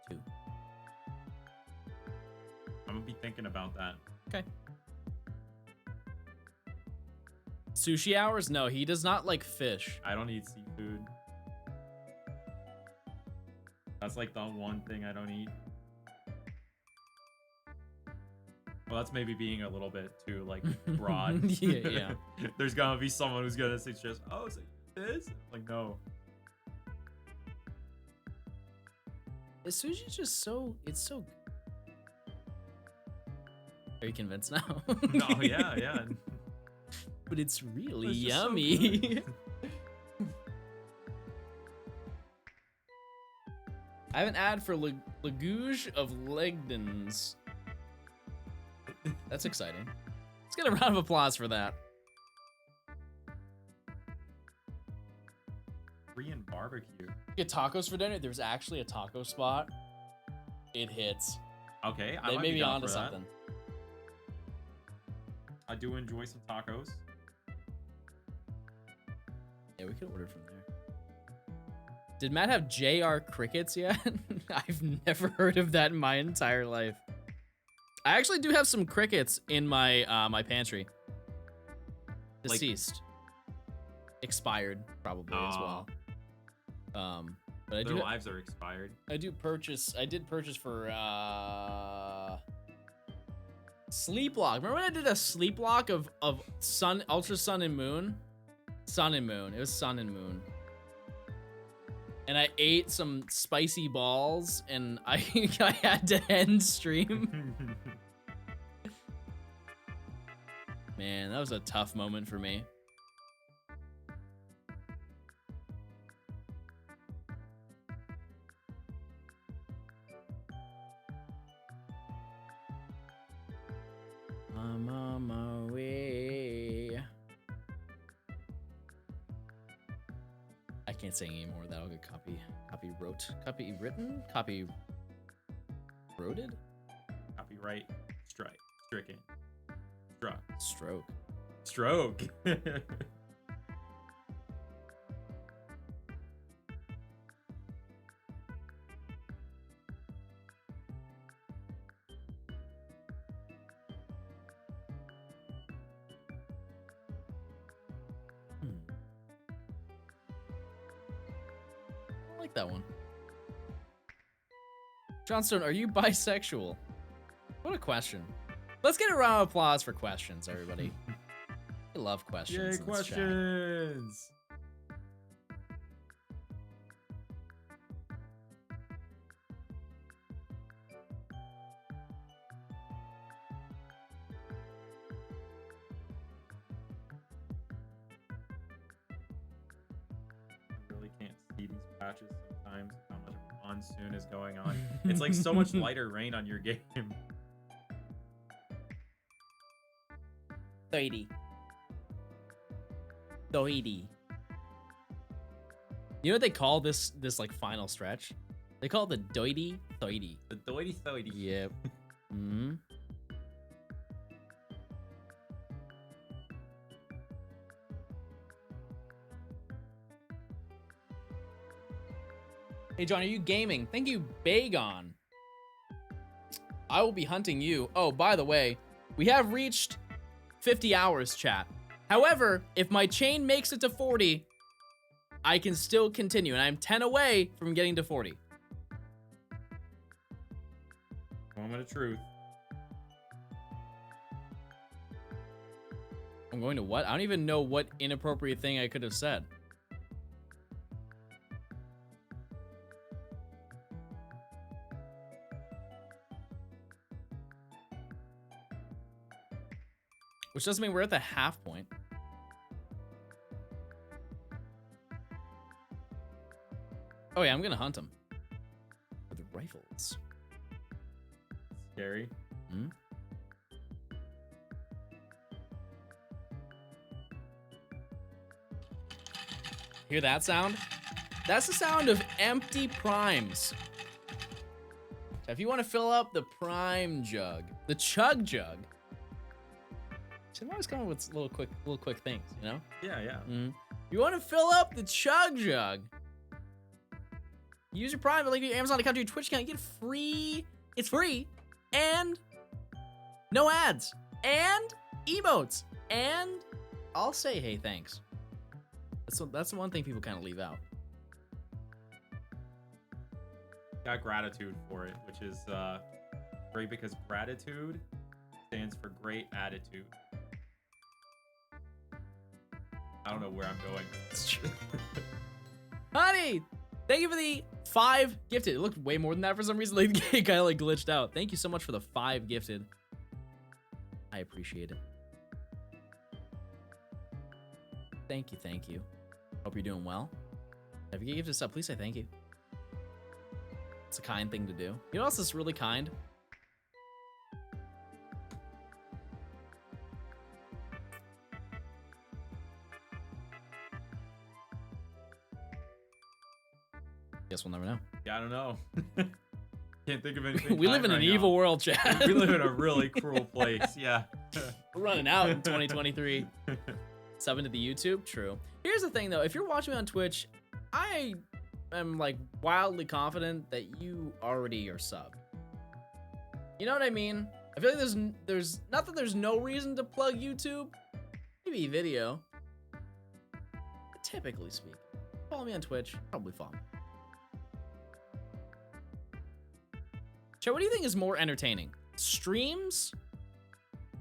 Two. I'm gonna be thinking about that. Okay. Sushi hours? No, he does not like fish. I don't eat seafood. That's like the one thing I don't eat. Well, that's maybe being a little bit too like broad. Yeah. There's gonna be someone who's gonna suggest, oh, so this? Like, no. Is sushi just so... It's so... Are you convinced now? No, yeah. But it's really It's just so yummy. good. I have an ad for Lagouge of Legdons. That's exciting. Let's get a round of applause for that. Korean barbecue. Get tacos for dinner. There's actually a taco spot. It hits. Okay, I They might may be be down onto for that. something. I do enjoy some tacos. Yeah, we could order from there. Did Matt have JR Crickets yet? I've never heard of that in my entire life. I actually do have some crickets in my my pantry. Like- Deceased. Expired, probably as well. But I Their do lives are expired. I did purchase for Sleep Lock. Remember when I did a Sleep Lock of Sun, Ultra Sun and Moon? Sun and Moon. It was Sun and Moon. And I ate some spicy balls and I had to end stream. Man, that was a tough moment for me. I'm on my way. I can't say anymore. That'll get copywritten. Copyright stricken. Stroke. Stroke. I like that one. Johnstone, are you bisexual? What a question. Let's get a round of applause for questions, everybody. I love questions. Yay, in this chat. questions. I really can't see these patches sometimes, how much of a monsoon is going on. It's like so much lighter rain on your game. 30. You know what they call this like final stretch? They call it the doity 30. The doity doity. Yep. Hmm. Hey John, are you gaming? Thank you, Bagon. I will be hunting you. Oh, by the way, we have reached 50 hours, chat. However, if my chain makes it to 40, I can still continue, and I'm 10 away from getting to 40. Moment of truth. I'm going to what? I don't even know what inappropriate thing I could have said. Which doesn't mean we're at the half point. Oh yeah, I'm gonna hunt him. For the rifles. Scary. Hmm? Hear that sound? That's the sound of empty primes. If you want to fill up the prime jug, the chug jug. See, I'm always coming with little quick things, you know? Yeah, yeah. You want to fill up the chug jug? Use your Prime, link your Amazon account to your Twitch account. You get free. It's free, and no ads, and emotes, and I'll say hey thanks. That's the one thing people kind of leave out. Got gratitude for it, which is great because gratitude stands for great attitude. I don't know where I'm going. It's true. Honey, thank you for the 5 gifted. It looked way more than that for some reason. Like, it kind of like glitched out. Thank you so much for the 5 gifted. I appreciate it. Thank you, thank you. Hope you're doing well. If you get gifted stuff, please say thank you. It's a kind thing to do. You know what else is really kind? Guess we'll never know. Yeah, I don't know. Can't think of anything. We live in an evil world, Chad. We live in a really cruel place. Yeah. We're running out in 2023. Subbing to the YouTube? True. Here's the thing, though. If you're watching me on Twitch, I am, like, wildly confident that you already are subbed. You know what I mean? I feel like there's not that there's no reason to plug YouTube. Maybe video. But typically speaking, follow me on Twitch. Probably follow me. Chad, what do you think is more entertaining? Streams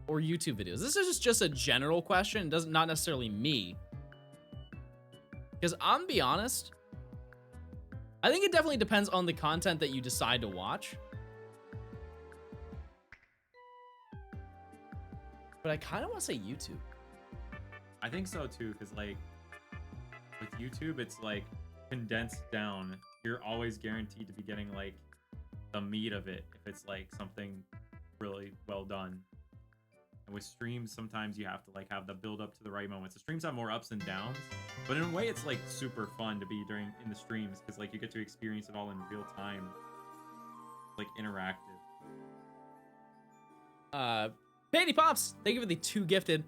or YouTube videos? This is just a general question. It doesn't, not necessarily me. Because I'm gonna be honest, I think it definitely depends on the content that you decide to watch. But I kind of want to say YouTube. I think so too, because like with YouTube, it's like condensed down. You're always guaranteed to be getting like the meat of it if it's like something really well done. And with streams, sometimes you have to like have the build up to the right moments. The streams have more ups and downs, but in a way it's like super fun to be in the streams because like you get to experience it all in real time, like interactive. Panty Pops, thank you for the 2 gifted.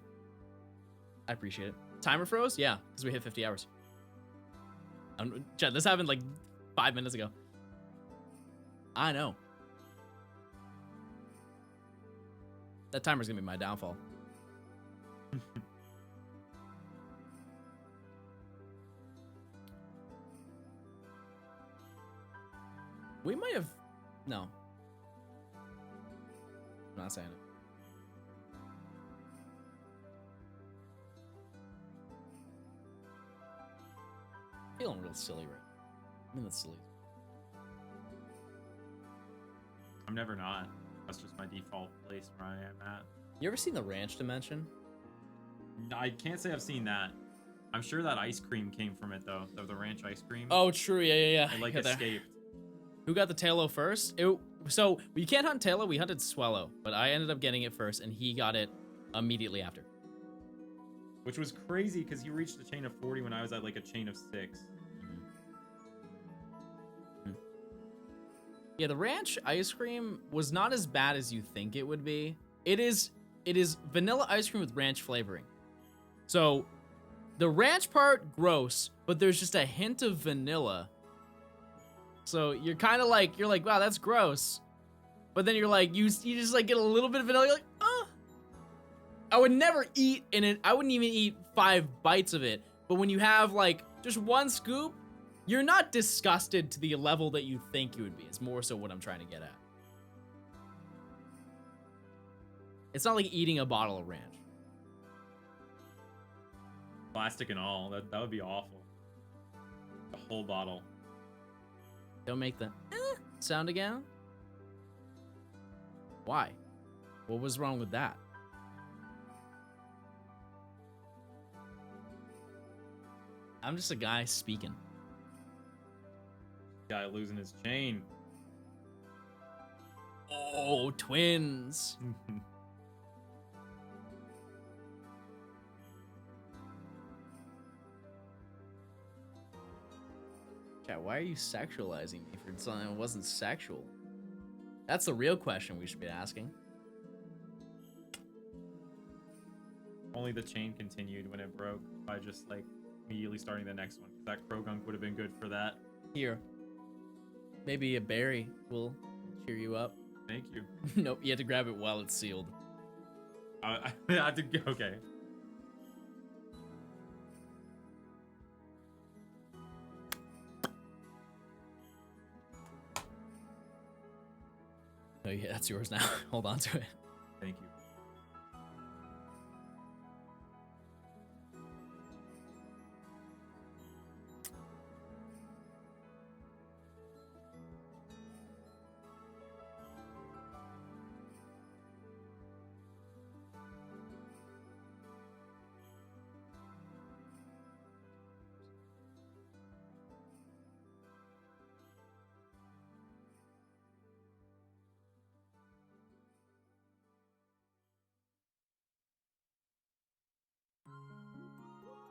I appreciate it. Timer froze? Yeah, because we hit 50 hours. Chad, this happened like 5 minutes ago. I know. That timer's gonna be my downfall. We might have... No. I'm not saying it. Feeling real silly right now. I'm in the silly. I'm never not. That's just my default place where I am at. You ever seen the Ranch Dimension? I can't say I've seen that. I'm sure that ice cream came from it though. The ranch ice cream. Oh, true. Yeah. It like escaped. Who got the Talo first? So we can't hunt Talo. We hunted Swallow, but I ended up getting it first, and he got it immediately after. Which was crazy because he reached a chain of 40 when I was at like a chain of 6. Yeah, the ranch ice cream was not as bad as you think it would be. It is vanilla ice cream with ranch flavoring. So the ranch part, gross, but there's just a hint of vanilla. So you're kind of like, wow, that's gross. But then you're like, you just like get a little bit of vanilla, you're like, oh. I would never eat in it. I wouldn't even eat 5 bites of it. But when you have like just 1 scoop, you're not disgusted to the level that you think you would be. It's more so what I'm trying to get at. It's not like eating a bottle of ranch. Plastic and all. That would be awful. The whole bottle. Don't make the sound again. Why? What was wrong with that? I'm just a guy speaking. Guy losing his chain. Oh, twins. Chat, why are you sexualizing me for something that wasn't sexual? That's the real question we should be asking. Only the chain continued when it broke by just like immediately starting the next one. That Krogunk would have been good for that. Here. Maybe a berry will cheer you up. Thank you. Nope, you have to grab it while it's sealed. I had to go. Okay. Oh yeah, that's yours now. Hold on to it. Thank you.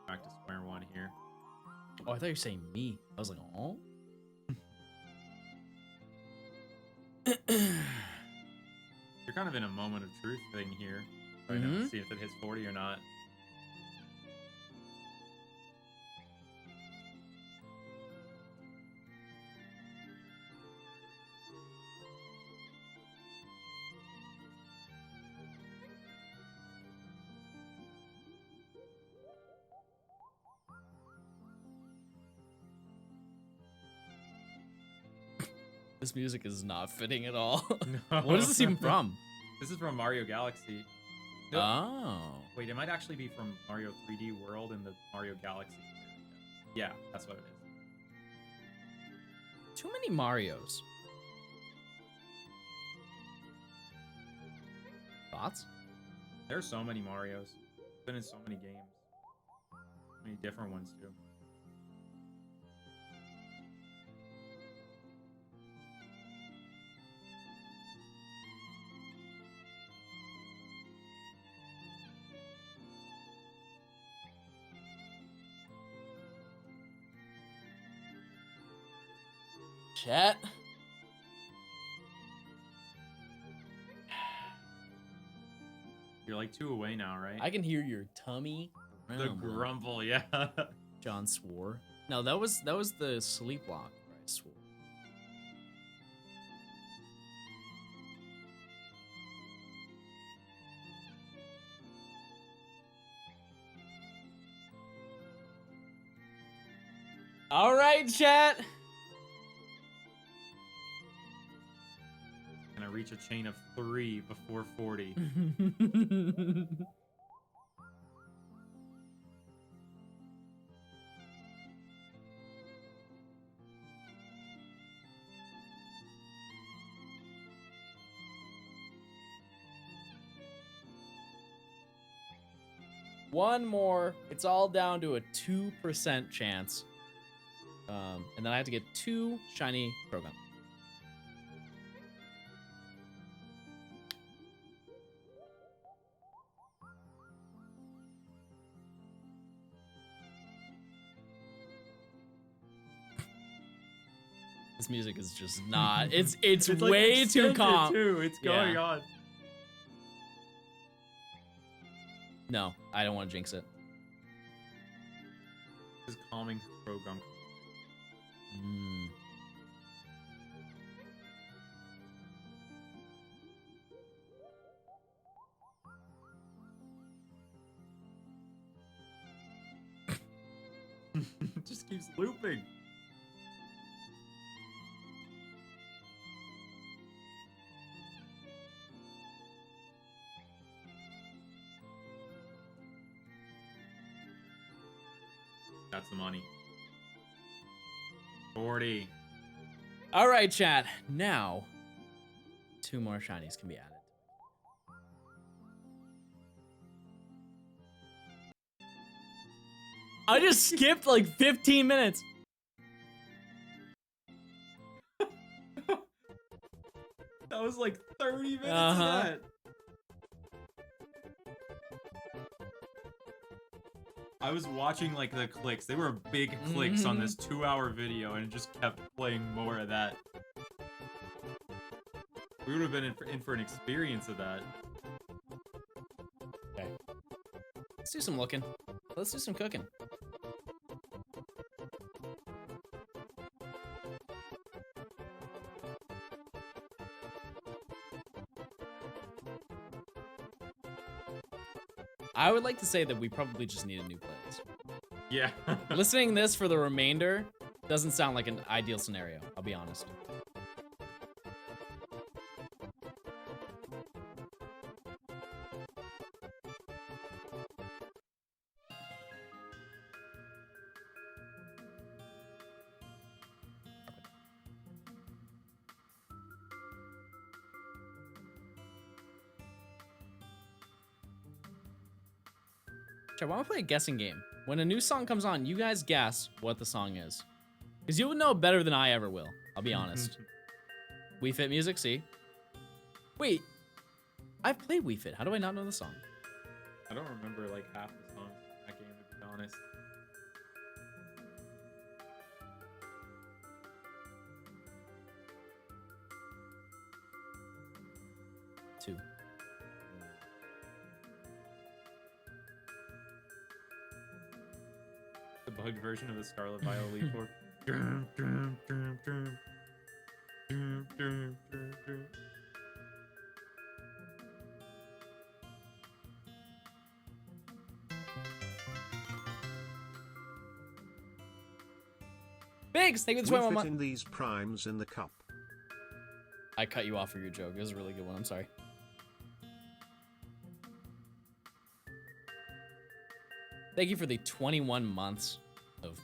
Back to square one here. Oh, I thought you were saying me. I was like, oh. You're kind of in a moment of truth thing here. Right now, see if it hits 40 or not. This music is not fitting at all. No. What is this even from? This is from Mario Galaxy. Oh. Wait, it might actually be from Mario 3D World in the Mario Galaxy area. Yeah, that's what it is. Too many Marios. Thoughts? There's so many Marios. Been in so many games. Many different ones too. Chat. You're like 2 away now, right? I can hear your tummy The grumble, yeah. John swore. No, that was the sleep walk where I swore. All right, chat. Can I reach a chain of 3 before 40? One more. It's all down to a 2% chance. And then I have to get 2 shiny Krogan. This music is just not. It's like way too extended, calm. too. It's going on. No, I don't want to jinx it. This is calming Krogunk. It just keeps looping. That's the money. 40. All right, chat. Now, 2 more shinies can be added. I just skipped like 15 minutes. That was like 30 minutes Uh-huh. of that. I was watching like the clicks. They were big clicks on this 2-hour video, and it just kept playing more of that. We would have been in for an experience of that. Okay. Let's do some looking. Let's do some cooking. I would like to say that we probably just need a new playlist. Yeah. Listening this for the remainder doesn't sound like an ideal scenario, I'll be honest. Why don't we play a guessing game? When a new song comes on, you guys guess what the song is. Because you would know better than I ever will, I'll be honest. Wii Fit music, see? Wait, I've played Wii Fit. How do I not know the song? I don't remember like half the songs in that game, to be honest. Two. The bugged version of the Scarlet Violet Leaf Orb. Biggs, thank you for the We 21 fit month. in these primes in the cup. I cut you off for your joke. It was a really good one. I'm sorry. Thank you for the 21 months of...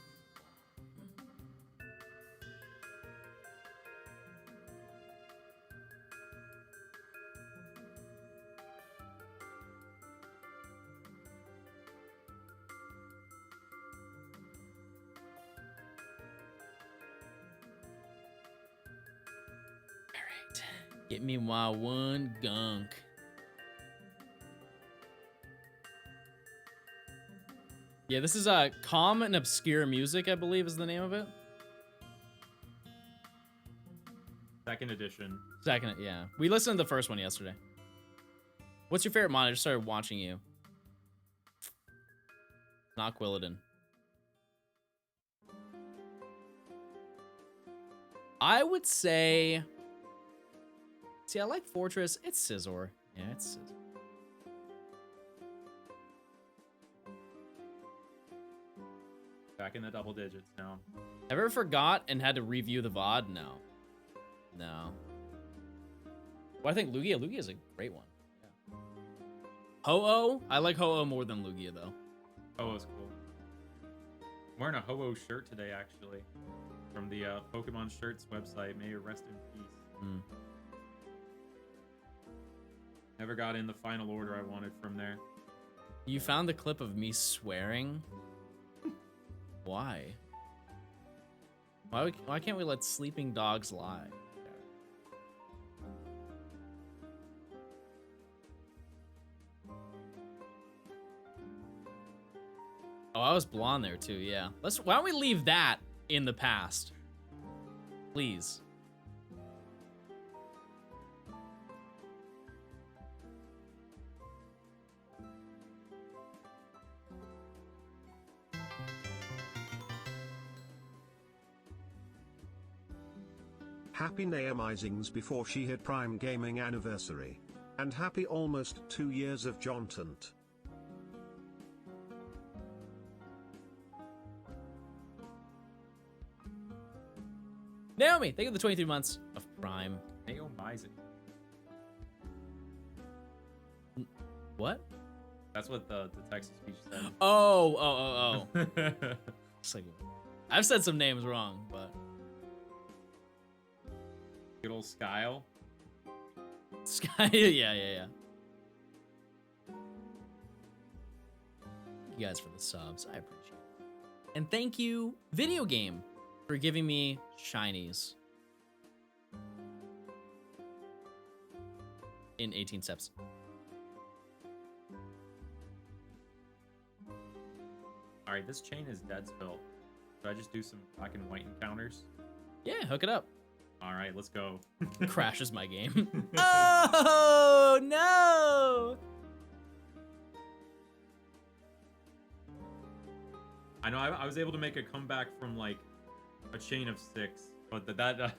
Alright. Get me my one gunk. Yeah, this is Calm and Obscure Music, I believe is the name of it. Second edition. Second, yeah. We listened to the first one yesterday. What's your favorite mod? I just started watching you. Not Quilladin. I would say... See, I like Fortress. It's Scizor. Yeah, it's Scizor. Back in the double digits now. Ever forgot and had to review the VOD? No. No. Well, I think Lugia. Lugia is a great one. Yeah. Ho-Oh? I like Ho-Oh more than Lugia, though. Ho-Oh's cool. I'm wearing a Ho-Oh shirt today, actually. From the Pokemon Shirts website. May it rest in peace. Mm. Never got in the final order I wanted from there. You found the clip of me swearing? Why? Why can't we let sleeping dogs lie? Oh, I was blonde there too, yeah. Why don't we leave that in the past? Please. Happy Naamizings before she hit Prime Gaming Anniversary. And happy almost 2 years of Johnstone. Naomi, thank you for the 23 months of Prime. Naomizing. What? That's what the text speech said. Oh. It's like, I've said some names wrong, but... Good old Skyle. Sky, yeah. You guys for the subs, I appreciate it. And thank you, video game, for giving me shinies. In 18 steps. All right, this chain is dead still. Should I just do some black and white encounters? Yeah, hook it up. All right, let's go. Crashes my game. Oh, no! I know I was able to make a comeback from like a chain of 6, but that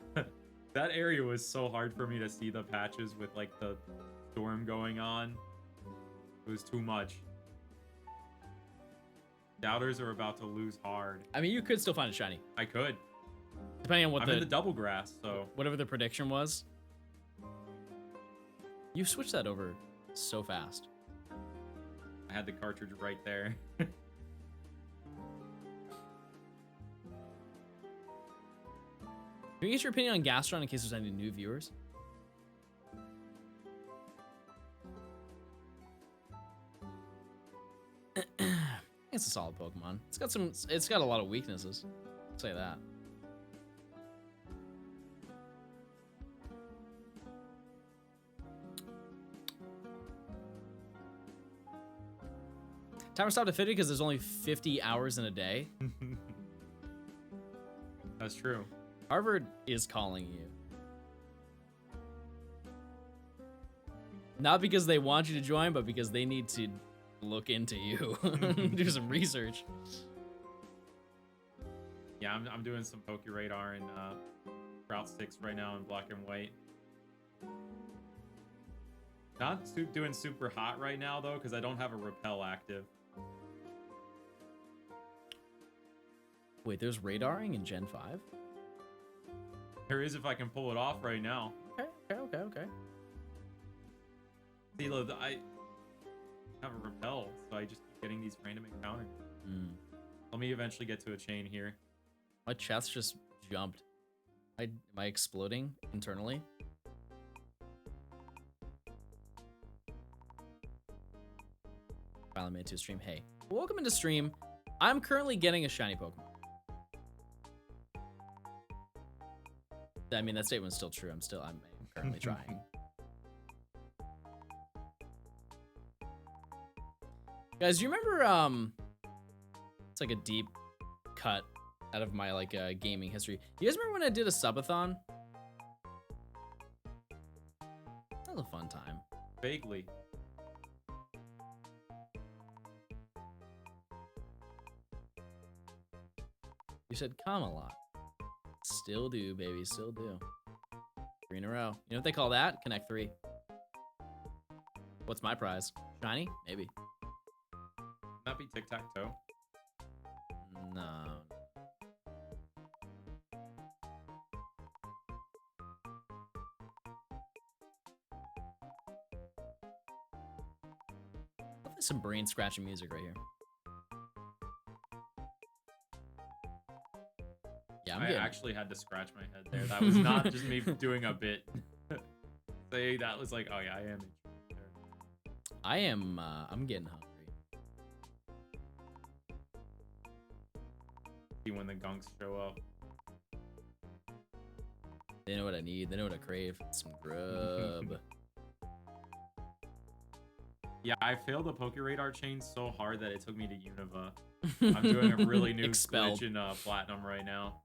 area was so hard for me to see the patches with like the storm going on. It was too much. Doubters are about to lose hard. I mean, you could still find a shiny. I could. Depending on what I'm in the double grass, so whatever the prediction was. You switched that over so fast. I had the cartridge right there. Can we get your opinion on Gastron in case there's any new viewers? It's a solid Pokemon. It's got a lot of weaknesses. I'll say that. Timer stopped at 50 because there's only 50 hours in a day. That's true. Harvard is calling you. Not because they want you to join, but because they need to look into you. Do some research. Yeah, I'm doing some POKERADAR and Route 6 right now in black and white. Not doing super hot right now, though, because I don't have a repel active. Wait, there's radaring in Gen 5? There is if I can pull it off right now. Okay. See, look, I have a repel, so I just keep getting these random encounters. Let me eventually get to a chain here. My chest just jumped. Am I exploding internally? Finally made it to a stream. Hey, welcome into stream. I'm currently getting a shiny Pokemon. I mean, that statement's still true. I'm currently trying. Guys, do you remember, it's like a deep cut out of my, like, gaming history. You guys remember when I did a subathon? That was a fun time. Vaguely. You said come a lot. Still do, baby, still do. 3 in a row. You know what they call that? Connect 3. What's my prize? Shiny? Maybe. Wouldn't that be tic-tac-toe? No. Definitely some brain scratching music right here. Yeah, I actually had to scratch my head there. That was not just me doing a bit. Say that was like, oh yeah, I am. I am. I'm getting hungry. See when the gunks show up. They know what I need. They know what I crave. Some grub. Yeah, I failed the POKERADAR chain so hard that it took me to Unova. I'm doing a really new glitch in Platinum right now.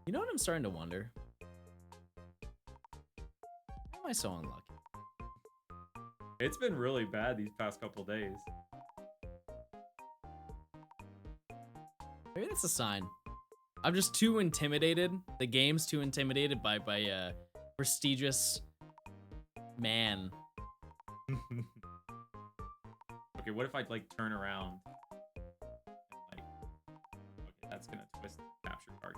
You know what I'm starting to wonder? Why am I so unlucky? It's been really bad these past couple days. Maybe that's a sign. I'm just too intimidated. The game's too intimidated by a prestigious man. Okay, what if I like turn around and like, okay, that's gonna twist the capture card.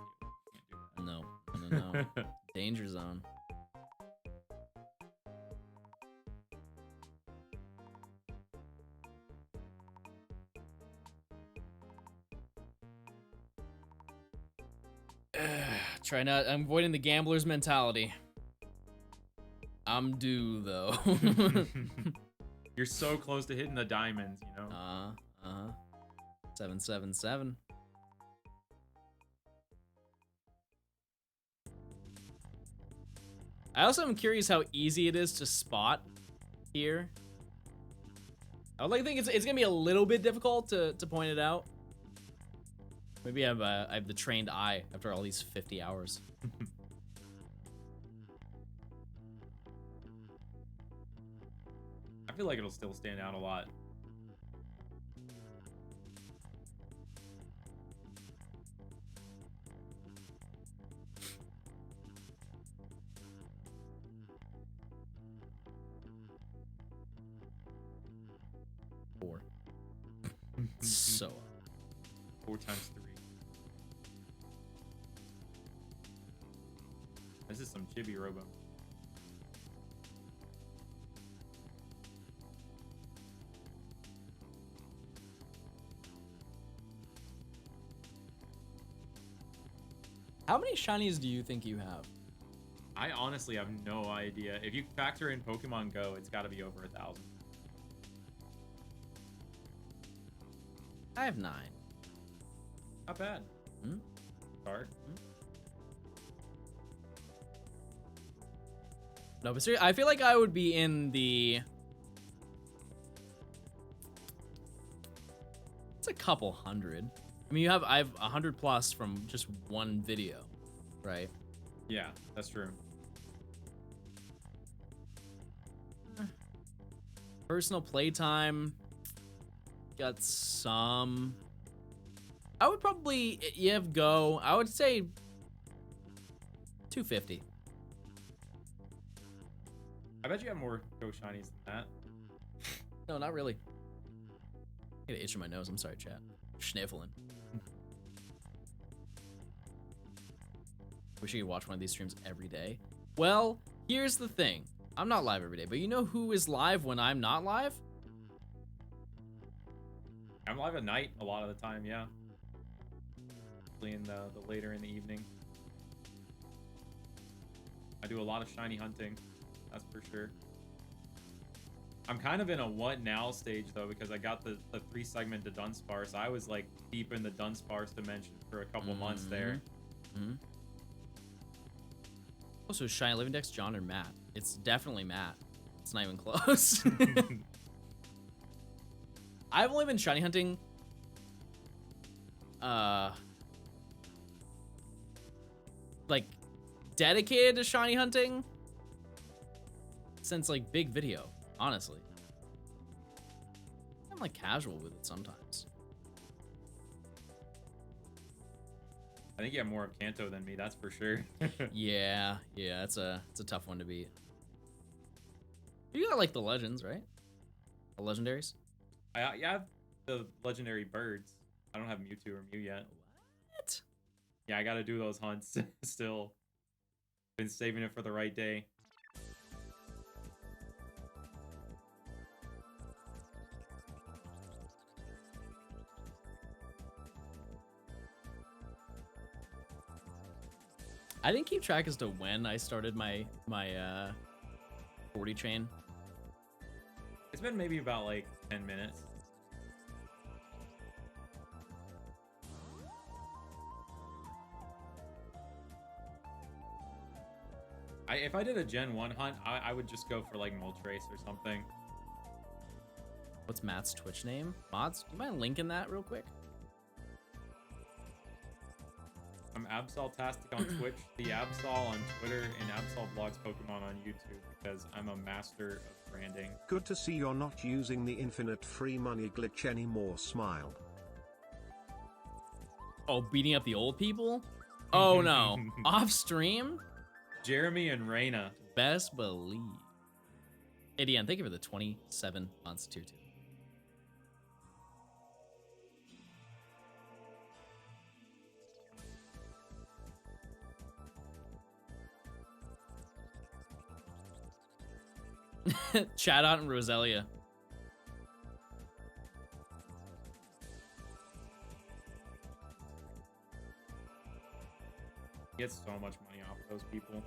Can't do that. No. Danger zone. I'm avoiding the gambler's mentality. I'm due, though. You're so close to hitting the diamonds, you know? 777. I also am curious how easy it is to spot here. I would like to think it's gonna be a little bit difficult to point it out. Maybe I have the trained eye after all these 50 hours. I feel like it'll still stand out a lot. Four. So 4 times 3. This is some chibi robo. how many shinies do you think you have? I honestly have no idea. If you factor in Pokemon Go, it's got to be over 1,000. I have 9. Not bad. Hmm? Start. No, but seriously, I feel like I would be in the... It's a couple hundred. I mean, I have 100 plus from just one video, right? Yeah, that's true. Personal playtime. Got some. I would probably, you have Go. I would say 250. I bet you have more Go Shinies than that. No, not really. I got an itch in my nose. I'm sorry, chat. Sniffling. Wish you could watch one of these streams every day. Well, here's the thing. I'm not live every day, but you know who is live when I'm not live? I'm live at night a lot of the time, yeah. Usually in the later in the evening. I do a lot of shiny hunting, that's for sure. I'm kind of in a what now stage though, because I got the 3-segment to Dunsparce. I was like deep in the Dunsparce dimension for a couple months there. Also, shiny living dex, John or Matt? It's definitely Matt. It's not even close. I've only been shiny hunting like dedicated to shiny hunting since like big video, honestly. I'm like casual with it sometimes. I think you have more of Kanto than me, that's for sure. yeah, it's a tough one to beat. You got like the legends, right? The legendaries? I have the legendary birds. I don't have Mewtwo or Mew yet. What? Yeah, I gotta do those hunts still. Been saving it for the right day. I didn't keep track as to when I started my 40 chain. It's been maybe about like 10 minutes. If I did a Gen 1 hunt, I would just go for like Moltres or something. What's Matt's Twitch name? Mods, do you mind linking that real quick? I'm Absoltastic on Twitch, the Absol on Twitter, and Absol Blogs Pokemon on YouTube because I'm a master of branding. Good to see you're not using the infinite free money glitch anymore, smile. Oh, beating up the old people? Oh no. Off stream? Jeremy and Reina. Best believe. ADN, thank you for the 27 months tutu. Chat out in Roselia. Get so much money off of those people.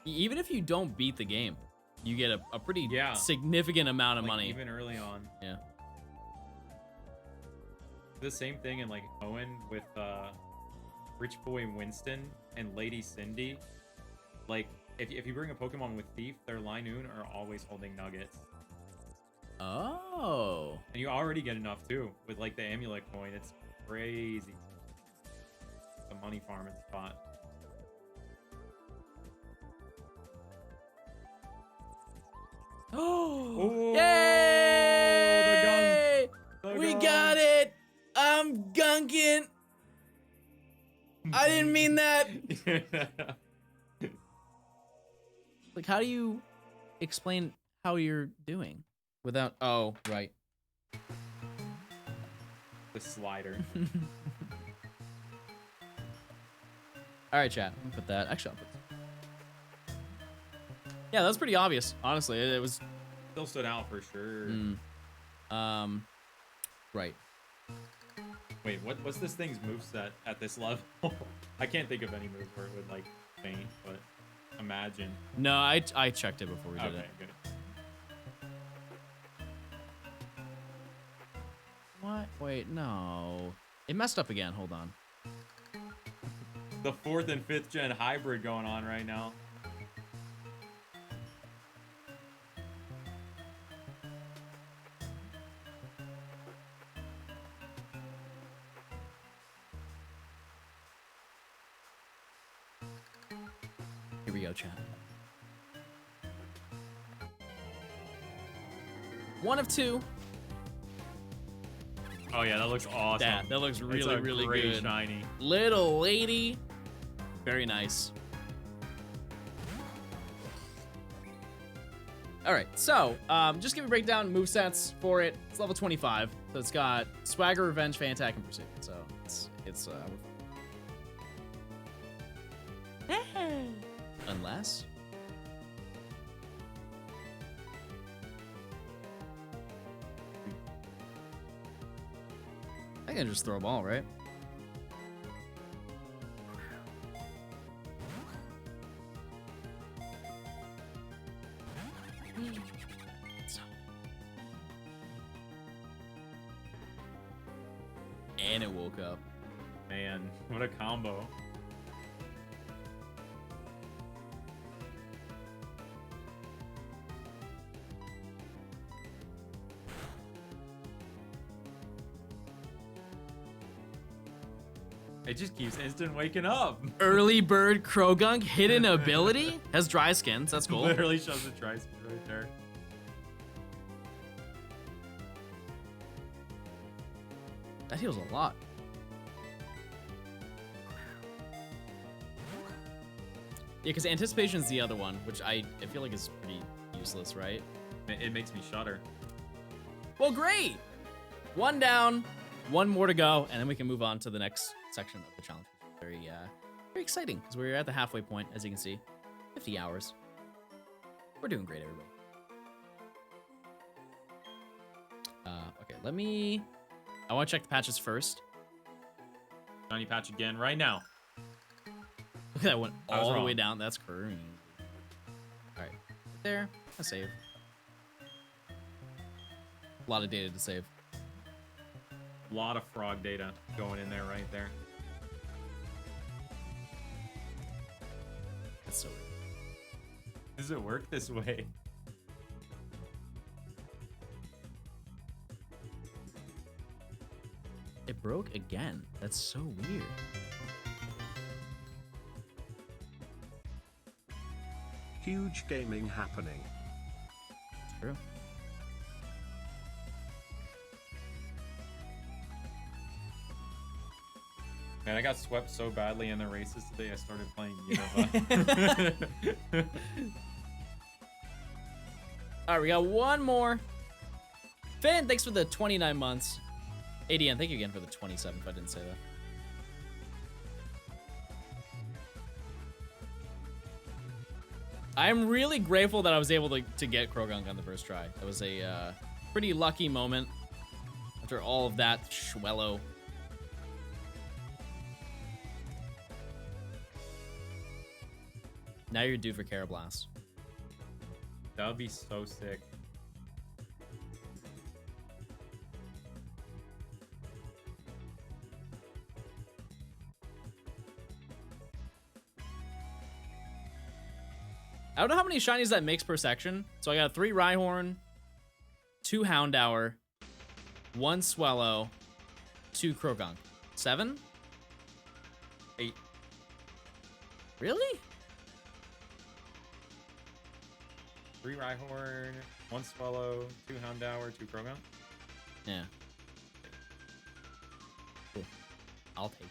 Even if you don't beat the game, you get a pretty significant amount of like, money. Even early on. Yeah. The same thing in like Owen with Rich Boy Winston and Lady Cindy. Like, if you bring a Pokemon with Thief, their Linoon are always holding nuggets. Oh. And you already get enough too with like the amulet coin. It's crazy. The money farming spot. Oh! Yay! We got it! I'm gunking! I didn't mean that! Like, how do you explain how you're doing without... Oh, right. The slider. Alright, chat. I'll put that. Actually, I'll put... Yeah, that's pretty obvious. Honestly, it was... Still stood out for sure. Right. Wait, what's this thing's moveset at this level? I can't think of any move where it would, like, faint, but imagine. No, I checked it before we did it. Okay, good. What? Wait, no. It messed up again. Hold on. The 4th and 5th gen hybrid going on right now. Here we go, chat. 1 of 2. Oh yeah, that looks awesome. That looks really, really great good. Shiny. Little lady. Very nice. All right, so just give a breakdown movesets for it. It's level 25, so it's got Swagger, Revenge, Fan Attack, and Pursuit. So it's unless. I can just throw a ball, right? And it woke up. Man, what a combo. It just keeps instant waking up. Early Bird Krogunk, hidden ability, has dry skins. That's cool. Literally shows the dry skin right there. That heals a lot. Yeah, because Anticipation's the other one, which I feel like is pretty useless, right? It makes me shudder. Well, great. 1 down, 1 more to go, and then we can move on to the next section of the challenge. Very very exciting, because we're at the halfway point, as you can see. 50 hours. We're doing great, everybody. Okay, I want to check the patches first. Shiny patch again right now. Look at that one all the way down. That's crazy. All right, there. A save. A lot of data to save. A lot of frog data going in there right there. That's so weird. Does it work this way? It broke again. That's so weird. Huge gaming happening. True. Man, I got swept so badly in the races today, I started playing Unova. All right, we got 1 more. Finn, thanks for the 29 months. ADN, thank you again for the 27, if I didn't say that. I'm really grateful that I was able to get Krogunk on the first try. That was a pretty lucky moment after all of that Schwello. Now you're due for Carablast. That would be so sick. I don't know how many shinies that makes per section. So I got 3 Rhyhorn, 2 Houndour, 1 Swellow, 2 Croagunk. 7? 8. Really? 3 Rhyhorn, 1 Swallow, 2 Houndour, 2 Croagunk. Yeah. Cool. I'll take it.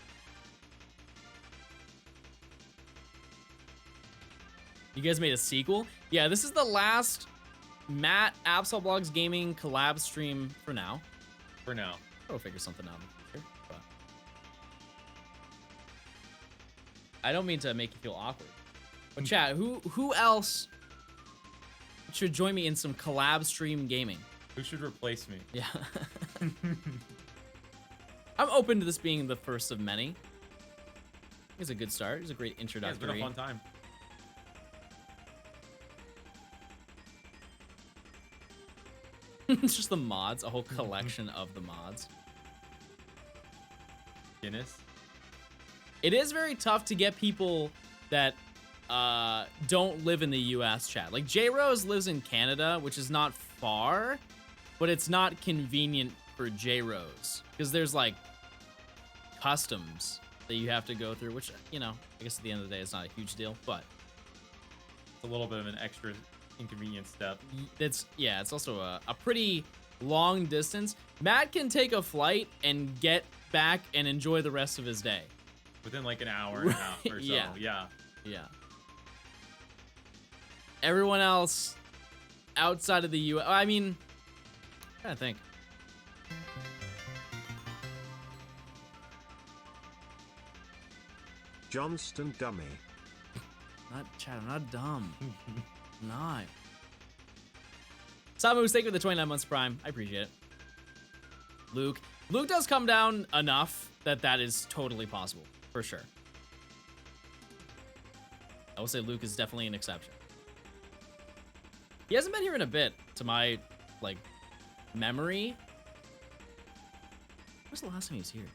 You guys made a sequel? Yeah, this is the last Matt Absolblogs Gaming collab stream for now. For now. We'll figure something out in the future, but I don't mean to make you feel awkward. But chat, who else should join me in some collab stream gaming? Who should replace me? Yeah. I'm open to this being the first of many. It's a good start. It's a great Yeah, introductory. it's been a fun time. It's just the mods, a whole collection of the mods. Guinness. It is very tough to get people that don't live in the US, chat. Like J-Rose lives in Canada, which is not far, but it's not convenient for J-Rose because there's like customs that you have to go through, which, you know, I guess at the end of the day, it's not a huge deal, but It's a little bit of an extra inconvenient step. it's also a pretty long distance. Matt can take a flight and get back and enjoy the rest of his day. Within like an hour and a half or so. Yeah. Everyone else outside of the U.S. I mean, I'm trying to think. Johnstone dummy. I'm not dumb. I'm not. Samu's thank you for the 29 months prime. I appreciate it. Luke does come down enough that is totally possible, for sure. I will say Luke is definitely an exception. He hasn't been here in a bit, to my, like, memory. When was the last time he was here?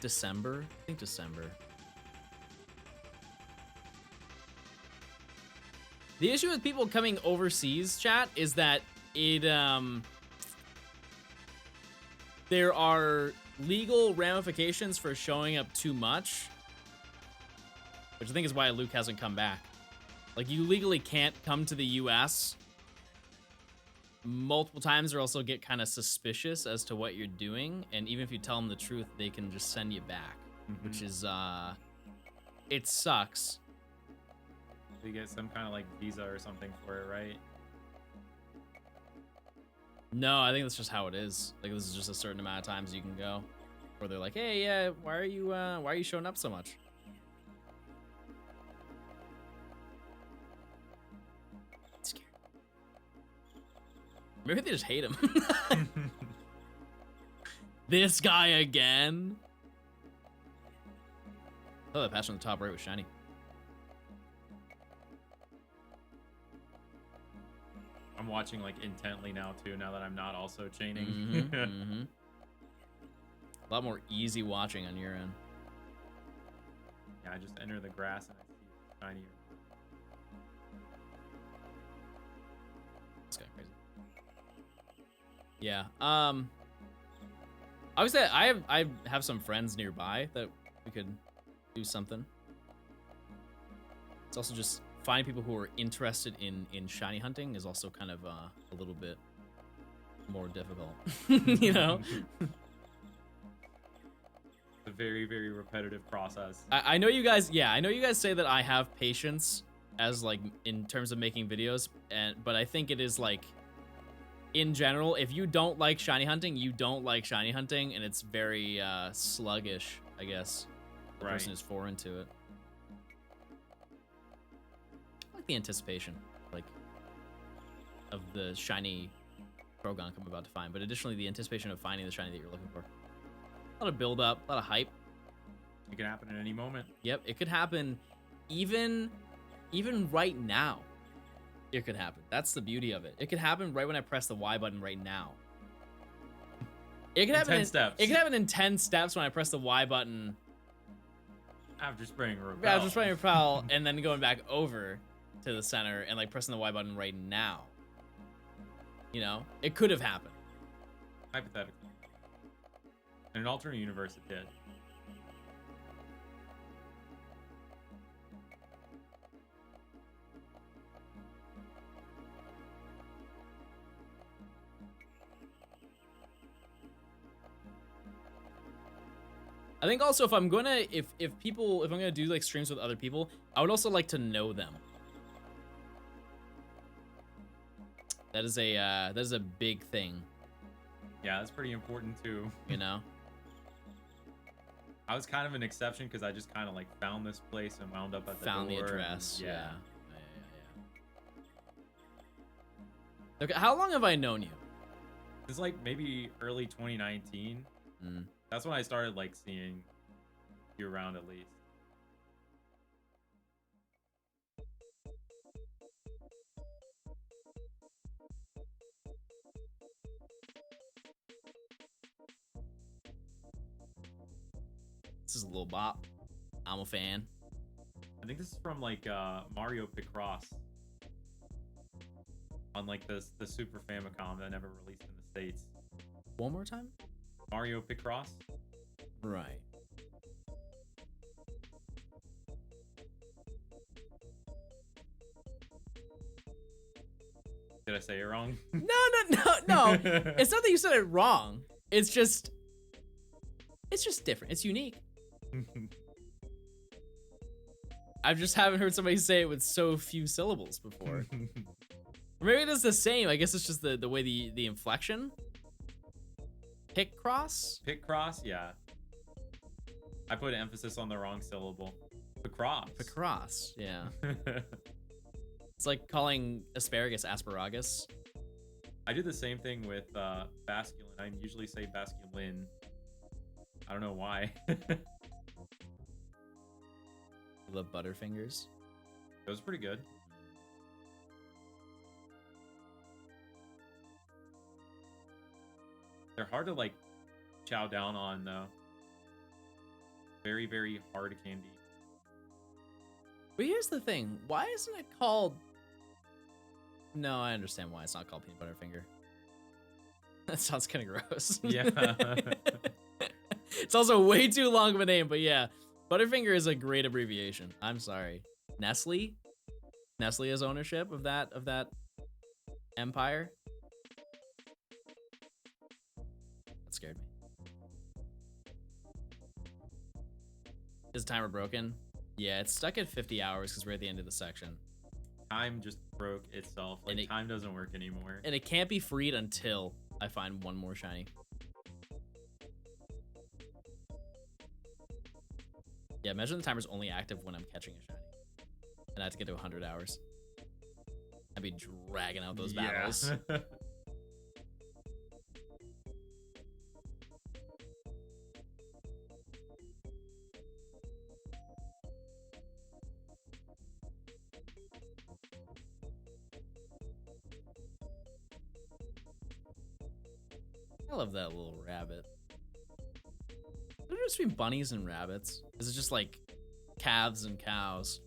December? I think December. The issue with people coming overseas, chat, is that there are legal ramifications for showing up too much, which I think is why Luke hasn't come back. Like, you legally can't come to the US multiple times or also get kind of suspicious as to what you're doing. And even if you tell them the truth, they can just send you back, which is, it sucks. You get some kind of like visa or something for it, right? No, I think that's just how it is. Like, this is just a certain amount of times you can go. Or they're like, hey, yeah, why are you showing up so much? Scared. Maybe they just hate him. This guy again. Oh, that patch on the top right was shiny. I'm watching like intently now too, now that I'm not also chaining. A lot more easy watching on your end. Yeah, I just enter the grass and I see it's shiny. This guy crazy. Yeah. Obviously, I have some friends nearby that we could do something. It's also just finding people who are interested in shiny hunting is also kind of a little bit more difficult, you know. It's a very, very repetitive process. I know you guys. Yeah, I know you guys say that I have patience as like in terms of making videos, but I think it is like in general, if you don't like shiny hunting, you don't like shiny hunting, and it's very sluggish, I guess. The person is foreign to it. I like the anticipation, like, of the shiny Croagunk I'm about to find, but additionally the anticipation of finding the shiny that you're looking for. A lot of build up, a lot of hype. It can happen at any moment. Yep, it could happen even right now, it could happen. That's the beauty of it. It could happen right when I press the Y button right now. It could happen 10 steps. It could happen in 10 steps when I press the Y button. After spraying repel. After spraying repel, and then going back over to the center and like pressing the Y button right now. You know, it could have happened. Hypothetically. In an alternate universe, it did. I think also if I'm gonna if I'm gonna do like streams with other people, I would also like to know them. That is a big thing. Yeah, that's pretty important too. You know? I was kind of an exception because I just kind of like found this place and wound up at the Found the door address. and- Yeah. Okay, how long have I known you? It's like maybe early 2019. Mm. That's when I started like seeing you around at least. This is a little bop. I'm a fan. I think this is from like Mario Picross on like the Super Famicom that never released in the States. One more time? Mario Picross. Right. Did I say it wrong? No. It's not that you said it wrong. It's just different. It's unique. I just haven't heard somebody say it with so few syllables before. Or maybe it is the same. I guess it's just the way the inflection. Picross? Picross, yeah. I put an emphasis on the wrong syllable. Picross. Picross, yeah. It's like calling asparagus asparagus. I do the same thing with basculin. I usually say basculin. I don't know why. The Butterfingers. It was pretty good. They're hard to like chow down on though. Very, very hard candy. But here's the thing. Why isn't it called... No, I understand why it's not called Peanut Butterfinger. That sounds kind of gross. Yeah. It's also way too long of a name, but yeah. Butterfinger is a great abbreviation. I'm sorry. Nestle? Nestle has ownership of that empire. That scared me. Is the timer broken? Yeah, it's stuck at 50 hours because we're at the end of the section. Time just broke itself. Like time doesn't work anymore. And it can't be freed until I find one more shiny. Yeah, imagine the timer's only active when I'm catching a shiny. And I have to get to 100 hours. I'd be dragging out those battles. I love that little rabbit. What is the difference between bunnies and rabbits? Is it just like calves and cows?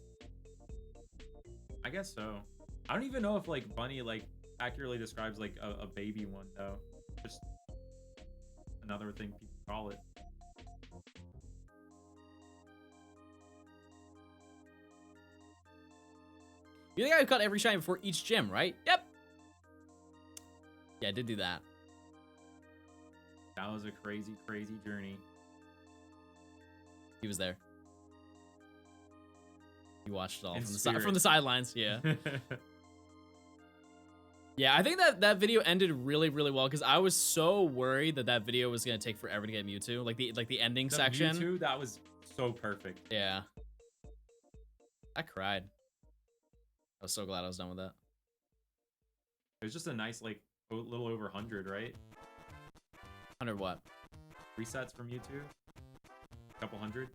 I guess so. I don't even know if like bunny like accurately describes like a baby one though. Just another thing people call it. You're the guy who caught every shiny before each gym, right? Yep. Yeah, I did do that. That was a crazy, crazy journey. He was there. You watched it all In from the sidelines. Yeah. Yeah, I think that video ended really, really well because I was so worried that video was gonna take forever to get Mewtwo, like the ending section. Mewtwo, that was so perfect. Yeah. I cried. I was so glad I was done with that. It was just a nice like a little over 100, right? 100 what? Resets from Mewtwo. Couple hundred.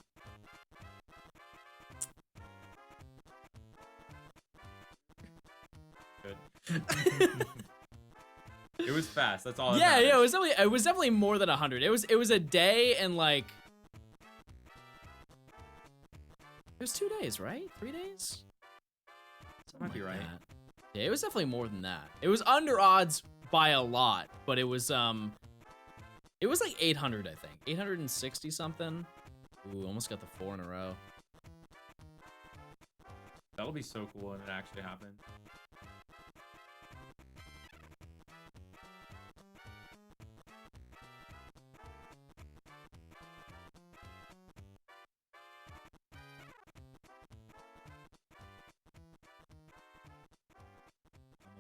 It was fast. That's all. That Yeah, matters. yeah, it was definitely more than 100. It was a day and like it was 2 days, right? 3 days? That might be right. That. Yeah, it was definitely more than that. It was under odds by a lot, but it was like 800, I think. 860 something. Ooh, almost got the 4 in a row. That'll be so cool when it actually happens.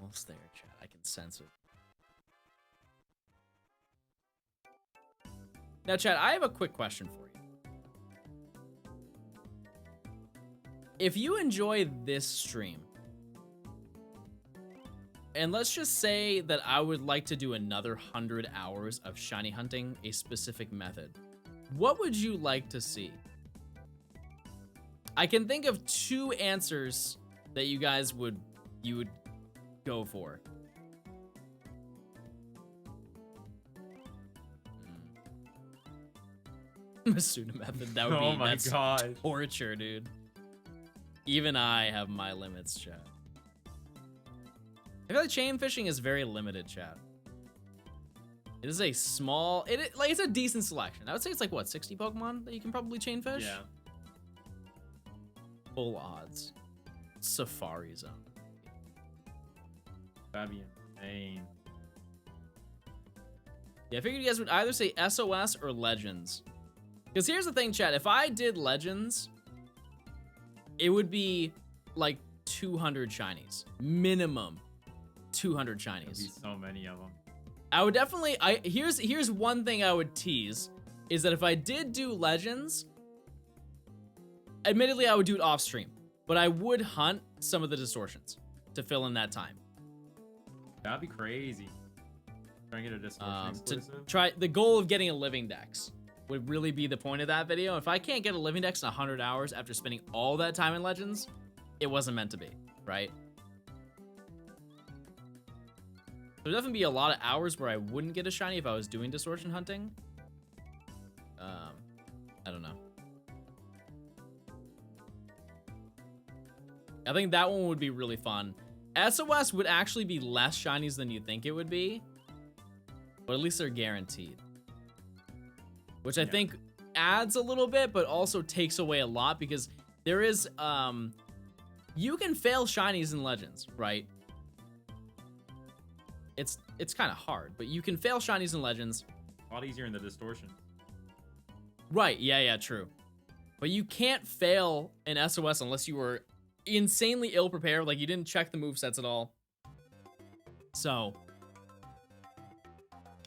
Almost there, chat. I can sense it. Now, chat, I have a quick question for you. If you enjoy this stream, and let's just say that I would like to do another 100 hours of shiny hunting a specific method, what would you like to see? I can think of 2 answers that you guys would go for. Masuna method, that would be Oh my that's god. torture, dude. Even I have my limits, chat. I feel like chain fishing is very limited, chat. It is a small, it's a decent selection. I would say it's like what, 60 Pokemon that you can probably chain fish? Yeah. Full odds. Safari Zone. That'd be insane. Yeah, I figured you guys would either say SOS or Legends. Because here's the thing, chat. If I did Legends, it would be like 200 shinies. Minimum 200 There'd be shinies. so many of them. I would definitely, here's one thing I would tease, is that if I did do Legends, admittedly I would do it off stream, but I would hunt some of the distortions to fill in that time. That'd be crazy. Try and get a distortion To exclusive. try, the goal of getting a living dex would really be the point of that video. If I can't get a living dex in 100 hours after spending all that time in Legends, it wasn't meant to be, right? There'd definitely be a lot of hours where I wouldn't get a shiny if I was doing distortion hunting. I don't know. I think that one would be really fun. SOS would actually be less shinies than you think it would be, but at least they're guaranteed. Which I think adds a little bit, but also takes away a lot because there is, you can fail shinies in Legends, right? It's kind of hard, but you can fail shinies in Legends. A lot easier in the distortion. Right, yeah, true. But you can't fail in SOS unless you were insanely ill-prepared, like you didn't check the movesets at all. So,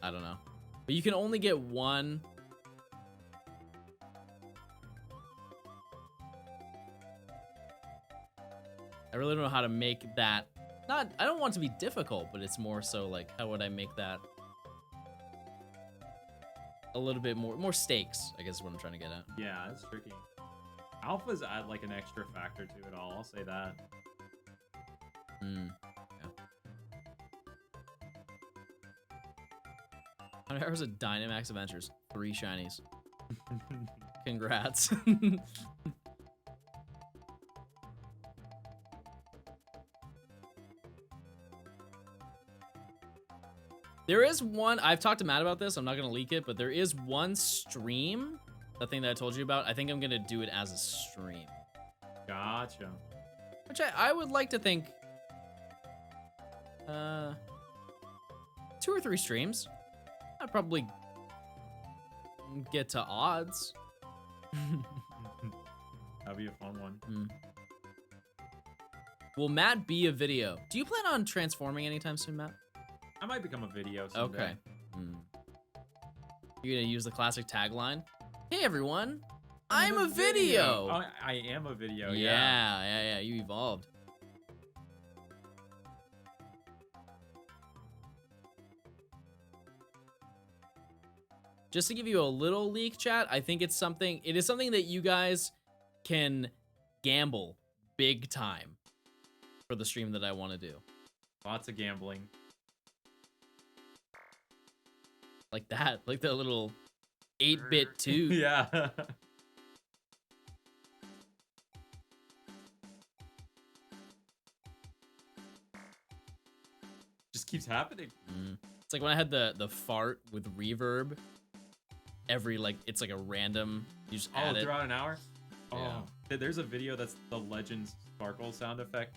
I don't know. But you can only get one. I really don't know how to make that, I don't want it to be difficult, but it's more so like, how would I make that a little bit more stakes, I guess is what I'm trying to get at. Yeah, it's tricky. Alphas add like an extra factor to it all. I'll say that. Yeah. 100 hours of Dynamax Adventures. 3 shinies. Congrats. There is one, I've talked to Matt about this, I'm not going to leak it, but there is one stream, the thing that I told you about. I think I'm going to do it as a stream. Gotcha. Which I would like to think, 2 or 3 streams. I'd probably get to odds. That'd be a fun one. Will Matt be a video? Do you plan on transforming anytime soon, Matt? I might become a video someday. Okay. You're gonna use the classic tagline? Hey everyone, I'm a video! Oh, I am a video, Yeah, you evolved. Just to give you a little leak, chat, I think it is something that you guys can gamble big time for the stream that I want to do. Lots of gambling. Like that, like the little 8-bit too. Yeah. Just keeps happening. It's like when I had the fart with reverb. Every like it's like a random. You just add it throughout an hour. Yeah. Oh, there's a video that's the Legends Sparkle sound effect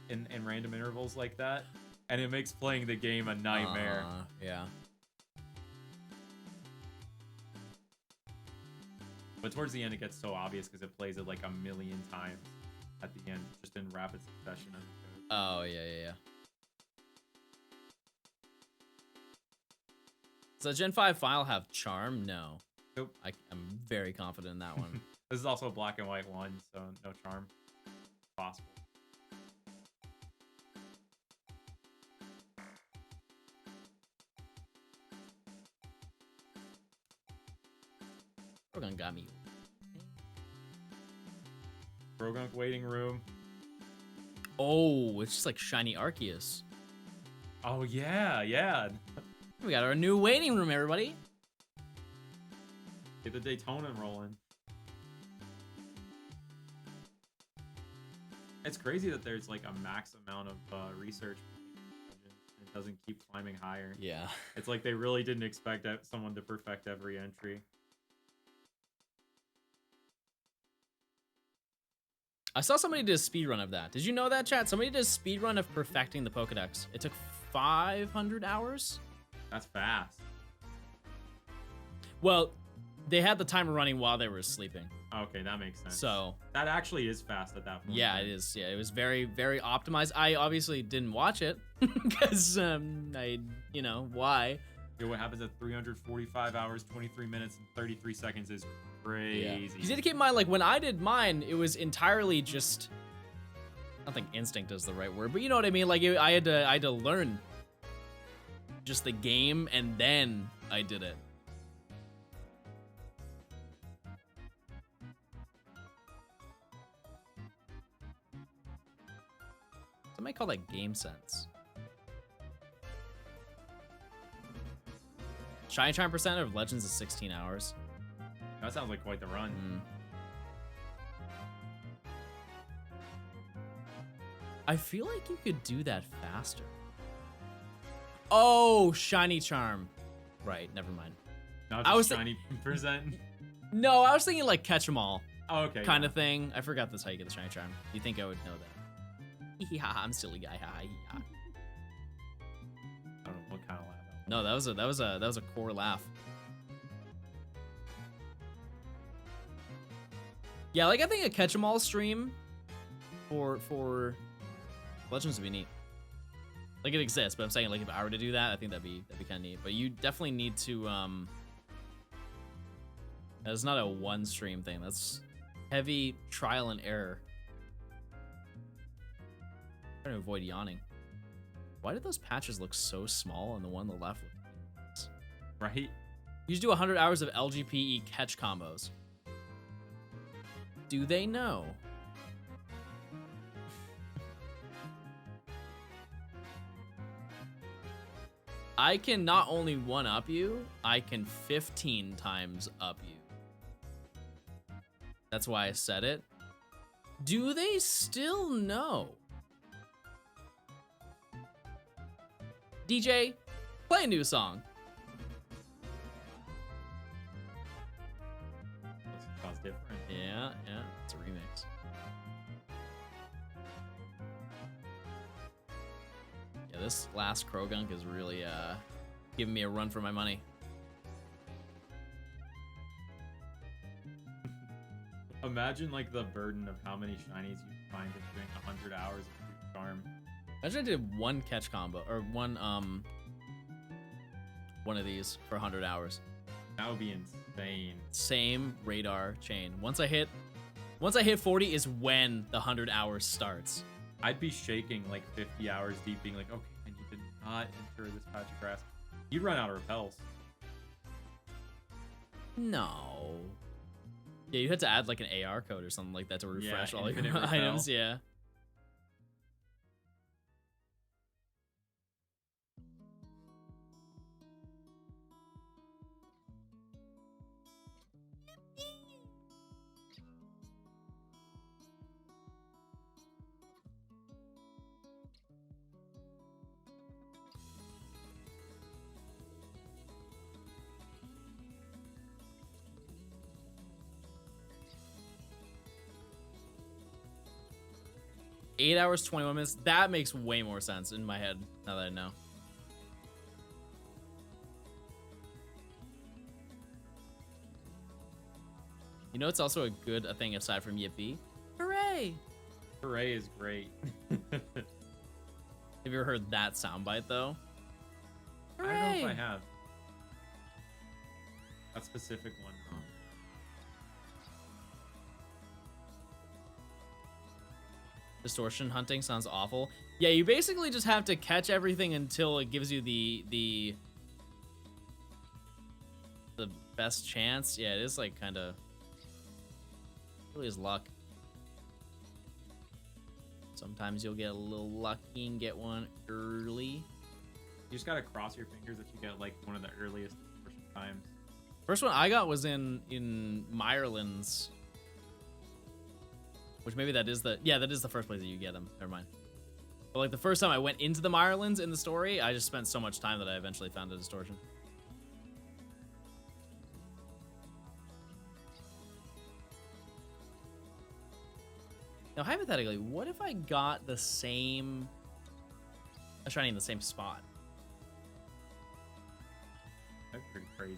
in random intervals like that, and it makes playing the game a nightmare. Yeah. But towards the end, it gets so obvious because it plays it like a million times at the end, just in rapid succession. Oh, yeah. Does the Gen 5 file have charm? No. Nope. I'm very confident in that one. This is also a black and white one, so no charm possible. Rogan got me. Rogunk waiting room. Oh, it's just like shiny Arceus. Oh, yeah. We got our new waiting room, everybody. Get the Daytona rolling. It's crazy that there's like a max amount of research. It doesn't keep climbing higher. Yeah. It's like they really didn't expect someone to perfect every entry. I saw somebody did a speedrun of that. Did you know that, chat? Somebody did a speedrun of perfecting the Pokedex. It took 500 hours. That's fast. Well, they had the timer running while they were sleeping. Okay, that makes sense. So that actually is fast at that point. Yeah, it is. Yeah, it was very, very optimized. I obviously didn't watch it because why? Yeah, what happens at 345 hours, 23 minutes, and 33 seconds is crazy. Yeah. You need to keep in mind, like when I did mine, it was entirely just. I don't think instinct is the right word, but you know what I mean. Like I had to learn just the game, and then I did it. Somebody call that game sense. Shiny Charm percent of Legends is 16 hours. That sounds like quite the run. I feel like you could do that faster. Oh, Shiny Charm. Right, never mind. Not just shiny percent. No, I was thinking like catch 'em all. Oh, okay. Kind of thing. I forgot that's how you get the Shiny Charm. You think I would know that? Yeah, I'm a silly guy. I don't know what kind of laugh. No, that was a core laugh. Yeah, like I think a catch 'em all stream for Legends would be neat. Like it exists, but I'm saying like if I were to do that, I think that'd be kind of neat. But you definitely need to That's not a one stream thing. That's heavy trial and error. I'm trying to avoid yawning. Why did those patches look so small and the one on the left look right? You should do 100 hours of LGPE catch combos. Do they know? I can not only 1-up you, I can 15 times up you. That's why I said it. Do they still know? DJ, play a new song. Sounds different. Yeah, it's a remix. Yeah, this last Krogunk is really giving me a run for my money. Imagine like the burden of how many shinies you find in doing 100 hours of charm. Imagine I did one catch combo or one of these for 100 hours. That would be insane. Same radar chain. Once I hit 40 is when the 100 hours starts. I'd be shaking like 50 hours deep, being like, okay, I need to not enter this patch of grass. You'd run out of repels. No. Yeah, you had to add like an AR code or something like that to refresh all your infinite repel. items. Yeah. 8 hours, 21 minutes. That makes way more sense in my head now that I know. You know, it's also a thing aside from Yippee. Hooray! Hooray is great. Have you ever heard that soundbite though? I don't know if I have. That specific one. Distortion hunting sounds awful. Yeah, you basically just have to catch everything until it gives you the best chance. Yeah, it is like kind of really is luck. Sometimes you'll get a little lucky and get one early. You just gotta cross your fingers that you get like one of the earliest distortion times. First one I got was in Meyerland's. Which maybe that is the first place that you get them. Never mind. But like the first time I went into the Meyerlands in the story, I just spent so much time that I eventually found a distortion. Now hypothetically, what if I got the same a shiny in the same spot? That's pretty crazy.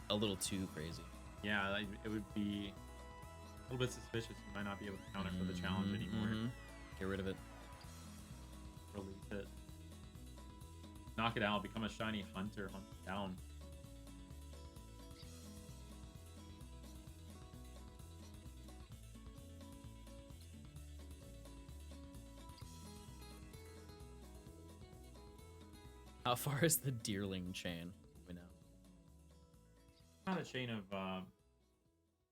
A little too crazy. Yeah, it would be a little bit suspicious. You might not be able to count it for the challenge anymore. Get rid of it. Release it. Knock it out. Become a shiny hunter. Hunt it down. How far is the Deerling chain? We know. Not a chain of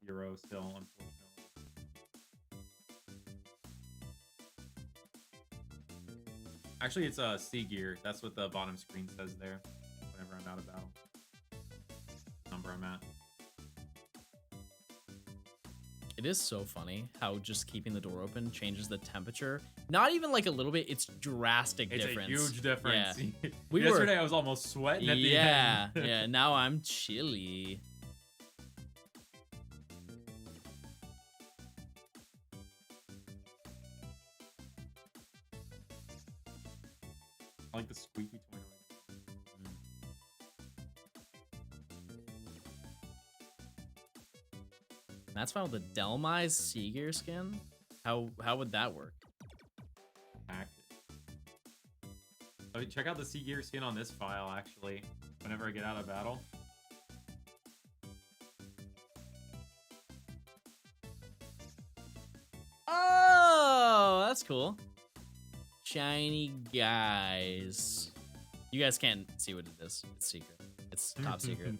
Euro still, unfortunately. Actually, it's Sea Gear. That's what the bottom screen says there. Whenever I'm out of battle. Number I'm at. It is so funny how just keeping the door open changes the temperature. Not even like a little bit, it's drastic difference. It's a huge difference. Yeah. Yesterday I was almost sweating at the end. Yeah, now I'm chilly. I like the squeaky toy noise. That's fine with the Delmai's Sea Gear skin? How would that work? Hacked it. Oh, check out the Sea Gear skin on this file, actually. Whenever I get out of battle. Oh, that's cool. Shiny guys. You guys can't see what it is. It's secret. It's top secret.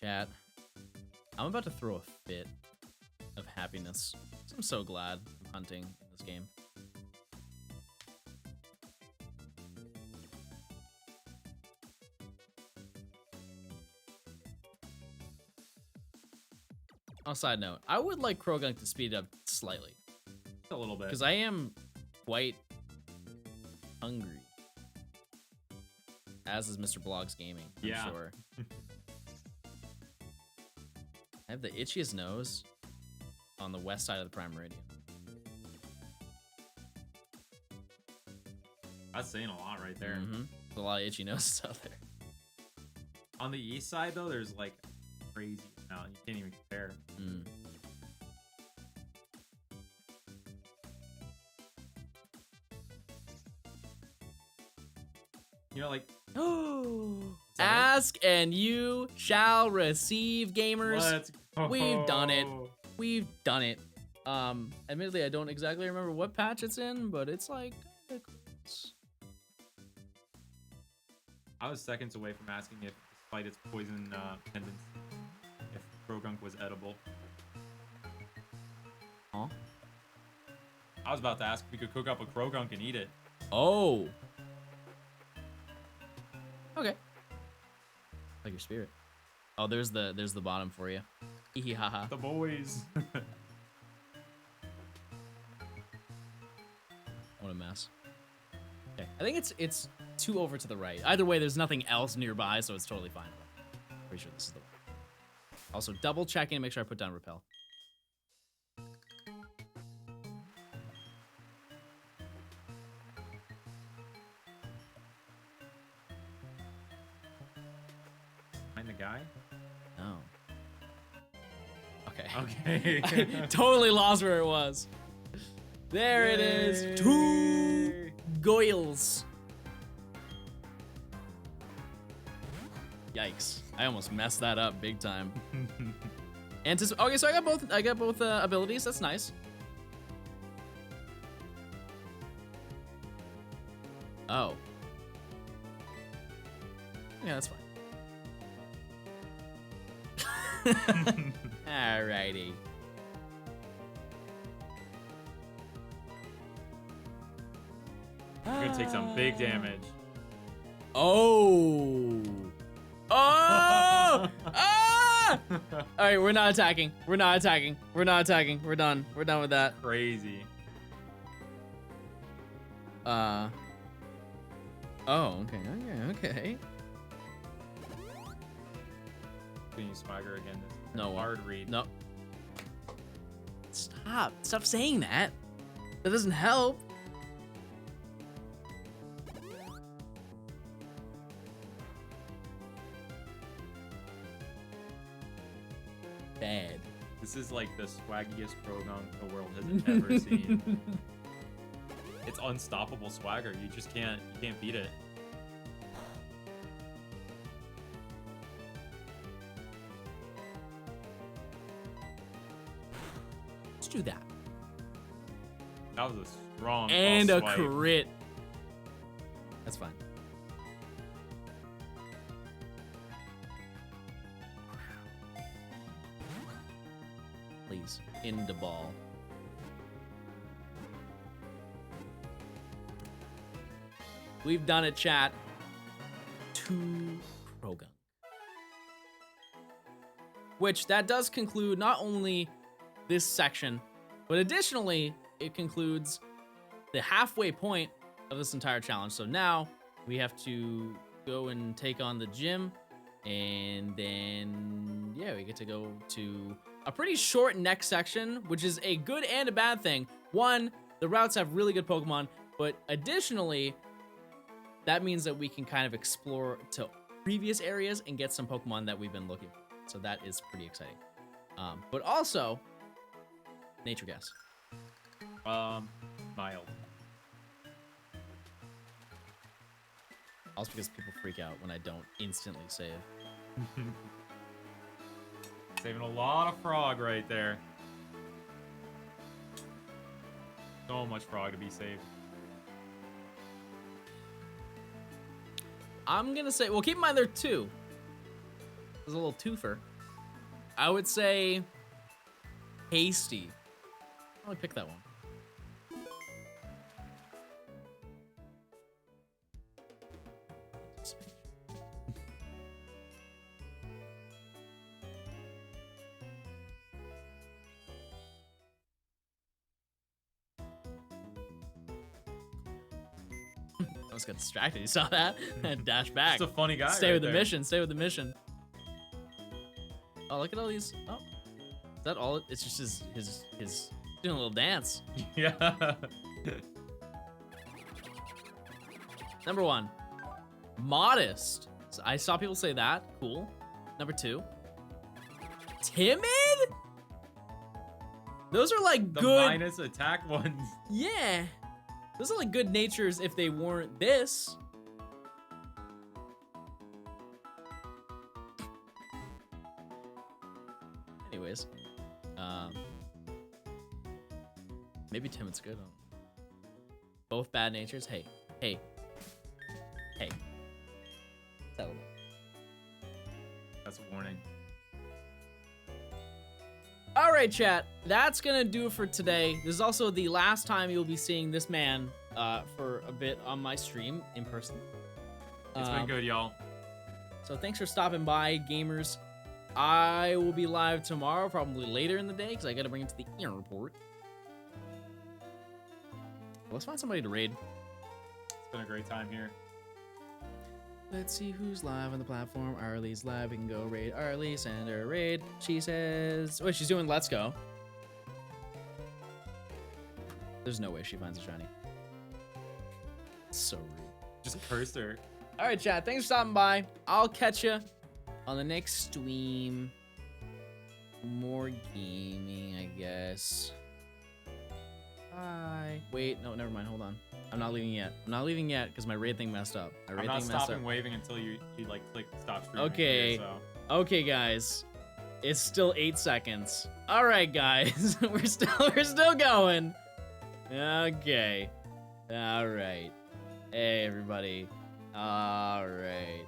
Chat. I'm about to throw a fit of happiness. I'm so glad I'm hunting in this game. On a side note, I would like Krogunk to speed up slightly. A little bit. Because I am quite hungry. As is Mr. Blogs Gaming, I'm sure. I have the itchiest nose on the west side of the Prime Meridian. That's saying a lot right there. There's a lot of itchy noses out there. On the east side, though, there's like crazy amount. You can't even compare. You know, like, ask and you shall receive, gamers. Let's go. We've done it. We've done it. Admittedly, I don't exactly remember what patch it's in, but it's like kinda close. I was seconds away from asking if, despite its poison pendants, if Krogunk was edible. Huh? I was about to ask if we could cook up a Krogunk and eat it. Oh. Okay. Like your spirit. Oh, there's the bottom for you. Hee haha. The boys. What a mess. Okay. I think it's two over to the right. Either way, there's nothing else nearby, so it's totally fine. Pretty sure this is the one. Also, double checking to make sure I put down repel. Find the guy? No. Okay. Okay. I totally lost where it was. There it is. 2 goils. Yikes! I almost messed that up big time. Okay, so I got both abilities. That's nice. Oh. Yeah, that's fine. Alrighty. You're gonna take some big damage. Oh. Oh! Ah! All right, we're not attacking. We're not attacking. We're not attacking. We're done. We're done with that. Crazy. Oh, okay, okay. Can you swagger again? This No. hard read. No. Stop saying that. That doesn't help. Bad. This is like the swaggiest Progon the world has ever seen. It's unstoppable swagger. You can't beat it. Let's do that. That was a strong And a swipe. crit. That's fine. Please, in the ball. We've done it, chat. 2 Krogan. Which, that does conclude not only this section, but additionally, it concludes the halfway point of this entire challenge. So now, we have to go and take on the gym, and then, yeah, we get to go to a pretty short next section, which is a good and a bad thing. One, the routes have really good Pokemon, but additionally, that means that we can kind of explore to previous areas and get some Pokemon that we've been looking for. So that is pretty exciting. But also, nature guess. Mild. Also because people freak out when I don't instantly save. Saving a lot of frog right there. So much frog to be saved. I'm gonna say, well, keep in mind there are 2. There's a little twofer. I would say Hasty. I'll only pick that one. I almost got distracted. You saw that? And dash back. Just a funny guy. Stay right with the there. mission. Stay with the mission. Oh, look at all these. Oh, is that all? It's just his doing a little dance. Yeah. Number 1, modest. So I saw people say that. Cool. Number 2, timid. Those are like The good. minus attack ones. Yeah. Those are like good natures if they weren't this. Anyways, maybe timid's good. Both bad natures. Hey. Settle it. That's a warning. All right, chat. That's gonna do it for today. This is also the last time you'll be seeing this man for a bit on my stream in person. It's been good, y'all. So thanks for stopping by, gamers. I will be live tomorrow, probably later in the day, because I gotta bring it to the airport. Let's find somebody to raid. It's been a great time here. Let's see who's live on the platform. Arlie's live. We can go raid Arlie. Send her a raid. She says... Wait, she's doing let's go. There's no way she finds a shiny. So rude. Just curse her. All right, chat. Thanks for stopping by. I'll catch you on the next stream. More gaming, I guess. Bye. Wait, no, never mind. Hold on. I'm not leaving yet. I'm not leaving yet because my raid thing messed up. My I'm raid not thing messed up. stopping waving until you like click stop streaming. Okay. Here, so. Okay, guys. It's still 8 seconds. All right, guys. we're still going. Okay. All right. Hey, everybody. All right.